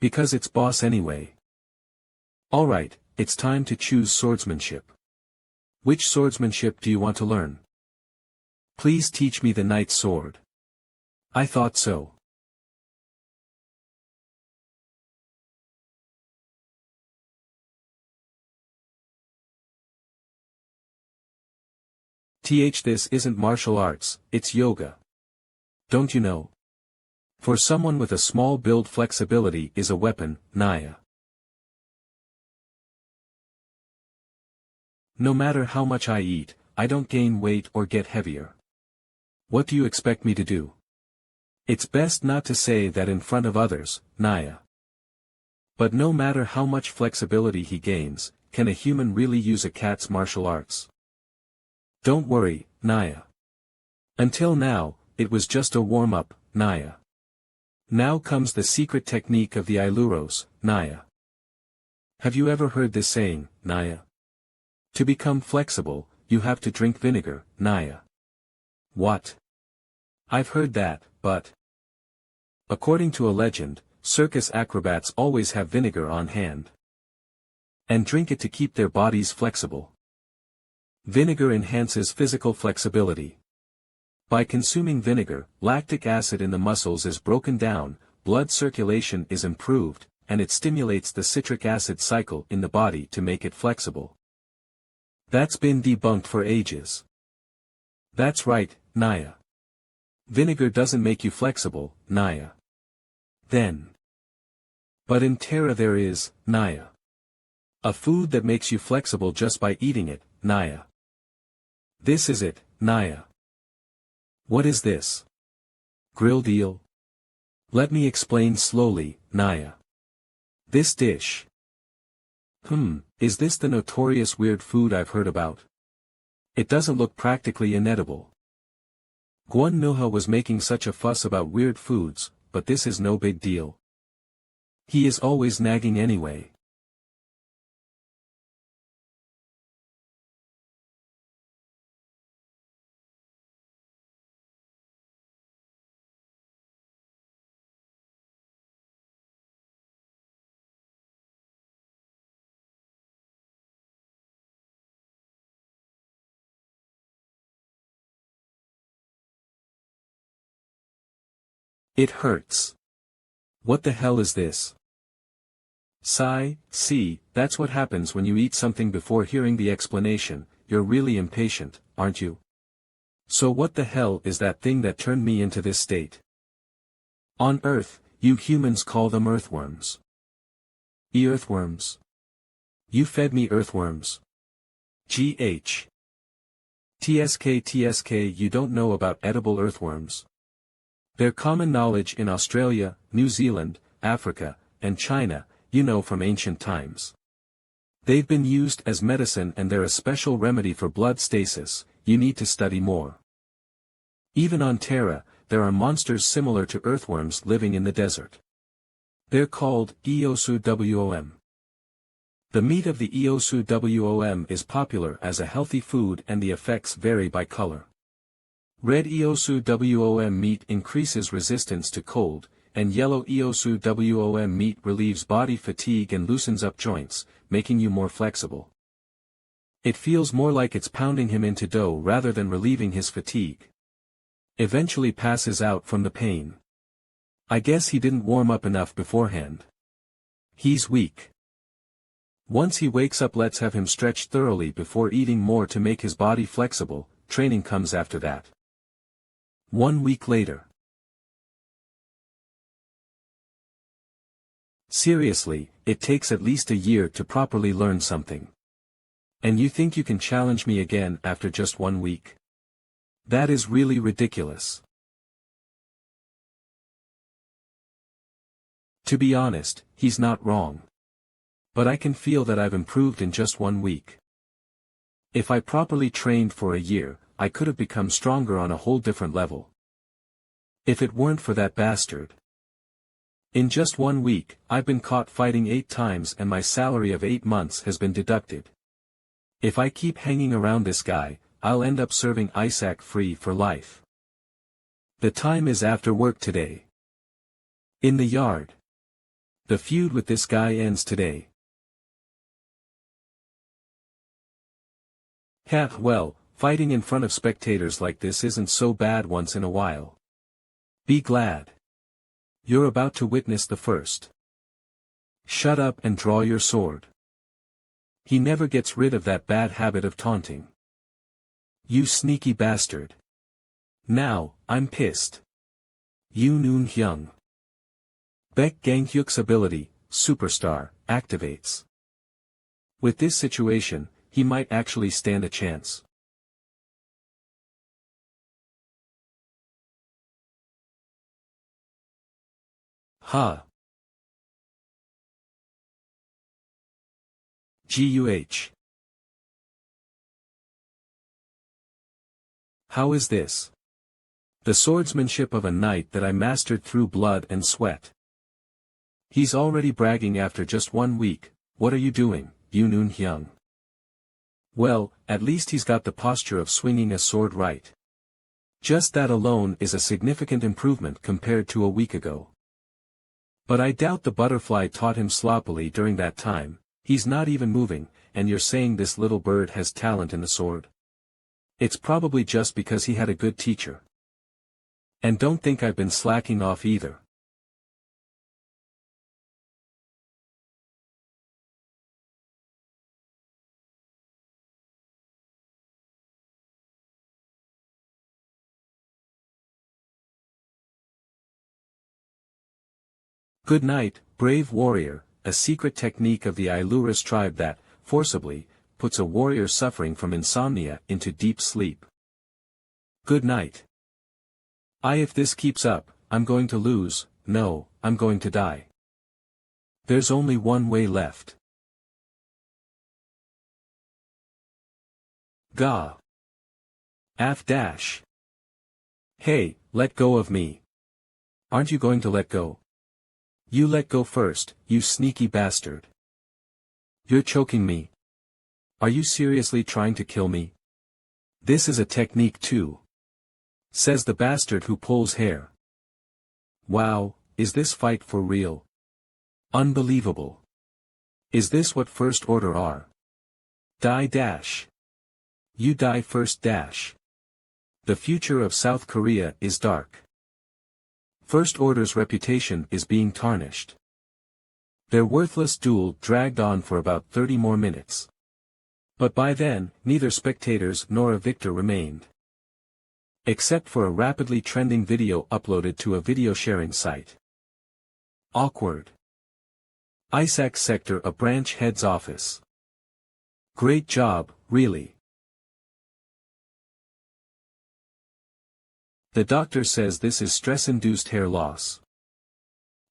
Because it's boss anyway. Alright, it's time to choose swordsmanship. Which swordsmanship do you want to learn? Please teach me the knight's sword. I thought so. This isn't martial arts, it's yoga. Don't you know? For someone with a small build, flexibility is a weapon, Naya. No matter how much I eat, I don't gain weight or get heavier. What do you expect me to do? It's best not to say that in front of others, Naya. But no matter how much flexibility he gains, can a human really use a cat's martial arts? Don't worry, Naya. Until now, it was just a warm-up, Naya. Now comes the secret technique of the Ailuros, Naya. Have you ever heard this saying, Naya? To become flexible, you have to drink vinegar, Naya. What? I've heard that, but... According to a legend, circus acrobats always have vinegar on hand. And drink it to keep their bodies flexible. Vinegar enhances physical flexibility. By consuming vinegar, lactic acid in the muscles is broken down, blood circulation is improved, and it stimulates the citric acid cycle in the body to make it flexible. That's been debunked for ages. That's right, Naya. Vinegar doesn't make you flexible, Naya. Then. But in Terra there is, Naya. A food that makes you flexible just by eating it, Naya. This is it, Naya. What is this? Grilled eel? Let me explain slowly, Naya. This dish. Is this the notorious weird food I've heard about? It doesn't look practically inedible. Guan Milha was making such a fuss about weird foods, but this is no big deal. He is always nagging anyway. It hurts. What the hell is this? See, that's what happens when you eat something before hearing the explanation. You're really impatient, aren't you? So what the hell is that thing that turned me into this state? On Earth, you humans call them earthworms. Earthworms. You fed me earthworms. GH. TSK you don't know about edible earthworms. They're common knowledge in Australia, New Zealand, Africa, and China, you know from ancient times. They've been used as medicine and they're a special remedy for blood stasis. You need to study more. Even on Terra, there are monsters similar to earthworms living in the desert. They're called Eosu-wom. The meat of the Eosu-wom is popular as a healthy food and the effects vary by color. Red Eosu-wom meat increases resistance to cold, and yellow Eosu-wom meat relieves body fatigue and loosens up joints, making you more flexible. It feels more like it's pounding him into dough rather than relieving his fatigue. Eventually passes out from the pain. I guess he didn't warm up enough beforehand. He's weak. Once he wakes up, let's have him stretch thoroughly before eating more to make his body flexible. Training comes after that. 1 week later. Seriously, it takes at least a year to properly learn something. And you think you can challenge me again after just 1 week? That is really ridiculous. To be honest, he's not wrong. But I can feel that I've improved in just 1 week. If I properly trained for a year, I could have become stronger on a whole different level. If it weren't for that bastard. In just 1 week, I've been caught fighting 8 times and my salary of 8 months has been deducted. If I keep hanging around this guy, I'll end up serving Isaac free for life. The time is after work today. In the yard. The feud with this guy ends today. Well, fighting in front of spectators like this isn't so bad once in a while. Be glad. You're about to witness the first. Shut up and draw your sword. He never gets rid of that bad habit of taunting. You sneaky bastard. Now, I'm pissed. Yu Noon Hyung. Baek Gang-hyuk's ability, Superstar, activates. With this situation, he might actually stand a chance. Ha. GUH. How is this? The swordsmanship of a knight that I mastered through blood and sweat. He's already bragging after just 1 week. What are you doing, Yoon Hyung? Well, at least he's got the posture of swinging a sword right. Just that alone is a significant improvement compared to a week ago. But I doubt the butterfly taught him sloppily during that time. He's not even moving, and you're saying this little bird has talent in the sword? It's probably just because he had a good teacher. And don't think I've been slacking off either. Good night, brave warrior, a secret technique of the Ailuras tribe that, forcibly, puts a warrior suffering from insomnia into deep sleep. Good night. If this keeps up, I'm going to lose. No, I'm going to die. There's only one way left. Gah. Dash. Hey, let go of me. Aren't you going to let go? You let go first, you sneaky bastard. You're choking me. Are you seriously trying to kill me? This is a technique too. Says the bastard who pulls hair. Wow, is this fight for real? Unbelievable. Is this what First Order are? Die dash. You die first dash. The future of South Korea is dark. First Order's reputation is being tarnished. Their worthless duel dragged on for about 30 more minutes. But by then, neither spectators nor a victor remained. Except for a rapidly trending video uploaded to a video sharing site. Awkward. ISAC Sector A branch head's office. Great job, really. The doctor says this is stress-induced hair loss.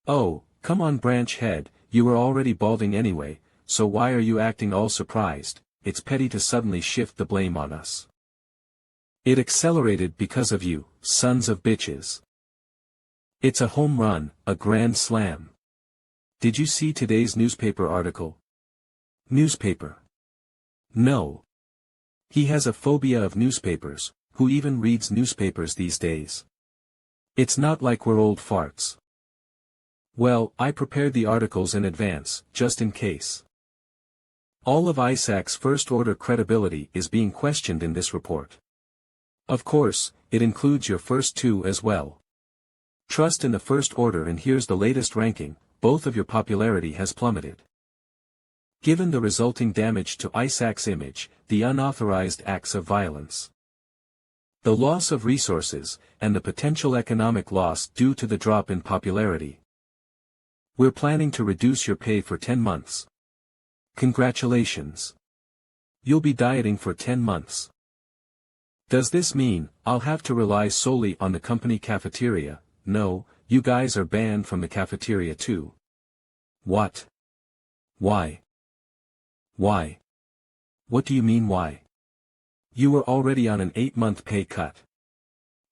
Oh, come on branch head, you were already balding anyway, so why are you acting all surprised? It's petty to suddenly shift the blame on us. It accelerated because of you, sons of bitches. It's a home run, a grand slam. Did you see today's newspaper article? Newspaper. No. He has a phobia of newspapers. Who even reads newspapers these days? It's not like we're old farts. Well, I prepared the articles in advance, just in case. All of ISAC's First Order credibility is being questioned in this report. Of course, it includes your first two as well. Trust in the First Order, and here's the latest ranking, both of your popularity has plummeted. Given the resulting damage to ISAC's image, the unauthorized acts of violence, the loss of resources, and the potential economic loss due to the drop in popularity. We're planning to reduce your pay for 10 months. Congratulations. You'll be dieting for 10 months. Does this mean I'll have to rely solely on the company cafeteria? No, you guys are banned from the cafeteria too. What? Why? Why? What do you mean why? You were already on an 8-month pay cut.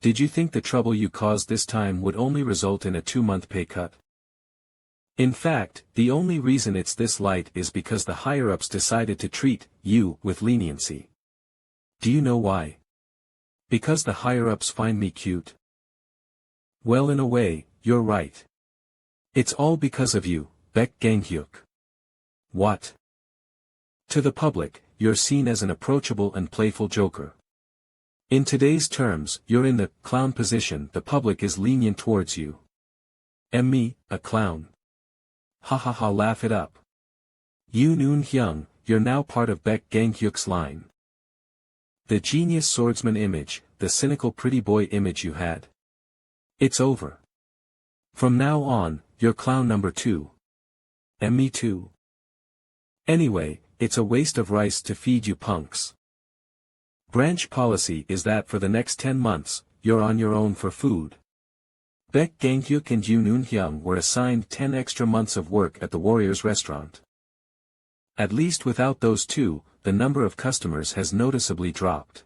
Did you think the trouble you caused this time would only result in a 2-month pay cut? In fact, the only reason it's this light is because the higher-ups decided to treat you with leniency. Do you know why? Because the higher-ups find me cute? Well, in a way, you're right. It's all because of you, Baek Gang-hyuk. What? To the public, you're seen as an approachable and playful joker. In today's terms, you're in the clown position. The public is lenient towards you. Me, a clown. Ha ha ha, laugh it up. Yoon Hyung, you're now part of Baek Gang-hyuk's line. The genius swordsman image, the cynical pretty boy image you had. It's over. From now on, you're clown number 2. Me too. Anyway, it's a waste of rice to feed you punks. Branch policy is that for the next 10 months, you're on your own for food. Baek Gang-hyuk and Yoon Hyung were assigned 10 extra months of work at the Warriors restaurant. At least without those two, the number of customers has noticeably dropped.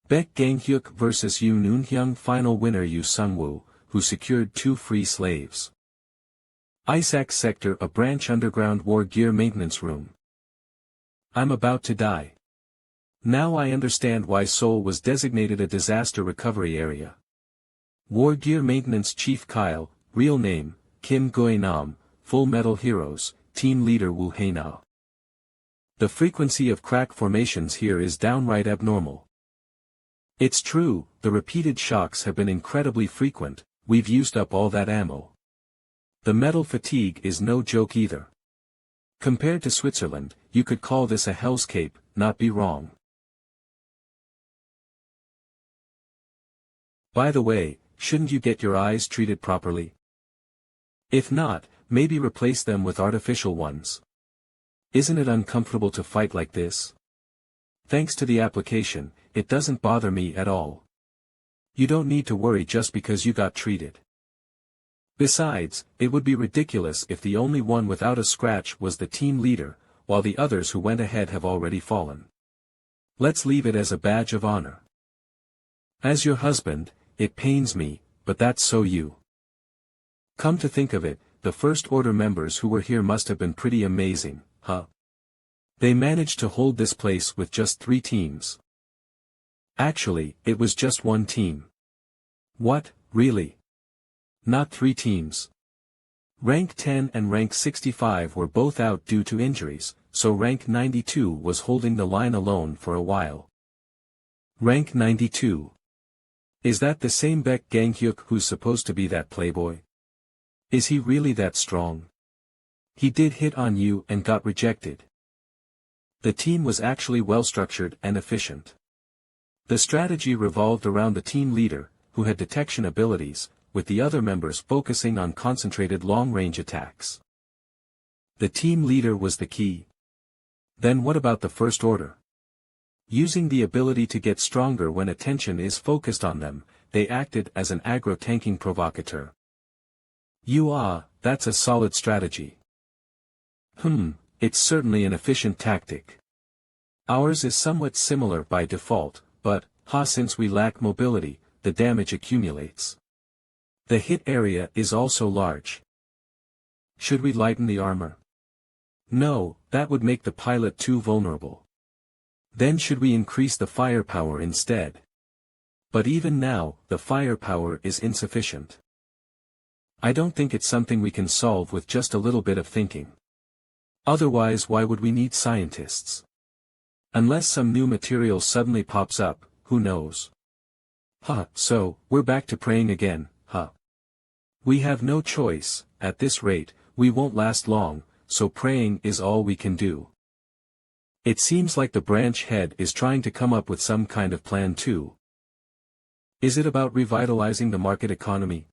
Baek Gang-hyuk vs Yoo Noon-hyung. Final winner Yoo Sung-woo, who secured 2 free slaves. Isaac Sector, a branch underground war gear maintenance room. I'm about to die. Now I understand why Seoul was designated a disaster recovery area. War Gear Maintenance Chief Kyle, real name, Kim Goe-nam, Full Metal Heroes, Team Leader Woo Hae-na. The frequency of crack formations here is downright abnormal. It's true, the repeated shocks have been incredibly frequent, we've used up all that ammo. The metal fatigue is no joke either. Compared to Switzerland, you could call this a hell's cape, not be wrong. By the way, shouldn't you get your eyes treated properly? If not, maybe replace them with artificial ones. Isn't it uncomfortable to fight like this? Thanks to the application, it doesn't bother me at all. You don't need to worry just because you got treated. Besides, it would be ridiculous if the only one without a scratch was the team leader, while the others who went ahead have already fallen. Let's leave it as a badge of honor. As your husband, it pains me, but that's so you. Come to think of it, the First Order members who were here must have been pretty amazing, huh? They managed to hold this place with just 3 teams. Actually, it was just 1 team. What, really? Not 3 teams. Rank 10 and Rank 65 were both out due to injuries, so Rank 92 was holding the line alone for a while. Rank 92. Is that the same Baek Gang-hyuk who's supposed to be that playboy? Is he really that strong? He did hit on you and got rejected. The team was actually well-structured and efficient. The strategy revolved around the team leader, who had detection abilities, with the other members focusing on concentrated long-range attacks. The team leader was the key. Then what about the First Order? Using the ability to get stronger when attention is focused on them, they acted as an aggro-tanking provocateur. That's a solid strategy. It's certainly an efficient tactic. Ours is somewhat similar by default, but, since we lack mobility, the damage accumulates. The hit area is also large. Should we lighten the armor? No, that would make the pilot too vulnerable. Then should we increase the firepower instead? But even now, the firepower is insufficient. I don't think it's something we can solve with just a little bit of thinking. Otherwise, why would we need scientists? Unless some new material suddenly pops up, who knows? So, we're back to praying again, We have no choice. At this rate, we won't last long, so praying is all we can do. It seems like the branch head is trying to come up with some kind of plan too. Is it about revitalizing the market economy?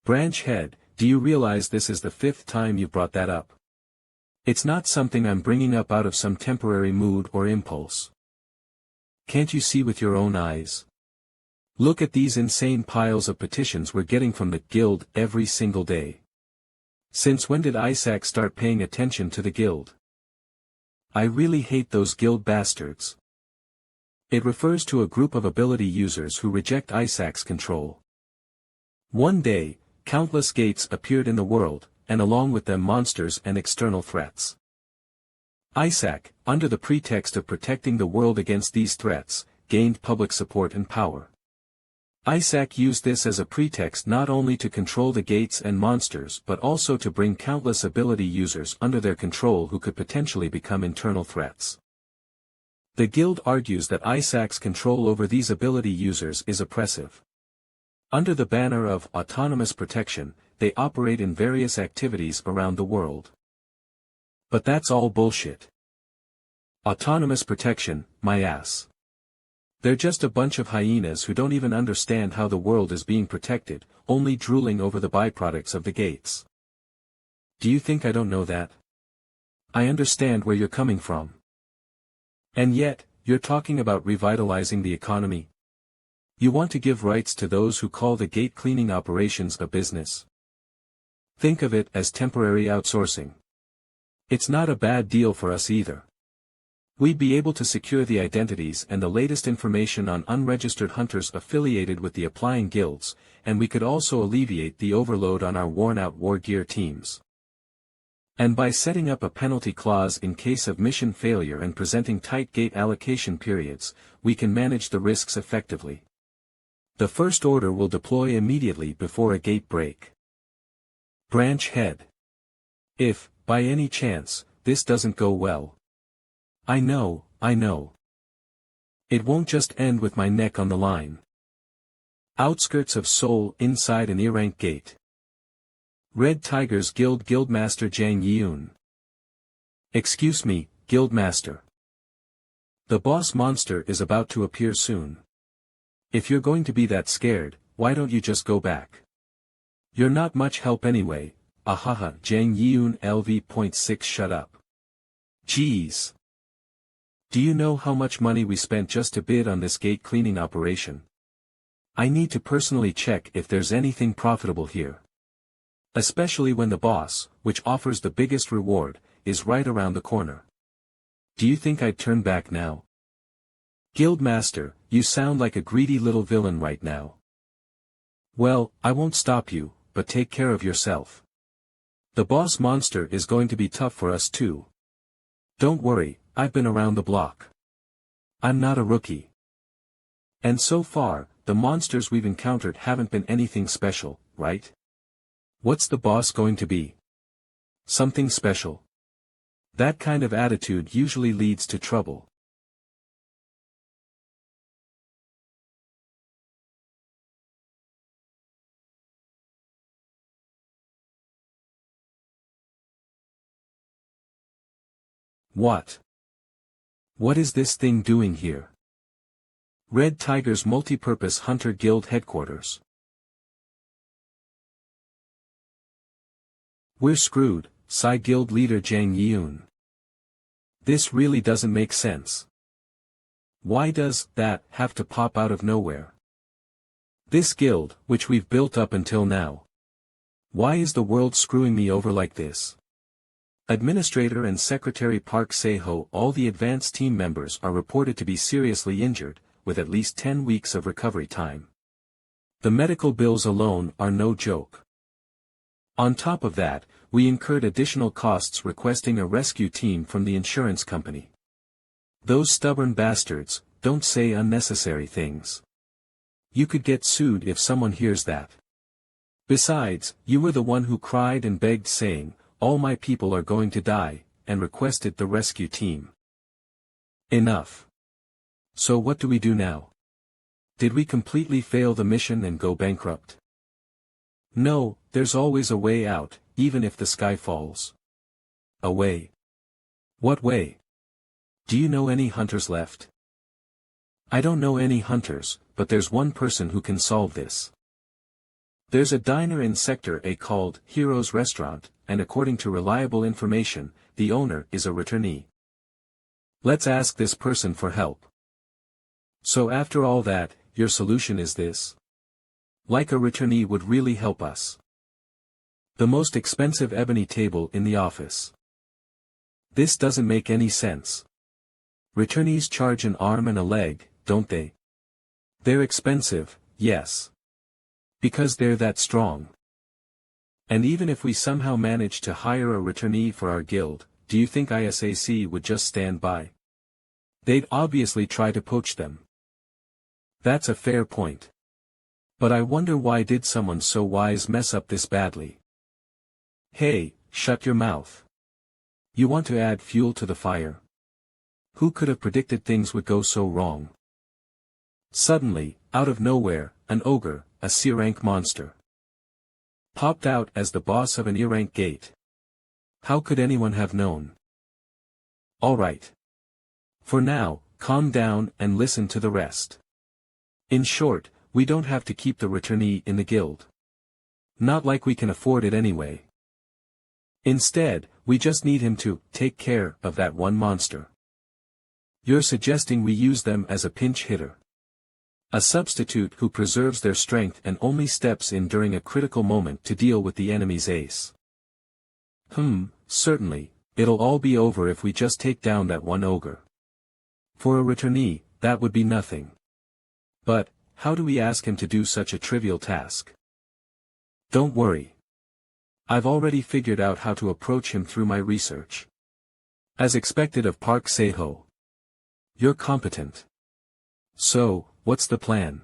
Branch head, do you realize this is the 5th time you've brought that up? It's not something I'm bringing up out of some temporary mood or impulse. Can't you see with your own eyes? Look at these insane piles of petitions we're getting from the guild every single day. Since when did Isaac start paying attention to the guild? I really hate those guild bastards. It refers to a group of ability users who reject Isaac's control. One day, countless gates appeared in the world, and along with them monsters and external threats. Isaac, under the pretext of protecting the world against these threats, gained public support and power. Isaac used this as a pretext not only to control the gates and monsters but also to bring countless ability users under their control who could potentially become internal threats. The guild argues that Isaac's control over these ability users is oppressive. Under the banner of autonomous protection, they operate in various activities around the world. But that's all bullshit. Autonomous protection, my ass. They're just a bunch of hyenas who don't even understand how the world is being protected, only drooling over the byproducts of the gates. Do you think I don't know that? I understand where you're coming from. And yet, you're talking about revitalizing the economy. You want to give rights to those who call the gate cleaning operations a business. Think of it as temporary outsourcing. It's not a bad deal for us either. We'd be able to secure the identities and the latest information on unregistered hunters affiliated with the applying guilds, and we could also alleviate the overload on our worn-out war gear teams. And by setting up a penalty clause in case of mission failure and presenting tight gate allocation periods, we can manage the risks effectively. The First Order will deploy immediately before a gate break. Branch head. If, by any chance, this doesn't go well. I know. It won't just end with my neck on the line. Outskirts of Seoul inside an E-rank gate. Red Tigers Guild Guildmaster Jang Yeun. Excuse me, Guildmaster. The boss monster is about to appear soon. If you're going to be that scared, why don't you just go back? You're not much help anyway, ahaha. Jang Yeun LV.6 Shut up. Jeez. Do you know how much money we spent just to bid on this gate cleaning operation? I need to personally check if there's anything profitable here. Especially when the boss, which offers the biggest reward, is right around the corner. Do you think I'd turn back now? Guildmaster, you sound like a greedy little villain right now. Well, I won't stop you, but take care of yourself. The boss monster is going to be tough for us too. Don't worry, I've been around the block. I'm not a rookie. And so far, the monsters we've encountered haven't been anything special, right? What's the boss going to be? Something special. That kind of attitude usually leads to trouble. What? What is this thing doing here? Red Tiger's Multipurpose Hunter Guild Headquarters. We're screwed, sighed Guild Leader Jang Yeun. This really doesn't make sense. Why does that have to pop out of nowhere? This guild, which we've built up until now. Why is the world screwing me over like this? Administrator and Secretary Park Se-ho. All the advanced team members are reported to be seriously injured, with at least 10 weeks of recovery time. The medical bills alone are no joke. On top of that, we incurred additional costs requesting a rescue team from the insurance company. Those stubborn bastards don't say unnecessary things. You could get sued if someone hears that. Besides, you were the one who cried and begged saying, "All my people are going to die," and requested the rescue team. Enough. So what do we do now? Did we completely fail the mission and go bankrupt? No, there's always a way out, even if the sky falls. A way? What way? Do you know any hunters left? I don't know any hunters, but there's one person who can solve this. There's a diner in Sector A called Heroes Restaurant, and according to reliable information, the owner is a returnee. Let's ask this person for help. So after all that, your solution is this? Like a returnee would really help us. The most expensive ebony table in the office. This doesn't make any sense. Returnees charge an arm and a leg, don't they? They're expensive, yes. Because they're that strong. And even if we somehow manage to hire a returnee for our guild, do you think ISAC would just stand by? They'd obviously try to poach them. That's a fair point. But I wonder why did someone so wise mess up this badly? Hey, shut your mouth. You want to add fuel to the fire? Who could have predicted things would go so wrong? Suddenly, out of nowhere, an ogre, a C-rank monster, popped out as the boss of an E-rank gate. How could anyone have known? Alright. For now, calm down and listen to the rest. In short, we don't have to keep the returnee in the guild. Not like we can afford it anyway. Instead, we just need him to take care of that one monster. You're suggesting we use them as a pinch hitter. A substitute who preserves their strength and only steps in during a critical moment to deal with the enemy's ace. Certainly, It'll all be over if we just take down that one ogre. For a returnee, that would be nothing. But, how do we ask him to do such a trivial task? Don't worry. I've already figured out how to approach him through my research. As expected of Park Se-ho. You're competent. So, what's the plan?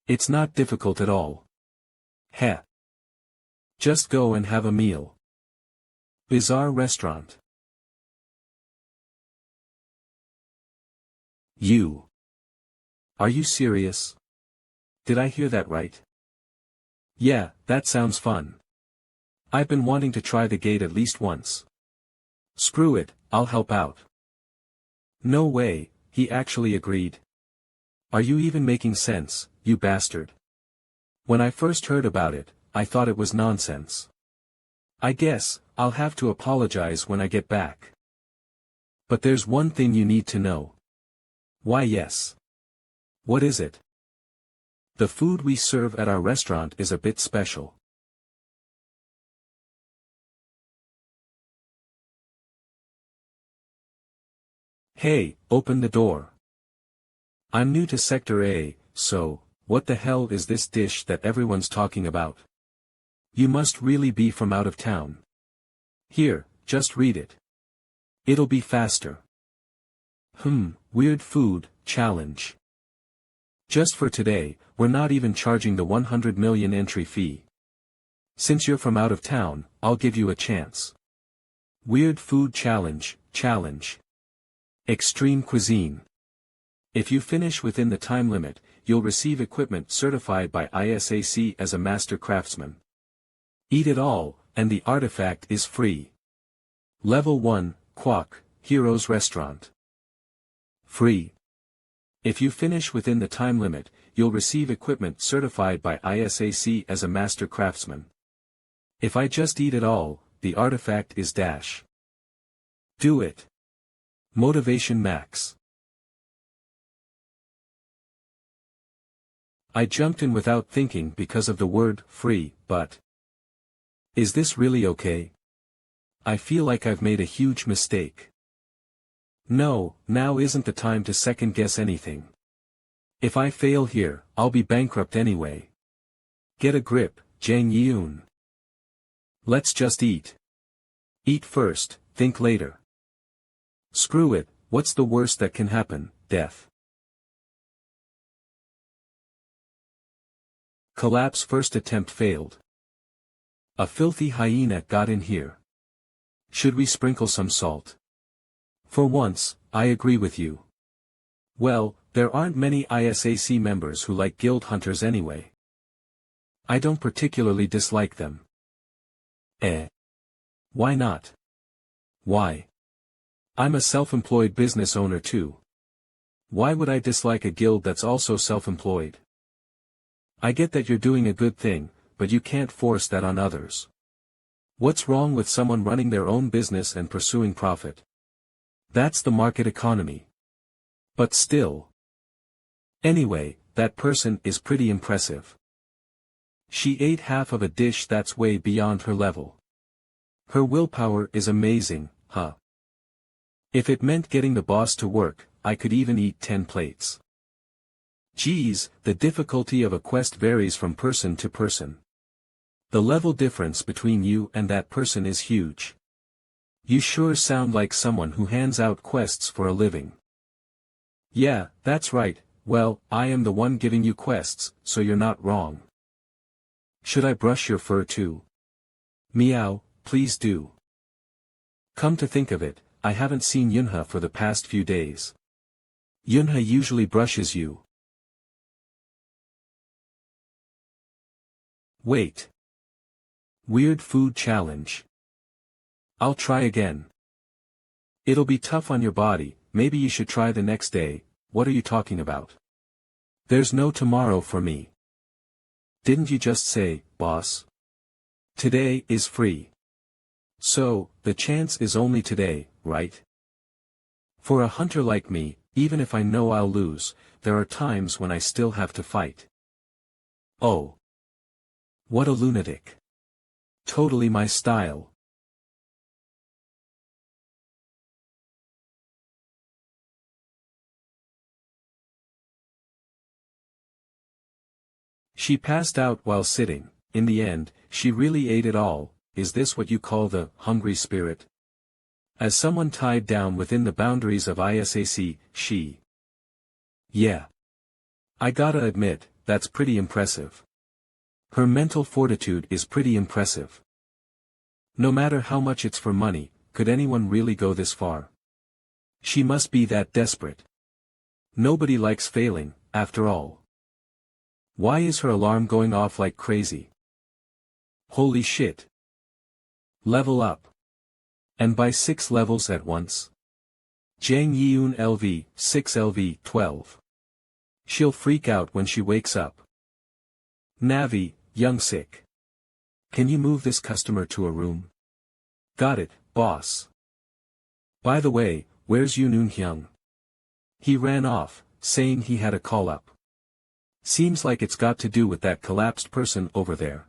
It's not difficult at all. Heh. Just go and have a meal. Bizarre restaurant. You. Are you serious? Did I hear that right? Yeah, that sounds fun. I've been wanting to try the gate at least once. Screw it, I'll help out. No way, he actually agreed. Are you even making sense, you bastard? When I first heard about it, I thought it was nonsense. I guess, I'll have to apologize when I get back. But there's one thing you need to know. Why yes. What is it? The food we serve at our restaurant is a bit special. Hey, open the door. I'm new to Sector A, so, what the hell is this dish that everyone's talking about? You must really be from out of town. Here, just read it. It'll be faster. Weird food, challenge. Just for today, we're not even charging the 100 million entry fee. Since you're from out of town, I'll give you a chance. Weird food challenge. Extreme cuisine. If you finish within the time limit, you'll receive equipment certified by ISAC as a master craftsman. Eat it all, and the artifact is free. Level 1, Kwok, Heroes Restaurant. Free. If you finish within the time limit, you'll receive equipment certified by ISAC as a master craftsman. If I just eat it all, the artifact is dash. Do it. Motivation max. I jumped in without thinking because of the word free, but is this really okay? I feel like I've made a huge mistake. No, now isn't the time to second guess anything. If I fail here, I'll be bankrupt anyway. Get a grip, Jang Yoon. Let's just eat. Eat first, think later. Screw it, what's the worst that can happen? Death. Collapse first attempt failed. A filthy hyena got in here. Should we sprinkle some salt? For once, I agree with you. Well, there aren't many ISAC members who like guild hunters anyway. I don't particularly dislike them. Why not? Why? I'm a self-employed business owner too. Why would I dislike a guild that's also self-employed? I get that you're doing a good thing, but you can't force that on others. What's wrong with someone running their own business and pursuing profit? That's the market economy. But still. Anyway, that person is pretty impressive. She ate half of a dish that's way beyond her level. Her willpower is amazing, huh? If it meant getting the boss to work, I could even eat 10 plates. Geez, the difficulty of a quest varies from person to person. The level difference between you and that person is huge. You sure sound like someone who hands out quests for a living. Yeah, that's right, well, I am the one giving you quests, so you're not wrong. Should I brush your fur too? Meow, please do. Come to think of it, I haven't seen Yunha for the past few days. Yunha usually brushes you. Wait. Weird food challenge. I'll try again. It'll be tough on your body, maybe you should try the next day. What are you talking about? There's no tomorrow for me. Didn't you just say, boss? Today is free. So, the chance is only today, right? For a hunter like me, even if I know I'll lose, there are times when I still have to fight. Oh. What a lunatic. Totally my style. She passed out while sitting. In the end, she really ate it all. Is this what you call the hungry spirit? As someone tied down within the boundaries of ISAC, she. Yeah. I gotta admit, that's pretty impressive. Her mental fortitude is pretty impressive. No matter how much it's for money, could anyone really go this far? She must be that desperate. Nobody likes failing, after all. Why is her alarm going off like crazy? Holy shit. Level up. And by 6 levels at once. Jang Yeun LV, 6 LV, 12. She'll freak out when she wakes up. Navi, young sick. Can you move this customer to a room? Got it, boss. By the way, where's Yoon Hyung? He ran off, saying he had a call up. Seems like it's got to do with that collapsed person over there.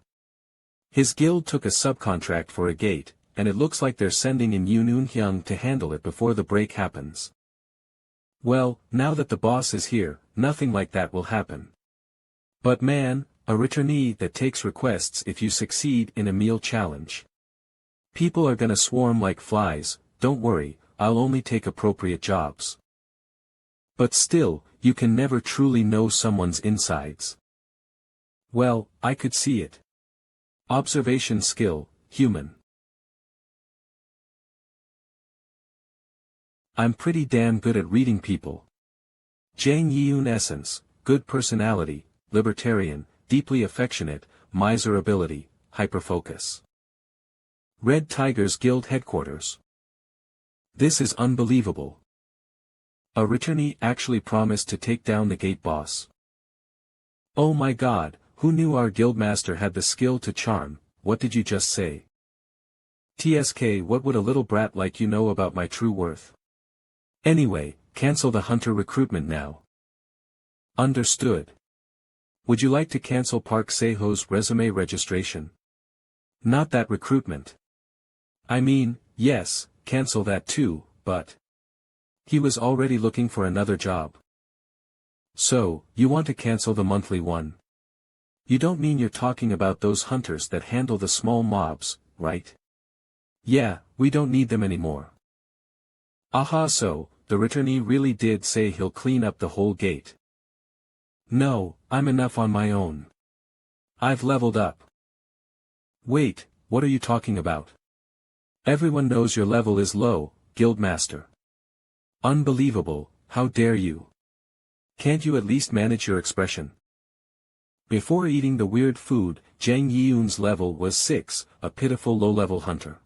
His guild took a subcontract for a gate, and it looks like they're sending in Yoon Hyung to handle it before the break happens. Well, now that the boss is here, nothing like that will happen. But man, a returnee that takes requests if you succeed in a meal challenge. People are gonna swarm like flies. Don't worry, I'll only take appropriate jobs. But still, you can never truly know someone's insides. Well, I could see it. Observation skill, human. I'm pretty damn good at reading people. Jang Yeun essence, good personality, libertarian, deeply affectionate, miser ability, hyperfocus. Red Tiger's Guild headquarters. This is unbelievable. A returnee actually promised to take down the gate boss. Oh my god, who knew our guildmaster had the skill to charm? What did you just say? TSK, what would a little brat like you know about my true worth? Anyway, cancel the hunter recruitment now. Understood. Would you like to cancel Park Seho's resume registration? Not that recruitment. I mean, yes, cancel that too, but... He was already looking for another job. So, you want to cancel the monthly one? You don't mean you're talking about those hunters that handle the small mobs, right? Yeah, we don't need them anymore. Aha, so, the returnee really did say he'll clean up the whole gate. No, I'm enough on my own. I've leveled up. Wait, what are you talking about? Everyone knows your level is low, Guildmaster. Unbelievable, how dare you? Can't you at least manage your expression? Before eating the weird food, Jang Yeun's level was 6, a pitiful low-level hunter.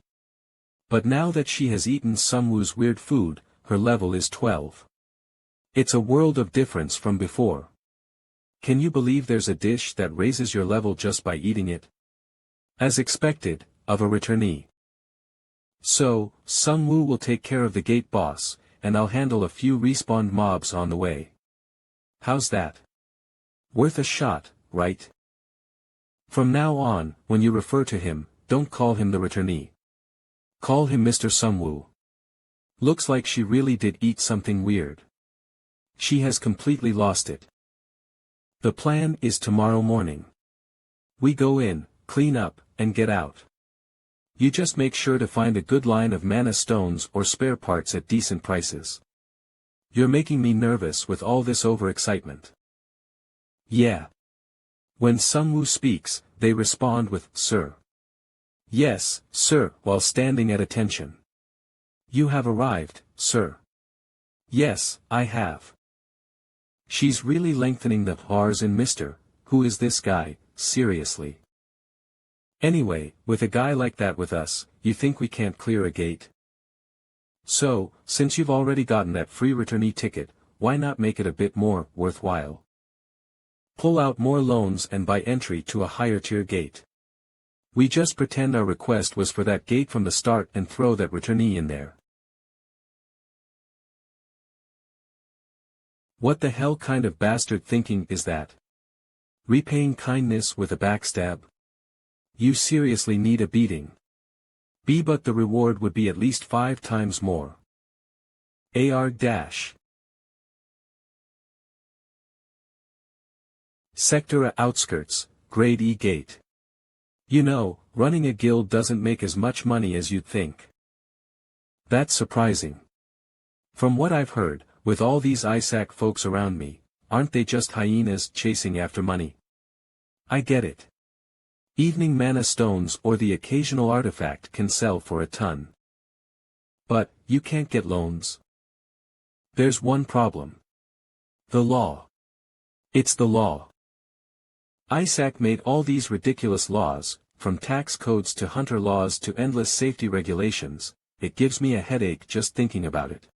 But now that she has eaten Sungwoo's weird food, her level is 12. It's a world of difference from before. Can you believe there's a dish that raises your level just by eating it? As expected, of a returnee. So, Sungwoo will take care of the gate boss, and I'll handle a few respawned mobs on the way. How's that? Worth a shot, right? From now on, when you refer to him, don't call him the returnee. Call him Mr. Sungwoo. Looks like she really did eat something weird. She has completely lost it. The plan is tomorrow morning. We go in, clean up, and get out. You just make sure to find a good line of mana stones or spare parts at decent prices. You're making me nervous with all this overexcitement. Yeah. When Sungwoo speaks, they respond with, Sir. Yes, sir, while standing at attention. You have arrived, sir. Yes, I have. She's really lengthening the R's in Mr. Who is this guy, seriously? Anyway, with a guy like that with us, you think we can't clear a gate? So, since you've already gotten that free returnee ticket, why not make it a bit more worthwhile? Pull out more loans and buy entry to a higher tier gate. We just pretend our request was for that gate from the start and throw that returnee in there. What the hell kind of bastard thinking is that? Repaying kindness with a backstab? You seriously need a beating. But the reward would be at least 5 times more. AR dash. Sector A outskirts, Grade E gate. You know, running a guild doesn't make as much money as you'd think. That's surprising. From what I've heard, with all these ISAC folks around me, aren't they just hyenas chasing after money? I get it. Evening mana stones or the occasional artifact can sell for a ton. But, you can't get loans. There's one problem. The law. It's the law. ISAC made all these ridiculous laws, from tax codes to hunter laws to endless safety regulations. It gives me a headache just thinking about it.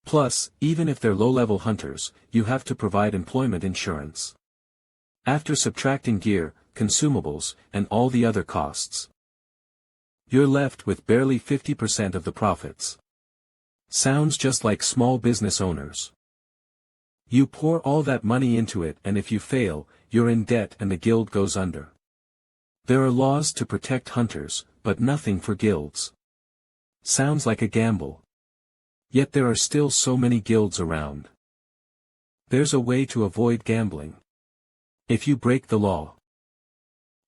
Plus, even if they're low-level hunters, you have to provide employment insurance. After subtracting gear, consumables, and all the other costs, you're left with barely 50% of the profits. Sounds just like small business owners. You pour all that money into it, and if you fail, you're in debt and the guild goes under. There are laws to protect hunters, but nothing for guilds. Sounds like a gamble. Yet there are still so many guilds around. There's a way to avoid gambling. If you break the law.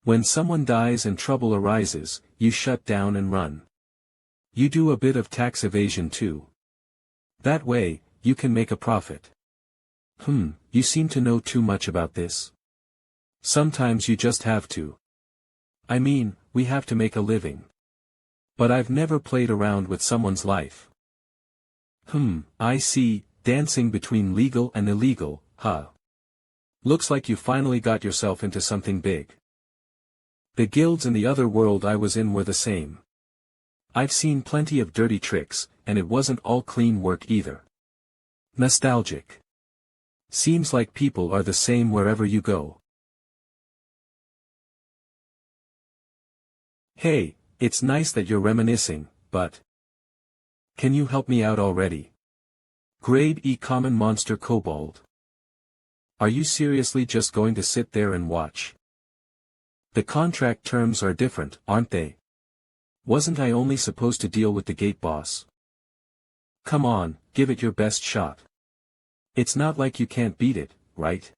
When someone dies and trouble arises, you shut down and run. You do a bit of tax evasion too. That way, you can make a profit. You seem to know too much about this. Sometimes you just have to. I mean, we have to make a living. But I've never played around with someone's life. I see, dancing between legal and illegal, huh? Looks like you finally got yourself into something big. The guilds in the other world I was in were the same. I've seen plenty of dirty tricks, and it wasn't all clean work either. Nostalgic. Seems like people are the same wherever you go. Hey, it's nice that you're reminiscing, but can you help me out already? Grade E common monster kobold. Are you seriously just going to sit there and watch? The contract terms are different, aren't they? Wasn't I only supposed to deal with the gate boss? Come on, give it your best shot. It's not like you can't beat it, right?